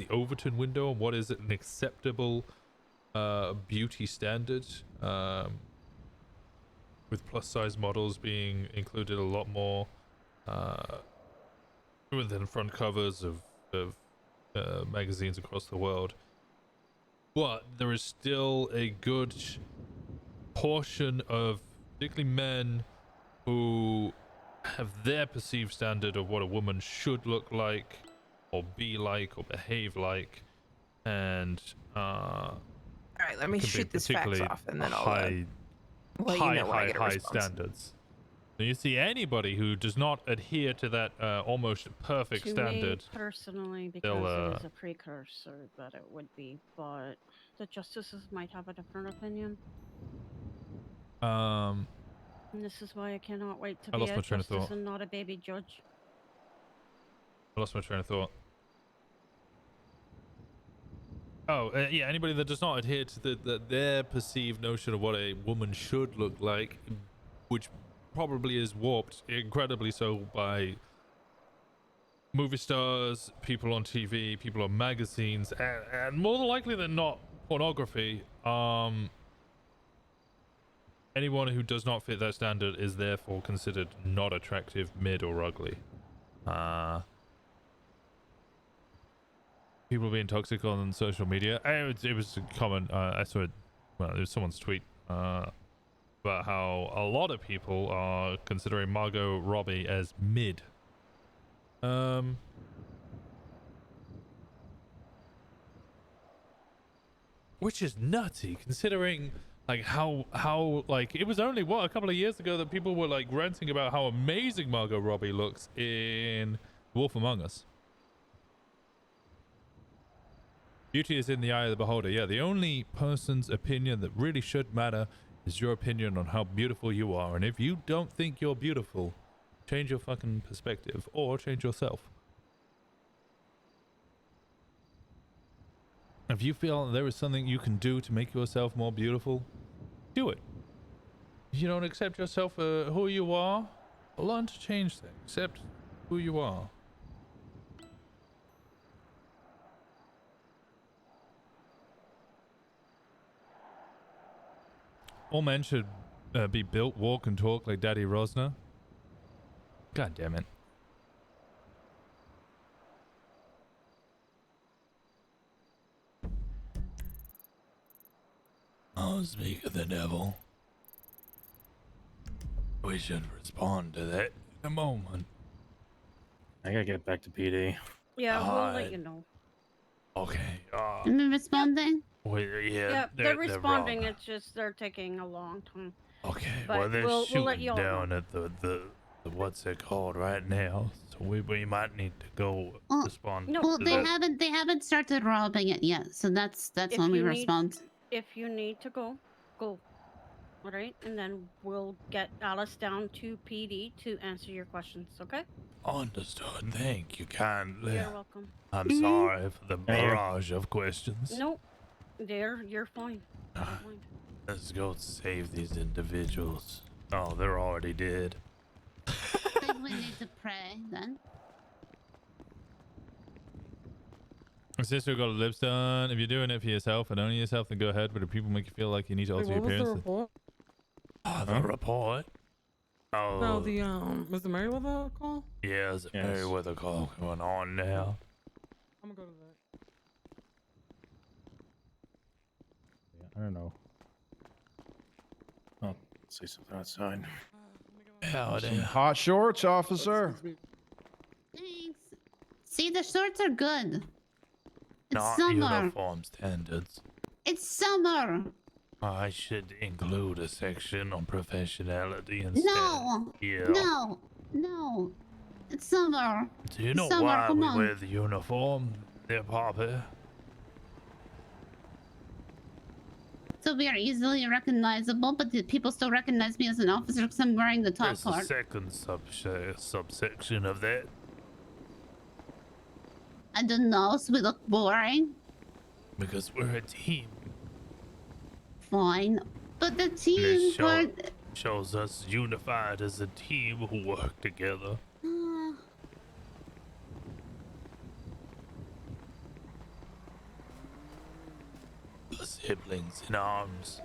Overton window and what is an acceptable beauty standard. With plus size models being included a lot more within front covers of magazines across the world. But there is still a good portion of particularly men who have their perceived standard of what a woman should look like or be like or behave like, and all right, let me shoot this fax off and then I'll let you know when I get a response. Standards. So you see anybody who does not adhere to that almost perfect standard. Me personally, because it is a precursor, that it would be, but the justices might have a different opinion. And this is why I cannot wait to be a justice and not a baby judge. I lost my train of thought. Oh, yeah, anybody that does not adhere to their perceived notion of what a woman should look like, which probably is warped incredibly so by movie stars, people on TV, people on magazines, and more likely than not, pornography. Anyone who does not fit that standard is therefore considered not attractive, mid, or ugly. People being toxic on social media. It was a comment. I saw it. Well, it was someone's tweet about how a lot of people are considering Margot Robbie as mid. Which is nutty, considering like how like it was only a couple of years ago that people were like ranting about how amazing Margot Robbie looks in Wolf Among Us. Beauty is in the eye of the beholder. Yeah, the only person's opinion that really should matter is your opinion on how beautiful you are. And if you don't think you're beautiful, change your fucking perspective or change yourself. If you feel there is something you can do to make yourself more beautiful, do it. If you don't accept yourself for who you are, learn to change that. Accept who you are. All men should be built, walk, and talk like Daddy Rosner. God damn it. Oh, speak of the devil. We should respond to that in a moment. I gotta get back to PD. Yeah, we'll let you know. Okay. Am I responding? Yeah, they're responding. It's just they're taking a long time. Okay, But well they're we'll shooting let you all down know. at the what's it called right now, so we might need to go respond. Well, to they that. haven't started robbing it yet, so that's If when we you need- respond. If you need to go, go. All right, and then we'll get Alice down to PD to answer your questions. Okay? Understood. Thank you kindly. You're welcome. I'm sorry for the barrage of questions. Nope. You're fine. Don't mind. Let's go save these individuals. Oh, they're already dead. I think we need to pray then. Sister got a lips done. If you're doing it for yourself and only yourself, then go ahead. But if people make you feel like you need to alter your what was the appearance, report? the report. Oh, No, the was the Merryweather call? yeah, there's a Merryweather call going on now. I'm gonna go to that. I don't know. I'll say something outside. Howdy. Hot shorts, officer. Thanks. See, the shorts are good. It's Not summer. uniform standards. It's summer. I should include a section on professionality instead. No. Yeah. No. It's summer. Do you know Summer, why come we on. wear the uniform, there, Poppy? So we are easily recognizable, but people still recognize me as an officer because I'm wearing the top There's a part. second subsection of that. I don't know, so we look boring. Because we're a team. Fine. But the This team part... shows us unified as a team who work together. The siblings in arms.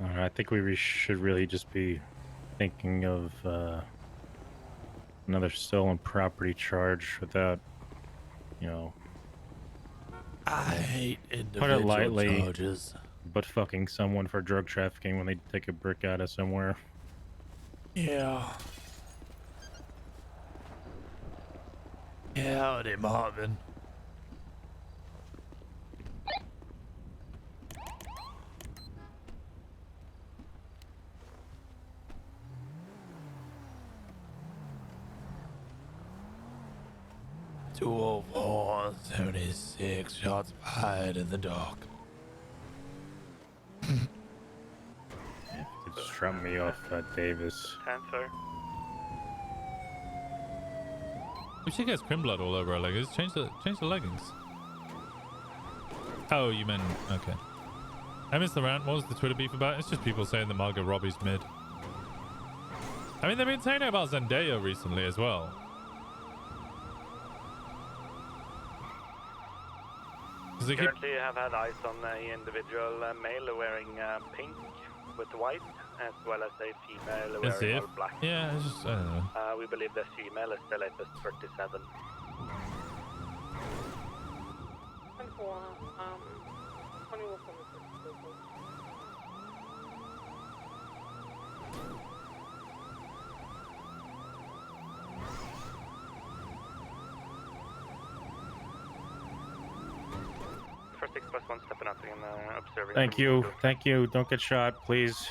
I think we should really just be thinking of another stolen property charge without, you know, I hate put individual it lightly, charges. but fucking someone for drug trafficking when they take a brick out of somewhere. Yeah. Yeah, howdy, Marvin. Two 76 shots fired in the dark. It's struck me off Davis. 10, sir. She gets crim blood all over her leggings. Change the leggings. Oh, you meant okay. I missed the rant. What was the Twitter beef about? It's just people saying that Margot Robbie's mid. I mean, they've been saying it about Zendaya recently as well. Currently, you have had eyes on an individual male wearing pink with white, as well as a female wearing all black. Yeah, it's just, I don't know. We believe the female is the latest 37. 10-4, 21 First 6+1 stepping out and observing. Thank you. Don't get shot, please.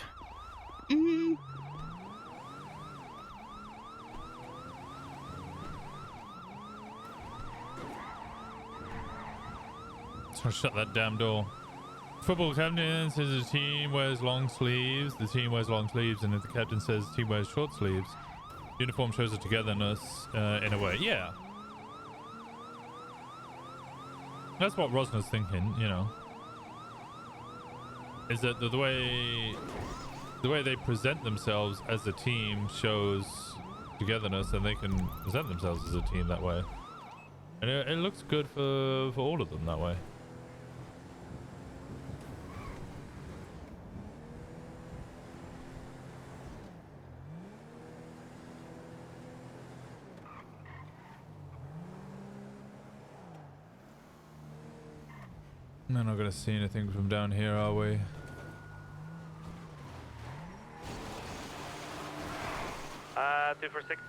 So shut that damn door. Football captain says the team wears long sleeves. The team wears long sleeves, and if the captain says the team wears short sleeves, uniform shows a togetherness in a way. Yeah. That's what Rosner's thinking, you know. Is that the way they present themselves as a team shows togetherness, and they can present themselves as a team that way. And it looks good for all of them that way. We're not gonna see anything from down here, are we? Uh, 246,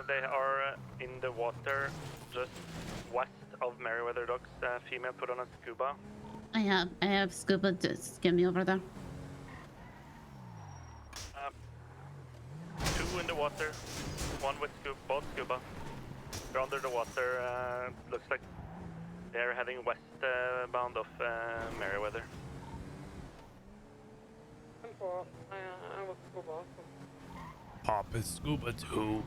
they are in the water just west of Meriwether Docks. Female put on a scuba. I have scuba. Just get me over there. 2 in the water, 1 with scuba, both scuba. They're under the water. Looks like they're heading westbound of Meriwether. I will scuba. Pop is scuba too.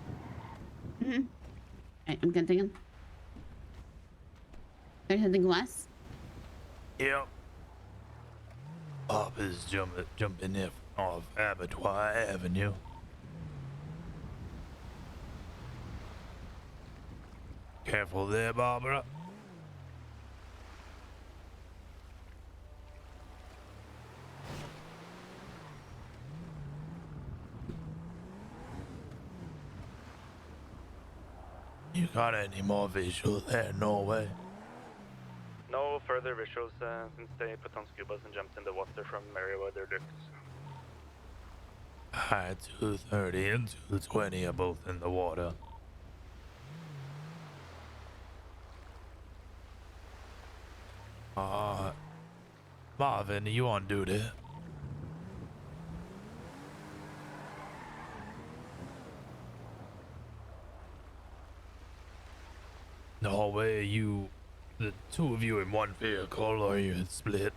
Alright, I'm getting in. They're heading west. Yep. Pop is jumping in off Abattoir Avenue. Careful there, Barbara. You got any more visuals there, Norway? No further visuals since they put on scubas and jumped in the water from Meriwether Docks. Alright, 230 and 220 are both in the water. Marvin, are you on duty? Norway, are you the two of you in one vehicle, or are you split?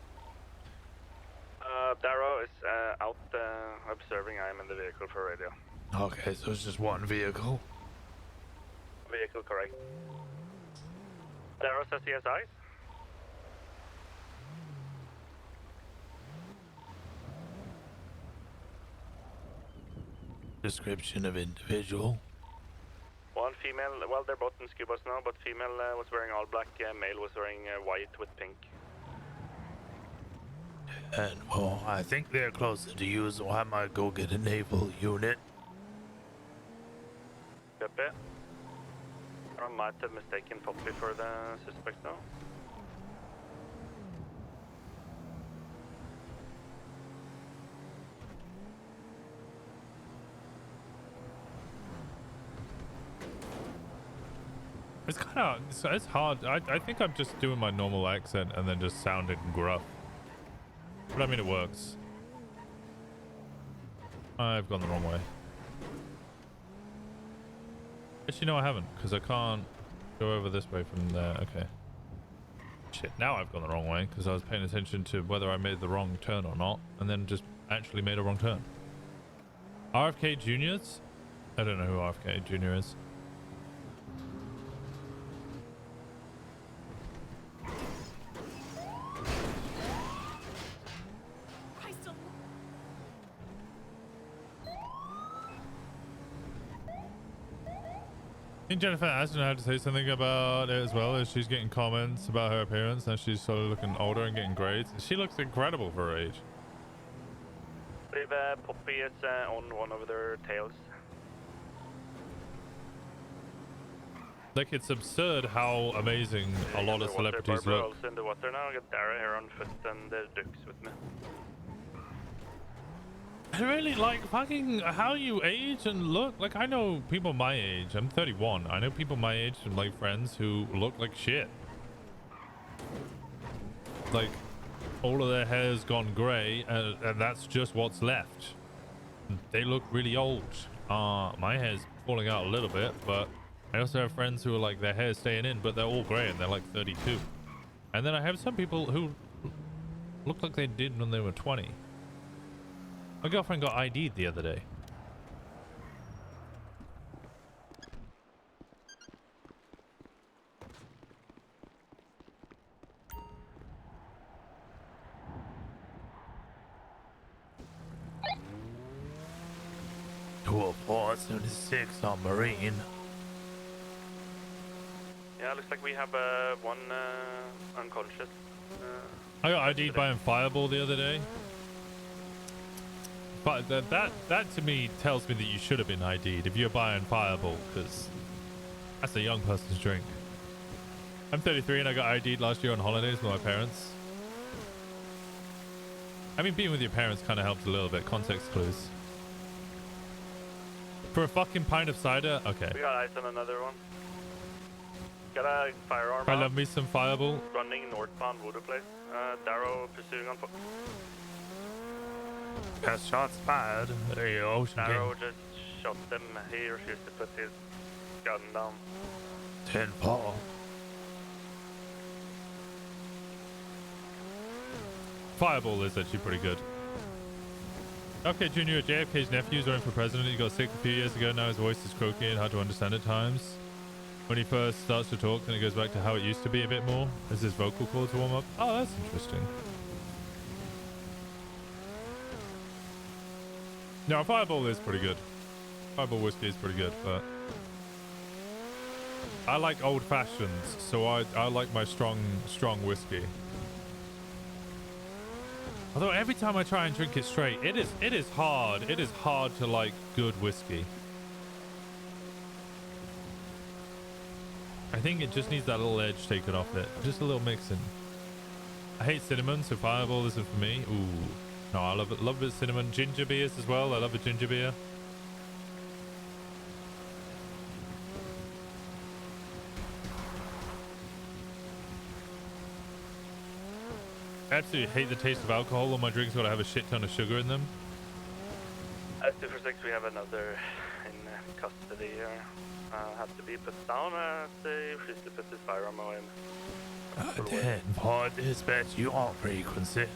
Darrow is out observing. I am in the vehicle for radio. Okay, so it's just one vehicle. Vehicle correct. Darrow says he has eyes. Description of individual. One female, well, they're both in scubas now, but female was wearing all black, male was wearing white with pink. And, well, I think they're closer to you, so I might go get a naval unit. Copy. I might have mistaken Poppy for the suspect now. It's kind of, it's hard. I think I'm just doing my normal accent and then just sounding gruff. But I mean, it works. I've gone the wrong way. Actually, no, I haven't, because I can't go over this way from there. Okay. Shit, now I've gone the wrong way, because I was paying attention to whether I made the wrong turn or not, and then just actually made a wrong turn. RFK Juniors? I don't know who RFK Junior is. I think Jennifer Ashton had to say something about it as well, as she's getting comments about her appearance and she's sort of looking older and getting grades. She looks incredible for her age. I believe Poppy is on one of their tails. Like, it's absurd how amazing a lot of celebrities Barbara look. also in the water now. I got Dara here on foot and the Dukes with me. I really like fucking how you age and look. Like, I know people my age. I'm 31. I know people my age and like friends who look like shit. Like, all of their hair's gone grey and that's just what's left. They look really old. My hair's falling out a little bit, but I also have friends who are like, their hair's staying in, but they're all grey and they're like 32. And then I have some people who look like they did when they were 20. My girlfriend got ID'd the other day. To a 476 on Marine. Yeah, looks like we have one unconscious. I got ID'd by a fireball the other day. But that to me tells me that you should have been ID'd if you're buying fireball, because that's a young person's drink. I'm 33 and I got ID'd last year on holidays with my parents. I mean, being with your parents kind of helps a little bit. Context clues. For a fucking pint of cider? Okay. We got eyes on another one. Got a firearm. I love me some fireball. Running northbound Water Place. Darrow pursuing on foot. Got shots fired. Hey, Ocean Darrow King. just shot them. He refused to put his gun down. 10-4. Fireball is actually pretty good. Okay, Junior, JFK's nephew's running for president. He got sick a few years ago. Now his voice is croaky and hard to understand at times. When he first starts to talk, then it goes back to how it used to be a bit more as his vocal cords warm up. Oh, that's interesting. No, Fireball is pretty good. Fireball whiskey is pretty good, but I like old fashions, so I like my strong whiskey. Although every time I try and drink it straight, it is hard. It is hard to like good whiskey. I think it just needs that little edge taken off it. Just a little mixing. I hate cinnamon, so Fireball isn't for me. Ooh. No, I love it. Love it cinnamon. Ginger beers as well. I love a ginger beer. I absolutely hate the taste of alcohol. All my drinks gotta have a shit ton of sugar in them. As 246, we have another in custody here. Has to be put down as they refuse to put his firearm away. 10-4 dispatch, you on frequency.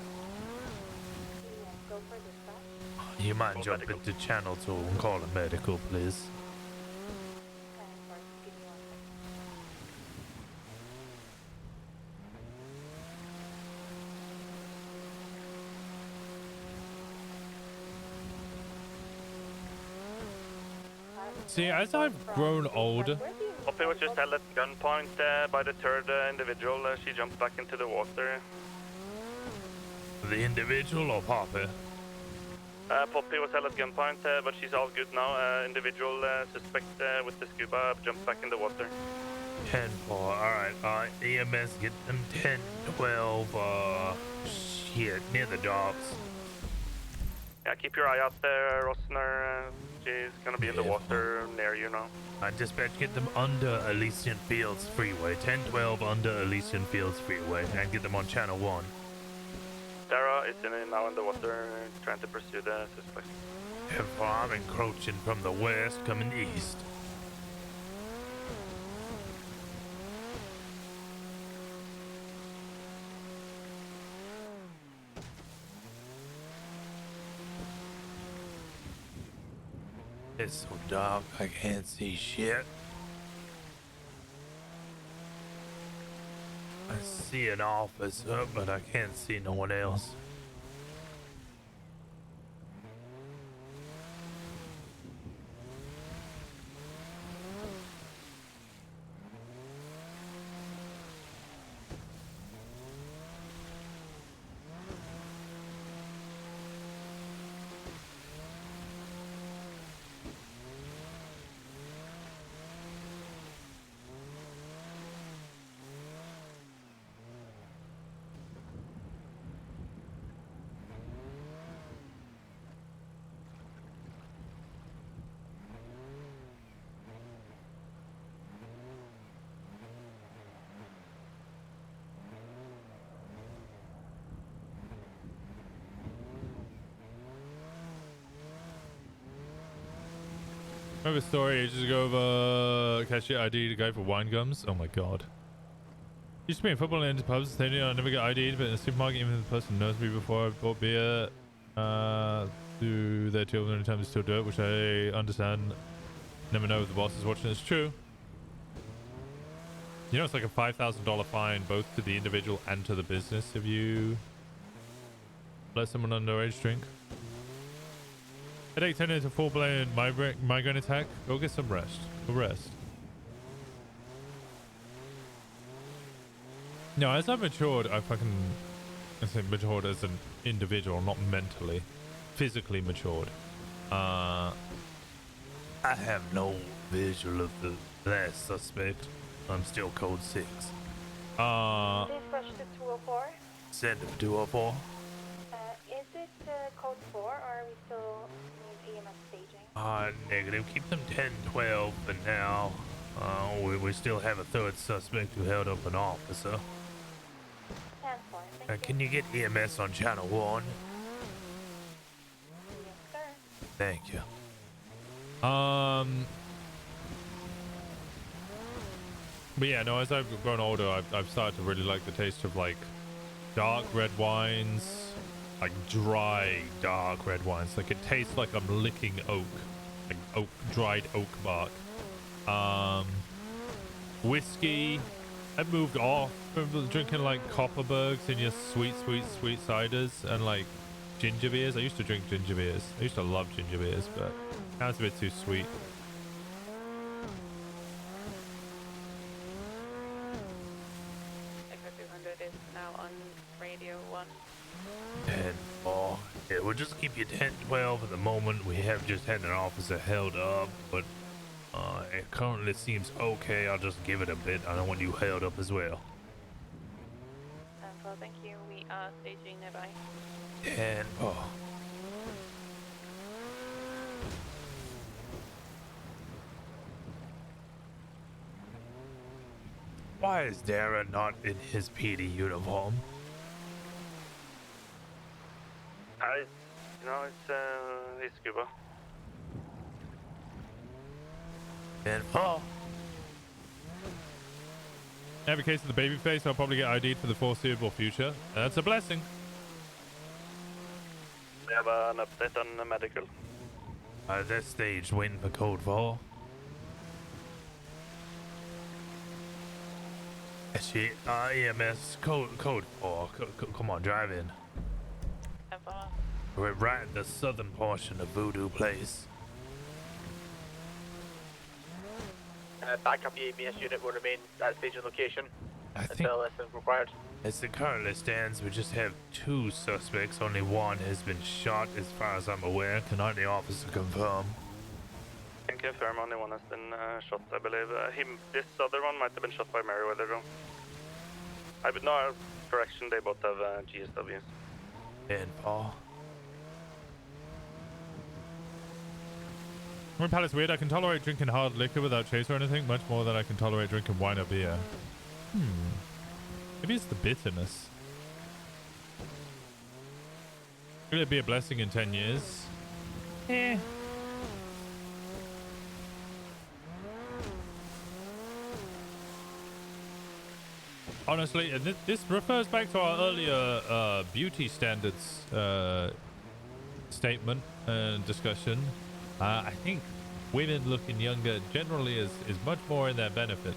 You might jump into channel 2 and call a medical, please. See, as I've grown older, Poppy was just held at gunpoint by the third individual. She jumped back into the water. The individual or Poppy? Poppy was held at gunpoint, but she's all good now. Individual suspect with the scuba jumped back in the water. 10-4, alright, EMS get them 10-12, shit, near the docks. Yeah, keep your eye out there, Rosner. She's gonna be in the water near you now. Dispatch, get them under Elysian Fields Freeway, 10-12 under Elysian Fields Freeway, and get them on channel 1. Sarah is now in the water, trying to pursue the suspect. 10-4, I'm encroaching from the west, coming east. It's so dark, I can't see shit. I see an officer, but I can't see no one else. I have a story ages ago of a cashier ID to go for wine gums. Oh my god. Used to be in football and into pubs. They I never get ID'd, but in the supermarket, even if the person knows me before I bought beer, do their children anytime they still do it, which I understand. Never know if the boss is watching. It's true. You know, it's like a $5,000 fine, both to the individual and to the business if you let someone underage drink. Headache turned into a full-blown migraine attack. Go get some rest. Go rest. No, as I've matured, I say matured as an individual, not mentally. Physically matured. I have no visual of the last suspect. I'm still code 6. Please rush to 204. Send him 204. Is it code 4 or are we still need EMS staging? Negative. Keep them 10-12 for now. We still have a third suspect who held up an officer. 10-4, Can you get EMS on channel 1? Yes, sir. Thank you. But yeah, no, as I've grown older, I've started to really like the taste of like dark red wines, like dry dark red wines. Like it tastes like I'm licking oak, like dried oak bark. Whiskey. I moved off from drinking like Copperbergs and your sweet ciders and like ginger beers. I used to drink ginger beers. I used to love ginger beers, but now it's a bit too sweet. Is now on radio 1. 10-4. Yeah, we'll just keep you 10-12 at the moment. We have just had an officer held up, but it currently seems okay. I'll just give it a bit. I don't want you held up as well. 10-4, thank you. We are staging nearby. 10-4. Why is Dara not in his PD uniform? It's scuba. 10-4. I have a case of the baby face. I'll probably get ID'd for the foreseeable future. That's a blessing. We have an update on the medical. They're staged waiting for code 4. Actually, EMS code 4. Come on, drive in. We're right in the southern portion of Voodoo Place. Backup EMS unit will remain at staging location until lessons required. As it currently stands, we just have 2 suspects. Only one has been shot, as far as I'm aware. Cannot the officer confirm? Can confirm only one has been shot, I believe. This other one might have been shot by Meriwether, though. I would know. Correction, they both have GSWs. And Paul. My palate's weird. I can tolerate drinking hard liquor without chase or anything, much more than I can tolerate drinking wine or beer. Maybe it's the bitterness. Will it be a blessing in 10 years? Eh. Honestly, and this refers back to our earlier beauty standards statement and discussion. I think women looking younger generally is much more in their benefit.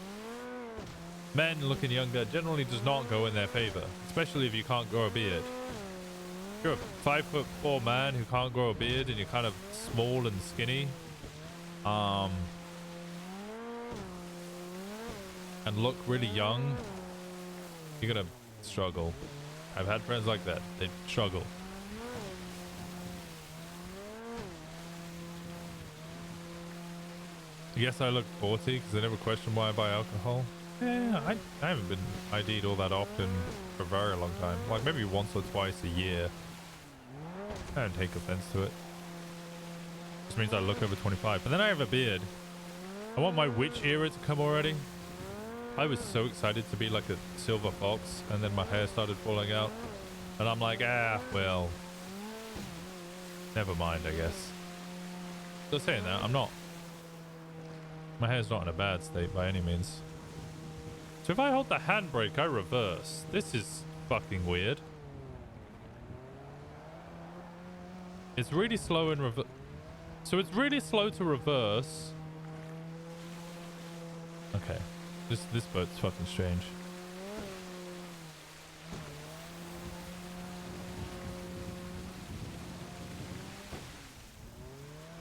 Men looking younger generally does not go in their favor, especially if you can't grow a beard. If you're a 5'4" man who can't grow a beard and you're kind of small and skinny, and look really young, you're gonna struggle. I've had friends like that. They struggle. Yes, I look 40 because they never question why I buy alcohol. Yeah, I haven't been ID'd all that often for a very long time. Like maybe once or twice a year. I don't take offense to it. Just means I look over 25. But then I have a beard. I want my witch era to come already. I was so excited to be like a silver fox, and then my hair started falling out. And I'm like, well, never mind, I guess. Just saying that, I'm not. My hair's not in a bad state by any means. So if I hold the handbrake, I reverse. This is fucking weird. It's really slow in reverse. So it's really slow to reverse. Okay. This boat's fucking strange.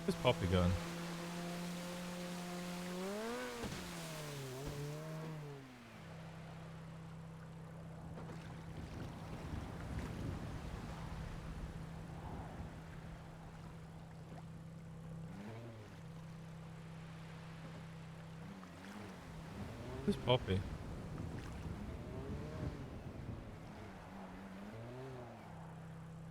Where's Poppy going? Where's Poppy?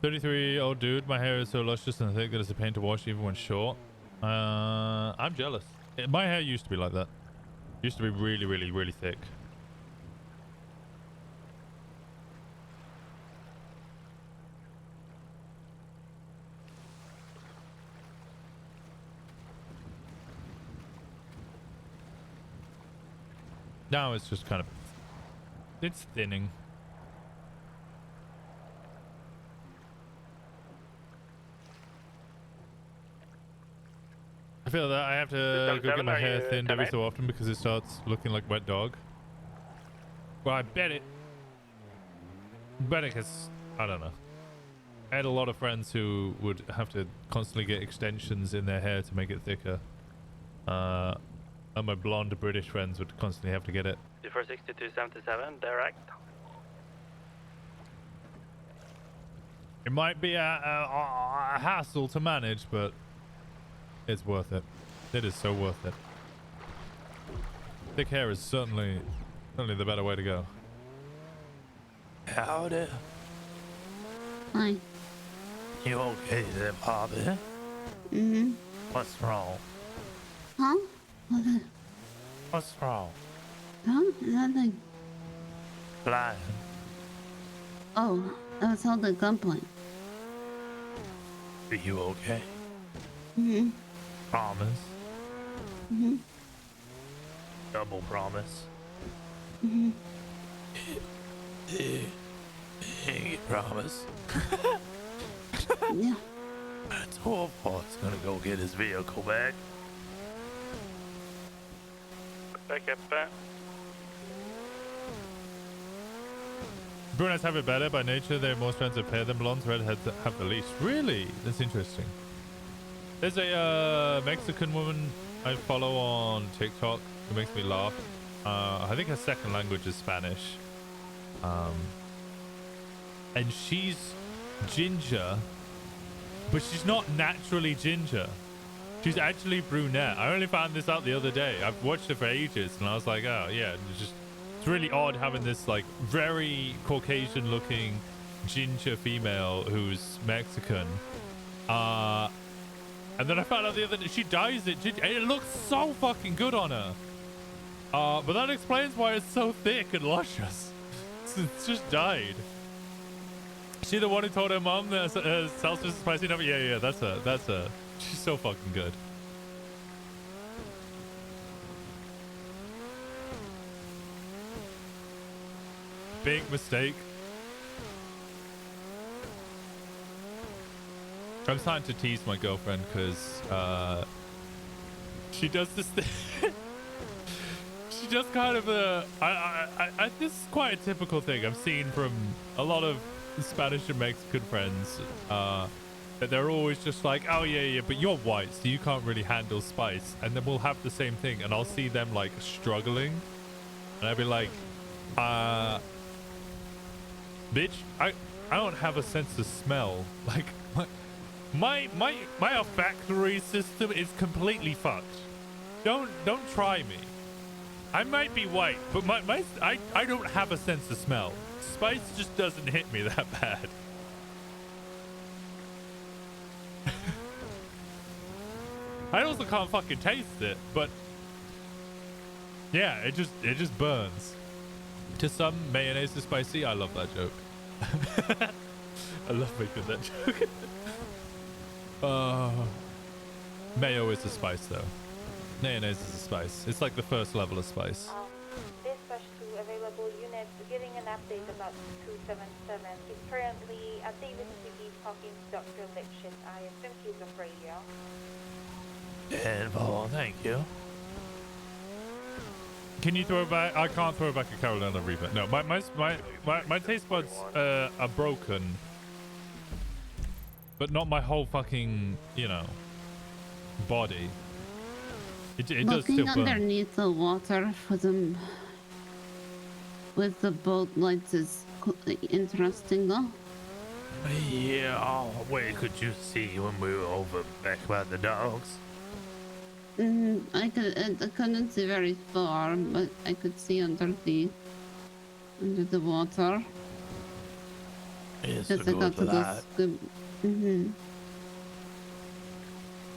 "33-year-old dude, my hair is so luscious and thick that it's a pain to wash even when short." I'm jealous. My hair used to be like that. Used to be really, really, really thick. Now it's just kind of... It's thinning. I feel that I have to go get my hair thinned every so often because it starts looking like wet dog. Well, I bet it because, I don't know. I had a lot of friends who would have to constantly get extensions in their hair to make it thicker. And my blonde British friends would constantly have to get it. 246277, direct. It might be a hassle to manage, but it's worth it. It is so worth it. Thick hair is certainly the better way to go. Howdy. Hi. You okay there, Bobby? Mm-hmm. What's wrong? Huh? What's wrong? Huh? Nothing. Flying. Oh, I was held at gunpoint. Are you okay? Mm-hmm. Promise. Mm-hmm. Double promise. Mm-hmm. You promise? Yeah. 12-Part's gonna go get his vehicle back. Back up. Brunettes have it better by nature. They're more strands of hair than blondes. Redheads have the least. Really? That's interesting. There's a Mexican woman I follow on TikTok who makes me laugh. I think her second language is Spanish. And she's ginger, but she's not naturally ginger. She's actually brunette. I only found this out the other day. I've watched her for ages and I was like, oh yeah, it's really odd having this like very Caucasian looking ginger female who's Mexican. And then I found out the other day she dyes it ginger and it looks so fucking good on her. But that explains why it's so thick and luscious. It's just dyed. She the one who told her mom that salsa is spicy enough? Yeah, that's her. She's so fucking good. Big mistake. I'm starting to tease my girlfriend because she does this thing. She does kind of this is quite a typical thing I've seen from a lot of Spanish and Mexican friends. That they're always just like, oh yeah, but you're white, so you can't really handle spice. And then we'll have the same thing, and I'll see them like struggling, and I'll be like, bitch, I don't have a sense of smell. Like my olfactory system is completely fucked. Don't try me. I might be white, but I don't have a sense of smell. Spice just doesn't hit me that bad. I also can't fucking taste it, but yeah, it just burns. To some, mayonnaise is spicy. I love that joke. I love making that joke. Mayo is a spice though. Mayonnaise is a spice. It's like the first level of spice. Dispatch to not 277, is currently at Davis City talking to Dr. Lipschitz. I assume he's off radio. And thank you. Can you throw back? I can't throw back a Carolina Reaper. No, my taste buds are broken, but not my whole fucking, you know, body. It does Looking still burn. underneath the water for them with the boat lights is interesting though. Yeah, where could you see when we were over back by the dogs? I couldn't see very far, but I could see under the water. It's Just a I got good to light.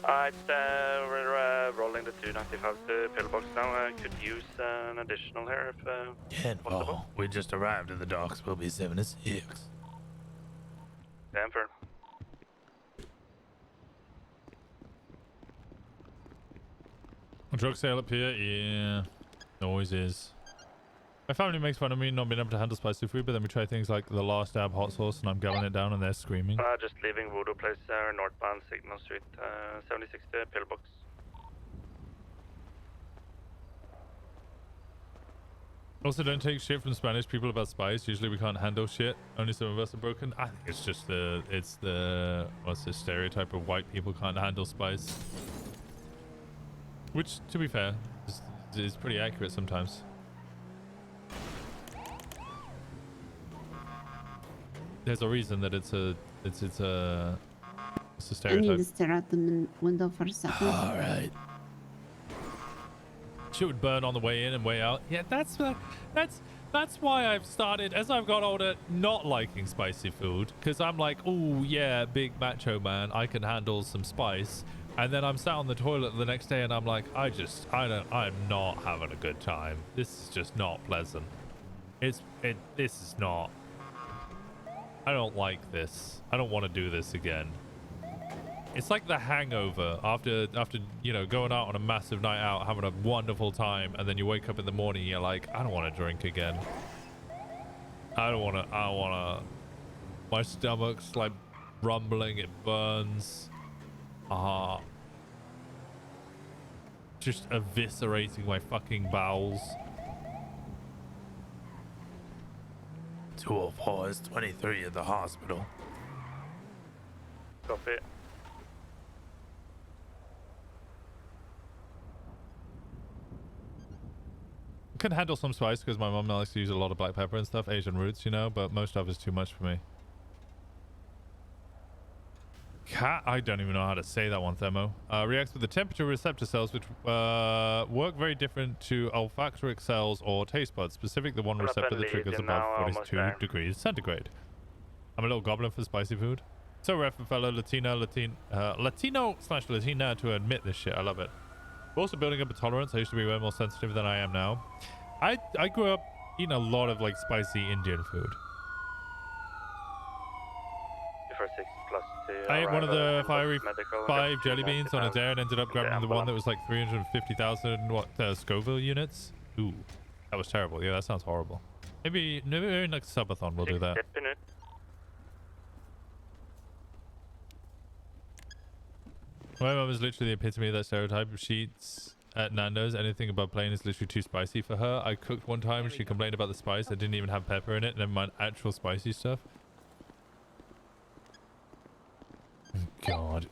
Alright, we're rolling the 295 to pillbox now. Could use an additional here if possible. We just arrived at the docks. We'll be 7 to 6. Stanford. Drug sale up here? Yeah. Always is. My family makes fun of me not being able to handle spicy food, but then we try things like the last dab hot sauce and I'm gulling it down and they're screaming. Just leaving Voodoo Place, northbound Signal Street, 76 to pillbox. Also, don't take shit from Spanish people about spice. Usually we can't handle shit. Only some of us are broken. I think it's just what's the stereotype of white people can't handle spice. Which, to be fair, is pretty accurate sometimes. There's a reason that it's a stereotype. I need to stare at the window for a second. All right. Shit would burn on the way in and way out. Yeah, that's why I've started, as I've got older, not liking spicy food. Because I'm like, oh yeah, big macho man, I can handle some spice. And then I'm sat on the toilet the next day and I'm like, I'm not having a good time. This is just not pleasant. This is not. I don't like this. I don't want to do this again. It's like the hangover after you know, going out on a massive night out, having a wonderful time, and then you wake up in the morning and you're like, I don't want to drink again. I don't want to. My stomach's like rumbling, it burns. Just eviscerating my fucking bowels. 204 is 23 at the hospital. Copy. I can handle some spice because my mom likes to use a lot of black pepper and stuff, Asian roots, you know, but most of it's too much for me. I don't even know how to say that one, Thermo. Reacts with the temperature receptor cells, which work very different to olfactoric cells or taste buds. Specific, the one receptor that triggers above 42 degrees centigrade. I'm a little goblin for spicy food. So rare for fellow Latino/Latina to admit this shit. I love it. We're also building up a tolerance. I used to be way more sensitive than I am now. I grew up eating a lot of like spicy Indian food. I ate one of the fiery 5 jelly beans on a dare and ended up grabbing the one that was like 350,000 Scoville units. Ooh, that was terrible. Yeah, that sounds horrible. Maybe next subathon we'll do that. My mum is literally the epitome of that stereotype. If she eats at Nando's, anything above plain is literally too spicy for her. I cooked one time and she complained about the spice. I didn't even have pepper in it, never mind actual spicy stuff. God.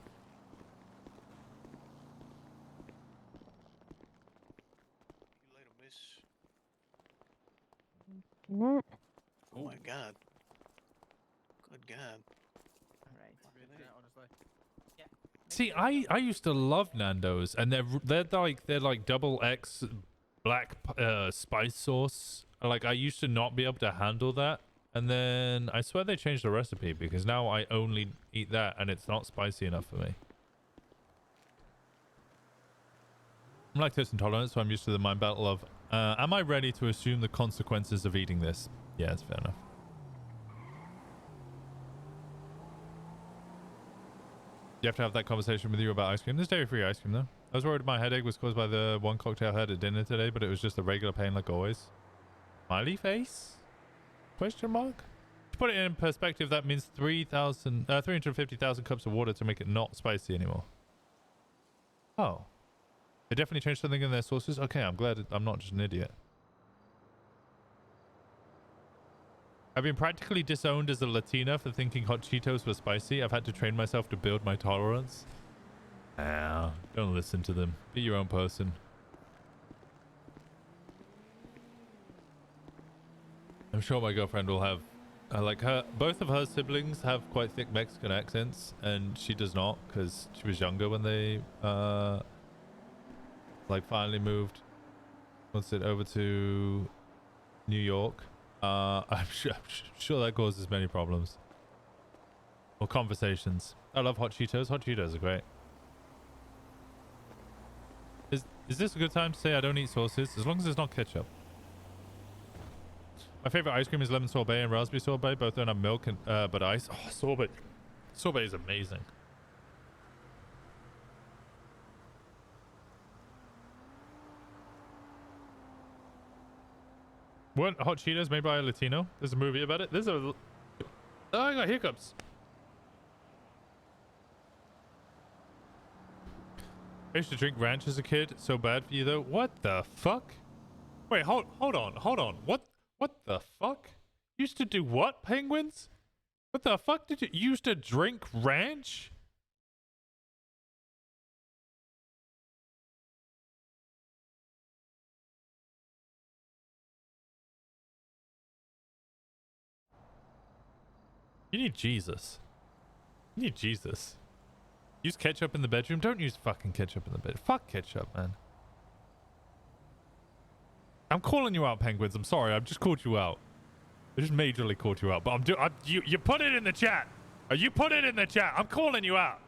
Oh my god. Good god. See, I used to love Nando's, and they're like double X black spice sauce. Like I used to not be able to handle that, and then I swear they changed the recipe because now I only eat that, and it's not spicy enough for me. I'm lactose intolerant, so I'm used to the mind battle of, am I ready to assume the consequences of eating this? Yeah, that's fair enough. You have to have that conversation with you about ice cream. There's dairy-free ice cream, though. I was worried my headache was caused by the one cocktail I had at dinner today, but it was just a regular pain like always. Smiley face? Question mark? To put it in perspective, that means 350,000 cups of water to make it not spicy anymore. Oh. They definitely changed something in their sources? Okay, I'm glad I'm not just an idiot. I've been practically disowned as a Latina for thinking hot Cheetos were spicy. I've had to train myself to build my tolerance. Don't listen to them. Be your own person. I'm sure my girlfriend will have, both of her siblings have quite thick Mexican accents, and she does not, because she was younger when they, finally moved. What's it, over to New York. I'm sure that causes many problems. Or conversations. I love hot Cheetos. Hot Cheetos are great. Is this a good time to say I don't eat sauces? As long as it's not ketchup. My favorite ice cream is lemon sorbet and raspberry sorbet. Both don't have milk and but ice. Oh, sorbet. Sorbet is amazing. Weren't hot Cheetos made by a Latino? There's a movie about it. Oh, I got hiccups. I used to drink ranch as a kid. So bad for you though. What the fuck? Wait, hold on. What the fuck? Used to do what, penguins? What the fuck did you used to drink ranch? You need Jesus. You need Jesus. Use ketchup in the bedroom. Don't use fucking ketchup in the bed. Fuck ketchup, man. I'm calling you out, penguins. I'm sorry. I've just called you out. I just majorly called you out. But you put it in the chat. You put it in the chat. I'm calling you out.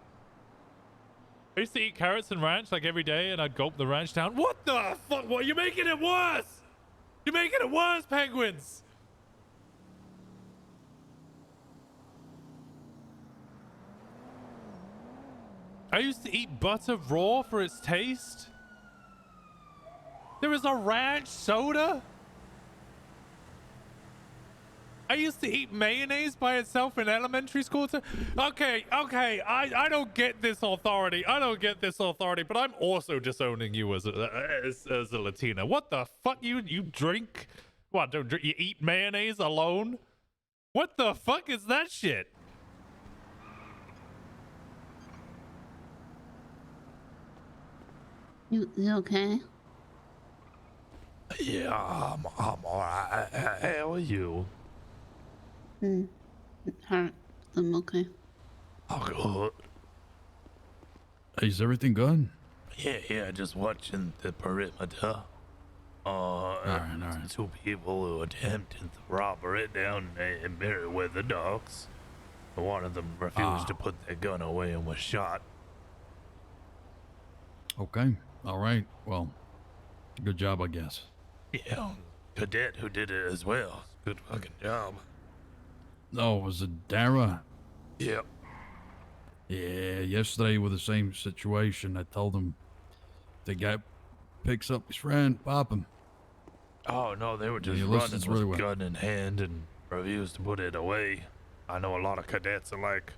I used to eat carrots and ranch like every day, and I'd gulp the ranch down. What the fuck? What? You're making it worse. You're making it worse, penguins. I used to eat butter raw for its taste. There is a ranch soda. I used to eat mayonnaise by itself in elementary school. Okay, I don't get this authority. But I'm also disowning you as a Latina. What the fuck? You drink? What? Don't drink, you eat mayonnaise alone? What the fuck is that shit? You okay? Yeah, I'm alright. How are you? It hurt. I'm okay. Oh, good. Is everything good? Yeah, just watching the perimeter. All right. Two people who attempted the robbery down in Meriwether Docks. One of them refused to put their gun away and was shot. Okay. All right. Well, good job, I guess. Yeah, cadet who did it as well. Good fucking job. Oh, was it Dara? Yep. Yeah, yesterday with the same situation, I told him the guy picks up his friend, pop him. Oh, no, they were just running with gun in hand and refused to put it away. I know a lot of cadets are like,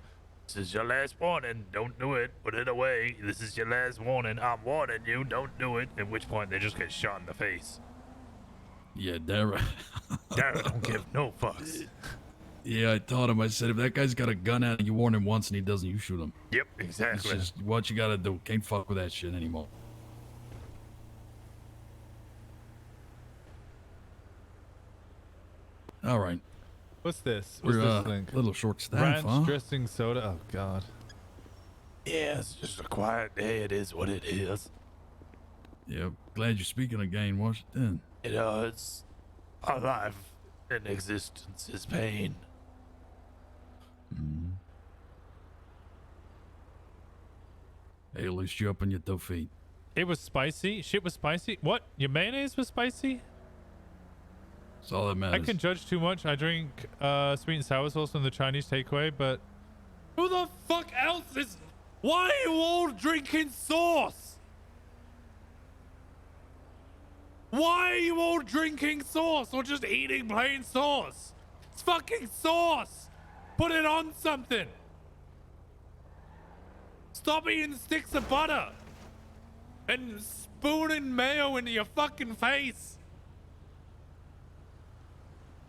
this is your last warning, don't do it, put it away. This is your last warning, I'm warning you, don't do it. At which point they just get shot in the face. Yeah, Dara. Dara don't give no fucks. Yeah, I told him, I said, if that guy's got a gun out and you warn him once and he doesn't, you shoot him. Yep, exactly. It's just what you gotta do. Can't fuck with that shit anymore. All right. What's this? We're What's this link? a little short staff, Ranch huh? dressing soda. Oh god. Yeah, it's just a quiet day. It is what it is. Yeah, glad you're speaking again. What's it then? It's our life and existence is pain. Hey, at least you're up on your 2 feet. It was spicy. Shit was spicy. What? Your mayonnaise was spicy? That's all that matters. I can judge too much. I drink sweet and sour sauce from the Chinese takeaway, but who the fuck else is? Why are you all drinking sauce? Why are you all drinking sauce or just eating plain sauce? It's fucking sauce. Put it on something. Stop eating sticks of butter and spooning mayo into your fucking face.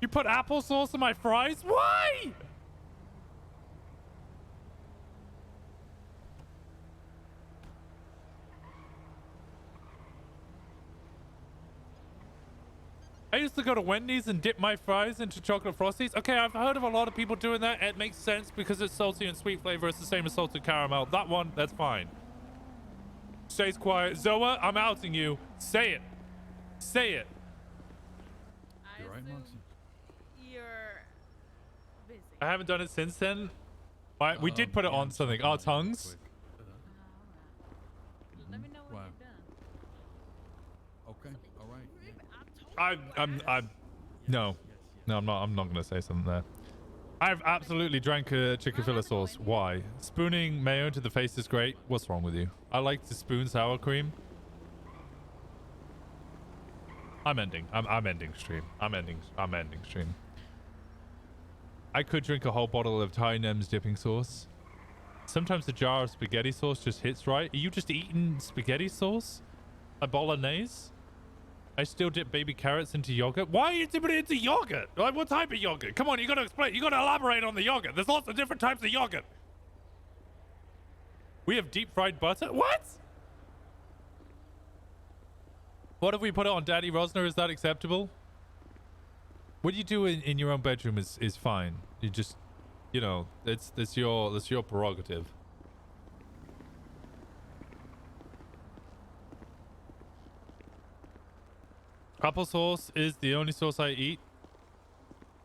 You put applesauce in my fries? Why? I used to go to Wendy's and dip my fries into chocolate frosties. Okay, I've heard of a lot of people doing that. It makes sense because it's salty and sweet flavor. It's the same as salted caramel. That one, that's fine. Stays quiet. Zoa, I'm outing you. Say it. Say it. You're right, Moxie. You're busy. I haven't done it since then. We did put it on something. Our tongues. Let me know when Wow. you're done. Okay, all right. No, I'm not gonna say something there. I've absolutely drank a chicken fillet sauce. Why? Spooning mayo into the face is great. What's wrong with you? I like to spoon sour cream. I'm ending stream. I'm ending stream. I could drink a whole bottle of Thai Nem's dipping sauce. Sometimes the jar of spaghetti sauce just hits right. Are you just eating spaghetti sauce? A bolognese? I still dip baby carrots into yogurt. Why are you dipping it into yogurt? Like, what type of yogurt? Come on, you gotta explain. You gotta elaborate on the yogurt. There's lots of different types of yogurt. We have deep fried butter. What? What if we put it on Daddy Rosner? Is that acceptable? What you do in your own bedroom is fine. You just, you know, it's your prerogative. Applesauce is the only sauce I eat.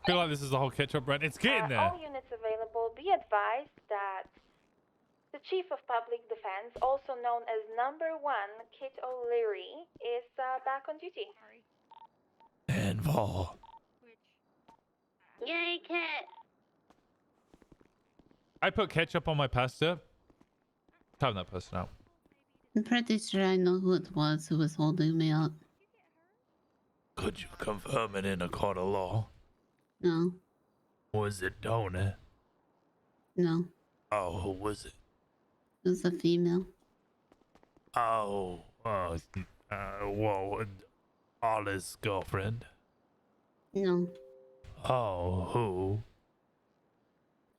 I feel like this is the whole ketchup brand. It's getting there. All units available, be advised that the Chief of Public Defense, also known as Number 1, Kit O'Leary, is back on duty. And Vol. Yay, Kit. I put ketchup on my pasta. Time that person out. I'm pretty sure I know who it was who was holding me up. Could you confirm it in a court of law? No. Was it Donna? No. Oh, who was it? It was a female. Oh, whoa, Ollie's girlfriend? No. Oh, who?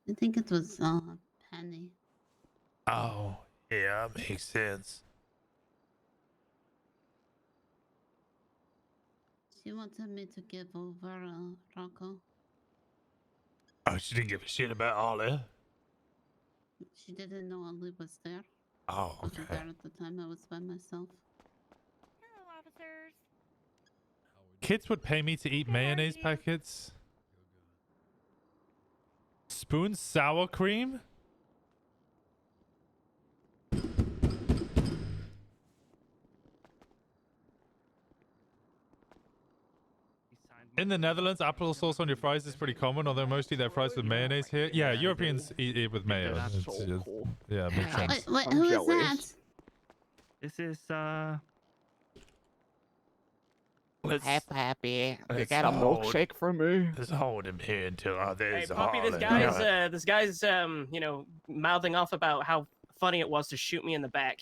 I think it was Penny. Oh, yeah, makes sense. She wanted me to give over Rocco. Oh, she didn't give a shit about Ollie? She didn't know Ollie was there. Oh, I wasn't okay. there at the time. I was by myself. Hello, officers. Kids would pay me to eat mayonnaise packets. Spoon sour cream? In the Netherlands, applesauce on your fries is pretty common, although mostly they're fries with mayonnaise here. Yeah, Europeans eat it with mayo. That's It's- so it's- cool. Yeah, it makes sense. Wait, who is that? This is Hey, Pappy, let's got a hold- milkshake for me? Let's hold him here until Hey, there's Puppy, this guy's, you know, mouthing off about how funny it was to shoot me in the back.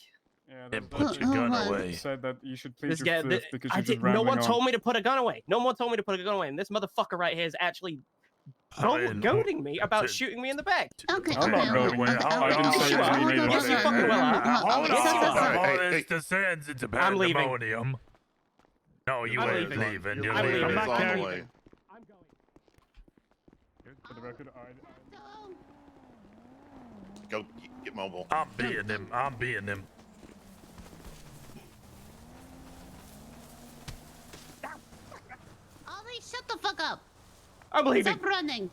Yeah, Then put your gun away. Said that you should plead This your guy, fifth because I you're just did, no one rambling on. told me to put a gun away. No one told me to put a gun away. And this motherfucker right here is actually goading me about shooting me in the back. Okay, I'm not goading you. I didn't say Hold you on, made yes, you it. fucking will, huh? Hold Yes, on. This descends into I'm leaving. pandemonium. No, you I'm ain't leaving. leaving. You're I'm leaving. leaving. I'm not I'm carrying. leaving. For the record, Go get mobile. I'm beating him. I'm beating him. Ollie, shut the fuck up. I'm leaving. Stop running.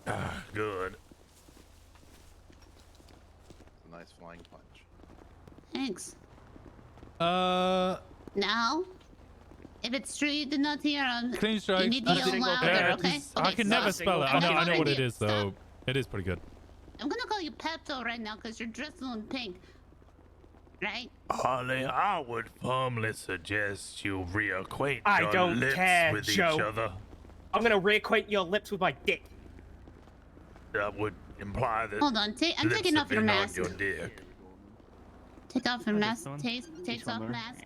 Ah, good. Nice flying punch. Thanks. Now, if it's true you did not hear him, clean strike. you need to yell louder, Yeah, okay? I can never spell it. I know what it is Stop. though. It is pretty good. I'm gonna call you Pepto right now because you're dressed all in pink. Right? Ollie, I would firmly suggest you reacquaint I your don't lips care, with Joe. each other. I'm gonna reacquaint your lips with my dick. That would imply that. Hold on, I'm lips taking have off your been on mask. your dick. Take off your mask. Takes off mask.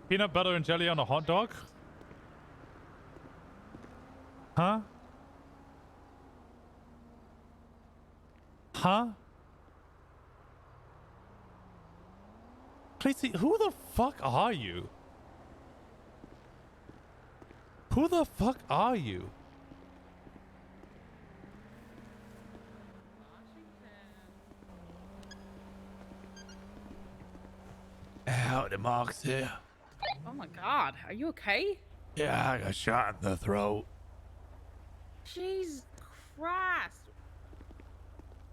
Peanut butter and jelly on a hot dog? Huh? Huh? Crazy, who the fuck are you? Who the fuck are you? Howdy, Moxie. Oh my god, are you okay? Yeah, I got shot in the throat. Jesus Christ.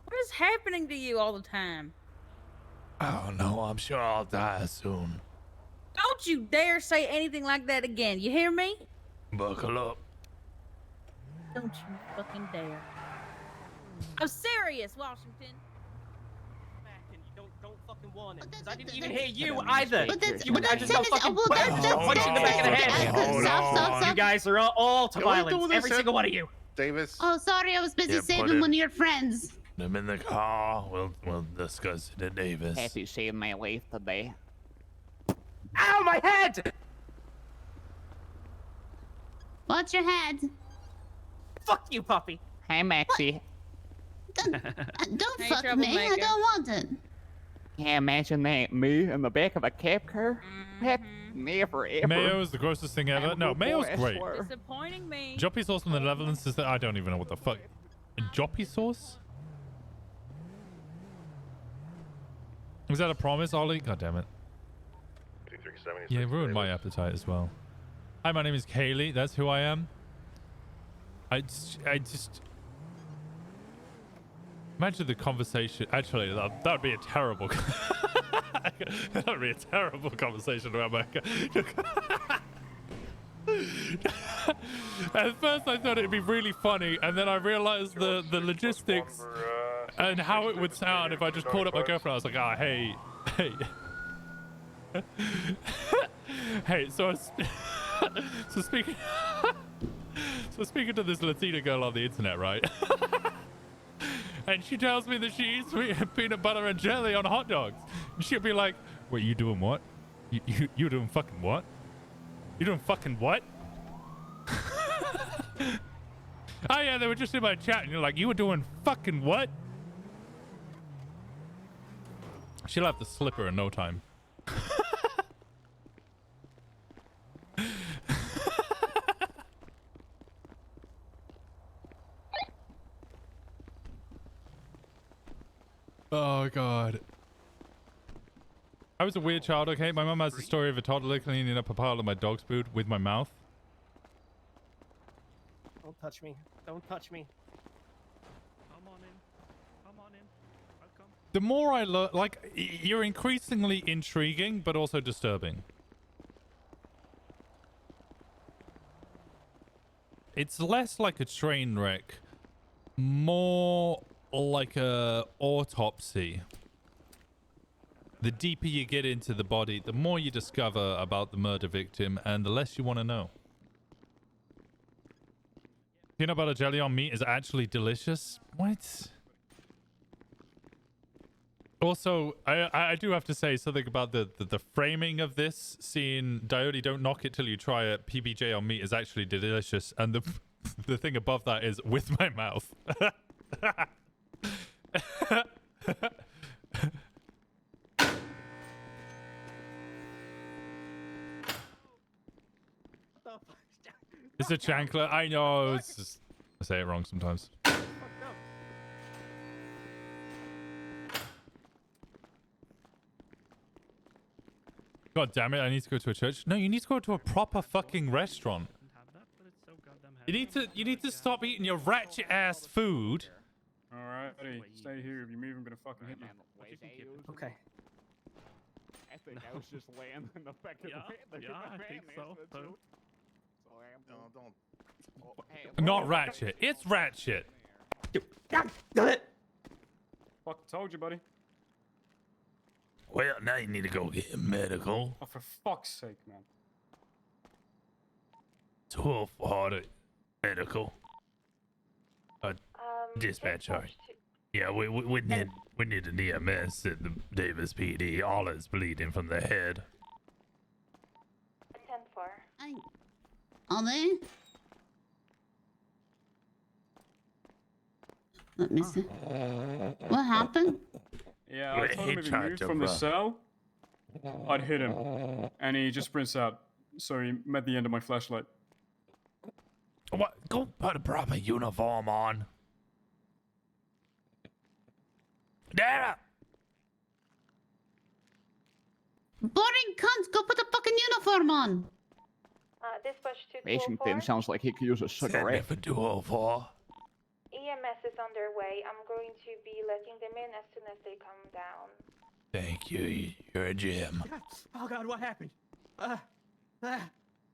What is happening to you all the time? I don't know. I'm sure I'll die soon. Don't you dare say anything like that again. You hear me? Buckle up. Don't you fucking dare. I'm serious, Washington. Don't fucking warn him. 'Cause I didn't even hear you either. But that's- You but I that's- just got that's- fucking well, that's- punched in the back of the head. Stop. You guys are all to Can we do violence. this Every single one of you. Davis. Oh, sorry, I was busy Yeah, put saving it- one of your friends. I'm in the car. We'll discuss it at Davis. Happy seeing my wife today. Ow, my head! Watch your head. Fuck you, puppy. Hey, Maxie. Don't Hey, fuck me. I troublemaker. don't want it. Yeah, imagine that. Me in the back of a cab car? That never ever. Mayo is the grossest thing ever. No, Mayo's great. Disappointing me. Joppy sauce from the Netherlands is that I don't even know what the fuck. Joppy sauce? Was that a promise, Ollie? God damn it. Yeah, it ruined my appetite as well. Hi, my name is Kaylee. That's who I am. I just imagine the conversation. Actually, that would be a terrible. That would be a terrible conversation to have. At first, I thought it'd be really funny, and then I realized the logistics and how it would sound if I just called up my girlfriend. I was like, ah, hey. Hey, so speaking to this Latina girl on the internet, right? And she tells me that she eats peanut butter and jelly on hot dogs. And she'll be like, wait, you doing what? You doing fucking what? You doing fucking what? Oh yeah, they were just in my chat and you're like, you were doing fucking what? She'll have to slip her in no time. Oh god. I was a weird child, okay? My mum has the story of a toddler cleaning up a pile of my dog's food with my mouth. Don't touch me. Don't touch me. Come on in. Come on in. I'll come. The more I look, like, you're increasingly intriguing, but also disturbing. It's less like a train wreck, more like a autopsy. The deeper you get into the body, the more you discover about the murder victim, and the less you want to know. Peanut butter jelly on meat is actually delicious. What? Also, I do have to say something about the framing of this scene. Diode, don't knock it till you try it. PBJ on meat is actually delicious, and the thing above that is with my mouth. It's a chancla. I know. It's just, I say it wrong sometimes. God damn it! I need to go to a church. No, you need to go to a proper fucking restaurant. You need to stop eating your ratchet ass food. Alrighty, stay here. If you move, I'm gonna fucking hit you. Okay. I think I was just laying in the back of the Yeah, I think so. No, don't. Not ratchet. It's ratchet. Fuck, told you, buddy. Well, now you need to go get medical. Oh, for fuck's sake, man. 1240 medical. Dispatch, sorry. Yeah, we need an EMS at the Davis PD. All is bleeding from the head. 10-4. Are they? Let me see. What happened? Yeah, I told him if he moved from the cell, I'd hit him. And he just sprints out. So he met the end of my flashlight. What? Go put a proper uniform on. Dara! Boring cunts, go put a fucking uniform on. Dispatch to Mason 204. sounds like he could use a cigarette. For 204. EMS is underway. I'm going to be letting them in as soon as they come down. Thank you. You're a gem. Oh God, what happened?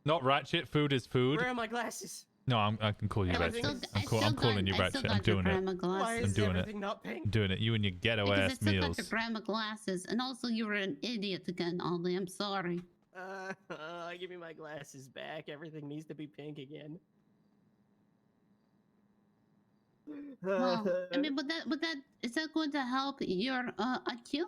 Not Ratchet. Food is food. Where are my glasses? No, I can call you Ratchet. I'm calling you Ratchet. I'm doing it. I'm doing it. I'm doing it. You and your ghetto Because I ass still got meals. your grandma glasses, and also you were an idiot again, Ollie. I'm sorry. Give me my glasses back. Everything needs to be pink again. Well, I mean, is that going to help your IQ?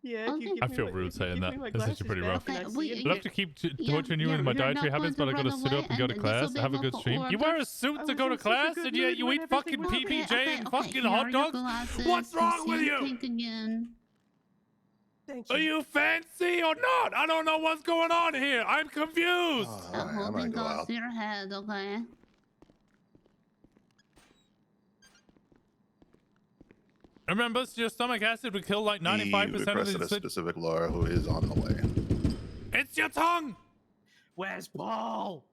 Yeah, okay. I feel rude saying that. This is actually pretty rough. Okay, I'd love to keep torturing you with my dietary habits, but I gotta sit up and go to class. Have a good stream. You wear a suit to go to class, and yet you eat fucking PPJ and fucking hot dogs? What's wrong with you? Are you fancy or not? I don't know what's going on here. I'm confused. That whole thing goes to your head, okay? Remember, your stomach acid would kill like 95% of requested the a specific Laura who is on the way. It's your tongue. Where's Paul?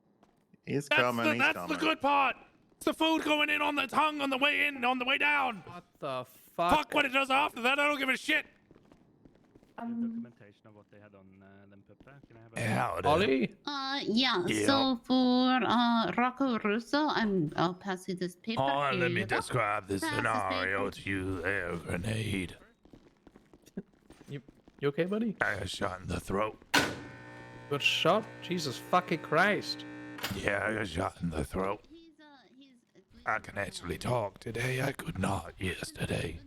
He's That's coming. That's the good part. It's the food going in on the tongue on the way in, on the way down. What the fuck? Fuck what it does after that. I don't give a shit. Documentation of what they had on them Pippa. Can I have Ollie? Yeah. Yeah. So for Rocco Russo, I'll pass you this paper. Oh, Here let you me go. describe this Pass this scenario paper. to you there, Grenade. You okay, buddy? I got shot in the throat. Good shot? Jesus fucking Christ. Yeah, I got shot in the throat. I can actually talk today. I could not yesterday.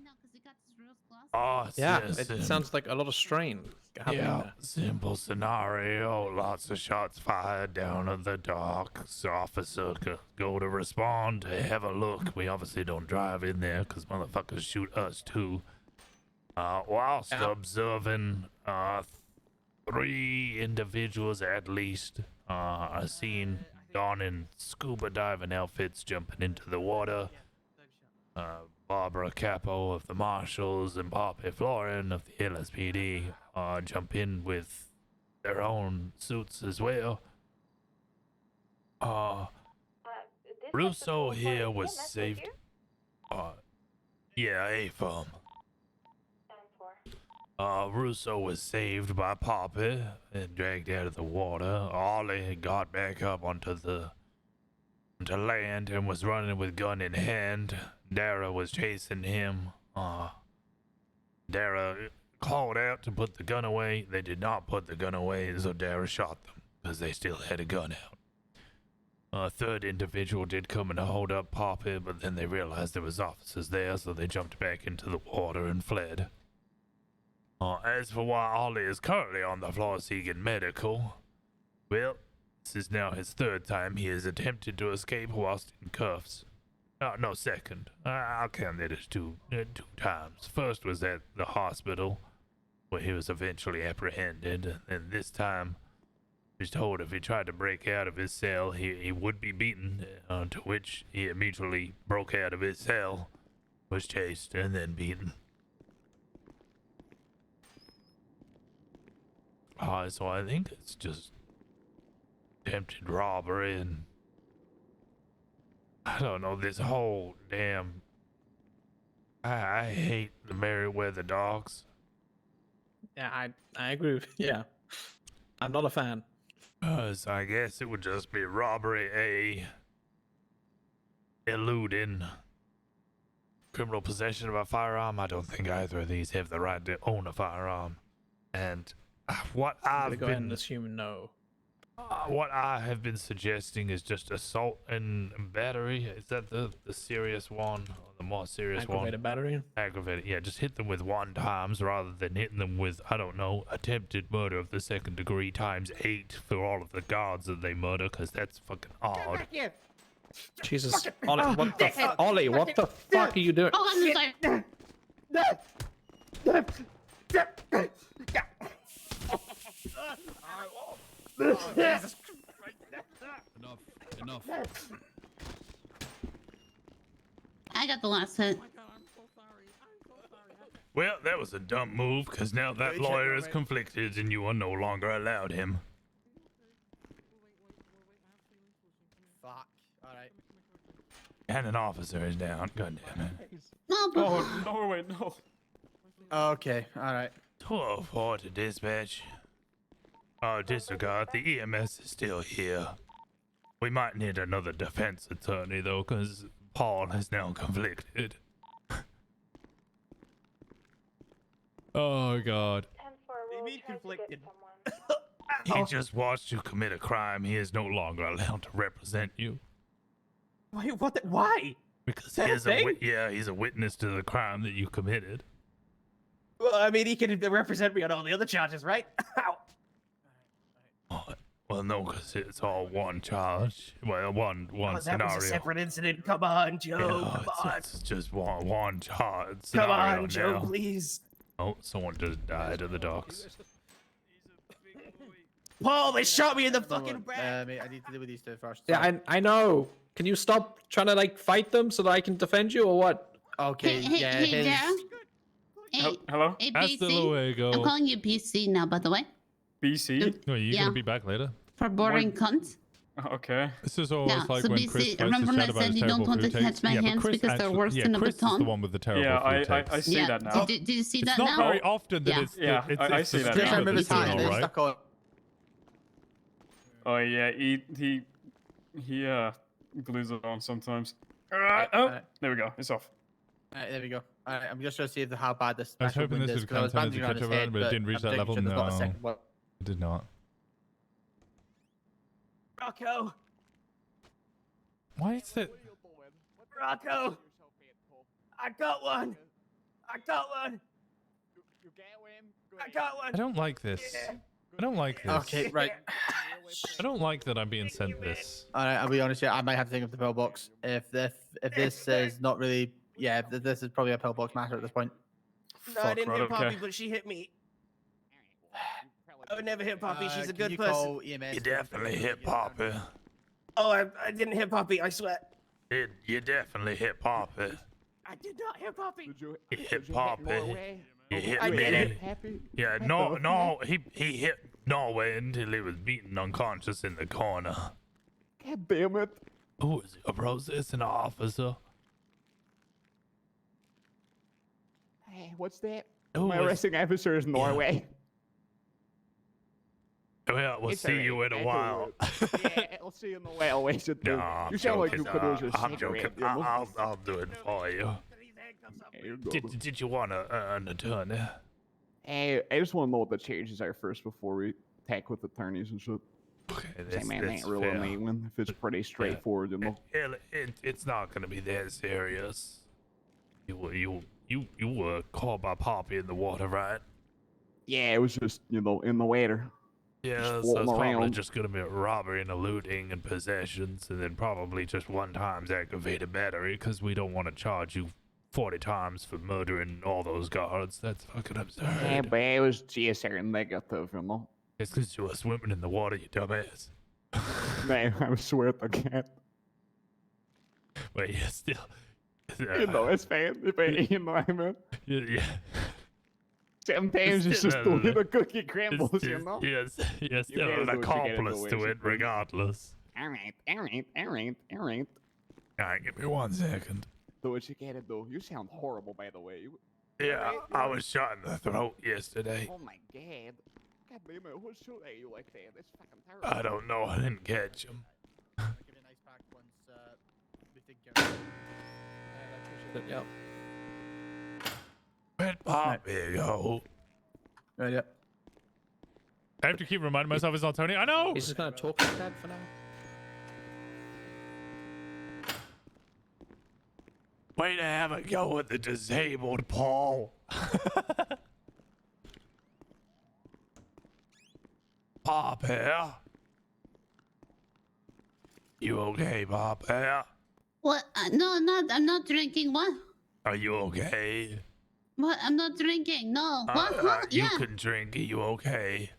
Oh, Yeah, sis, it sounds like a lot of strain happening yeah, there. simple scenario. Lots of shots fired down in the dark. So officer could go to respond to have a look. We obviously don't drive in there because motherfuckers shoot us too. Whilst observing 3 individuals at least are seen donning scuba diving outfits jumping into the water. Barbara Capo of the Marshals and Poppy Florin of the LSPD jump in with their own suits as well. Russo here was saved. Yeah, A-Firm. Russo was saved by Poppy and dragged out of the water. Ollie got back up onto land and was running with gun in hand. Dara was chasing him. Dara called out to put the gun away. They did not put the gun away, so Dara shot them because they still had a gun out. A third individual did come and hold up Poppy, but then they realized there was officers there, so they jumped back into the water and fled. As for why Ollie is currently on the floor seeking medical, well, this is now his 3rd time he has attempted to escape whilst in cuffs. No, 2nd. I'll count that as 2 times. First was at the hospital, where he was eventually apprehended, and this time he was told if he tried to break out of his cell, he would be beaten, to which he immediately broke out of his cell, was chased, and then beaten. So I think it's just attempted robbery and I don't know, this whole damn I hate the Merriweather dogs. Yeah, I agree. Yeah. I'm not a fan. So I guess it would just be robbery, eluding, criminal possession of a firearm. I don't think either of these have the right to own a firearm. And what I'm I've gonna go ahead been and assume no. What I have been suggesting is just assault and battery. Is that the serious one? Or the more serious Aggravated one? battery. Aggravated. Yeah, just hit them with 1 times rather than hitting them with, I don't know, attempted murder of the 2nd degree times 8 for all of the guards that they murder, because that's fucking odd. Jesus, Ollie, what the Ollie, what the fuck are you doing? Oh, I'm sorry. Enough. I got the last hit. Well, that was a dumb move, because now that lawyer is conflicted and you are no longer allowed him. Fuck. Alright. And an officer is down. God damn it. Oh, Norway, no. Okay, alright. 12-4 to dispatch. Disregard. The EMS is still here. We might need another defense attorney, though, because Paul is now conflicted. Oh, God. They mean conflicted. He just watched you commit a crime. He is no longer allowed to represent you. Wait, what? Why? Because That he is a thing? he's a witness to the crime that you committed. Well, I mean, he can represent me on all the other charges, right? Well, no, because it's all one charge. Well, one Oh, that scenario. was a separate incident. Come on, Joe. Yeah, Come on. it's just one charge. Come Scenario on, Joe, now. please. Oh, someone just died at the docks. Paul, they shot me in the fucking back. Mate, I need to deal with these two first. Yeah, I know. Can you stop trying to like fight them so that I can defend you or what? Okay, Hey, Dara. Hey, Hello? hey, Hasta BC. luego. I'm calling you BC now, by the way. BC? No, you're Yeah. gonna be back later. For boring cunts. Okay. This is always Yeah, like so when BC, Chris tries remember to when I chat about said his you don't terrible want to food touch takes? my Yeah, but hands Chris because they're actually- worse than a Chris is baton? the one with the terrible Yeah, food I takes. see that now. Did you see It's that not now? very often that Yeah. it's Yeah, it's I the see that stream now. of the his hand, channel, it's right? stuck on. Oh yeah, he glues it on sometimes. Oh, Alright. there we go. It's off. Alright, there we go. Alright, I'm just trying to see how bad this I was special hoping wound this is, would 'cause I was count as a bandaging around catch his around, head, but it didn't reach I'm that pretty level. sure there's not a No, second one. it did not. Rocco. Why is it? Rocco. I got one. I got one. I got one. I don't like this. Yeah. I don't like this. Okay, right. I don't like that I'm being sent this. Alright, I'll be honest here, I might have to think of the pillbox. If this is not really, yeah, this is probably a pillbox matter at this point. No, I didn't hit okay. Poppy, but she hit me. I would never hit Poppy. She's a Can good you person. call EMS? You definitely hit Poppy. Oh, I didn't hit Poppy. I swear. You definitely hit Poppy. I did not hit Poppy. You hit Poppy. You hit I me. did it. Yeah, no, he hit Norway until he was beaten unconscious in the corner. God damn it. Who is it, bro? Is this an officer? Hey, what's that? Who My is- arresting officer is Norway. Well, we'll It's see alright, you in a that's while. Yeah, I'll see you in the way. I'll waste it. No, dude. I'm You sound like you joking. could use a I'm joking. cigarette. You know? I'll do it for you. Did you want an attorney? Hey, I just want to know what the changes are first before we tack with attorneys and shit. Okay, Hey, man, that ain't really me when if it's pretty straightforward, you know. It's not gonna be that serious. You were caught by Poppy in the water, right? Yeah, it was just, you know, in the water. Yeah, Just so it's floating probably around. just gonna be a robbery and a looting and possessions, and then probably just 1 times aggravated battery, because we don't want to charge you 40 times for murdering all those guards. That's fucking absurd. Yeah, but it was GSR negative, you know. It's because you were swimming in the water, you dumbass. Man, I swear to God. But yeah, still. You know, it's fine. If I, you know what I mean? Yeah. Sometimes it's just the way the cookie crumbles, you know? Yes, You still gotta an do what you gotta accomplice do, to it, basically. regardless. Alright. Alright, give me 1 second. Do what you gotta do. You sound horrible, by the way. Yeah, I was shot in the throat yesterday. Oh my God. God damn it, who's shooting at you like that? That's fucking terrible. I don't know, I didn't catch him. Yep. Where'd Poppy go? Right, yep. I have to keep reminding myself it's not Tony. I know. He's just gonna talk like that for now. Way to have a go at the disabled, Paul. Pop here. You okay, Pop here? What? No, I'm not drinking. What? Are you okay? What? I'm not drinking. No. What? Huh? You Yeah. can drink. Are you okay?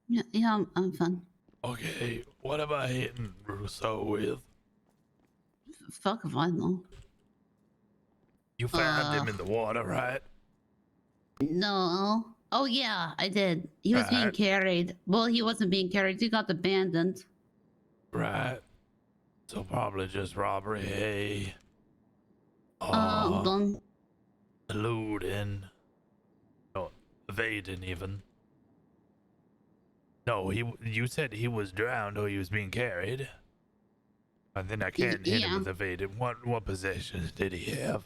Yeah, I'm fine. Okay. What am I hitting Rousseau with? Fuck if I know. You found him in the water, right? No. Oh yeah, I did. He was being Right. carried. Well, he wasn't being carried. He got abandoned. Right. So probably just robbery, hey? Done. Eluding. No, evading even. No, you said he was drowned or he was being carried. And then I can't hit him with evading. What possessions did he have?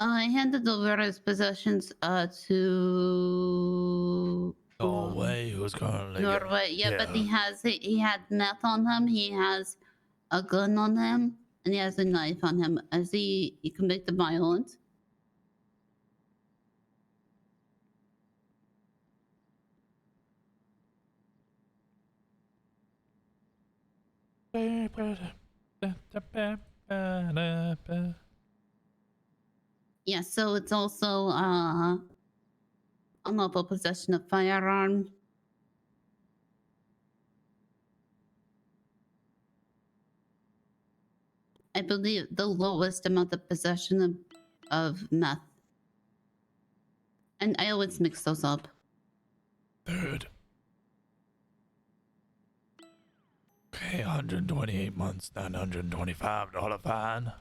I handed over his possessions to Norway, who's currently Norway. Yeah, but he had meth on him. He has a gun on him, and he has a knife on him. As he convicted violence. Yeah, so it's also unlawful possession of firearm. I believe the lowest amount of possession of meth. And I always mix those up. Third. Okay, 128 months, $925 fine.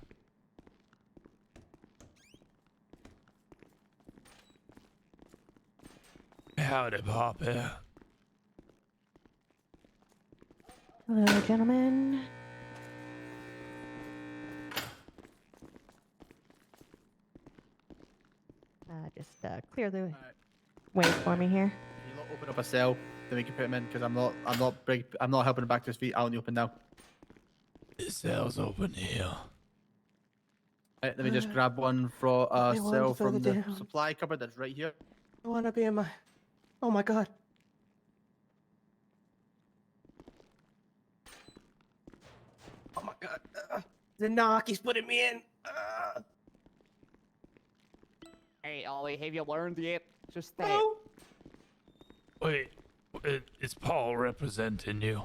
Howdy, Poppy. Hello, gentlemen. Just clear the way for me here. Can you not open up a cell then we can put him in? Because I'm not helping him back to his feet. Out in the open now. The cell's open here. Right, let me just grab one from I want cell further from the down. supply cupboard that's right here. I want to be in my. Oh my god. Oh my god. The knock, he's putting me in. Hey, Ollie, have you learned yet? Just that. No. Wait, is Paul representing you?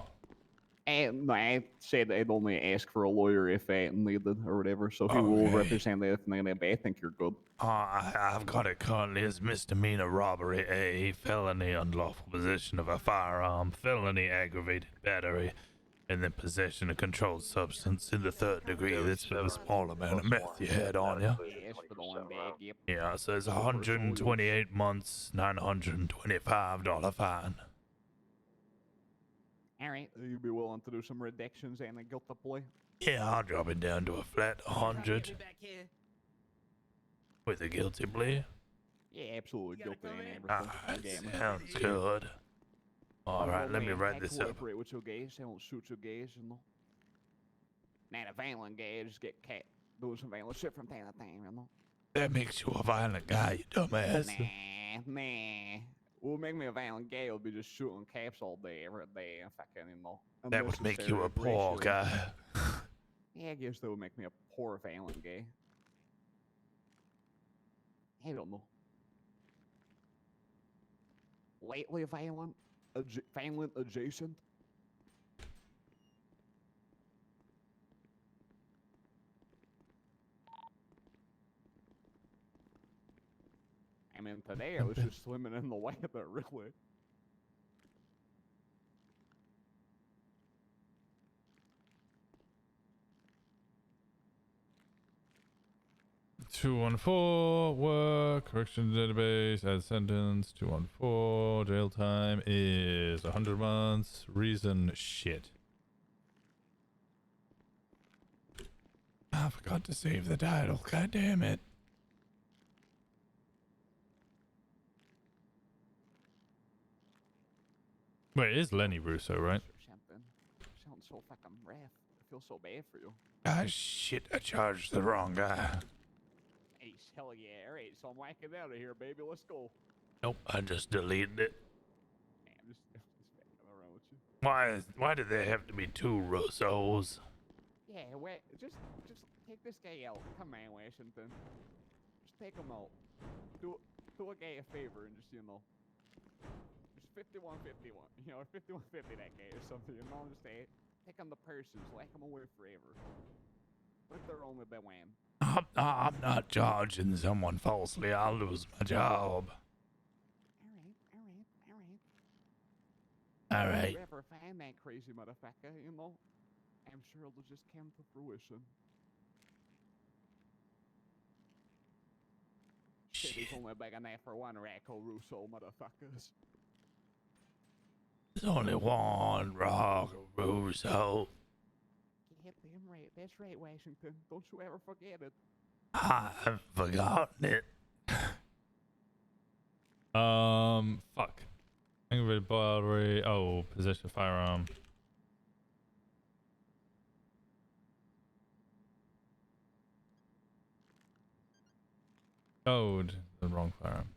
And I said I'd only ask for a lawyer if needed or whatever, so he will Okay. represent that, and I think you're good. I've got it currently as misdemeanor robbery A, felony unlawful possession of a firearm, felony aggravated battery, and then possession of controlled substance in the third degree. That's for the small amount of meth you had on you. Yes, for the one bag, yep. Yeah, so it's 128 months, $925 fine. All right, you'd be willing to do some reductions and a guilty plea? Yeah, I'll drop it down to a flat 100 with a guilty plea. Yeah, absolutely guilty and everything. Sounds good. All right, let me write this up. Cooperate with your guys, I won't shoot your guys, you know. Man, a violent guy just get cat doing some violent shit from time to time, you know. That makes you a violent guy, you dumbass. Nah. What would make me a violent gay would be just shooting caps all day, every day, and fucking, you know. That would make you a poor guy. Yeah, I guess that would make me a poor violent gay. I don't know. Lately violent? Violent adjacent? I mean, today I was just swimming in the weather, really. $214 work correction database add sentence. $214 jail time is 100 months. Reason shit. I forgot to save the title. God damn it. Wait, it is Lenny Russo, right? Something. Sounds so fucking rough. I feel so bad for you. Ah, shit, I charged the wrong guy. Hey, hell yeah. All right, so I'm whacking out of here, baby. Let's go. Nope, I just deleted it. Man, I'm just fucking around with you. Why do there have to be two Russos? Yeah, wait, just take this guy out. Come on, Washington. Just take him out. Do a guy a favor and just, you know, just 51-51, you know, or 51-50 that guy or something, you know, just say, take on the purses, lock him away forever. Let their only be wham. I'm not charging someone falsely. I'll lose my job. All right. If you ever find that crazy motherfucker, you know, I'm sure it'll just come to fruition. City's only big enough for one Racco Russo motherfuckers. There's only one Rock Russo. Get them right. That's right, Washington. Don't you ever forget it. I've forgotten it. Fuck. Aggravated battery. Oh, possession of firearm. Code. The wrong firearm.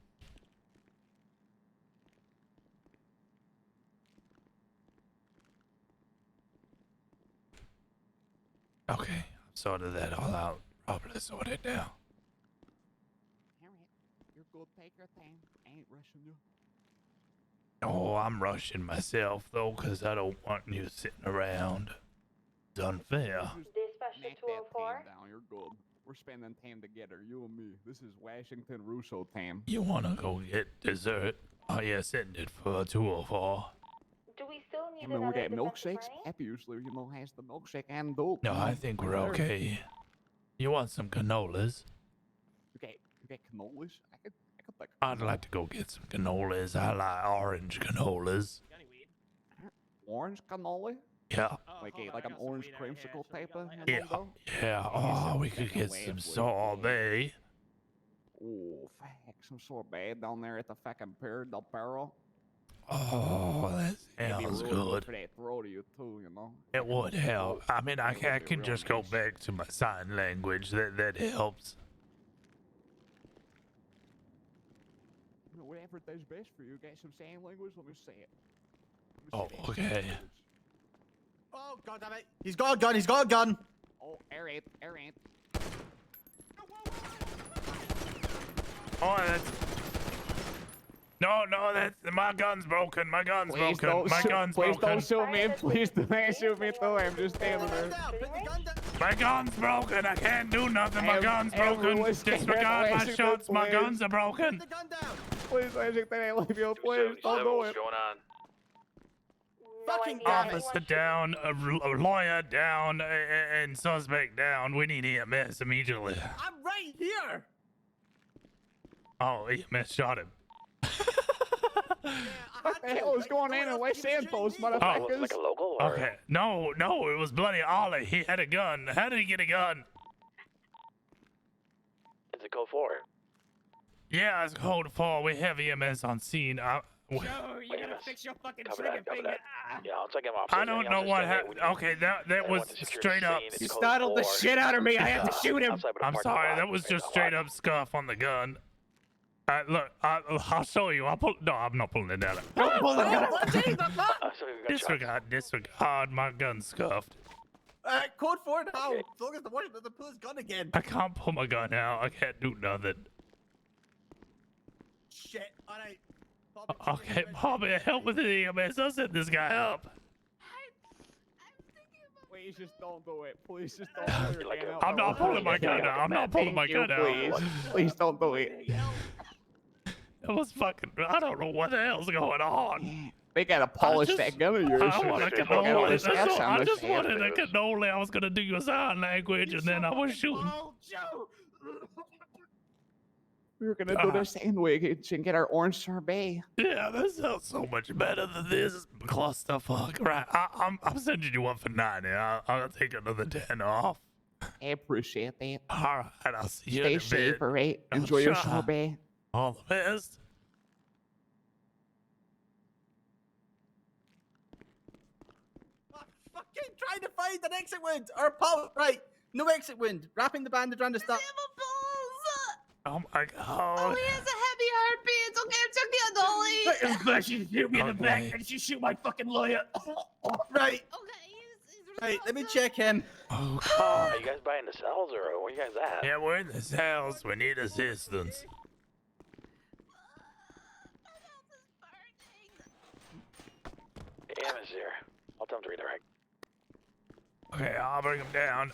Okay, I've sorted that all out. Properly sorted now. Alright, you're good. Take your time. I ain't rushing you. Oh, I'm rushing myself though, cause I don't want you sitting around. It's unfair. Dispatch to 204. Down, you're good. We're spending time together, you and me. This is Washington Russo time. You wanna go get dessert? Oh yeah, send it for 204. Do we still need I mean, we another got milkshakes. defensive Happy usually, you know, has the milkshake and dope. No, you know, I think we're right there. okay. You want some cannolis? You got cannolis? I could like. I'd like to go get some cannolis. I like orange cannolis. Orange cannoli? Yeah. Like an orange creamsicle type of. Yeah. Yeah. Oh, we could get some sorbet. Oh, fuck, some sorbet down there at the fucking Pier del Perro. Oh, that sounds good. For that throw to you too, you know. It would help. I mean, I can just go back to my sign language. That helps. Whatever does best for you. Got some sign language? Let me say it. Oh, okay. Oh, God damn it. He's got a gun. He's got a gun. Oh, alright. Oh, that's... No, that's... My gun's broken. My gun's broken. My gun's Please broken. don't shoot me. Please don't shoot me too. I'm just standing there. My gun's broken. I can't do nothing. My gun's broken. Disregard my shots. My guns are broken. Please, Washington, I love you. Please, don't do it. going on? Fucking Officer down, a lawyer down, and suspect down. We need EMS immediately. I'm right here. Oh, EMS shot him. What the hell is going on in West Santos, motherfuckers? Like a local or? Okay. No, it was bloody Ollie. He had a gun. How did he get a gun? Is it code 4? Yeah, it's code 4. We have EMS on scene. Joe, you gotta fix your fucking trigger finger. Yeah, I'll take him off. I don't know what happened. Okay, that was straight up. You startled the shit out of me. I had to shoot him. I'm sorry. That was just straight up scuff on the gun. Look, I'll show you. No, I'm not pulling it down. Don't pull the gun. Disregard. My gun's scuffed. Code 4 now. As long as the pull his gun again. I can't pull my gun out. I can't do nothing. Shit. All right. Okay, Bobby, help with the EMS. I'll set this guy up. Please just don't do it. Please just don't do it. I'm not pulling my gun out. I'm not pulling my gun out. Please don't do it. It was fucking... I don't know what the hell's going on. They gotta polish that gun of yours. I want a cannoli. I just wanted a cannoli. I was gonna do your sign language, and then I was shooting. Oh, Joe. We were gonna do the sandwich and get our orange sorbet. Yeah, that sounds so much better than this clusterfuck. Right, I'm sending you one for 90. I'll take another 10 off. I appreciate that. All right, I'll see you Stay in a safe, bit. alright? Enjoy your Sure. sorbet. All the best. fucking trying to find an exit wound or pulse. Right, no exit wound. Wrapping the bandage around the start. Oh my god. Oh, he has a heavy heartbeat. It's okay. Check the dolly. But she shoot me in the back and she shoot my fucking lawyer. Right. Okay, Right, let me check him. Oh Are god. you guys buying the cells or where you guys at? Yeah, we're in the cells. We need assistance. Anna's here. I'll tell him to redirect. Okay, I'll bring him down.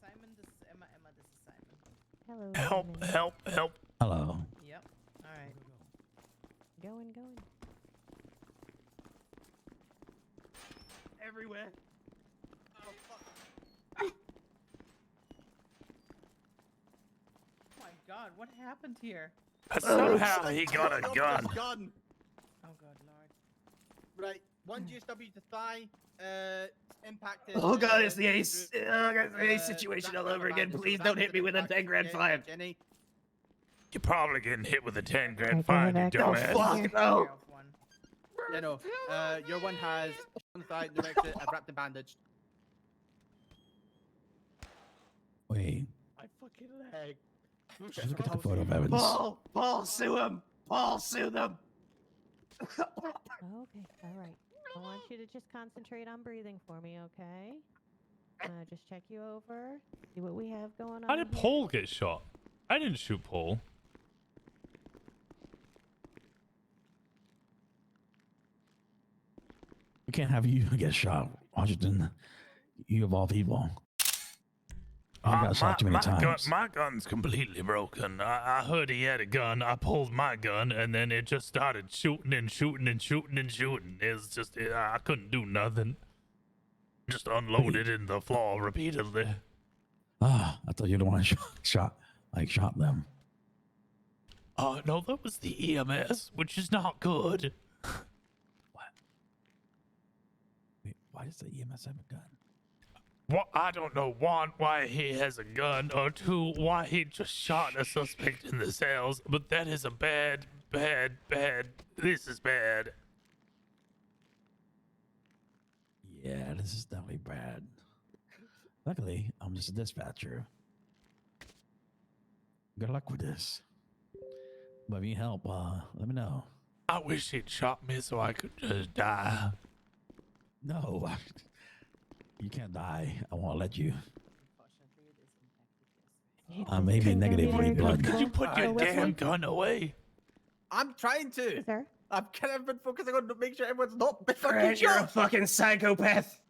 Simon, this is Emma. Emma, this is Simon. Hello. Help, Simon. help, help. Hello. Yep. All right. Going. Everywhere. Oh my god, what happened here? Somehow he got a gun. Oh god, lord. Right, one GSW to thigh, impacted. Oh god, it's the ace. Oh god, it's the ace situation all over again. Please don't hit me with a 10 grand fine. Jenny. You're probably getting hit with a 10 grand fine, you Oh dumbass. fuck, no. Yeah, no. Your one has on the thigh, no exit. I've wrapped the bandage. Wait. My fucking leg. Just look at the photo of Evans. Paul, sue him. Paul, sue them. Okay. All right. I want you to just concentrate on breathing for me, okay? Just check you over. See what we have going on. How did here. Paul get shot? I didn't shoot Paul. We can't have you get shot, Washington. You of all people. I got shot too many times. My gun's completely broken. I heard he had a gun. I pulled my gun, and then it just started shooting and shooting and shooting and shooting. It was just, I couldn't do nothing. Just unloaded in the floor repeatedly. Ah, I thought you were the one shot them. No, that was the EMS, which is not good. Wait, why does the EMS have a gun? Well, I don't know, one, why he has a gun, or two, why he just shot a suspect in the cells, but that is a bad, this is bad. Yeah, this is definitely bad. Luckily, I'm just a dispatcher. Good luck with this. But if you need help, let me know. I wish he'd shot me so I could just die. No, you can't die. I won't let you. Maybe negative blood. Could you put your damn gun away? I'm trying to. Sir? I've kind of been focusing on to make sure everyone's not fucking Grant, you're a shot. fucking psychopath.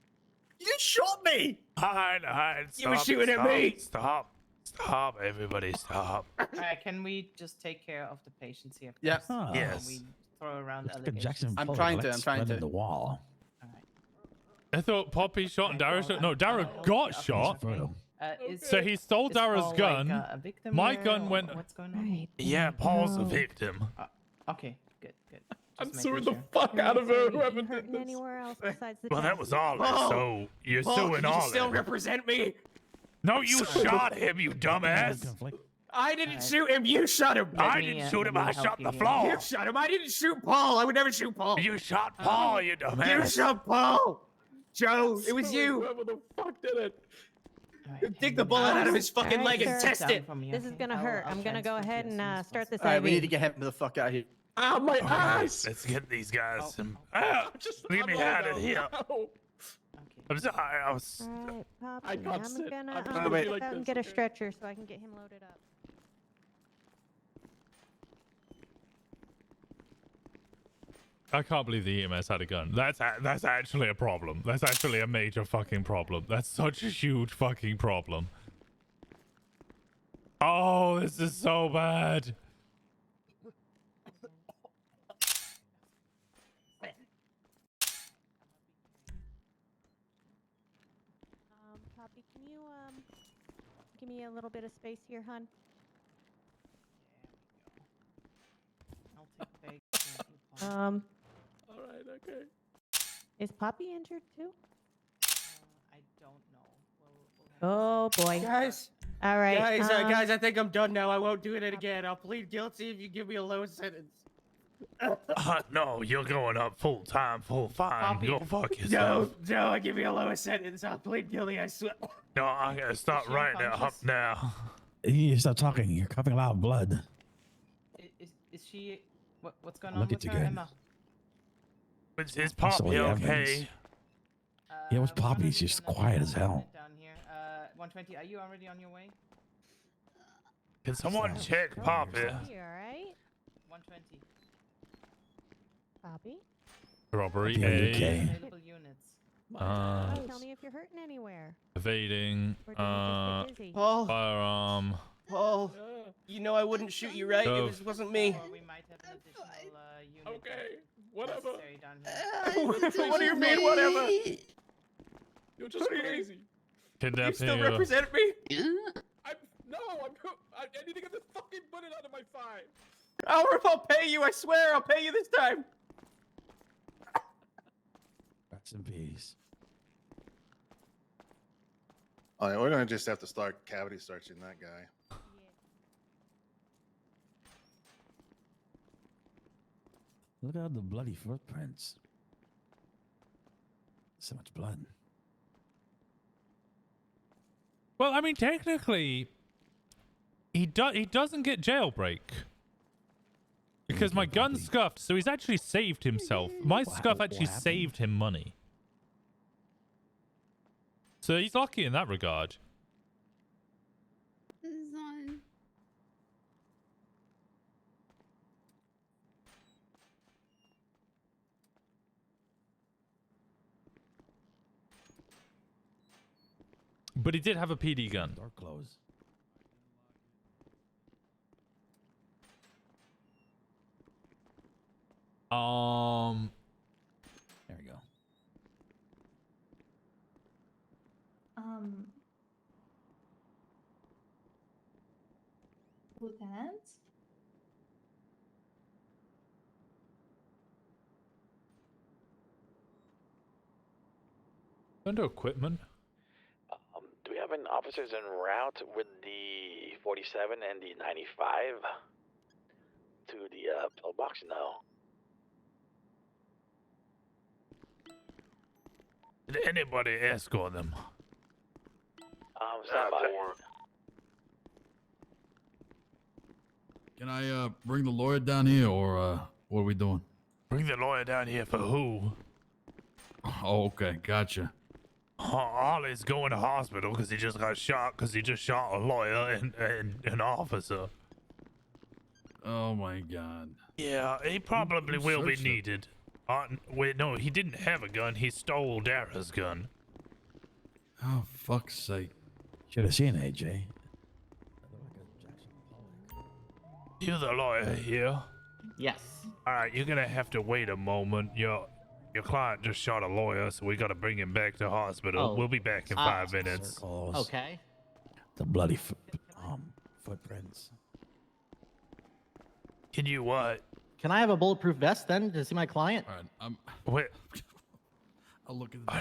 You shot me. Hide. You were Stop, shooting at stop, me. Stop, everybody, stop. Can we just take care of the patients here? Yeah. Huh. Yes. We throw around It's like a Jackson I'm Pollock, trying to. like I'm trying spreading to. the wall. I thought Poppy shot and Dara shot. No, Dara got shot. Photo. So he stole Dara's gun. My gun went. What's going on? Yeah, Paul's a victim. Okay, good. I'm Just suing making the sure. fuck out of her. You Whoever hurting did this. anywhere else besides the Well, that chest? was all. Paul! So you're Paul, suing can you all. still represent me? No, you shot him, you dumbass. I didn't shoot him. You shot him. I didn't shoot him. I shot the floor. You shot him. I didn't shoot Paul. I would never shoot Paul. You shot Paul, you dumbass. You shot Paul. Joe, it was you. Whoever the fuck did it. Dig the bullet out of his fucking All right, leg and sir. test it. This is gonna hurt. I'm gonna go ahead and start this All right, IV. we need to get him the fuck out of here. Ah, my Okay, eyes. let's get these guys some. Just Get me out of here. Ow. I'm sorry. I was. All right, Poppy. I can't I'm sit. gonna I'm just gonna step be like out and this, get a okay? stretcher so I can get him loaded up. I can't believe the EMS had a gun. That's actually a problem. That's actually a major fucking problem. That's such a huge fucking problem. Oh, this is so bad. Poppy, can you give me a little bit of space here, hun? I'll take a bag. All right. Okay. Is Poppy injured too? I don't know. Oh boy. Guys, All right. Guys, I think I'm done now. I won't do it again. I'll plead guilty if you give me a low sentence. No, you're going up full time, full fine. Poppy. Go fuck yourself. No, give me a lower sentence. I'll plead guilty, I swear. No, I'm gonna start she writing it up unconscious? now. You stop talking. You're coughing a lot of blood. Is she? What's going Look on at with you her, good. Emma? Is That's all Poppy the evidence. okay? Yeah, what's Poppy? She's quiet as hell. Down here. 120. Are you already on your way? Can someone check Poppy? You all right? 120. Poppy? Robbery Yeah, A. okay. Available units. Tell me if you're hurting anywhere. Evading. Or did you just get busy? Paul, Firearm. Paul, you know I wouldn't shoot you, right? Go. If it wasn't me. Or we might have an additional unit. Okay, whatever. necessary down here. What do you mean, whatever? You're just crazy. Kidnapping. You still represent me? I need to get this fucking bullet out of my thigh. I'll pay you, I swear, I'll pay you this time. Rest in peace. All right, we're gonna just have to start cavity searching that guy. Look at all the bloody footprints. So much blood. Well, I mean, technically, he doesn't get jailbreak. Because my gun's scuffed, so he's actually saved himself. My scuff actually saved him money. So he's lucky in that regard. But he did have a PD gun. Door closed. There we go. Lieutenant? Under equipment. Do we have any officers en route with the 47 and the 95 to the pillbox? No. Did anybody escort them? Stand by. Can I bring the lawyer down here, or what are we doing? Bring the lawyer down here for who? Oh, okay, gotcha. Ollie's going to hospital because he just got shot because he just shot a lawyer and an officer. Oh my god. Yeah, he probably Who will be searched him? needed. Wait, no, he didn't have a gun. He stole Dara's gun. Oh, fuck's sake. Should have seen AJ. You're the lawyer here. Yes. All right, you're gonna have to wait a moment. Your client just shot a lawyer, so we gotta bring him back to hospital. Oh. We'll be back in 5 minutes. Circles. Okay. The bloody footprints. Can you what? Can I have a bulletproof vest then to see my client? All right, Wait, I'll look at the I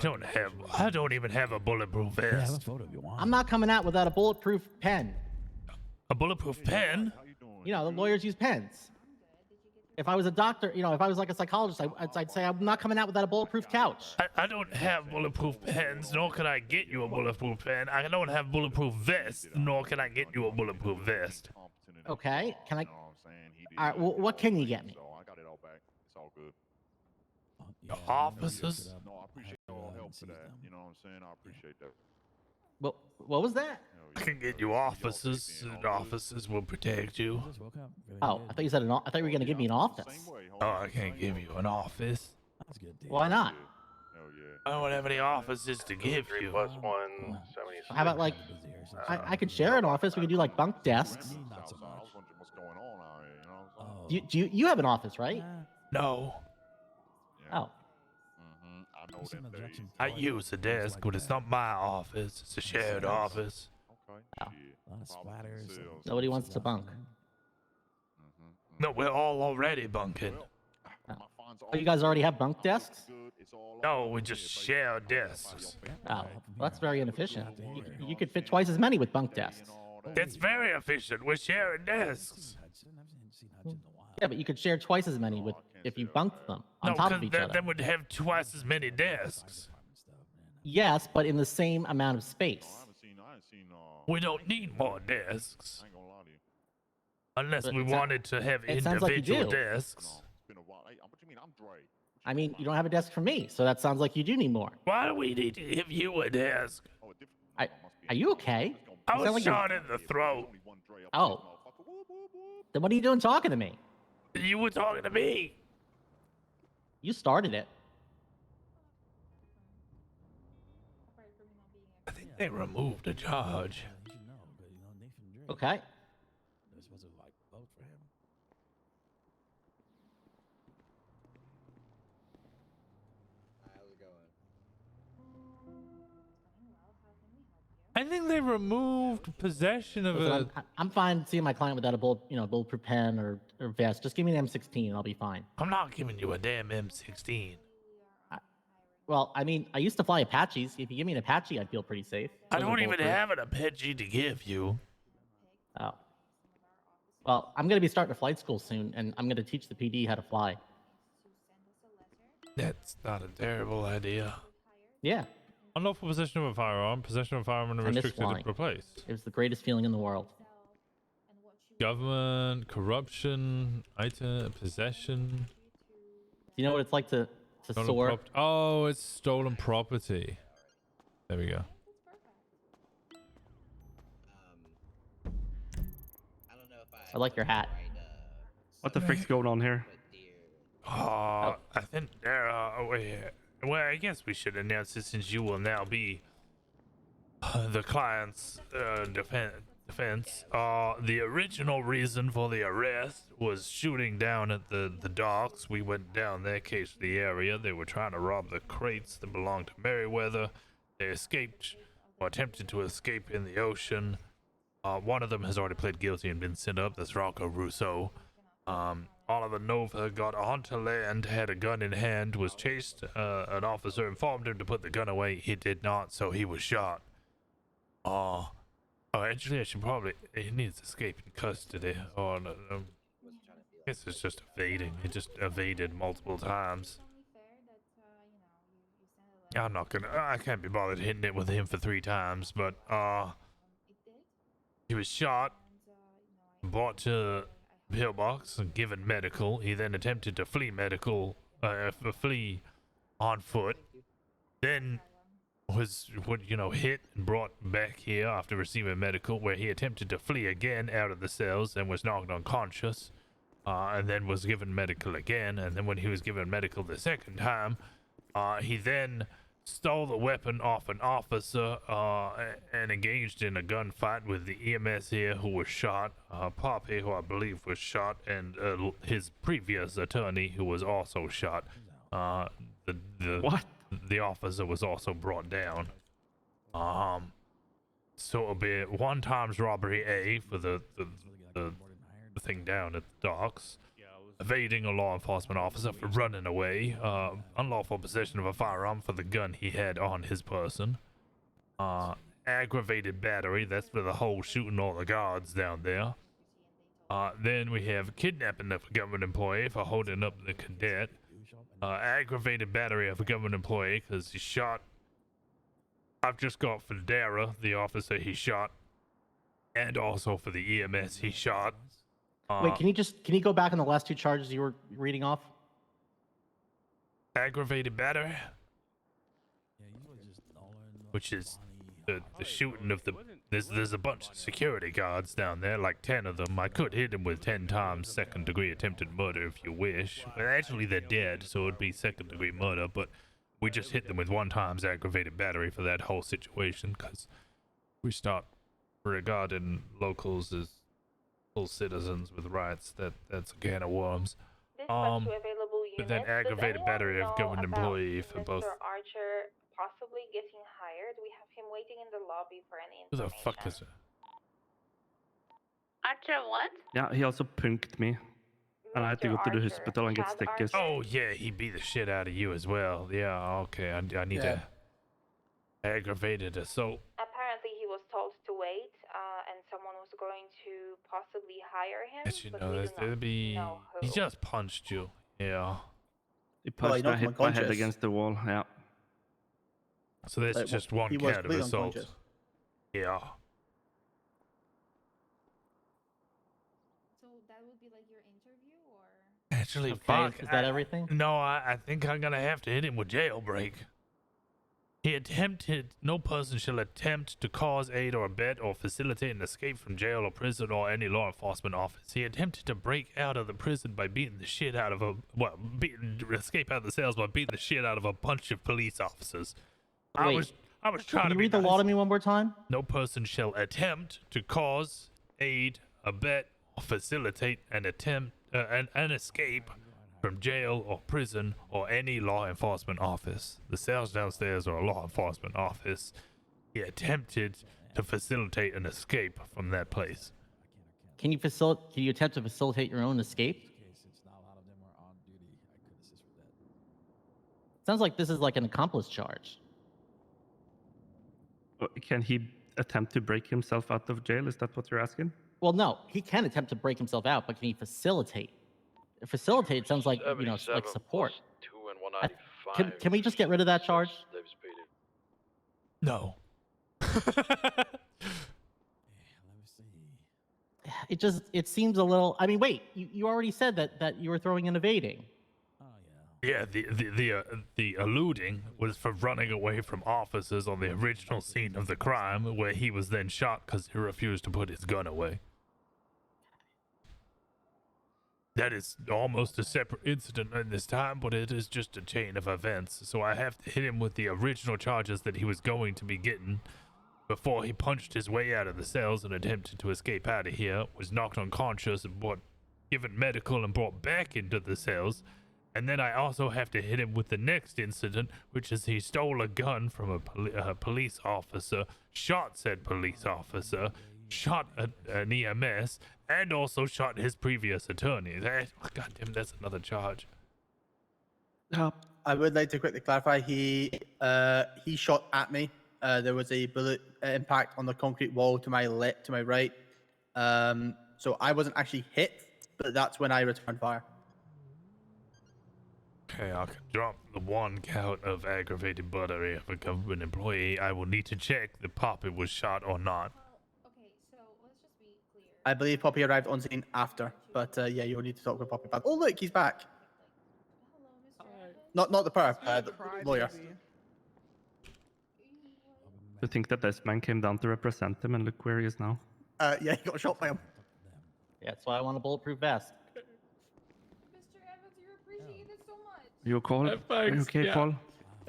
don't even have a bulletproof Yeah, have a vest. photo if you want. I'm not coming out without a bulletproof pen. A bulletproof pen? You know, the lawyers use pens. If I was a doctor, you know, if I was like a psychologist, I'd say I'm not coming out without a bulletproof couch. I don't have bulletproof pens, nor can I get you a bulletproof pen. I don't have bulletproof vest, nor can I get you a bulletproof vest. Okay, can I? All right, well, what can you get me? I got it all back. It's all good. The officers? No, I appreciate your help for that. You know what I'm saying? I appreciate that. Well, what was that? I can get you officers, and officers will protect you. Oh, I thought you said I thought you were gonna give me an office. Oh, I can't give you an office. That's good, dude. Why not? I don't have any offices to give you. +1, 76. How about like I could share an office? We could do like bunk desks. Not so much. What's going on out here? You know what I'm saying? You have an office, right? No, Oh, I know them days. I use a desk, but it's not my office. It's a shared office. Okay. Oh. Shit. A lot of splatters. and nobody wants to bunk. No, we're all already bunking. Oh, you guys already have bunk desks? No, we just share desks. Oh, well, that's very inefficient. You could fit twice as many with bunk desks. That's very efficient. We're sharing desks. Yeah, but you could share twice as many with if you bunked them on No, top of because each other. then we'd have twice as many desks. Yes, but in the same amount of space. We don't need more desks. Unless But we it sou- wanted to have it sounds like you individual do. desks. I mean, you don't have a desk for me, so that sounds like you do need more. Why do we need to give you a desk? Are you okay? I You was sound like you're- shot in the throat. Oh. Then what are you doing talking to me? You were talking to me. You started it. I think they removed the charge. Okay. I think they removed possession of Listen, a. I'm fine seeing my client without a bulletproof pen or vest. Just give me an M16 and I'll be fine. I'm not giving you a damn M16. Well, I mean, I used to fly Apaches. If you give me an Apache, I'd feel pretty safe. I Those are don't even bulletproof. have an Apache to give you. Oh. Well, I'm going to be starting a flight school soon, and I'm going to teach the PD how to fly. That's not a terrible idea. Yeah. Unlawful possession of a firearm. Possession of a firearm and I miss restricted flying. replaced. It was the greatest feeling in the world. Government, corruption, item, possession. You know what it's like to Stolen soar? oh, it's stolen property. There we go. I like your hat. What the frick's going on here? I think there are. Well, I guess we should announce it since you will now be the client's defense. The original reason for the arrest was shooting down at the docks. We went down there, cased the area. They were trying to rob the crates that belonged to Merryweather. They escaped, or attempted to escape in the ocean. One of them has already pled guilty and been sent up. That's Rocco Russo. Oliver Nova got onto land, had a gun in hand, was chased. An officer informed him to put the gun away. He did not, so he was shot. Actually, I should probably. He needs to escape in custody. I guess it's just evading. He just evaded multiple times. I'm not gonna. I can't be bothered hitting it with him for 3 times, but he was shot, brought to pillbox and given medical. He then attempted to flee flee on foot. Then was hit and brought back here after receiving medical, where he attempted to flee again out of the cells and was knocked unconscious, and then was given medical again. And then when he was given medical the second time, he then stole the weapon off an officer and engaged in a gunfight with the EMS here, who was shot. Poppy, who I believe was shot, and his previous attorney, who was also shot. The officer was also brought down. So it'll be 1 times robbery A for the thing down at the docks. Evading a law enforcement officer for running away. Unlawful possession of a firearm for the gun he had on his person. Aggravated battery, that's for the whole shooting all the guards down there. Then we have kidnapping of a government employee for holding up the cadet. Aggravated battery of a government employee because he shot. I've just got for Dara, the officer he shot, and also for the EMS he shot. Wait, can you go back on the last 2 charges you were reading off? Aggravated battery, which is the shooting of the. There's a bunch of security guards down there, like 10 of them. I could hit them with 10 times second-degree attempted murder if you wish. But actually, they're dead, so it'd be second-degree murder. But we just hit them with 1 times aggravated battery for that whole situation, because we start regarding locals as full citizens with rights. That's a can of worms. But then aggravated battery of government employee for both. Archer possibly getting hired. We have him waiting in the lobby for any Who information. the fuck is it? Archer what? Yeah, he also punked me. And I had to go to the hospital and get stickers. Oh yeah, he beat the shit out of you as well. Yeah, okay. I need to. Aggravated assault. Apparently he was told to wait, and someone going to possibly hire him, Yes, you but know, we do there'd not be. know He who. just punched you. Yeah. He Well, he punched, I knocked him hit my head unconscious. against the wall. Yeah. So that's Like, just he one was count of completely assault. unconscious. Yeah. So that would be like your interview, or? Actually, Okay, fuck. is that everything? No, I think I'm gonna have to hit him with jailbreak. He attempted. No person shall attempt to cause, aid, or abet or facilitate an escape from jail or prison or any law enforcement office. He attempted to break out of the prison by beating the shit out of escape out of the cells by beating the shit out of a bunch of police officers. I Wait, was trying Can to you be read the nice. law to me one more time? No person shall attempt to cause, aid, abet, or facilitate an escape from jail or prison or any law enforcement office. The cells downstairs are a law enforcement office. He attempted to facilitate an escape from that place. Can you attempt to facilitate your own escape? Sounds like this is like an accomplice charge. Can he attempt to break himself out of jail? Is that what you're asking? Well, no, he can attempt to break himself out, but can he facilitate? Facilitate sounds like, you know, like support. Can we just get rid of that charge? No. It seems a little. I mean, wait, you already said that you were throwing in evading. Yeah, the eluding was for running away from officers on the original scene of the crime, where he was then shot because he refused to put his gun away. That is almost a separate incident in this time, but it is just a chain of events. So I have to hit him with the original charges that he was going to be getting before he punched his way out of the cells and attempted to escape out of here, was knocked unconscious and given medical and brought back into the cells. And then I also have to hit him with the next incident, which is he stole a gun from a police officer, shot said police officer, shot an EMS, and also shot his previous attorney. God damn, that's another charge. I would like to quickly clarify. He shot at me. There was a bullet impact on the concrete wall to my right. So I wasn't actually hit, but that's when I returned fire. Okay, I can drop the one count of aggravated battery of a government employee. I will need to check the Poppy was shot or not. Okay, so let's just be clear. I believe Poppy arrived on scene after, but yeah, you'll need to talk with Poppy about. Oh look, he's back. Not the perp, the lawyer. To think that this man came down to represent him, and look where he is now. Yeah, he got shot by him. Yeah, that's why I want a bulletproof vest. You call? Are you okay, yeah. Paul?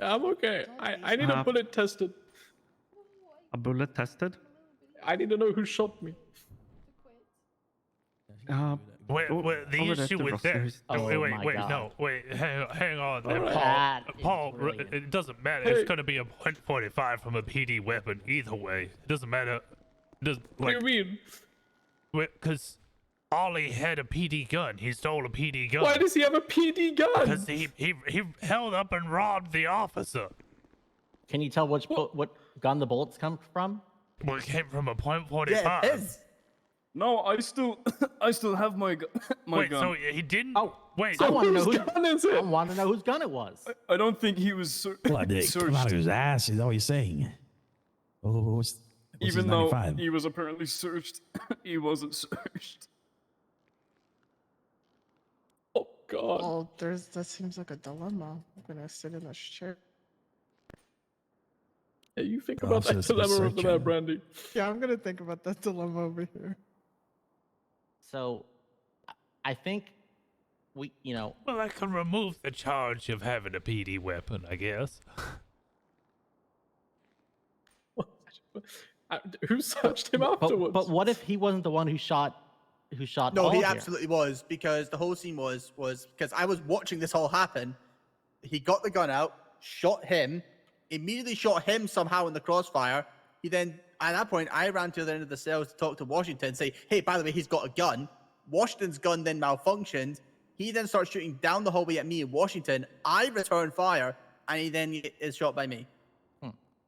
I'm okay. I need a bullet tested. A bullet tested? I need to know who shot me. Wait, the issue with that. Wait, hang on. There, Paul, it doesn't matter. It's going to be a .45 from a PD weapon either way. It doesn't matter. What do you mean? Because Ollie had a PD gun. He stole a PD gun. Why does he have a PD gun? Because he held up and robbed the officer. Can you tell what gun the bullets come from? Well, it came from a .45. Yeah, it is. No, I still have my gun. Wait, so he didn't? Oh, wait. I want to know whose gun is it? I want to know whose gun it was. I don't think he was searched. Come out of his ass is all you're saying. Oh, what's Even though 95? he was apparently searched, he wasn't searched. Oh God. Oh, that seems like a dilemma. I'm gonna sit in this chair. Yeah, you think God, about that that's a dilemma over there, searching. Brandy. Yeah, I'm gonna think about that dilemma over here. So, I think Well, I can remove the charge of having a PD weapon, I guess. Who searched him afterwards? But what if he wasn't the one who shot? No, Paul he here? absolutely was, because the whole scene was because I was watching this all happen. He got the gun out, shot him, immediately shot him somehow in the crossfire. He then, at that point, I ran to the end of the cells to talk to Washington, say, hey, by the way, he's got a gun. Washington's gun then malfunctioned. He then starts shooting down the hallway at me and Washington. I return fire, and he then is shot by me.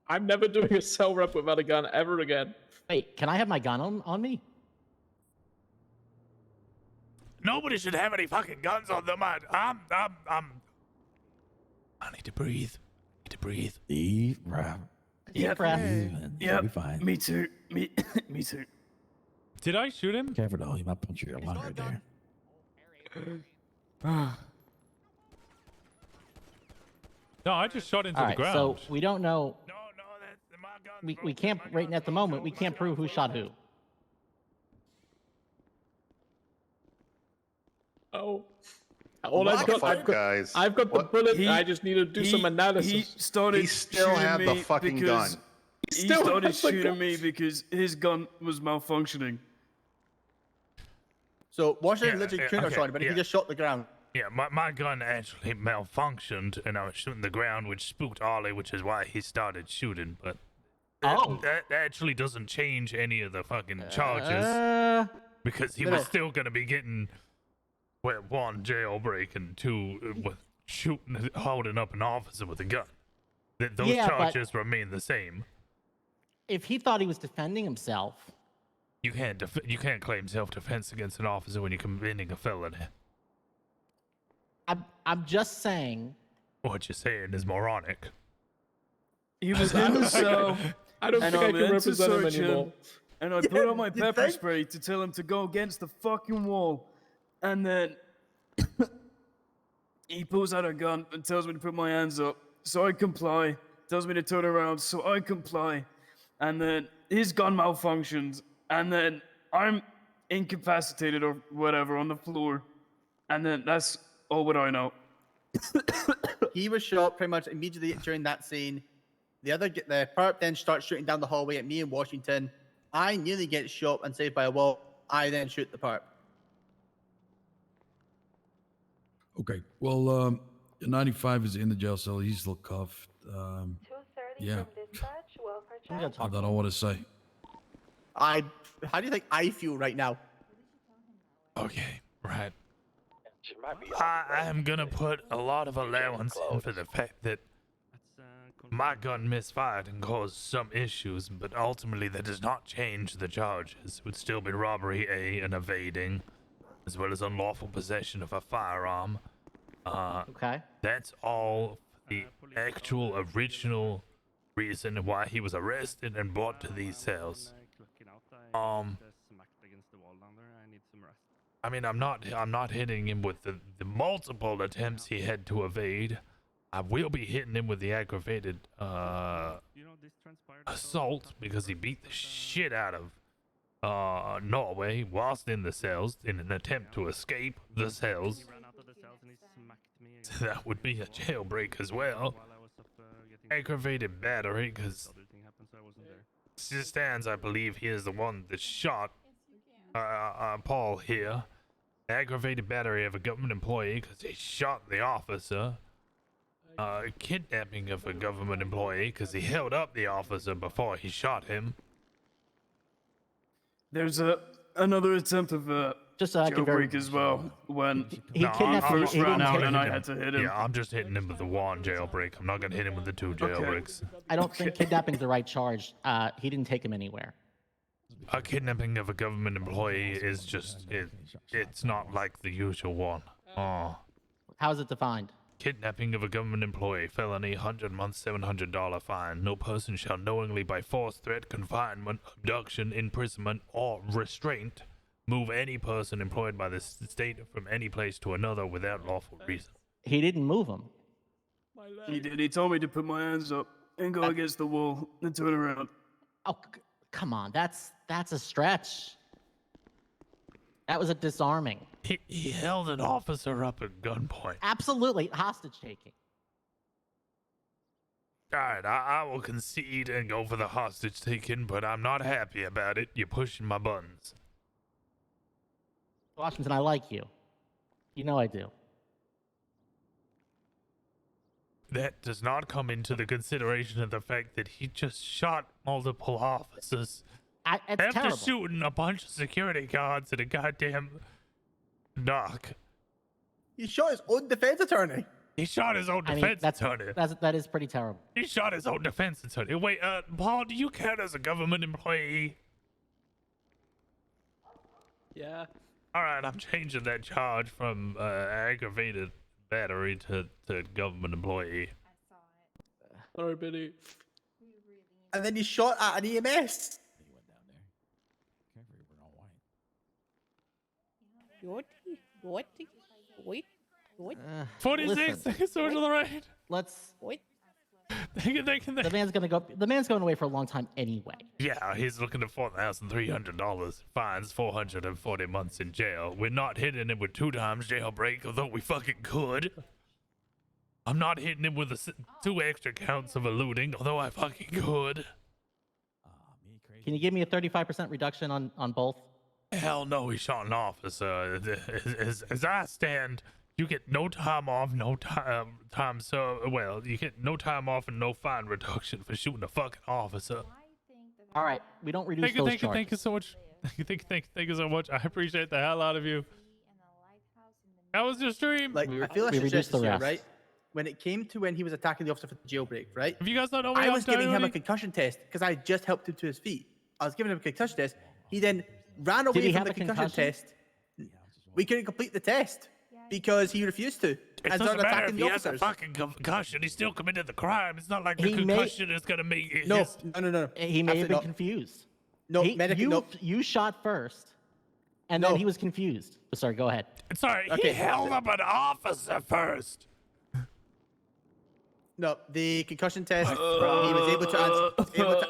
I'm never doing a cell rep without a gun ever again. Wait, can I have my gun on me? Nobody should have any fucking guns on them. I need to breathe. Deep breath. Yep. You'll be fine. Me too. Me too. Did I shoot him? Careful though, you might puncture your lung right there. No, I just shot into All the right, ground. so we don't know. We can't right at the moment. We can't prove who shot who. Oh. All I've got, guys. I've got the bullet. I just need to do some analysis. He started He still shooting had me the fucking because gun. He still started has the shooting gun. me because his gun was malfunctioning. So Washington Yeah, literally yeah, couldn't have okay, shot him, but yeah. he just shot the ground. Yeah, my gun actually malfunctioned, and I was shooting the ground, which spooked Ollie, which is why he started shooting. But that actually doesn't change any of the fucking charges, because he was still gonna be getting, well, 1, jailbreak, and 2, with shooting, holding up an officer with a gun. Those Yeah, but- charges remain the same. If he thought he was defending himself, You can't claim self-defense against an officer when you're committing a felony. I'm just saying. What you're saying is moronic. He was in the cell. I don't think I can represent him anymore. And I put on my pepper spray to tell him to go against the fucking wall. And then he pulls out a gun and tells me to put my hands up. So I comply. Tells me to turn around. So I comply. And then his gun malfunctions. And then I'm incapacitated or whatever on the floor. And then that's all what I know. He was shot pretty much immediately during that scene. The perp then starts shooting down the hallway at me in Washington. I nearly get shot and saved by a wall. I then shoot the perp. Okay. Well, 95 is in the jail cell. He's still cuffed. Yeah. I don't know what to say. How do you think I feel right now? Okay, right. I am gonna put a lot of allowance in for the fact that my gun misfired and caused some issues, but ultimately that does not change the charges. It would still be robbery A and evading, as well as unlawful possession of a firearm. Okay. That's all the actual original reason why he was arrested and brought to these cells. I mean, I'm not hitting him with the multiple attempts he had to evade. I will be hitting him with the aggravated assault because he beat the shit out of Norway whilst in the cells in an attempt to escape the cells. So that would be a jailbreak as well. Aggravated battery, because stands, I believe he is the one that shot Paul here. Aggravated battery of a government employee because he shot the officer. Kidnapping of a government employee because he held up the officer before he shot him. There's another attempt of just so I can jailbreak as well when I first ran out and I had to hit him. Yeah, I'm just hitting him with the 1 jailbreak. I'm not gonna hit him with the 2 jailbreaks. I don't think kidnapping's the right charge. He didn't take him anywhere. A kidnapping of a government employee is just it's not like the usual one. How is it defined? Kidnapping of a government employee, felony, 100 months, $700 fine. No person shall knowingly by force, threat, confinement, abduction, imprisonment, or restraint move any person employed by the state from any place to another without lawful reason. He didn't move him. He did. He told me to put my hands up and go against the wall and turn around. Oh, come on. That's a stretch. That was a disarming. He held an officer up at gunpoint. Absolutely. Hostage taking. Alright, I will concede and go for the hostage taking, but I'm not happy about it. You're pushing my buttons. Washington, I like you. You know I do. That does not come into the consideration of the fact that he just shot multiple officers. It's after terrible. shooting a bunch of security guards at a goddamn dock. He shot his own defense attorney. He shot his own defense attorney. That is pretty terrible. He shot his own defense attorney. Wait, Paul, do you count as a government employee? Yeah. All right, I'm changing that charge from aggravated battery to government employee. Sorry, Billy. And then you shot at an EMS. What? 46 seconds to the right. Let's. What? The man's gonna go. The man's going away for a long time anyway. Yeah, he's looking at $4,300 fines, 440 months in jail. We're not hitting him with 2 times jailbreak, although we fucking could. I'm not hitting him with 2 extra counts of eluding, although I fucking could. Can you give me a 35% reduction on both? Hell no, he shot an officer. As I stand, you get no time off, no time. So, well, you get no time off and no fine reduction for shooting a fucking officer. All right, we don't reduce those charges. Thank you so much. Thank you so much. I appreciate the hell out of you. How was your stream? Like, I feel like it's here, right? When it came to when he was attacking the officer for the jailbreak, right? Have you guys not know I was giving him a concussion test because I just helped him to his feet. I was giving him a concussion test. He then ran away from the concussion test. We couldn't complete the test because he refused to. It and doesn't started matter attacking if the he has a officers. fucking concussion. He still committed the crime. It's not like the concussion is gonna make it. No. He may have been confused. No, you shot first, and then he was confused. Sorry, go ahead. Sorry, he held up an officer first. No, the concussion test. He was able to answer. He was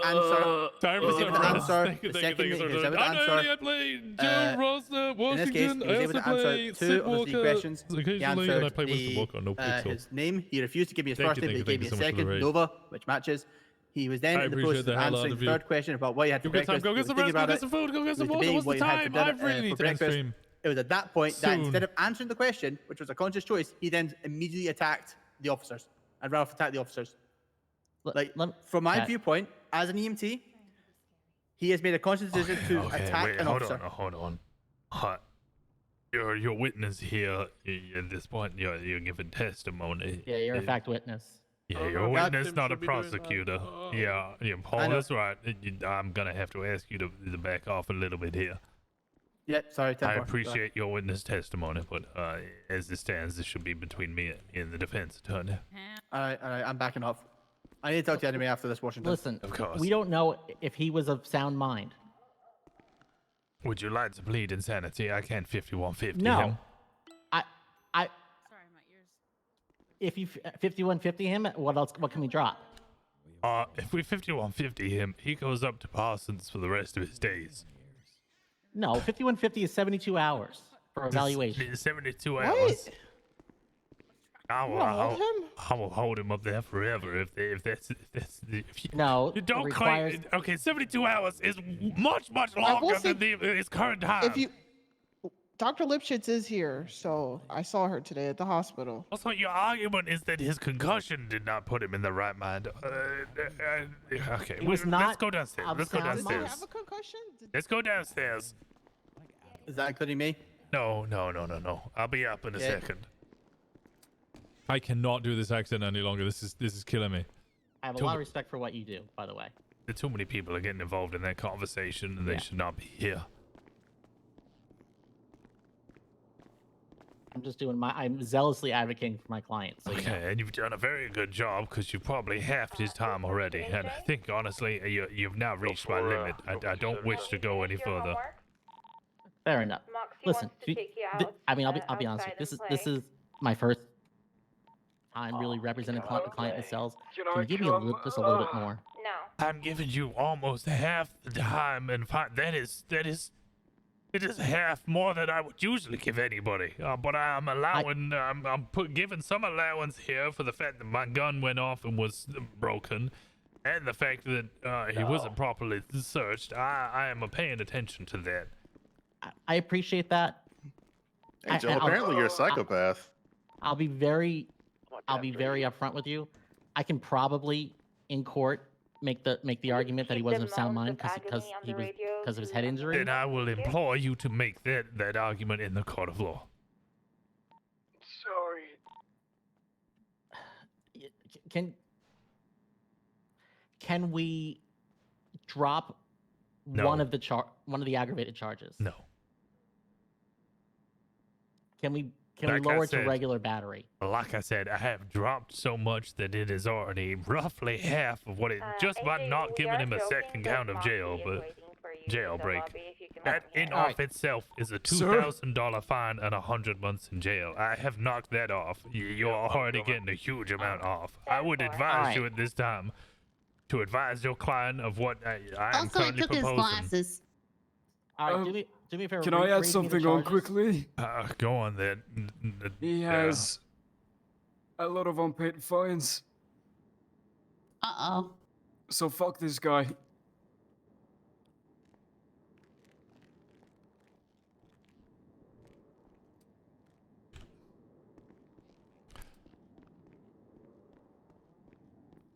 able to answer the second. He was able to answer. Rosner, In this case, he was able to answer 2 of the 3 questions. He answered his name. He refused to give me his first name, but he gave me a second, Nova, which matches. He was then in the process of answering the 3rd question about what he had for breakfast. Go get some rest, go get some food, go get some water. What's the time? I really need to stream. It was at that point that instead of answering the question, which was a conscious choice, he then immediately attacked the officers. And Ralph attacked the officers. From my viewpoint, as an EMT, he has made a conscious decision to attack an officer. Hold on. You're a witness here. At this point, you're giving testimony. Yeah, you're a fact witness. Yeah, you're a witness, not a prosecutor. Yeah, Paul is right. I'm gonna have to ask you to back off a little bit here. Yeah, sorry. I appreciate your witness testimony, but as it stands, this should be between me and the defense attorney. All right, I'm backing off. I need to talk to you anyway after this, Washington. Listen, of course. We don't know if he was of sound mind. Would you like to plead insanity? I can't 5150 No. him. If you 5150 him, what else? What can we drop? If we 5150 him, he goes up to Parsons for the rest of his days. No, 5150 is 72 hours for evaluation. 72 hours. I will hold him up there forever if that's no. You don't requires... claim. Okay, 72 hours is much longer than his current time. If you, Dr. Lipschitz is here, so I saw her today at the hospital. Also, your argument is that his concussion did not put him in the right mind. Okay, it was not. Let's go downstairs. Let's go downstairs. Did he have a concussion? Let's go downstairs. Is that including me? No. I'll be up in a second. I cannot do this accent any longer. This is killing me. I have a lot of respect for what you do, by the way. Too many people are getting involved in that conversation, and they should not be here. I'm just doing I'm zealously advocating for my client. So Okay, and you've done a very good job because you've probably halved his time already. And I think, honestly, you've now reached my limit. I don't wish to go any further. Fair enough. Listen, I'll be honest with you. This is my first time really representing the client themselves. Can you give me just a little bit more? No. I'm giving you almost half the time, and it is half more than I would usually give anybody. But I'm allowing, I'm giving some allowance here for the fact that my gun went off and was broken, and the fact that he wasn't properly searched. I am paying attention to that. I appreciate that. Hey, Joe, apparently you're a psychopath. I'll be very upfront with you. I can probably in court make the argument that he wasn't of sound mind because of his head injury. Then I will implore you to make that argument in the court of law. Sorry. Can we drop one of the aggravated charges? No. Can we Like I lower it to said- regular battery? Like I said, I have dropped so much that it is already roughly half of what it, just by AJ, not we giving are him a joking, second but count of Moxie jail, is but waiting for you in the jailbreak. lobby if you can That let in him off itself is a $2,000 fine and 100 months in jail. I have knocked that off. You're already getting a huge amount off. I would advise you at this time to advise your client of what I am Also, I currently took his proposing. glasses. All right, do me a favor. Can I add something on quickly? Go on then. He has a lot of unpaid fines. Uh-oh. So fuck this guy.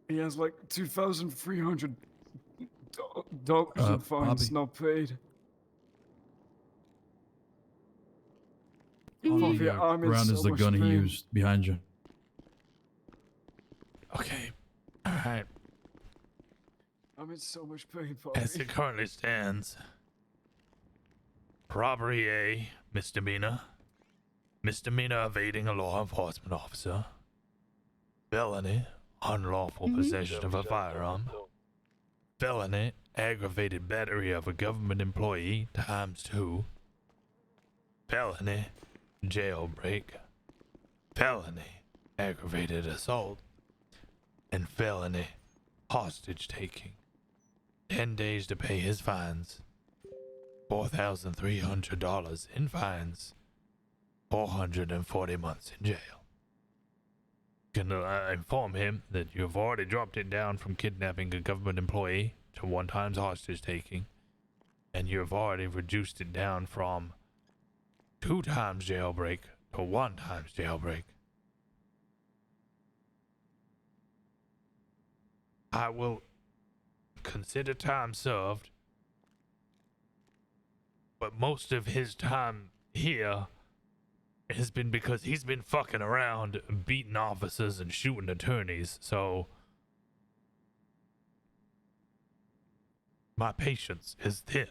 He has like 2,300 dollars in fines Bobby. not paid. On Bobby, the I'm in ground so is the much gun he pain. used behind you. Okay. All right. I'm in so much pain, Bobby. As it currently stands, robbery A, misdemeanor. Misdemeanor evading a law enforcement officer. Felony, unlawful possession of a firearm. Felony, aggravated battery of a government employee ×2. Felony, jailbreak. Felony, aggravated assault. And felony, hostage taking. 10 days to pay his fines. $4,300 in fines. 440 months in jail. Can inform him that you have already dropped it down from kidnapping a government employee to 1 times hostage taking, and you have already reduced it down from 2 times jailbreak to 1 times jailbreak. I will consider time served, but most of his time here has been because he's been fucking around, beating officers and shooting attorneys, so my patience is thin.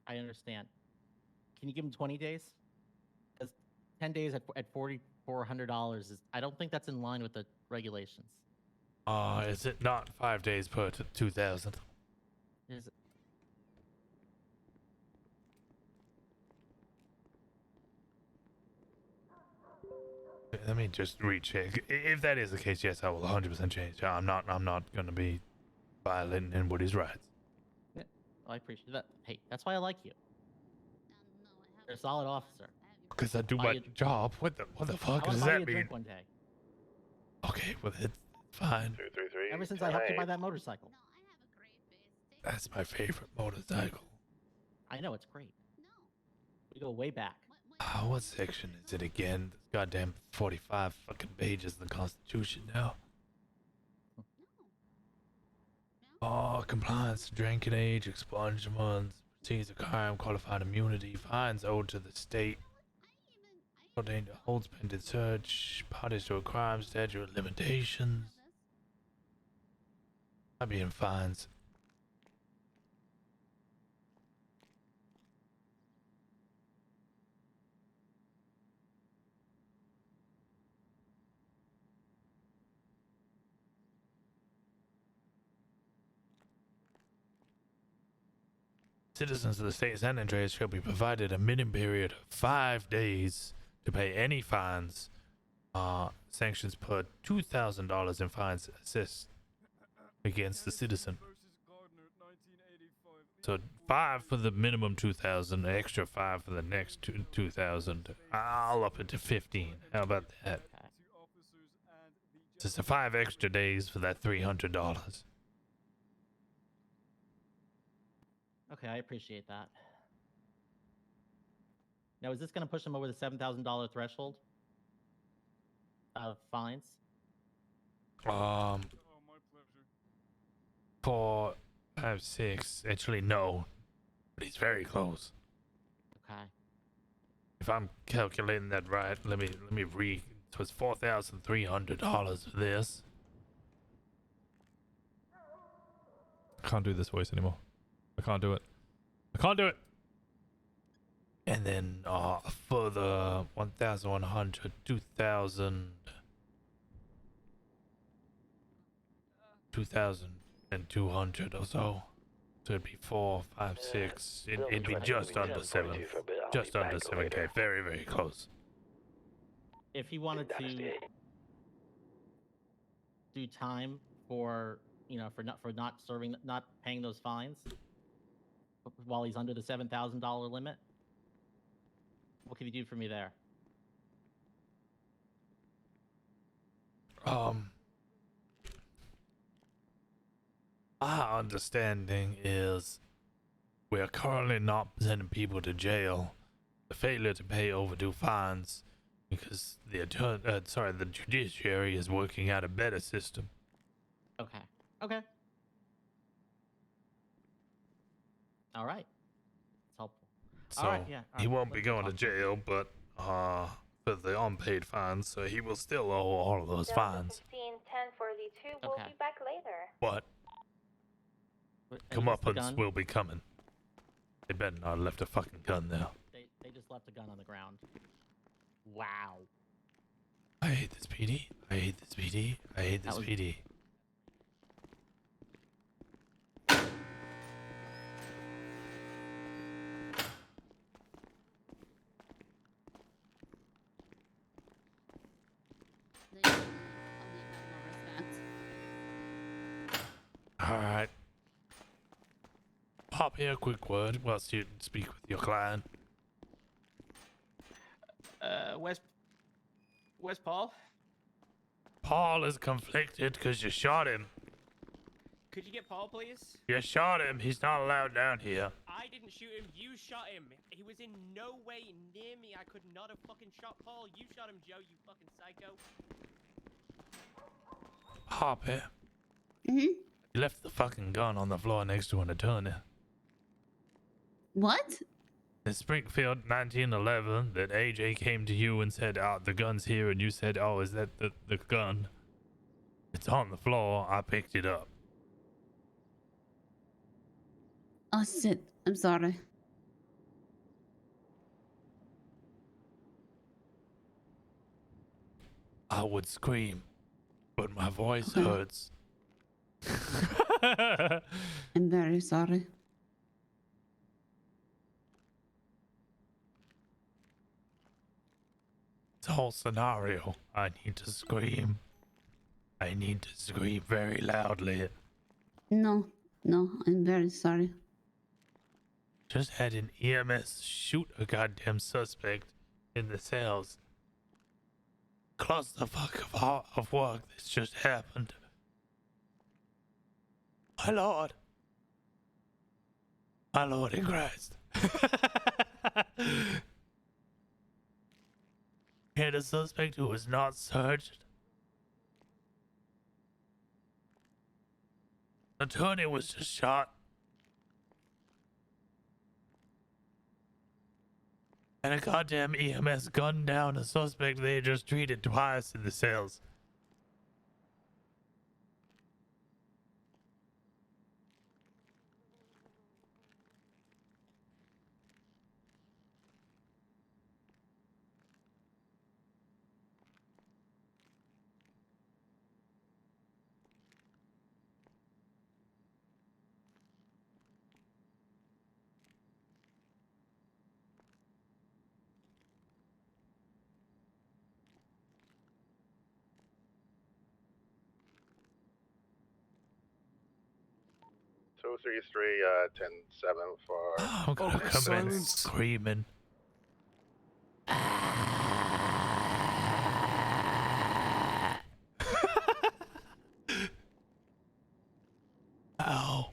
I understand. Can you give him 20 days? Because 10 days at $4,400 is. I don't think that's in line with the regulations. Is it not 5 days per 2,000? Is it? Let me just recheck. If that is the case, yes, I will 100% change. I'm not gonna be violating anybody's rights. Yeah, well, I appreciate that. Hey, that's why I like you. You're a solid officer. Because I do Buy my you- job. What the I fuck wanna does buy that you a mean? drink one day. Okay, well it's fine. Ever since I helped you buy that motorcycle. That's my favorite motorcycle. I know, it's great. We go way back. What section is it again? This goddamn 45 fucking pages of the Constitution now. Oh, compliance, drinking age, expungements, proceeds of crime, qualified immunity, fines owed to the state, ordained holds pending search, parties to a crime, statute of limitations. I'd be in fines. Citizens of the state of San Andreas shall be provided a minimum period of 5 days to pay any fines. Sanctions per $2,000 in fines assessed against the citizen. So 5 for the minimum 2,000, an extra 5 for the next 2,000. I'll up it to 15. How about that? Just 5 extra days for that $300. Okay, I appreciate that. Now, is this going to push him over the $7,000 threshold of fines? 4, 5, 6. Actually, no. But he's very close. Okay. If I'm calculating that right, let me read. So it's $4,300 for this. I can't do this voice anymore. I can't do it. I can't do it. And then for the 1,100, 2,000, 2,200 or so. So it'd be 4, 5, 6. It'd be just under 7. Just under 7K. Very, very close. If he wanted to do time for, you know, for not serving, not paying those fines while he's under the $7,000 limit, what can you do for me there? Our understanding is we are currently not sending people to jail. The failure to pay overdue fines because the the judiciary is working out a better system. Okay. Okay. All right. It's helpful. So all right, yeah. he won't be going to jail, but for the unpaid fines, so he will still owe all of those fines. 1042. We'll be back later. But comeuppance will be coming. They better not have left a fucking gun there. They just left a gun on the ground. Wow. I hate this PD. I hate this PD. I hate this PD. Alright. Pop here a quick word whilst you speak with your client. Where's Paul? Paul is conflicted because you shot him. Could you get Paul, please? You shot him. He's not allowed down here. I didn't shoot him. You shot him. He was in no way near me. I could not have fucking shot Paul. You shot him, Joe, you fucking psycho. Hop here. Mm-hmm. You left the fucking gun on the floor next to an attorney. What? In Springfield 1911, that AJ came to you and said, "Oh, the gun's here," and you said, "Oh, is that the gun?" It's on the floor. I picked it up. Oh shit. I'm sorry. I would scream, but my voice hurts. I'm very sorry. This whole scenario, I need to scream. I need to scream very loudly. No, I'm very sorry. Just had an EMS shoot a goddamn suspect in the cells. Clusterfuck of work that's just happened. My lord. My lord in Christ. Had a suspect who was not searched. Attorney was just shot. And a goddamn EMS gunned down a suspect they just treated twice in the cells. Two, 3, 10-7 for. I'm gonna come in screaming. Ow.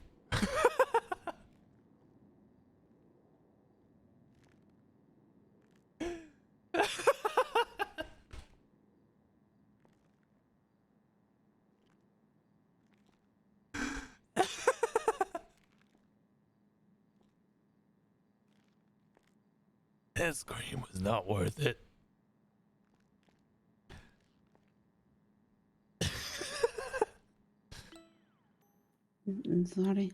That scream was not worth it. I'm sorry.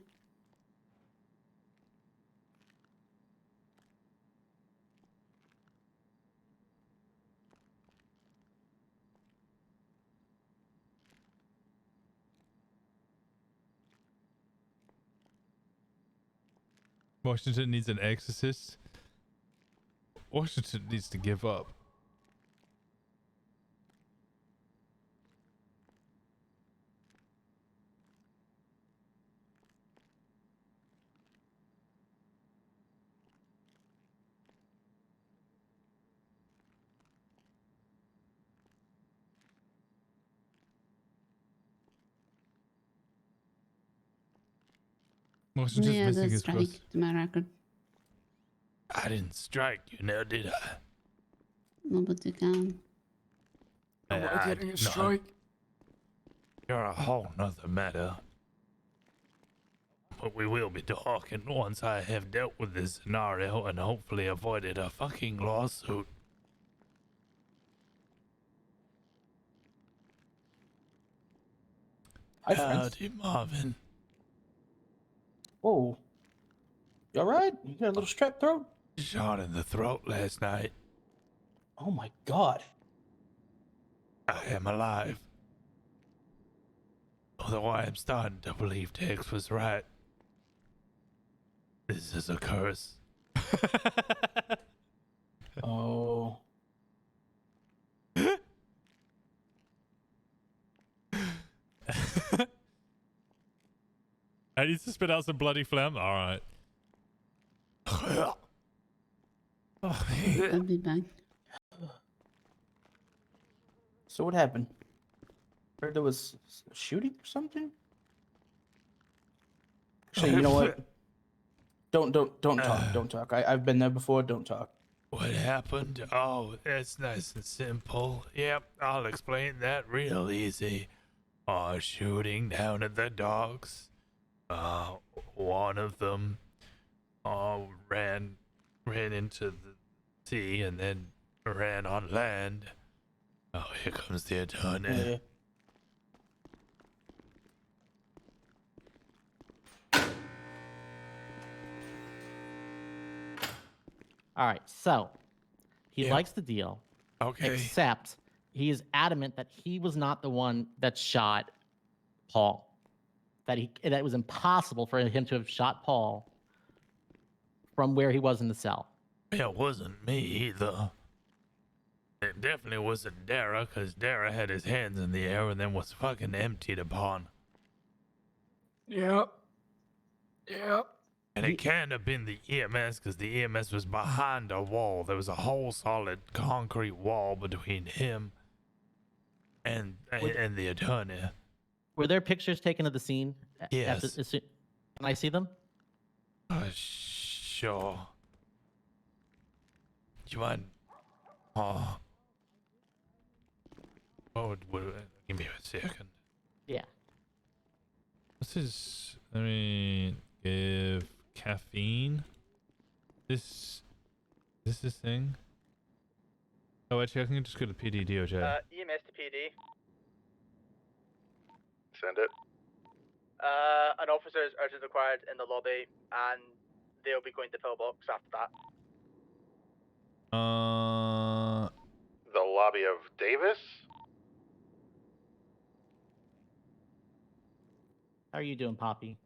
Washington needs an exorcist. Washington needs to give up. Washington's Yeah, missing that's his strike plus. to my record. I didn't strike you now, did I? No, but you can. Am I getting a strike? You're a whole nother matter. But we will be talking once I have dealt with this scenario and hopefully avoided a fucking lawsuit. Hi, friends. Howdy, Marvin. Oh. You alright? You got a little strep throat? Shot in the throat last night. Oh my god. I am alive. Although I am starting to believe Tex was right. This is a curse. Oh. I need to spit out some bloody phlegm. All right. I'll be back. So what happened? Heard there was a shooting or something? Actually, you know what? Don't talk. Don't talk. I've been there before. Don't talk. What happened? Oh, it's nice and simple. Yep, I'll explain that real easy. Shooting down at the docks. One of them ran into the sea and then ran on land. Oh, here comes the attorney. Yeah. All right, so he Yeah. likes the deal. Okay. Except he is adamant that he was not the one that shot Paul. That it was impossible for him to have shot Paul from where he was in the cell. It wasn't me either. It definitely wasn't Dara, because Dara had his hands in the air and then was fucking emptied upon. Yep. Yep. And it can't have been the EMS, because the EMS was behind a wall. There was a whole solid concrete wall between him and the attorney. Were there pictures taken of the scene? Yes. Can I see them? Sure. Do you mind? Oh. Give me a second. Yeah. This is. Let me give caffeine. Is this thing? Oh, actually, I can just go to PD DOJ. EMS to PD. Send it. An officer is urgently required in the lobby, and they'll be going to pillbox after that. The lobby of Davis? How are you doing, Poppy?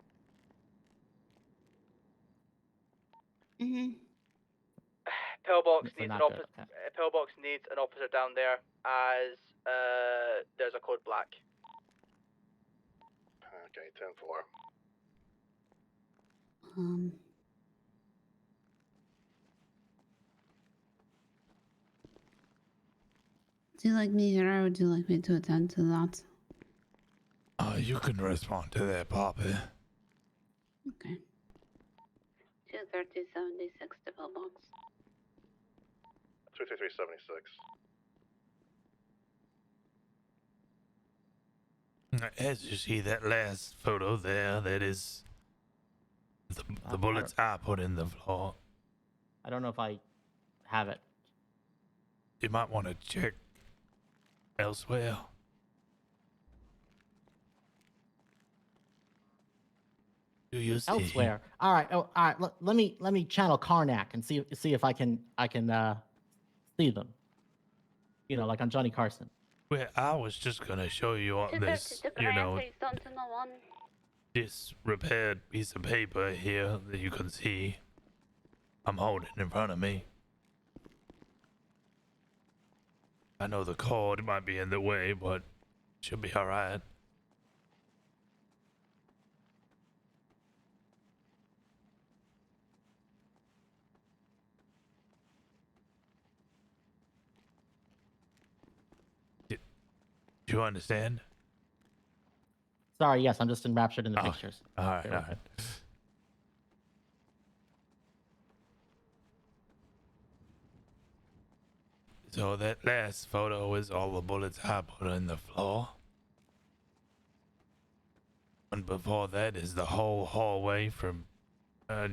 Pillbox They're needs not an good, officer. Pillbox needs an officer down there, as there's a code black. Okay, 10-4. Do you like me here, or would you like me to attend to that? You can respond to that, Poppy. Okay. 23076 to pillbox. 23376. As you see that last photo there, that is the bullets I put in the floor. I don't know if I have it. You might want to check elsewhere. Do you see? Elsewhere. All right. Oh, all right. Let me channel Karnak and see if I can see them. You know, like on Johnny Carson. Well, I was just gonna show you on this, you know, this repaired piece of paper here that you can see. I'm holding in front of me. I know the cord might be in the way, but should be all right. Do you understand? Sorry, yes, I'm just enraptured in the Oh, pictures. All right, Bear all with me. right. So that last photo is all the bullets I put in the floor. And before that is the whole hallway from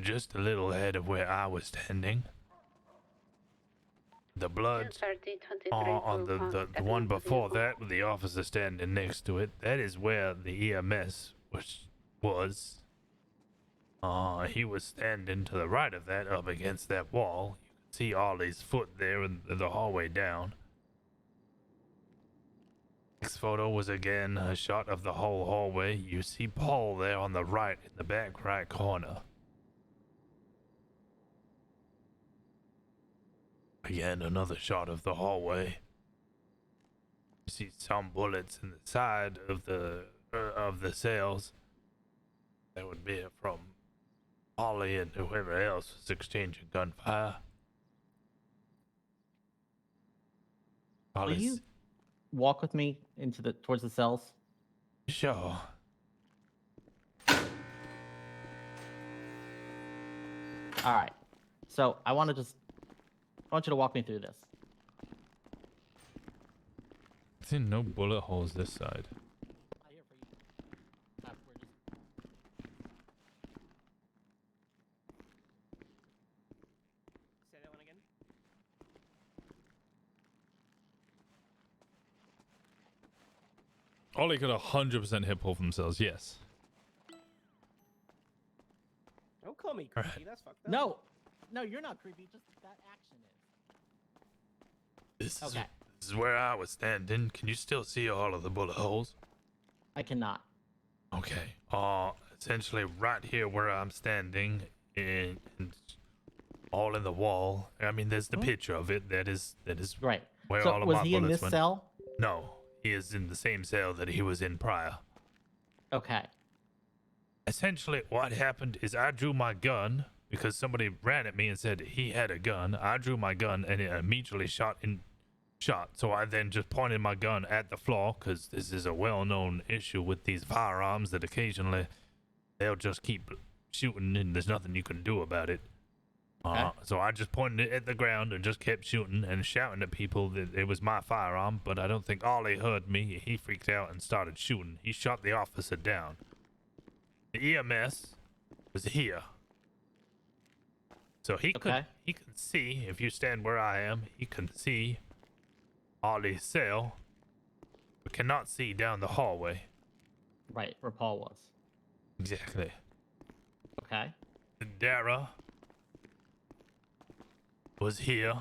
just a little ahead of where I was standing. The blood on the one before that with the officer standing next to it, that is where the EMS was. He was standing to the right of that up against that wall. You can see Ollie's foot there in the hallway down. Next photo was again a shot of the whole hallway. You see Paul there on the right in the back right corner. Again, another shot of the hallway. You see some bullets in the side of the cells. That would be from Ollie and whoever else was exchanging gunfire. Will you walk with me towards the cells? Sure. All right. So I want you to walk me through this. I see no bullet holes this side. Say that one again. Ollie could 100% hit pull themselves, yes. Don't call me creepy. That's fucked up. No, you're not creepy. Just that action is. This is where I was standing. Can you still see all of the bullet holes? I cannot. Okay. Essentially right here where I'm standing, and all in the wall. I mean, there's the picture of it. That is right. Where So all of was my he in bullets this went. cell? No, he is in the same cell that he was in prior. Okay. Essentially, what happened is I drew my gun because somebody ran at me and said he had a gun. I drew my gun and it immediately shot. So I then just pointed my gun at the floor because this is a well-known issue with these firearms that occasionally they'll just keep shooting and there's nothing you can do about it. So I just pointed it at the ground and just kept shooting and shouting at people that it was my firearm, but I don't think Ollie heard me. He freaked out and started shooting. He shot the officer down. The EMS was here. So he could see, if you stand where I am, he can see Ollie's cell, but cannot see down the hallway. Right, where Paul was. Exactly. Okay. Dara was here.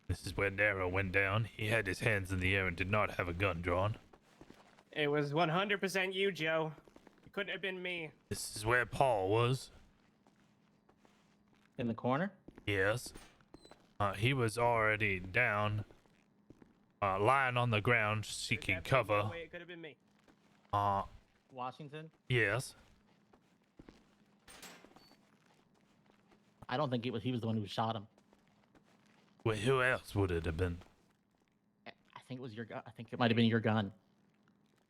This is where Dara went down. He had his hands in the air and did not have a gun drawn. It was 100% you, Joe. It couldn't have been me. This is where Paul was. In the corner? Yes. He was already down, lying on the ground seeking cover. No way it could have been me. Washington? Yes. I don't think he was the one who shot him. Well, who else would it have been? I think it was your gun. I think it might have been your gun.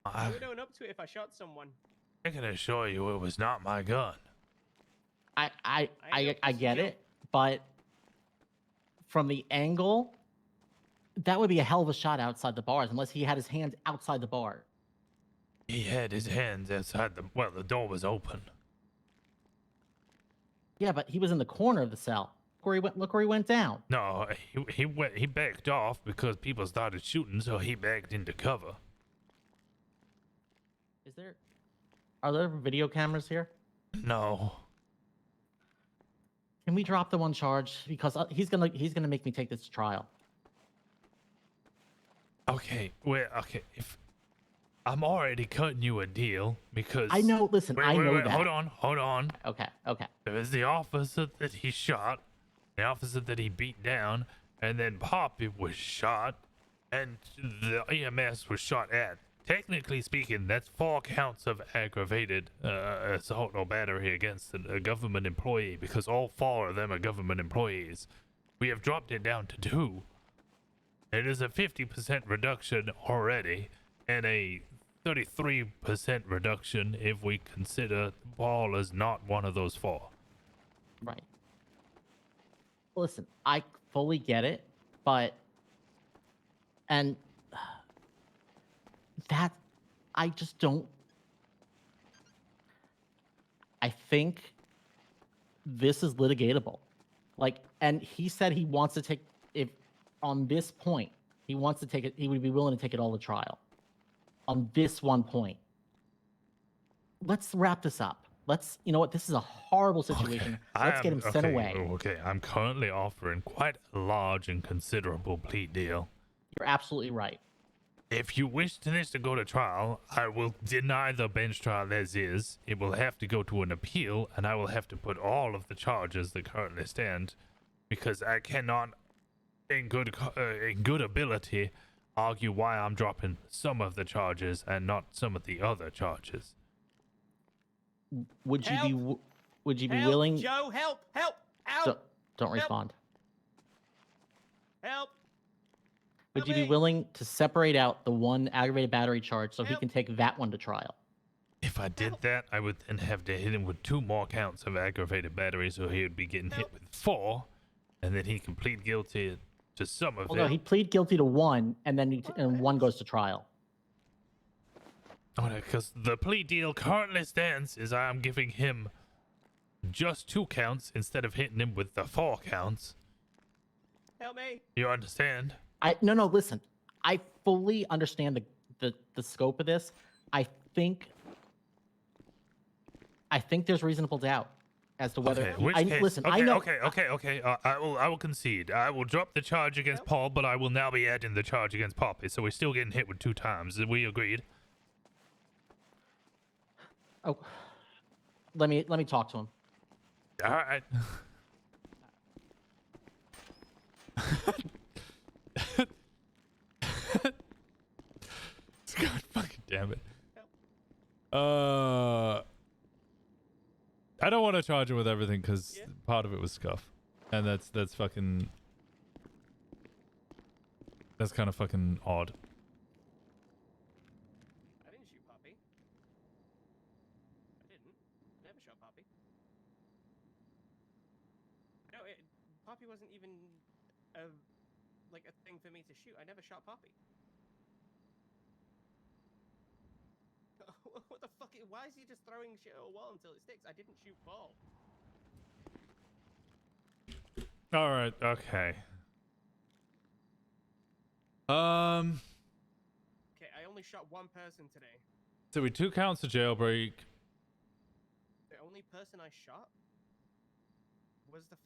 I would own up to it if I shot someone. I can assure you it was not my gun. I get it, but from the angle, that would be a hell of a shot outside the bars, unless he had his hands outside the bar. He had his hands outside the door was open. Yeah, but he was in the corner of the cell. Look where he went down. No, he backed off because people started shooting, so he backed into cover. Are there video cameras here? No. Can we drop the one charge? Because he's gonna make me take this to trial. Okay, well, okay. I'm already cutting you a deal because I know. Listen, I know that. Hold on. Okay. Okay. There was the officer that he shot, the officer that he beat down, and then Poppy was shot, and the EMS was shot at. Technically speaking, that's 4 counts of aggravated assault or battery against a government employee because all 4 of them are government employees. We have dropped it down to 2. It is a 50% reduction already, and a 33% reduction if we consider Paul as not one of those 4. Right. Listen, I fully get it, but that I just don't. I think this is litigatable. Like, and he said he wants to take, if on this point, he wants to take it, he would be willing to take it all to trial. On this one point. Let's wrap this up. Let's, you know what, this is a horrible situation. Let's get him sent away. Okay, I'm currently offering quite a large and considerable plea deal. You're absolutely right. If you wish this to go to trial, I will deny the bench trial as is. It will have to go to an appeal, and I will have to put all of the charges that currently stand, because I cannot, in good ability, argue why I'm dropping some of the charges and not some of the other charges. Would you be Help, willing? Joe, help! Don't respond. Help! Would you be willing to separate out the one aggravated battery charge so he can take that one to trial? If I did that, I would then have to hit him with 2 more counts of aggravated battery, so he would be getting hit with 4, and then he can plead guilty to some of Well, it. no, he'd plead guilty to 1, and then and 1 goes to trial. Oh, because the plea deal currently stands is I am giving him just 2 counts instead of hitting him with the 4 counts. Help me! You understand? No, listen. I fully understand the scope of this. I think there's reasonable doubt as to whether. Okay, which case, listen, okay, I know. Okay. I will concede. I will drop the charge against Paul, but I will now be adding the charge against Poppy. So we're still getting hit with 2 times. We agreed. Oh, let me talk to him. All right. God fucking damn it. I don't want to charge him with everything because part of it was scuff, and that's fucking. That's kind of fucking odd. I didn't shoot Poppy. I didn't. Never shot Poppy. No, Poppy wasn't even a thing for me to shoot. I never shot Poppy. What the fuck? Why is he just throwing shit at a wall until it sticks? I didn't shoot Paul. All right. Okay. Okay, I only shot 1 person today. So we 2 counts of jailbreak. The only person I shot was the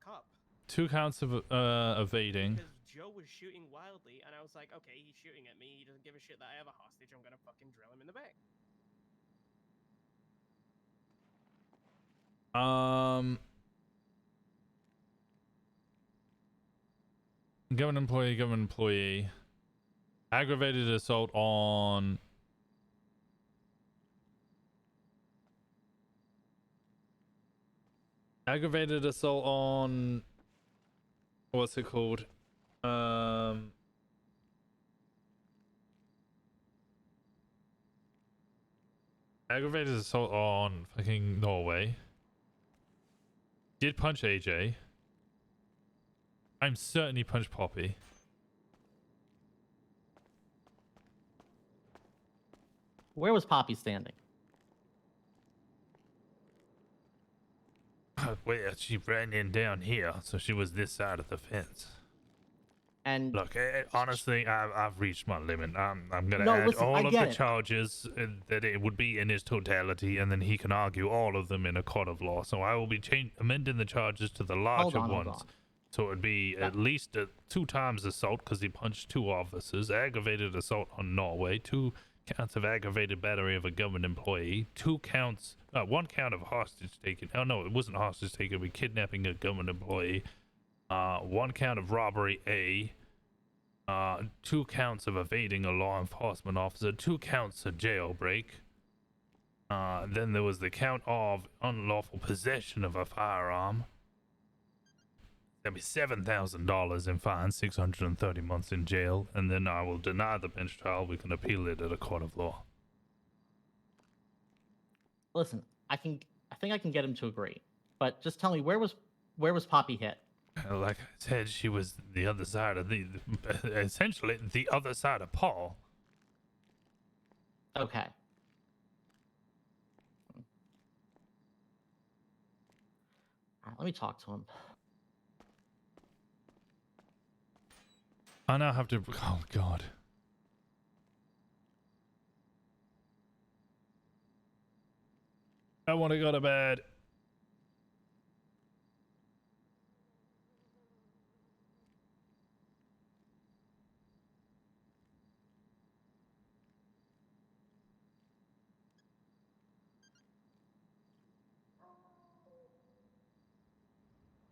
cop. 2 counts of evading. Because Joe was shooting wildly, and I was like, okay, he's shooting at me. He doesn't give a shit that I have a hostage. I'm gonna fucking drill him in the back. Government employee. Aggravated assault on. Aggravated assault on. What's it called? Aggravated assault on fucking Norway. Did punch AJ. I'm certain he punched Poppy. Where was Poppy standing? Wait, she ran in down here, so she was this side of the fence. And look, honestly, I've reached my limit. I'm gonna No, add listen, all I of get the it. charges that it would be in its totality, and then he can argue all of them in a court of law. So I will be amending the charges to the larger hold ones. on. So it would be at least 2 times assault because he punched 2 officers, aggravated assault on Norway, 2 counts of aggravated battery of a government employee, 1 count of hostage taking. Oh no, it wasn't hostage taking, but kidnapping a government employee. 1 count of robbery A. 2 counts of evading a law enforcement officer, 2 counts of jailbreak. Then there was the count of unlawful possession of a firearm. That'd be $7,000 in fine, 630 months in jail, and then I will deny the bench trial. We can appeal it at a court of law. Listen, I think I can get him to agree, but just tell me where was Poppy hit? Like I said, she was the other side of essentially the other side of Paul. Okay. All right, let me talk to him. I now have to. Oh God. I want to go to bed.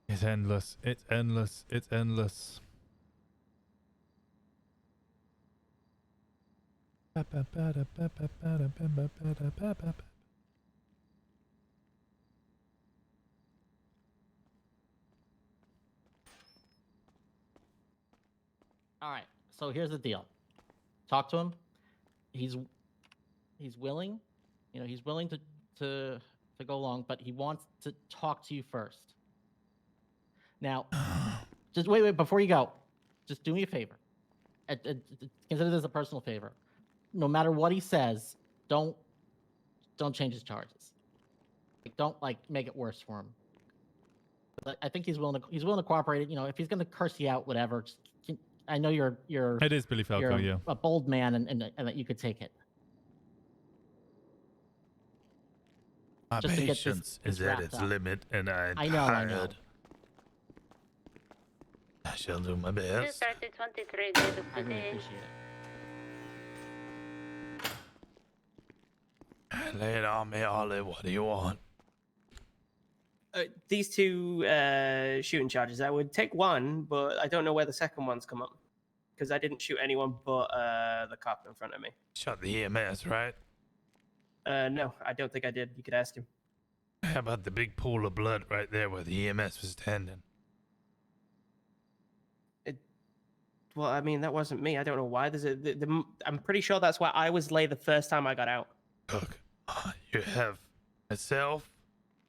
It's endless. It's endless. It's endless. All right. So here's the deal. Talk to him. He's willing. You know, he's willing to go along, but he wants to talk to you first. Now, just wait before you go. Just do me a favor. Consider this a personal favor. No matter what he says, don't change his charges. Don't make it worse for him. But I think he's willing to cooperate. You know, if he's going to curse you out, whatever. I know you're. It is Billy Falco, yeah. A bold man, and that you could take it. My Just to get patience this is at wrapped its up. limit, and I'm I know. tired. I shall do my best. 2:23 days of I the really day. appreciate it. Lay it on me, Ollie. What do you want? These two shooting charges, I would take one, but I don't know where the second one's come up. Because I didn't shoot anyone but the cop in front of me. Shot the EMS, right? No, I don't think I did. You could ask him. How about the big pool of blood right there where the EMS was standing? Well, I mean, that wasn't me. I don't know why. I'm pretty sure that's why I was late the first time I got out. Look, you have myself,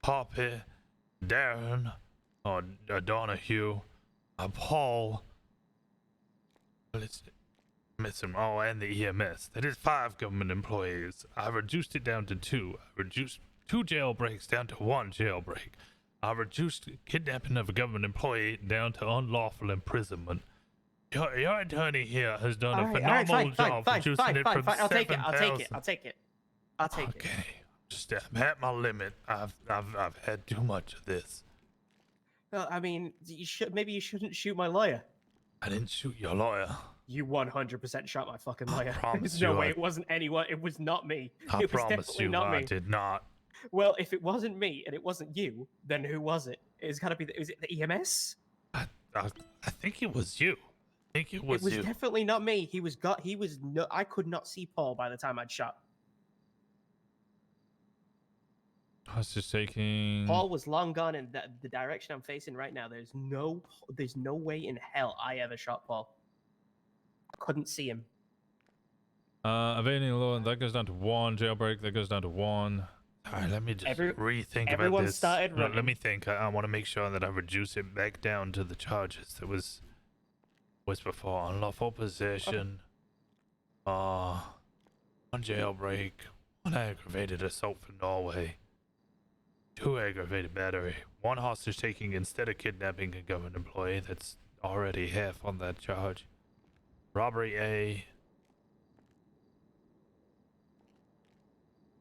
Poppy, Darren, or Donahue, Paul. Let's miss them all, and the EMS. That is 5 government employees. I reduced it down to 2. I reduced 2 jailbreaks down to 1 jailbreak. I reduced kidnapping of a government employee down to unlawful imprisonment. Your attorney here has done a phenomenal job reducing it from 7,000. I'll take it. Okay, I'm at my limit. I've had too much of this. Well, I mean, maybe you shouldn't shoot my lawyer. I didn't shoot your lawyer. You 100% shot my fucking lawyer. promise There's no you way I- it wasn't anyone. It was not me. I It was promise definitely you, not I me. did not. Well, if it wasn't me and it wasn't you, then who was it? It's gotta be. Was it the EMS? I think it was you. I think it was you. Definitely not me. I could not see Paul by the time I'd shot. I was just taking. Paul was long gone in the direction I'm facing right now. There's no way in hell I ever shot Paul. I couldn't see him. Evading the law, that goes down to 1 jailbreak. That goes down to 1. All right, let me just rethink about everyone this. started Let running. me think. I want to make sure that I reduce it back down to the charges that was before. Unlawful possession, 1 jailbreak, 1 aggravated assault for Norway, 2 aggravated battery, 1 hostage taking instead of kidnapping a government employee. That's already half on that charge. Robbery A.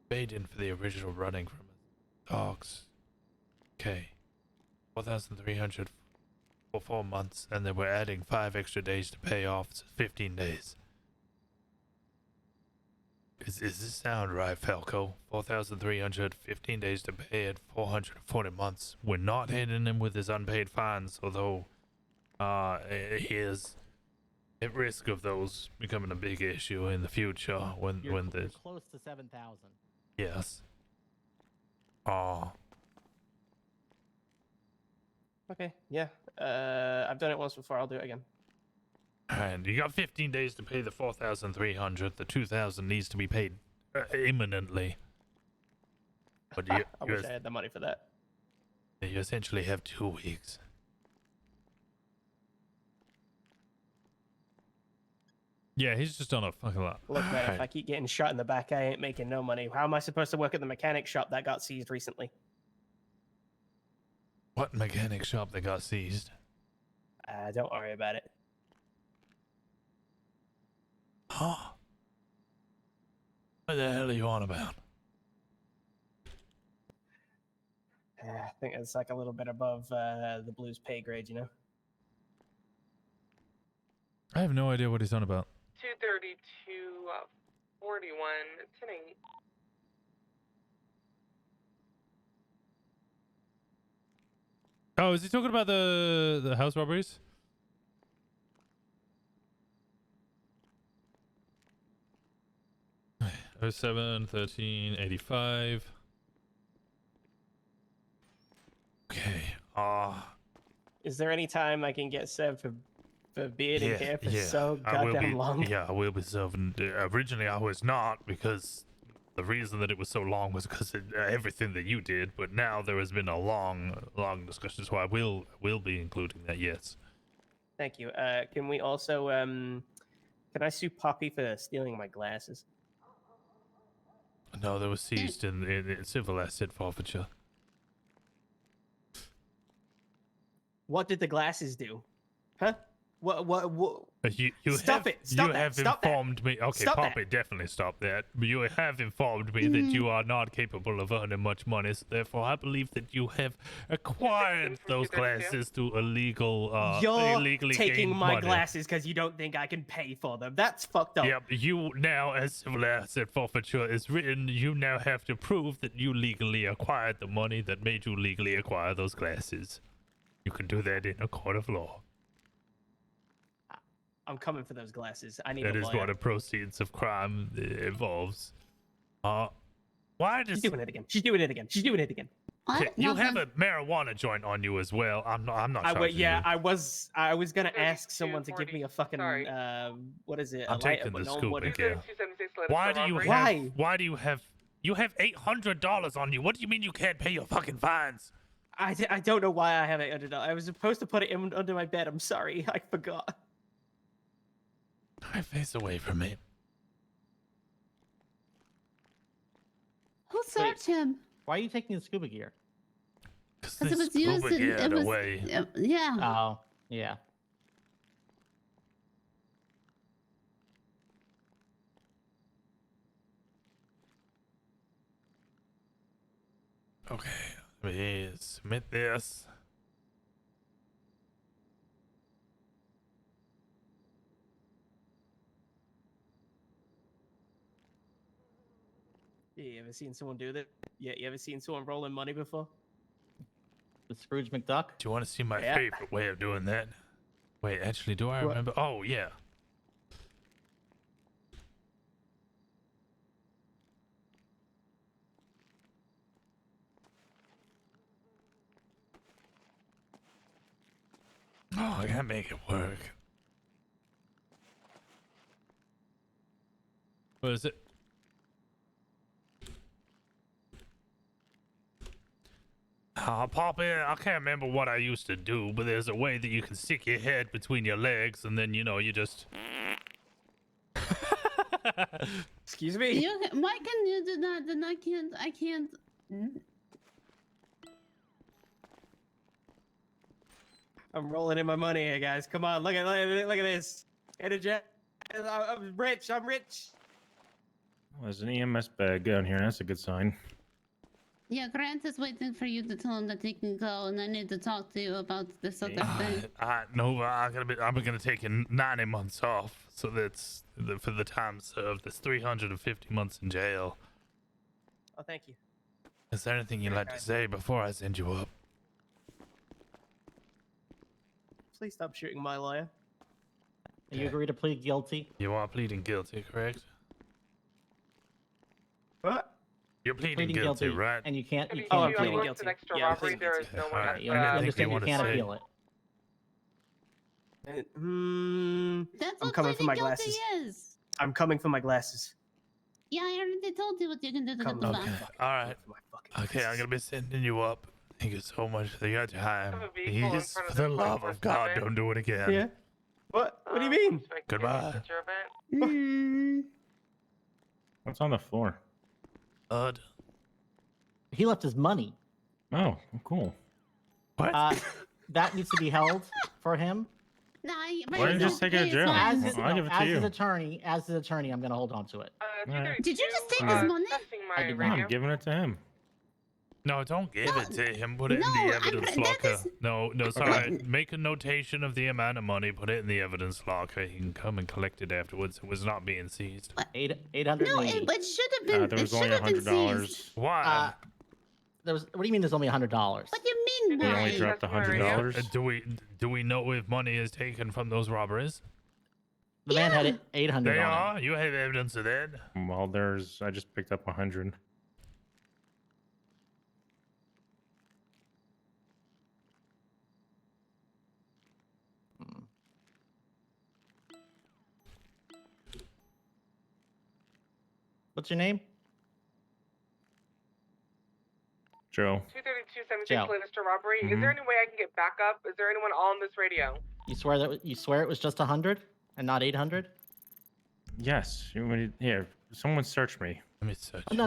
Paid in for the original running from dogs. Okay. 4,300 for 4 months, and then we're adding 5 extra days to pay off, so 15 days. Is this sound right, Falco? 4,300, 15 days to pay it, 440 months. We're not hitting him with his unpaid fines, although he is at risk of those becoming a big issue in the future when You're there's close to 7,000. yes. Okay, yeah. I've done it once before. I'll do it again. And you got 15 days to pay the 4,300. The 2,000 needs to be paid imminently. But you, I wish I had the money for that. you essentially have 2 weeks. Yeah, he's just done a fucking lot. Look, man, if I keep getting shot in the back, I ain't making no money. How am I supposed to work at the mechanic shop that got seized recently? What mechanic shop that got seized? Don't worry about it. Huh? What the hell are you on about? I think it's like a little bit above the Blues pay grade, you know? I have no idea what he's on about. 232, 41, 10-8. Oh, is he talking about the house robberies? Oh, 07, 13, 85. Okay. Is there any time I can get served for being in here for so I will goddamn be, long? Yeah, I will be serving. Originally, I was not because the reason that it was so long was because of everything that you did. But now there has been a long discussion, so I will be including that. Yes. Thank you. Can we also can I sue Poppy for stealing my glasses? No, they were seized in civil asset forfeiture. What did the glasses do? Huh? What? You Stop have, it! Stop you that! have Stop that! informed me. Okay, Stop Poppy, that! definitely stop that. But you have informed me that you are not capable of earning much money. So therefore, I believe that you have acquired those glasses to illegal, You're illegally taking gained my money. glasses because you don't think I can pay for them. That's fucked up. Yep, you now, as civil asset forfeiture is written, you now have to prove that you legally acquired the money that made you legally acquire those glasses. You can do that in a court of law. I'm coming for those glasses. I need That a is lawyer. what the proceeds of crime involves. Why does She's doing it again. She's doing it again. She's doing it again. Okay, you have a marijuana joint on you as well. I'm not charging yeah, you. I was gonna ask someone to give me a fucking what is it? I'm a lighter, taking but the no one scoop would. again. Why do you have? Why do you have? You have $800 on you. What do you mean you can't pay your fucking fines? I don't know why I have $800. I was supposed to put it under my bed. I'm sorry, I forgot. Face away from me. Who searched him? Why are you taking the scuba gear? Because it was used in, it was, yeah. Oh, yeah. Okay, let me submit this. Yeah, you ever seen someone do that? Yeah, you ever seen someone rolling money before? The Scrooge McDuck? Do you want to see my Yeah. favorite way of doing that? Wait, actually, do I remember? Oh, yeah. Oh, I can't make it work. What is it? Poppy, I can't remember what I used to do, but there's a way that you can stick your head between your legs, and then, you know, you just... Excuse me? Why can you do that? Then I can't. I'm rolling in my money here, guys. Come on, look at this. I'm rich. I'm rich. There's an EMS bag down here. That's a good sign. Yeah, Grant is waiting for you to tell him that he can go, and I need to talk to you about this other thing. No, I'm gonna take 90 months off, so that's for the time served. That's 350 months in jail. Oh, thank you. Is there anything you'd Very like to kind. say before I send you up? Please stop shooting my lawyer. You agree to plead guilty? You are pleading guilty, correct? What? You're pleading guilty, right? And you can't. You Oh, can't I'm appeal pleading it. guilty. Next to Yeah, I'm robbery, pleading there is guilty. no one. Alright, You anything understand you wanna can't say? appeal it. That's I'm what coming for pleading my guilty glasses. is. I'm coming for my glasses. Yeah, I already told you what you can do to Come get them on. back. Alright. Okay, I'm gonna be sending you up. Thank you so much for your time. Please, for the love of God, don't do it again. Yeah. What? What do you mean? Goodbye. What's on the floor? Bud. He left his money. Oh, cool. What? That needs to be held for him. Nah, Why didn't you just take it to jail? As, I'll give it to you. As his attorney, I'm gonna hold on to it. Did you just take Uh, his money? I did No, not. I'm giving it to him. No, don't give it to him. Put it in no, the I'm- evidence that locker. is- No, sorry. Make a notation of the amount of money. Put it in the evidence locker. He can come and collect it afterwards. It was not being seized. $880. No, it should have been. There It was should only have been $100. seized. Why? There was. What do you mean? There's only $100. What do you mean? They Why? only dropped $100. Do we know if money is taken from those robberies? The man had it 800 They on him. are. You have evidence of that. Well, I just picked up 100. What's your name? Joe. 232-17 Joe. Mr. Robbery. Is there any way I can get backup? Is there anyone on this radio? You swear it was just 100 and not 800? Yes. Here, someone search me. Let me search. Oh, no.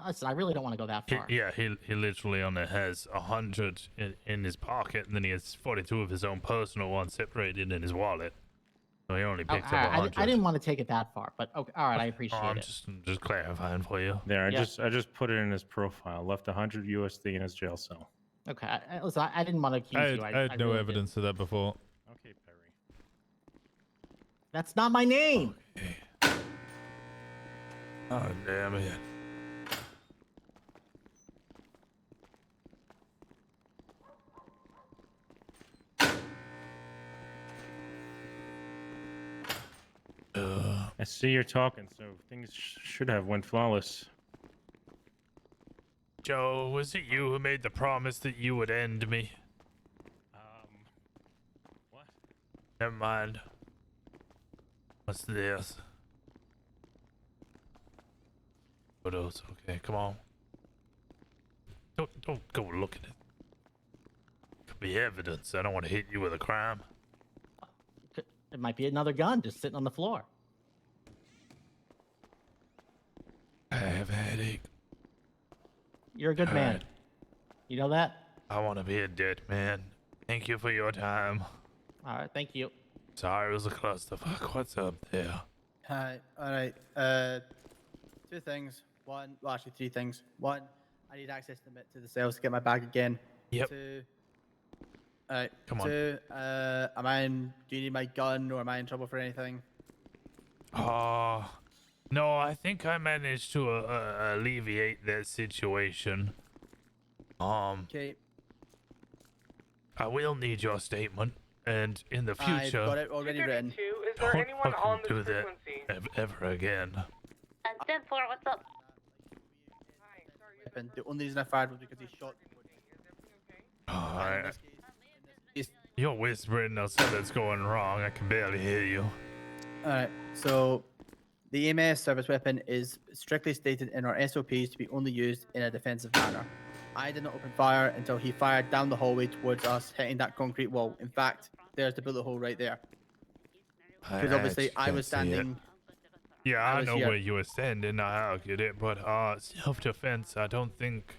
Listen, I really don't want to go that far. He literally only has 100 in his pocket, and then he has 42 of his own personal ones separated in his wallet. So he only picked up 100. I didn't want to take it that far, but okay, all right, I appreciate I'm it. just clarifying for you. There, Yeah. I just put it in his profile. Left 100 USD in his jail cell. Okay, listen, I didn't want to accuse you. I had no really evidence of that before. Okay, Perry. didn't. That's not my name. Oh, damn it. I see you're talking, so things should have went flawless. Joe, was it you who made the promise that you would end me? What? Never mind. What's this? Photos. Okay, come on. Don't go look at it. Could be evidence. I don't want to hit you with a crime. It might be another gun just sitting on the floor. I have a headache. You're a good All man. right. You know that? I want to be a dead man. Thank you for your time. All right, thank you. Sorry, it was a clusterfuck. What's up there? Hi. All right. Two things. One. Well, actually, three things. One. I need access to the cells to get my bag again. Yep. Two. All right. Come on. Two. Do you need my gun, or am I in trouble for anything? No, I think I managed to alleviate that situation. Okay. I will need your statement, and in the future, I've got it already written. Is there don't anyone on fucking this do that frequency? ever again. 10-4, what's up? And the only reason I fired was because he shot. Alright. You're whispering, now something's going wrong. I can barely hear you. Alright, so the EMS service weapon is strictly stated in our SOPs to be only used in a defensive manner. I did not open fire until he fired down the hallway towards us, hitting that concrete wall. In fact, there's the bullet hole right there. Because obviously I was standing. Yeah, I I was know here. where you were standing. I argued it, but self-defense, I don't think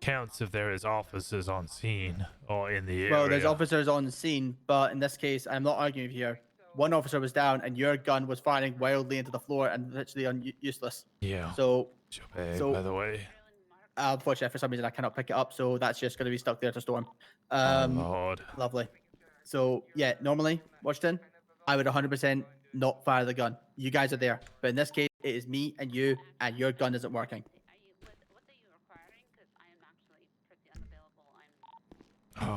counts if there is officers on scene or in the area. Well, there's officers on the scene, but in this case, I'm not arguing with you here. One officer was down, and your gun was firing wildly into the floor and literally useless. Yeah. So, What's your bag, by the way? unfortunately, for some reason, I cannot pick it up, so that's just going to be stuck there to storm. Lord. Lovely. So yeah, normally, Washington, I would 100% not fire the gun. You guys are there, but in this case, it is me and you, and your gun isn't working.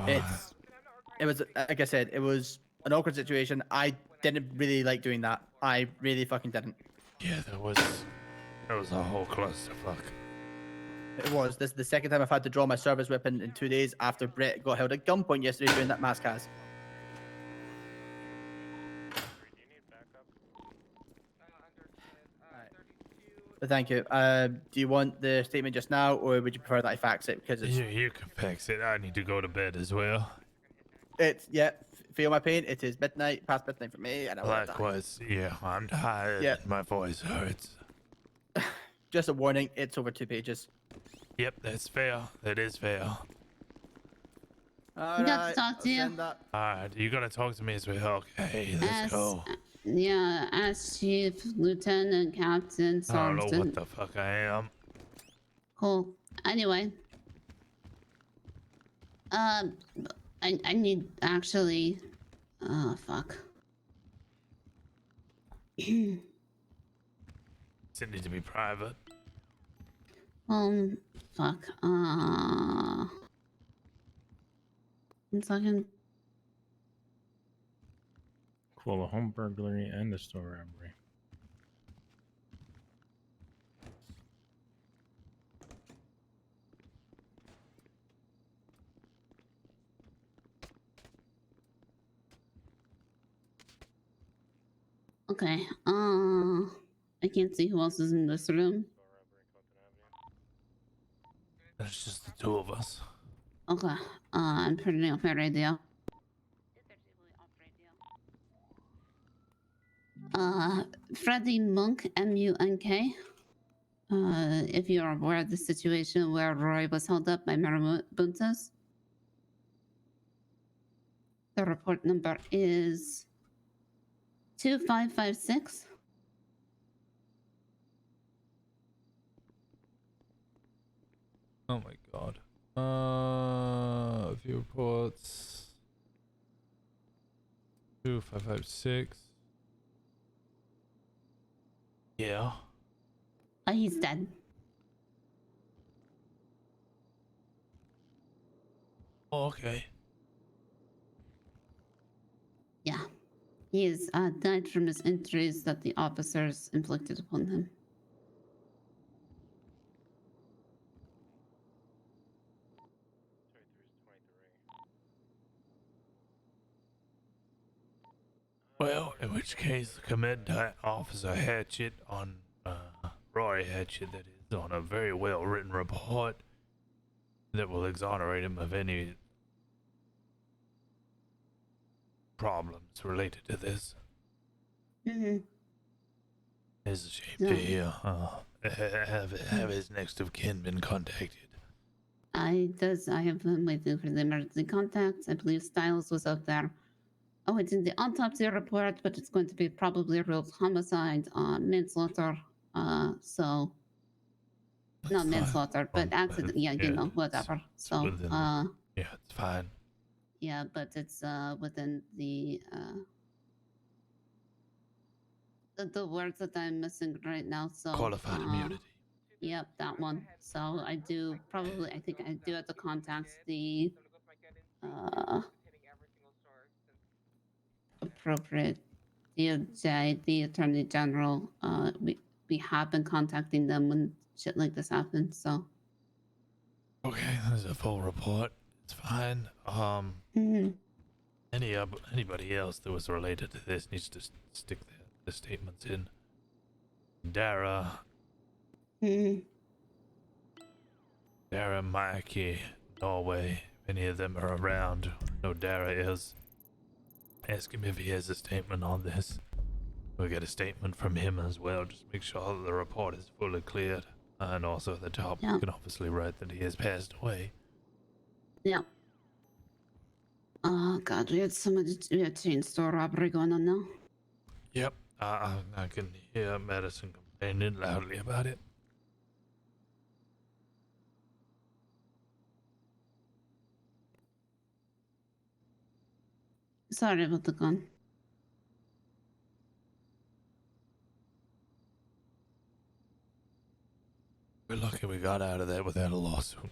It was like I said, it was an awkward situation. I didn't really like doing that. I really fucking didn't. Yeah, that was a whole clusterfuck. It was. This is the second time I've had to draw my service weapon in 2 days after Brett got held at gunpoint yesterday during that mask has. But thank you. Do you want the statement just now, or would you prefer that I fax it? Because it's You can fax it. I need to go to bed as well. Feel my pain. It is midnight, past midnight for me, and I want to die. Likewise, yeah, I'm tired. Yeah. My voice hurts. Just a warning, it's over 2 pages. Yep, that's fair. That is fair. All Got to talk to you. Alright, you gotta talk to me as well. Okay, let's go. Yeah, as Chief, Lieutenant, Captain, I don't know Sergeant. what the fuck I am. Cool. Anyway. I need actually. Oh, fuck. Does it need to be private? Fuck. 1 second. Cool, a home burglary and a store robbery. Okay. I can't see who else is in this room. There's just the two of us. Okay. I'm turning off my radio. Freddie Monk, M-U-N-K. If you're aware of the situation where Roy was held up by Marabuntas. The report number is 2556. Oh my god. A few reports. 2556. Yeah. He's dead. Oh, okay. Yeah. He is died from his injuries that the officers inflicted upon him. Well, in which case, commend Officer Hatchet on Roy Hatchet, that is, on a very well written report that will exonerate him of any problems related to this. Mm-hmm. It's a shame to hear. Have his next of kin been contacted? I have been waiting for the emergency contacts. I believe Styles was out there. Oh, it's in the autopsy report, but it's going to be probably a real homicide, manslaughter. So not manslaughter, but accident. Yeah, you know, whatever. So, yeah, it's fine. Yeah, but it's within the words that I'm missing right now. So Qualified immunity. Yep, that one. So I think I do have to contact the appropriate DOJ, the Attorney General. We have been contacting them when shit like this happens. So Okay, there's a full report. It's fine. Anybody else that was related to this needs to stick the statements in. Dara, Mikey, Norway, if any of them are around. No, Dara is. Ask him if he has a statement on this. We'll get a statement from him as well. Just make sure that the report is fully cleared. And also at the top, you can obviously write that he has passed away. yeah. Oh God, we had chain store robbery going on now. Yep, I can hear Madison complaining loudly about it. Sorry about the gun. We're lucky we got out of there without a lawsuit.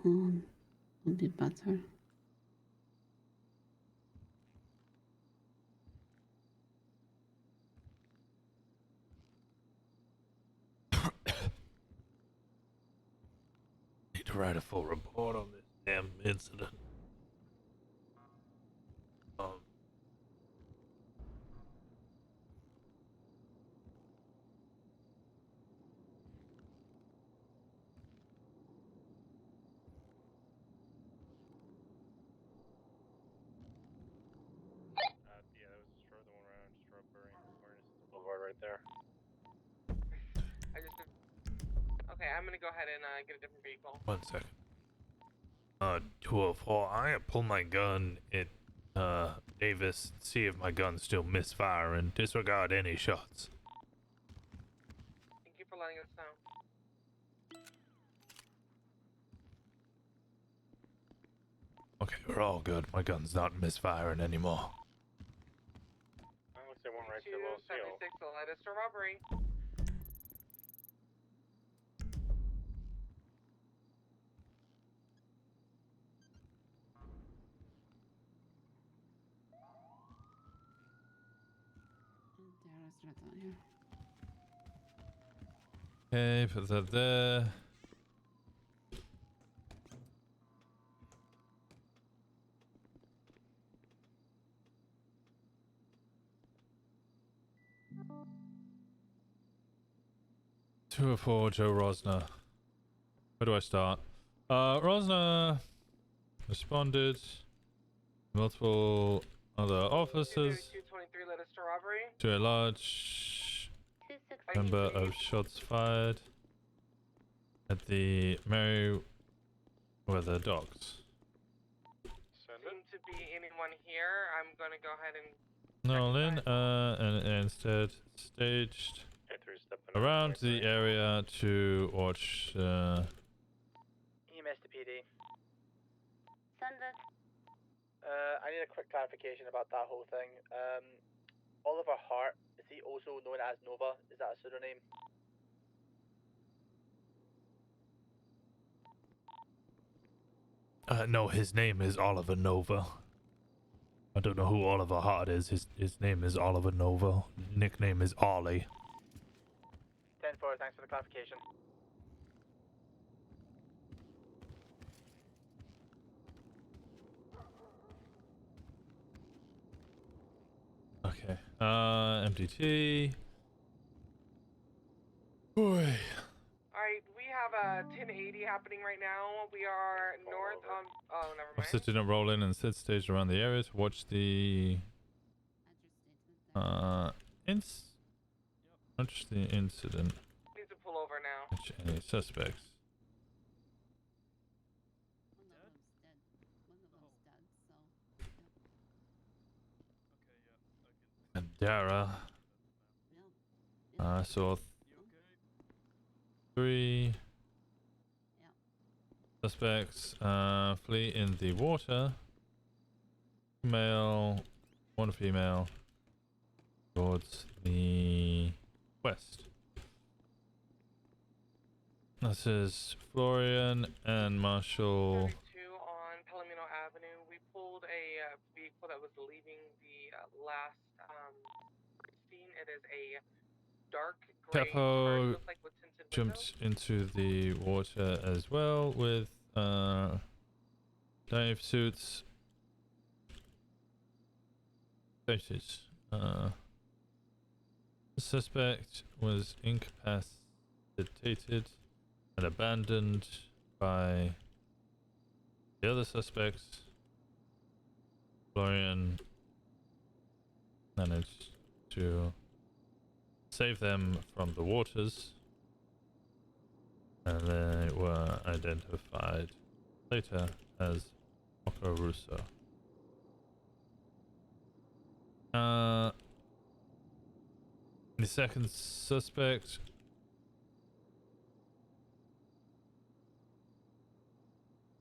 Would be better. Need to write a full report on this damn incident. Yeah, that was Stroh, the one around Strawberry and Boulevard right there. I just. Okay, I'm gonna go ahead and get a different vehicle. 1 second. 204, I'm gonna pull my gun at Davis, see if my gun's still misfiring, disregard any shots. Thank you for letting us know. Okay, we're all good. My gun's not misfiring anymore. I would say one right to the little seal. 76, the latest robbery. Okay, put that there. Two or four, Joe Rosner. Where do I start? Rosner responded. Multiple other officers 223, latest robbery. to a large number of shots fired at the Merriweather docks. Seem to be anyone here. I'm gonna go ahead and. Nolan, and instead staged around the area to watch. EMS to PD. Send it. I need a quick clarification about that whole thing. Oliver Hart, is he also known as Nova? Is that a pseudonym? No, his name is Oliver Nova. I don't know who Oliver Hart is. His name is Oliver Nova. Nickname is Ollie. 10-4, thanks for the clarification. Okay. MDT. Boy. Alright, we have a 1080 happening right now. We are north on. Oh, never mind. Officers didn't roll in and sit staged around the area to watch the watch the incident. Need to pull over now. Watch any suspects. And Dara. I saw 3 suspects flee in the water. Male, 1 female, towards the west. This is Florian and Marshall. 2 on Palomino Avenue. We pulled a vehicle that was leaving the last scene. It is a dark gray car. Capo Looks like with tinted jumped into the water as well with dive suits. Stated. The suspect was incapacitated and abandoned by the other suspects. Florian managed to save them from the waters, and they were identified later as Marco Russo. The second suspect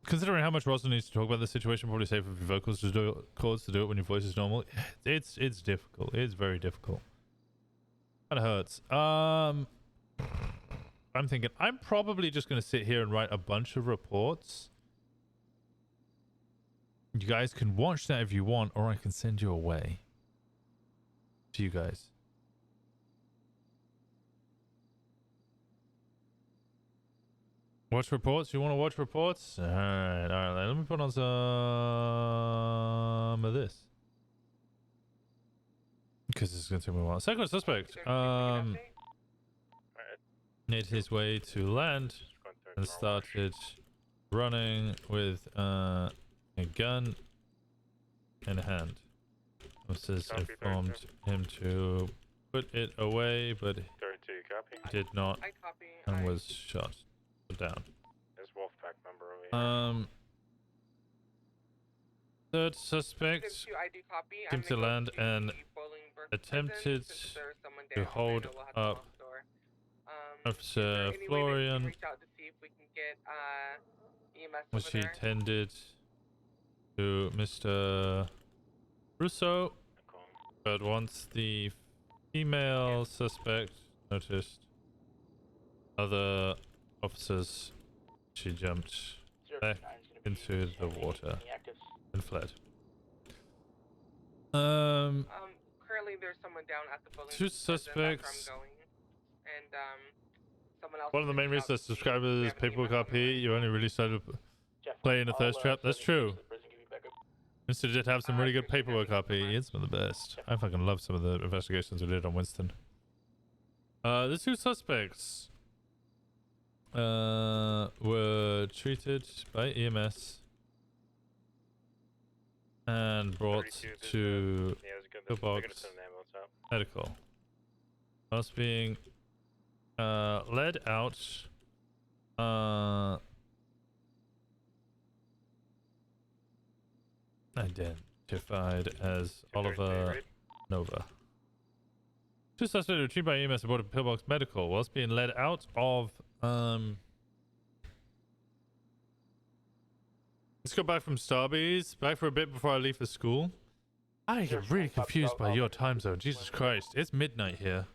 considering how much Rosner needs to talk about the situation, probably safer for your vocals to do chords to do it when your voice is normal. It's difficult. It's very difficult. Kinda hurts. I'm thinking I'm probably just gonna sit here and write a bunch of reports. You guys can watch that if you want, or I can send you away. To you guys. Watch reports? You want to watch reports? Alright. Let me put on some of this. Because this is going to take me a while. Second suspect. Made his way to land and started running with a gun in hand. Officers informed him to put it away, but did not and was shot down. There's Wolfpack member over here. Third suspect came to land and attempted to hold up Officer Florian, which he tended to Mr. Russo, but once the female suspect noticed other officers, she jumped back into the water and fled. Currently there's someone down at the building. Two suspects. And someone else. One of the main reasons that subscribers paperwork RP, you only really started playing the thirst trap. That's true. Mr. did have some really good paperwork RP. It's one of the best. I fucking love some of the investigations we did on Winston. The two suspects were treated by EMS and brought to the box medical. Whilst being led out identified as Oliver Nova. Two suspects were retrieved by EMS aboard a pillbox medical whilst being led out of let's go back from Starbies, back for a bit before I leave for school. I get really confused by your time zone. Jesus Christ, it's midnight here.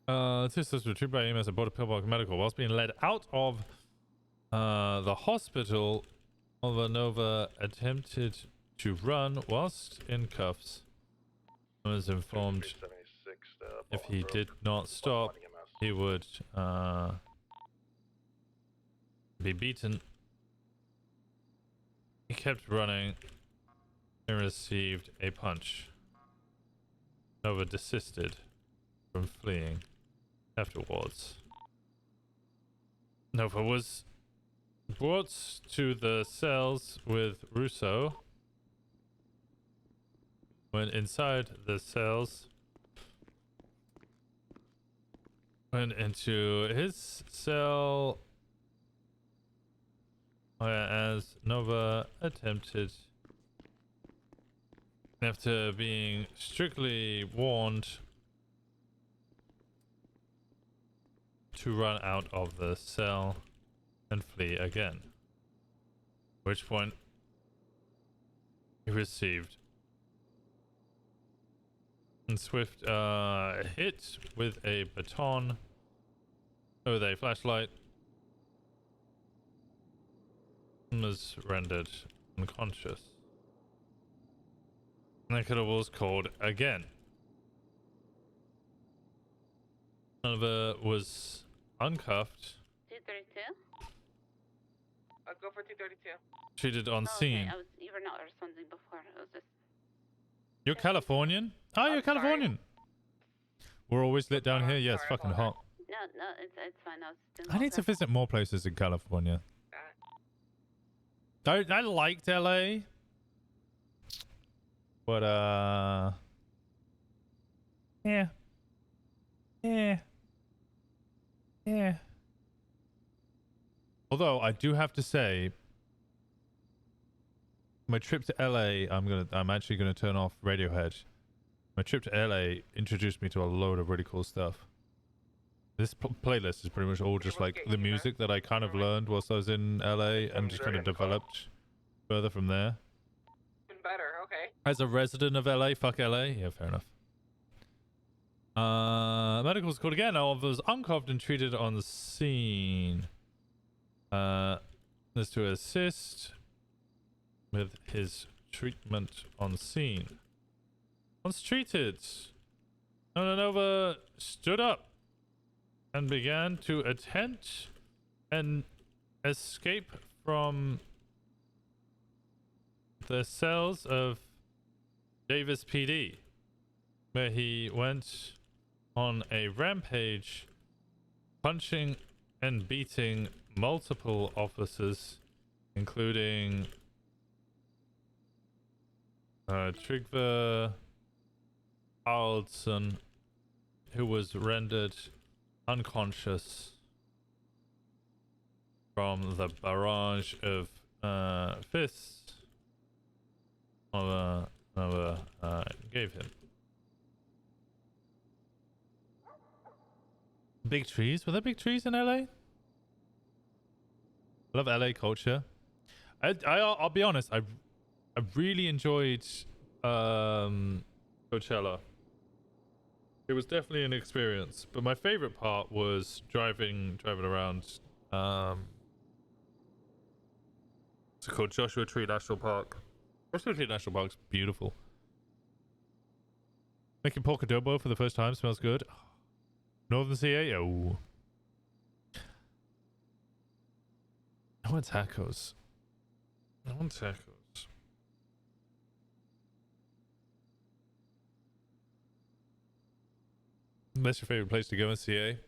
Two sisters were retrieved by EMS aboard a pillbox medical whilst being led out of the hospital. Oliver Nova attempted to run whilst in cuffs. I was informed if he did not stop, he would be beaten. He kept running and received a punch. Nova desisted from fleeing afterwards. Nova was brought to the cells with Russo. When inside the cells, went into his cell as Nova attempted, after being strictly warned, to run out of the cell and flee again. At which point he received a swift hit with a baton with a flashlight and was rendered unconscious. And the killer was called again. Another was uncuffed, 232? Go for 232. treated on Oh, scene. okay. You were not responding before. It was just. You're Californian? Oh, you're Californian. We're always lit down here. Yeah, it's fucking hot. No, it's fine. I was doing I need to visit more places in California. I liked LA, but yeah. Although I do have to say, my trip to LA, I'm actually gonna turn off Radiohead. My trip to LA introduced me to a load of really cool stuff. This playlist is pretty much all just like the music that I kind of learned whilst I was in LA and just kind of developed further from there. Even better, okay. As a resident of LA, fuck LA. Yeah, fair enough. Medical's called again. I was uncuffed and treated on the scene. This to assist with his treatment on scene. Once treated, Nova stood up and began to attempt and escape from the cells of Davis PD, where he went on a rampage, punching and beating multiple officers, including Tryggve Haraldsson, who was rendered unconscious from the barrage of fists gave him. Big trees? Were there big trees in LA? I love LA culture. I'll be honest, I really enjoyed Coachella. It was definitely an experience, but my favorite part was driving around. It's called Joshua Tree National Park. Joshua Tree National Park's beautiful. Making pork adobo for the first time smells good. Northern CA, oh. I want tacos. That's your favorite place to go in CA?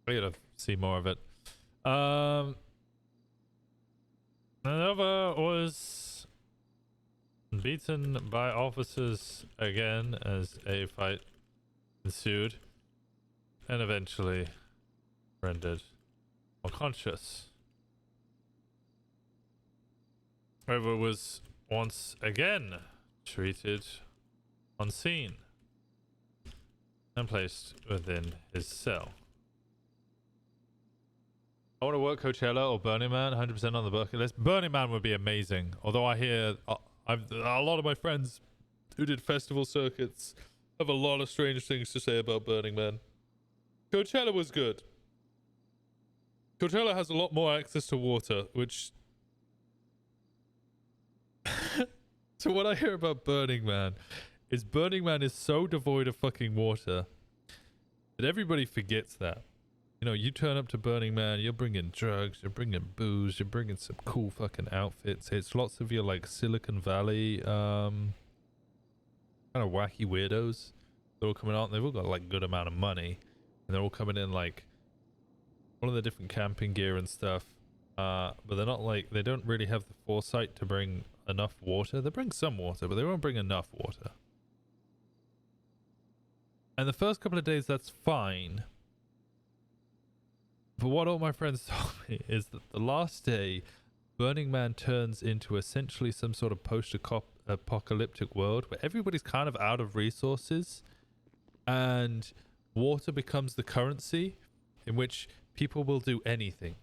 I gotta see more of it. Nova was beaten by officers again as a fight ensued and eventually rendered unconscious. However, was once again treated on scene and placed within his cell. I want to work Coachella or Burning Man, 100% on the bucket list. Burning Man would be amazing. Although I hear a lot of my friends who did festival circuits have a lot of strange things to say about Burning Man. Coachella was good. Coachella has a lot more access to water, which... So what I hear about Burning Man is so devoid of fucking water that everybody forgets that. You know, you turn up to Burning Man, you're bringing drugs, you're bringing booze, you're bringing some cool fucking outfits. It's lots of your like Silicon Valley kind of wacky weirdos. They're all coming out and they've all got like good amount of money, and they're all coming in like all of the different camping gear and stuff. But they're not like, they don't really have the foresight to bring enough water. They bring some water, but they won't bring enough water. And the first couple of days, that's fine. But what all my friends told me is that the last day, Burning Man turns into essentially some sort of post-apocalyptic world where everybody's kind of out of resources and water becomes the currency in which people will do anything.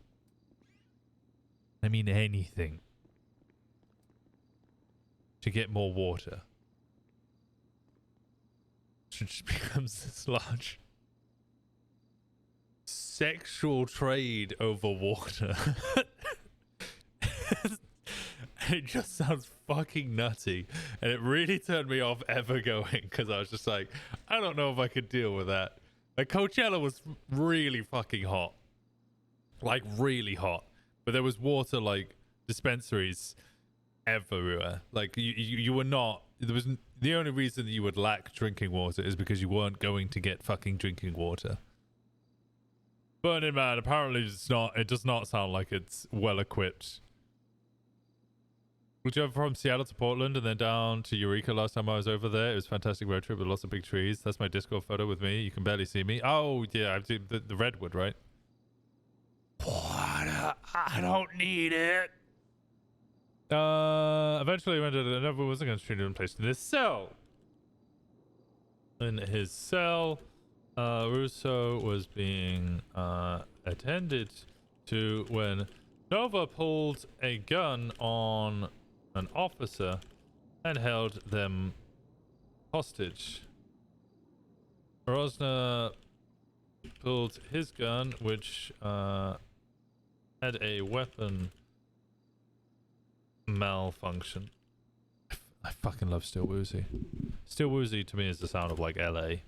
I mean anything. To get more water. So it just becomes this large sexual trade over water. It just sounds fucking nutty, and it really turned me off ever going, because I was just like, I don't know if I could deal with that. Like Coachella was really fucking hot. Like really hot. But there was water like dispensaries everywhere. Like you were not, there was the only reason that you would lack drinking water is because you weren't going to get fucking drinking water. Burning Man, apparently it does not sound like it's well equipped. We drove from Seattle to Portland and then down to Eureka last time I was over there. It was a fantastic road trip with lots of big trees. That's my Discord photo with me. You can barely see me. Oh yeah, I do the redwood, right? What? I don't need it. Eventually I went to another wasn't going to treat him placed in his cell. In his cell, Russo was being attended to when Nova pulled a gun on an officer and held them hostage. Rosner pulled his gun, which had a weapon malfunction. I fucking love Still Woozy. Still Woozy to me is the sound of like LA.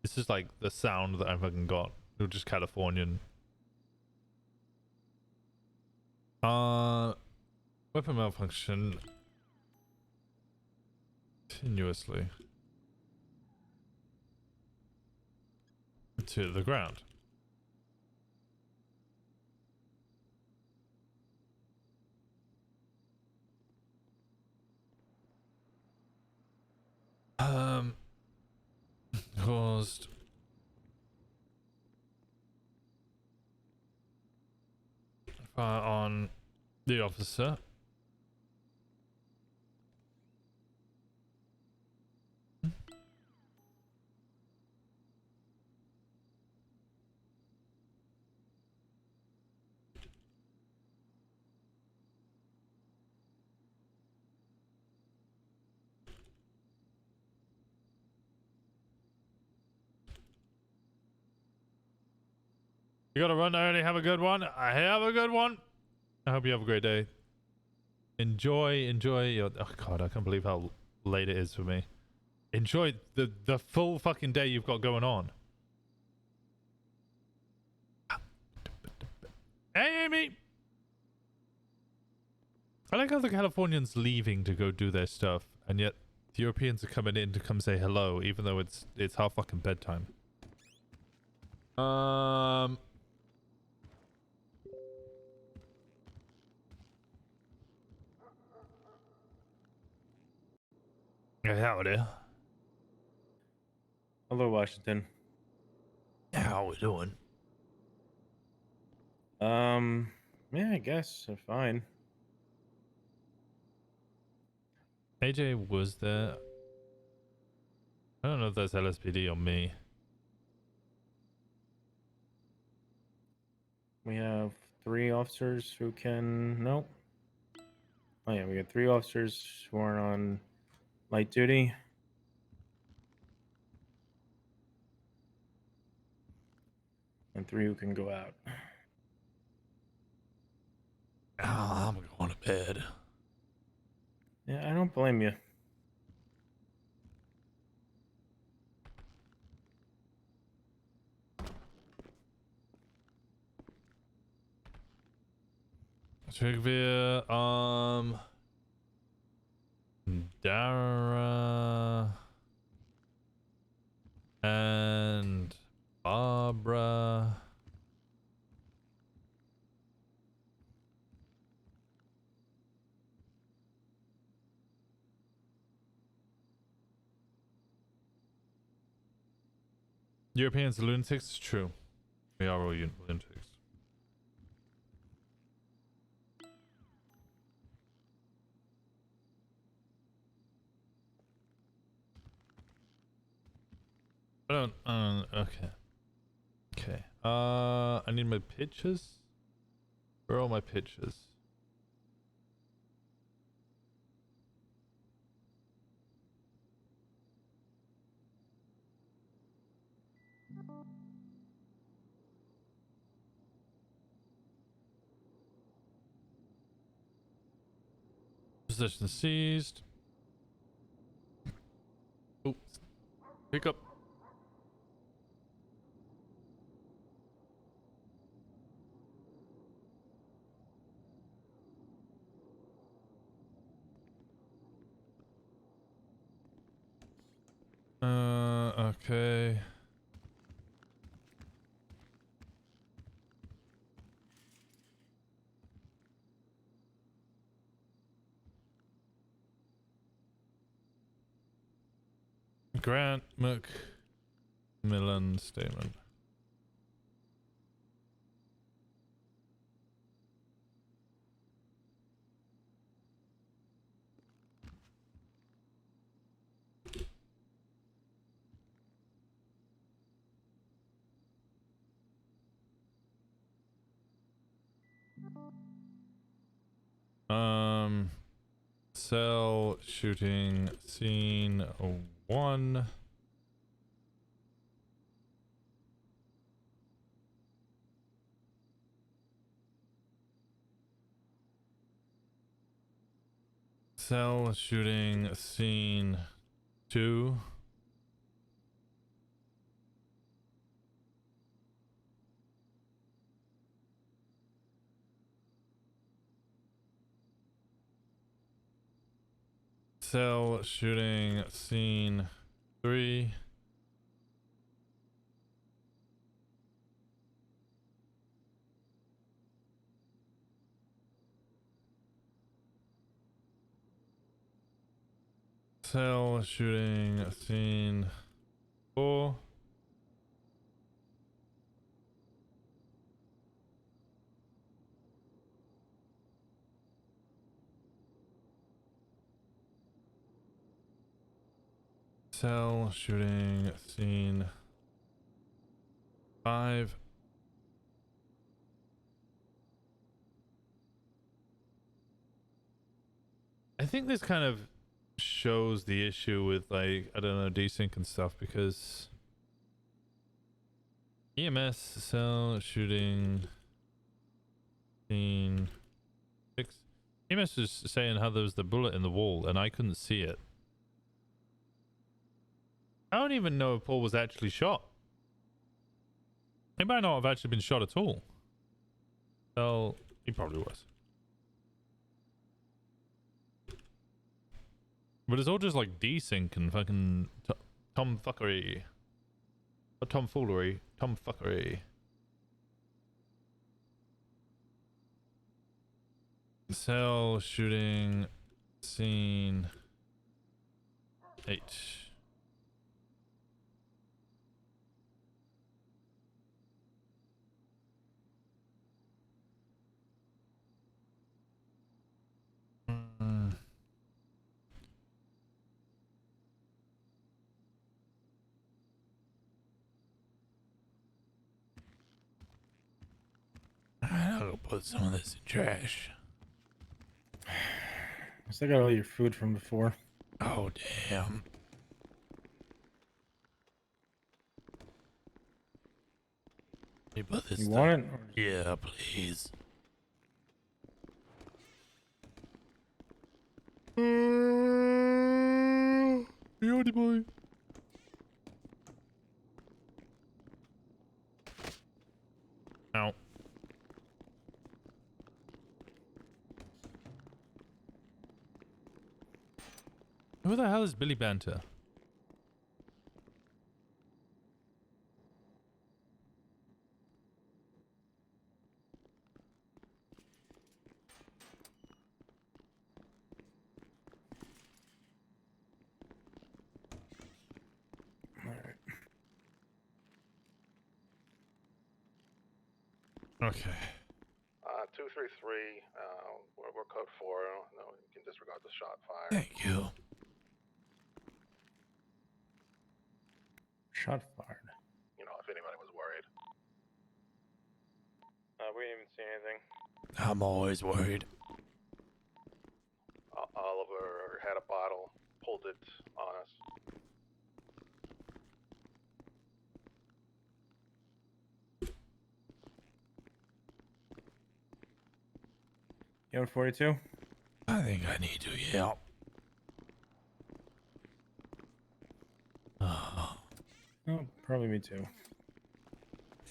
This is like the sound that I fucking got. They're just Californian. Weapon malfunction continuously to the ground. Caused fire on the officer. You gotta run, Ernie. Have a good one. I have a good one. I hope you have a great day. Enjoy your... Oh, God, I can't believe how late it is for me. Enjoy the full fucking day you've got going on. Hey, Amy! I like how the Californians leaving to go do their stuff, and yet the Europeans are coming in to come say hello, even though it's our fucking bedtime. Howdy. Hello, Washington. How we doing? Yeah, I guess I'm fine. AJ was there. I don't know if that's LSPD or me. We have 3 officers who can... Nope. Oh yeah, we got 3 officers who aren't on light duty. And 3 who can go out. Oh, I'm going to bed. Yeah, I don't blame you. Trigvir, Dara, and Barbara. Europeans are lunatics? It's true. We are all lunatics. I don't, okay. Okay. I need my pictures. Where are all my pictures? Possession seized. Oops. Pick up. Okay. Grant McMillan statement. Cell shooting scene 1. Cell shooting scene 2. Cell shooting scene 3. Cell shooting scene 4. Cell shooting scene 5. I think this kind of shows the issue with, like, I don't know, desync and stuff, because EMS cell shooting scene 6. EMS is saying how there was the bullet in the wall and I couldn't see it. I don't even know if Paul was actually shot. He might not have actually been shot at all. Well, he probably was. But it's all just like desync and fucking tomfuckery. Or tomfoolery. Tomfuckery. Cell shooting scene 8. I'll put some of this in trash. I still got all your food from before. Oh, damn. Hey, but this You stuff. want it? Yeah, please. Yodie boy. Ow. Who the hell is Billy Banter? Okay. 233. We're code 4. No, you can disregard the shot fire. Thank you. Shot fired. You know, if anybody was worried. We didn't even see anything. I'm always worried. Oliver had a bottle, pulled it on us. You have 42? I think I need to, yeah. Oh, probably me too.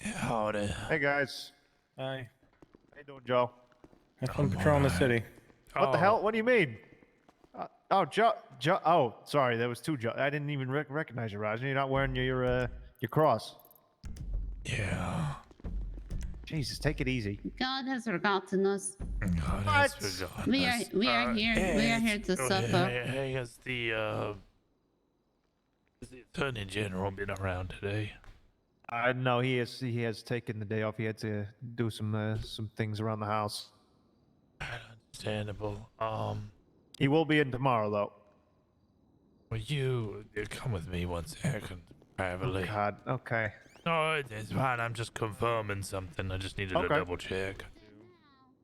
Howdy. Hey guys. Hi. How you doing, Joe? Have fun patrolling the city. What the hell? What do you mean? Oh, Joe. Oh, sorry, there was two Joe. I didn't even recognize you, Rosner. You're not wearing your cross. Yeah. Jesus, take it easy. God has forgotten us. God has forgotten We us. are here to suffer. Has the Attorney General been around today? No, he has taken the day off. He had to do some things around the house. Understandable. He will be in tomorrow, though. Will you come with me 1 second, privately? Oh, God. Okay. No, it's fine. I'm just confirming something. I just needed to double check.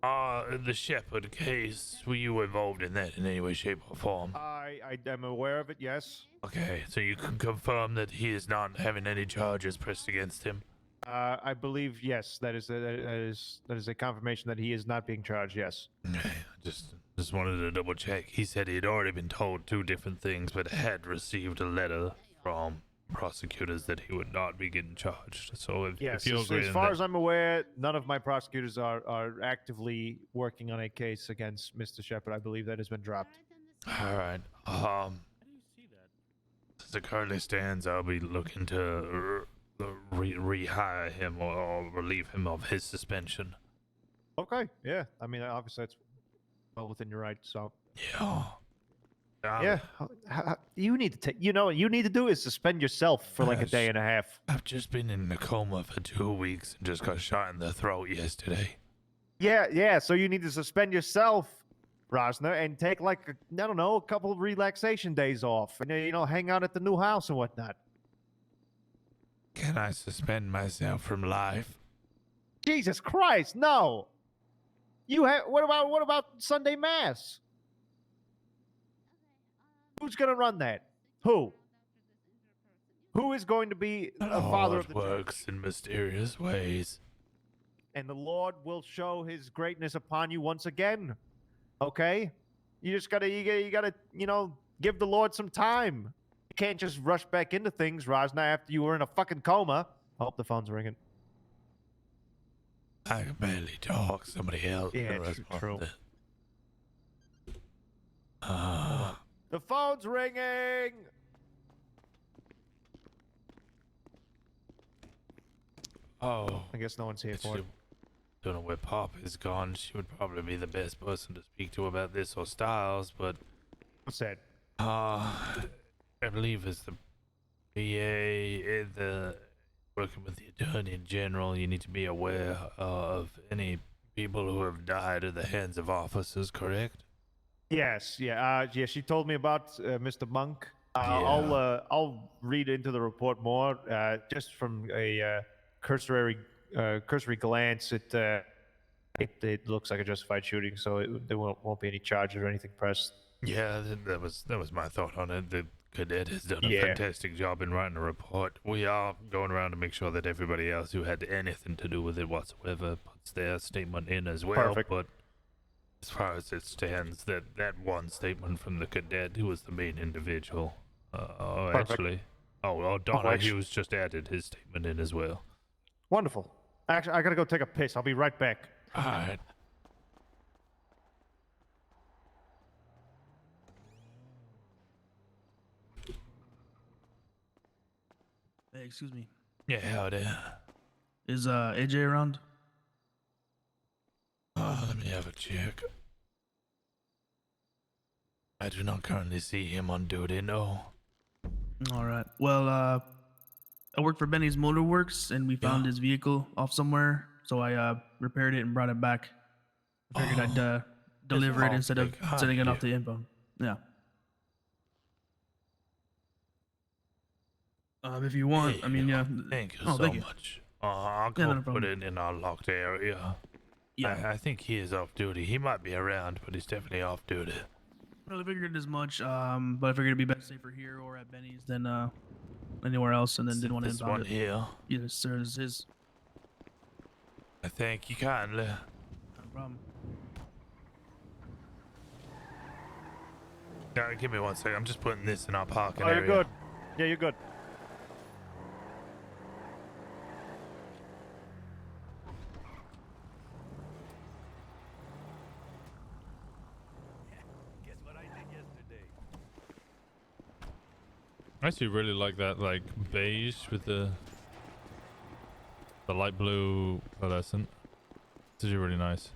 The Shepherd case. Were you involved in that in any way, shape, or form? I am aware of it. Yes. Okay, so you can confirm that he is not having any charges pressed against him. I believe yes. That is a confirmation that he is not being charged. Yes. Okay, just wanted to double check. He said he had already been told 2 different things, but had received a letter from prosecutors that he would not be getting charged. So if you agree, as far as I'm aware, none of my prosecutors are actively working on a case against Mr. Shepard. I believe that has been dropped. all right. As it currently stands, I'll be looking to rehire him or relieve him of his suspension. Okay. Yeah. I mean, obviously that's well within your right. So. Yeah. Yeah. You need to take. You know what you need to do is suspend yourself for like a day and a half. I've just been in a coma for 2 weeks and just got shot in the throat yesterday. Yeah. So you need to suspend yourself, Rosner, and take like a couple of relaxation days off, and hang out at the new house and whatnot. Can I suspend myself from life? Jesus Christ, no! What about Sunday Mass? Who's gonna run that? Who? Who is going to be a father of the church? Works in mysterious ways. And the Lord will show his greatness upon you once again. Okay? You just gotta give the Lord some time. You can't just rush back into things, Rosner, after you were in a fucking coma. I hope the phone's ringing. I can barely talk. Somebody else. Yeah, true. The phone's ringing! Oh. I guess no one's here for it. Don't know where Pop is gone. She would probably be the best person to speak to about this or Styles, but... What's that? I believe it's the PA, working with the Attorney General. You need to be aware of any people who have died at the hands of officers, correct? Yes, yeah, she told me about Mr. Monk. I'll read into the report more. Just from a cursory glance, it looks like a justified shooting, so there won't be any charges or anything pressed. Yeah, that was my thought on it. The cadet has done a fantastic job in writing a report. We are going around to make sure that everybody else who had anything to do with it whatsoever puts their statement in as well. Perfect. But as far as it stands, that one statement from the cadet, who was the main individual, Donna Hughes just added his statement in as well. Wonderful. Actually, I gotta go take a piss. I'll be right back. All right. Hey, excuse me. Yeah, howdy. Is AJ around? Let me have a check. I do not currently see him on duty, no. All right. Well, I work for Benny's Motor Works, and we found his vehicle off somewhere, so I repaired it and brought it back. I figured I'd deliver it instead of sending it off the info. Yeah. If you want, I mean, yeah. Thank you so much. I'll go put it in our locked area. Yeah. I think he is off duty. He might be around, but he's definitely off duty. Well, I figured as much, but I figured it'd be better safer here or at Benny's than anywhere else, and then didn't want to This impound one it. here. Yes, sir, this is. I thank you kindly. No problem. Give me 1 second. I'm just putting this in our parking You're area. good. Yeah, you're good. Guess what I did yesterday? I actually really like that, like, beige with the light blue fluorescent. It's actually really nice.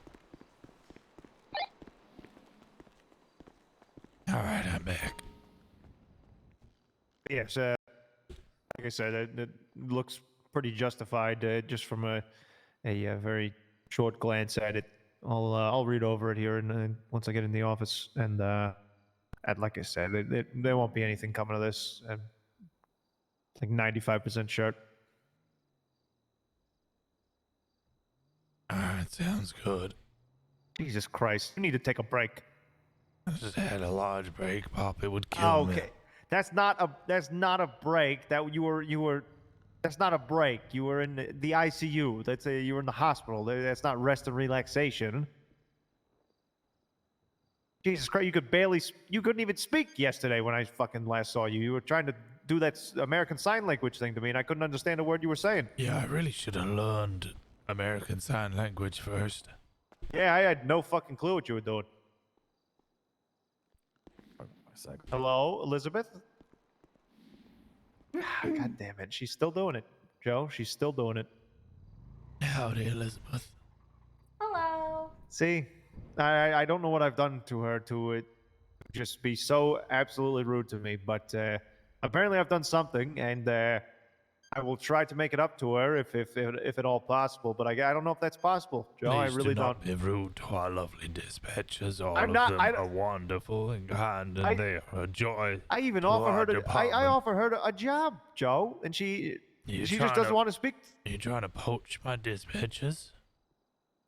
Alright, I'm back. Yes, like I said, it looks pretty justified just from a very short glance at it. I'll read over it here and once I get in the office, and like I said, there won't be anything coming of this. I'm like 95% sure. Alright, sounds good. Jesus Christ, you need to take a break. I just had a large break, Pop. It would kill Okay, me. that's not a break. That's not a break. You were in the ICU. You were in the hospital. That's not rest and relaxation. Jesus Christ, you couldn't even speak yesterday when I fucking last saw you. You were trying to do that American Sign Language thing to me, and I couldn't understand a word you were saying. Yeah, I really should have learned American Sign Language first. Yeah, I had no fucking clue what you were doing. Hello, Elizabeth? God damn it, she's still doing it. Joe, she's still doing it. Howdy, Elizabeth. Hello. See, I don't know what I've done to her to just be so absolutely rude to me, but apparently I've done something, and I will try to make it up to her if at all possible. But I don't know if that's possible, Joe. Please I really do not don't. be rude to our lovely dispatchers. All I'm of not- them I- are wonderful and kind, and they are a joy. I even to offer our her I department. offer her a job, Joe, and she just doesn't want to speak. You trying to poach my dispatchers?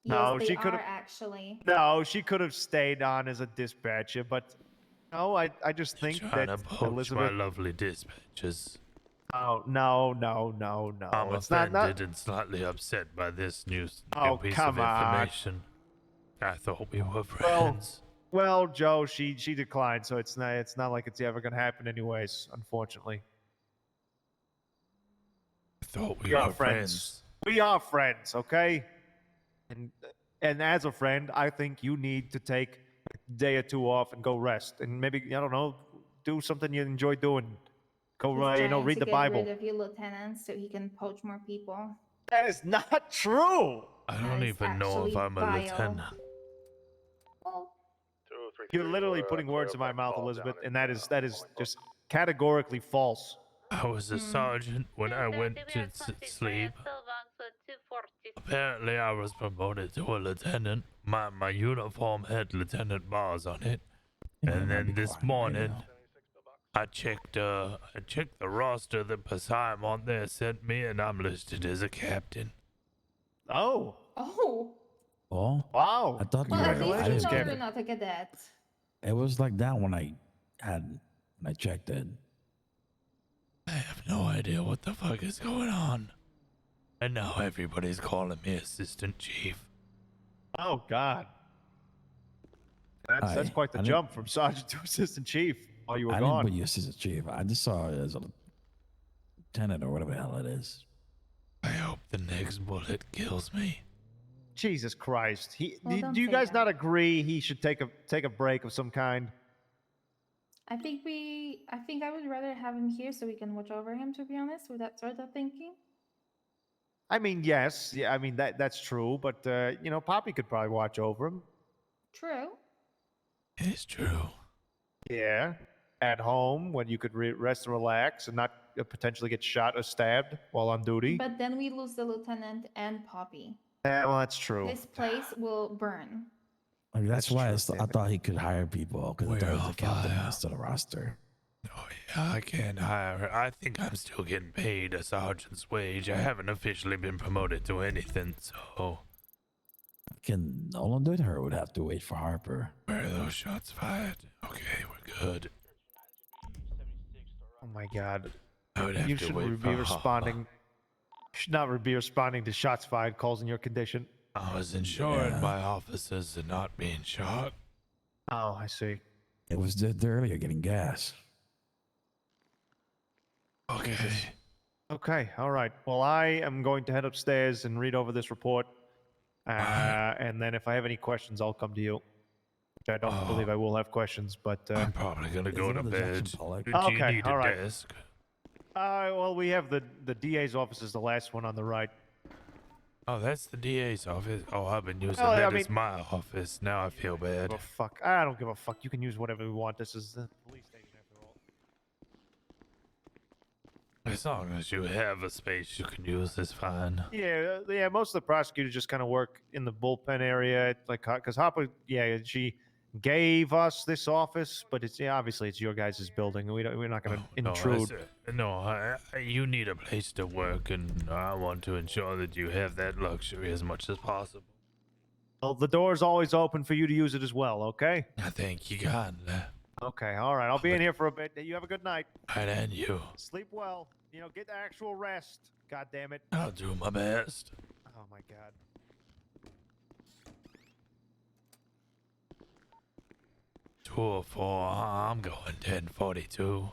No, Yes, she they could are have. actually. No, she could have stayed on as a dispatcher, but no, I just think Trying that to poach Elizabeth. my lovely dispatchers. Oh no! I'm It's offended and slightly upset by this news Oh, piece come of on. information. I thought we were friends. Well, Joe, she declined, so it's not like it's ever gonna happen, anyways. Unfortunately. I thought we are were friends. We are friends, okay? And as a friend, I think you need to take a day or two off and go rest, and maybe I don't know, do something you enjoy doing. Go He's trying read to the get Bible. rid of you lieutenants so he can poach more people. That is not true. I don't even know if I'm a vile. lieutenant. Well, You're literally putting words in my mouth, Elizabeth, and that is just categorically false. I was a sergeant when I went to sleep. Apparently, I was promoted to a lieutenant. My uniform had lieutenant bars on it, and then this morning, I checked the roster that Pasimon there sent me, and I'm listed as a captain. Oh. Oh. Oh, wow! I thought Well, you at were. least I you didn't know get you're it. not a cadet. It was like that when I checked in. I have no idea what the fuck is going on. And now everybody's calling me assistant chief. Oh God. That's quite the I jump from sergeant to assistant chief while you were I didn't gone. put you as assistant chief. I just saw it as a lieutenant or whatever the hell it is. I hope the next bullet kills me. Jesus Christ! Well, do don't you say guys that. not agree he should take a break of some kind? I think I would rather have him here so we can watch over him, to be honest, with that sort of thinking. I mean, yes, yeah, I mean that's true, but Poppy could probably watch over him. True. It's true. Yeah, at home when you could rest and relax and not potentially get shot or stabbed while on duty. But then we lose the lieutenant and Poppy. Yeah, well, that's true. This place will burn. Like, that's why I thought he could hire people because I thought he was We're a captain on fire. instead of roster. Yeah, I can't hire her. I think I'm still getting paid a sergeant's wage. I haven't officially been promoted to anything, so. Can Nolan do it, or would have to wait for Harper? Where are those shots fired? Okay, we're good. Oh my God! I would have You to shouldn't wait be for responding. You should not be responding to shots fired calls in your condition. I was insured by officers and not being shot. Oh, I see. It was they're earlier getting gas. Okay. Okay, all right. Well, I am going to head upstairs and read over this report. And then if I have any questions, I'll come to you. Which I don't believe I will have questions, but... I'm probably going to go to bed. Do you Okay, need all a right. desk? Well, we have the DA's office is the last one on the right. Oh, that's the DA's office. Oh, I've been using Well, that I as mean- my office. Now I feel bad. Oh, fuck. I don't give a fuck. You can use whatever we want. This is the police station after all. As long as you have a space you can use, it's fine. Yeah. Most of the prosecutors just kind of work in the bullpen area, like because Hopper. Yeah, she gave us this office, but it's obviously it's your guys' building. We're not going to intrude. You need a place to work, and I want to ensure that you have that luxury as much as possible. Well, the door's always open for you to use it as well. Okay. I think you got that. Okay. All right. I'll be in here for a bit. You have a good night. Right, and you. Sleep well. Get the actual rest. God damn it. I'll do my best. Oh my God. Tour 4, I'm going 1042.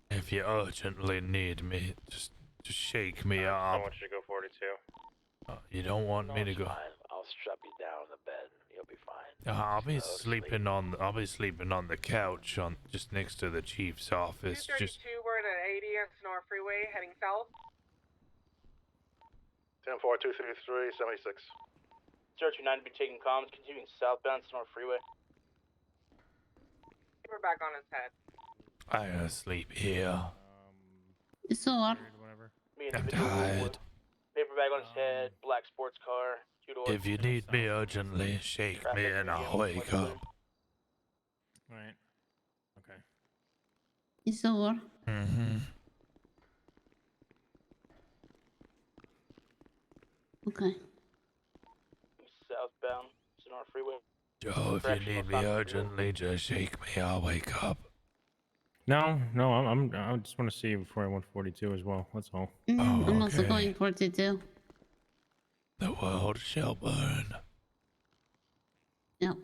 If you urgently need me, just shake me I up. want you to go 42. You don't want me to go. I'll strap you down on the bed. You'll be fine. I'll be sleeping on the couch just next to the chief's office. 232, we're at 80 Sonora Freeway, heading south. 10-4, 233, 76. 029 to be taking comms, continuing southbound Sonora Freeway. We're back on his head. I gotta sleep here. So what? I'm tired. Paper bag on his head, black sports car, two-door. If you need me urgently, shake me and I'll wake up. Right. Okay. So what? Mm-hmm. Okay. Southbound Sonora Freeway. Joe, if you need me urgently, just shake me. I'll wake up. No, I just want to see you before I went 42 as well. That's all. I'm also going 42. The world shall burn. Yep.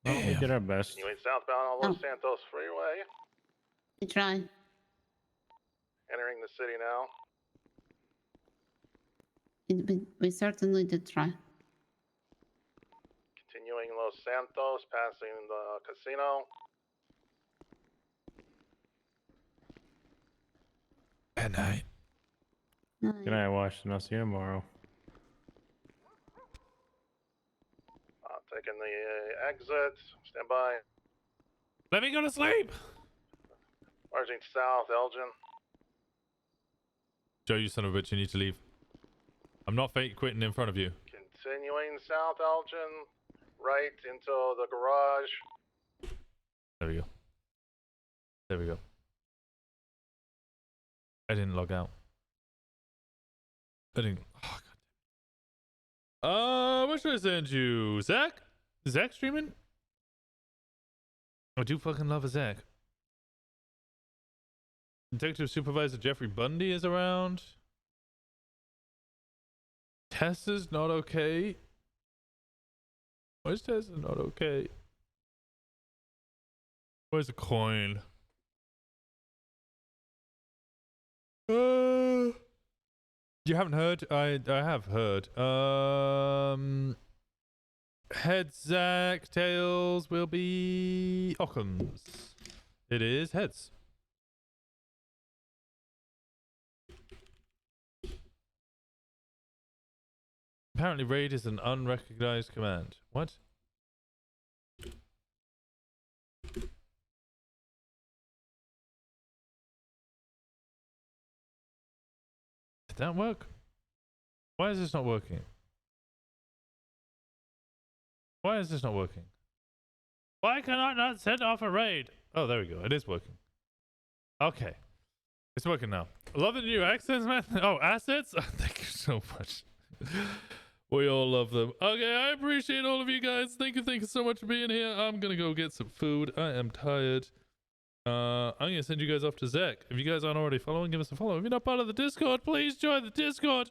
Well, we did our best. Continuing southbound on Los Santos Freeway. We tried. Entering the city now. We certainly did try. Continuing Los Santos, passing the casino. Good night. Good night, Washington. I'll see you tomorrow. Taking the exit. Stand by. Let me go to sleep. Marching south, Elgin. Joe, you son of a bitch, you need to leave. I'm not fake quitting in front of you. Continuing south, Elgin. Right into the garage. There we go. There we go. I didn't log out. I didn't. Oh, God. What should I send you? Zach? Is Zach streaming? I do fucking love a Zach. Detective Supervisor Jeffrey Bundy is around. Tessa's not okay. Why is Tessa not okay? Where's the coin? You haven't heard? I have heard. Heads, Zach. Tails will be Occam's. It is heads. Apparently raid is an unrecognized command. What? Did that work? Why is this not working? Why is this not working? Why can I not send off a raid? Oh, there we go. It is working. Okay. It's working now. I love the new accents, man. Oh, assets? Thank you so much. We all love them. Okay, I appreciate all of you guys. Thank you so much for being here. I'm gonna go get some food. I am tired. I'm gonna send you guys off to Zach. If you guys aren't already following, give us a follow. If you're not part of the Discord, please join the Discord.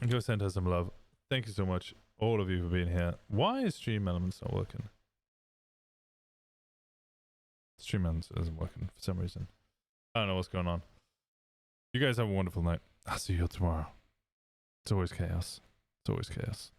And go send her some love. Thank you so much, all of you, for being here. Why is Stream Elements not working? Stream Elements isn't working for some reason. I don't know what's going on. You guys have a wonderful night. I'll see you tomorrow. It's always chaos. It's always chaos.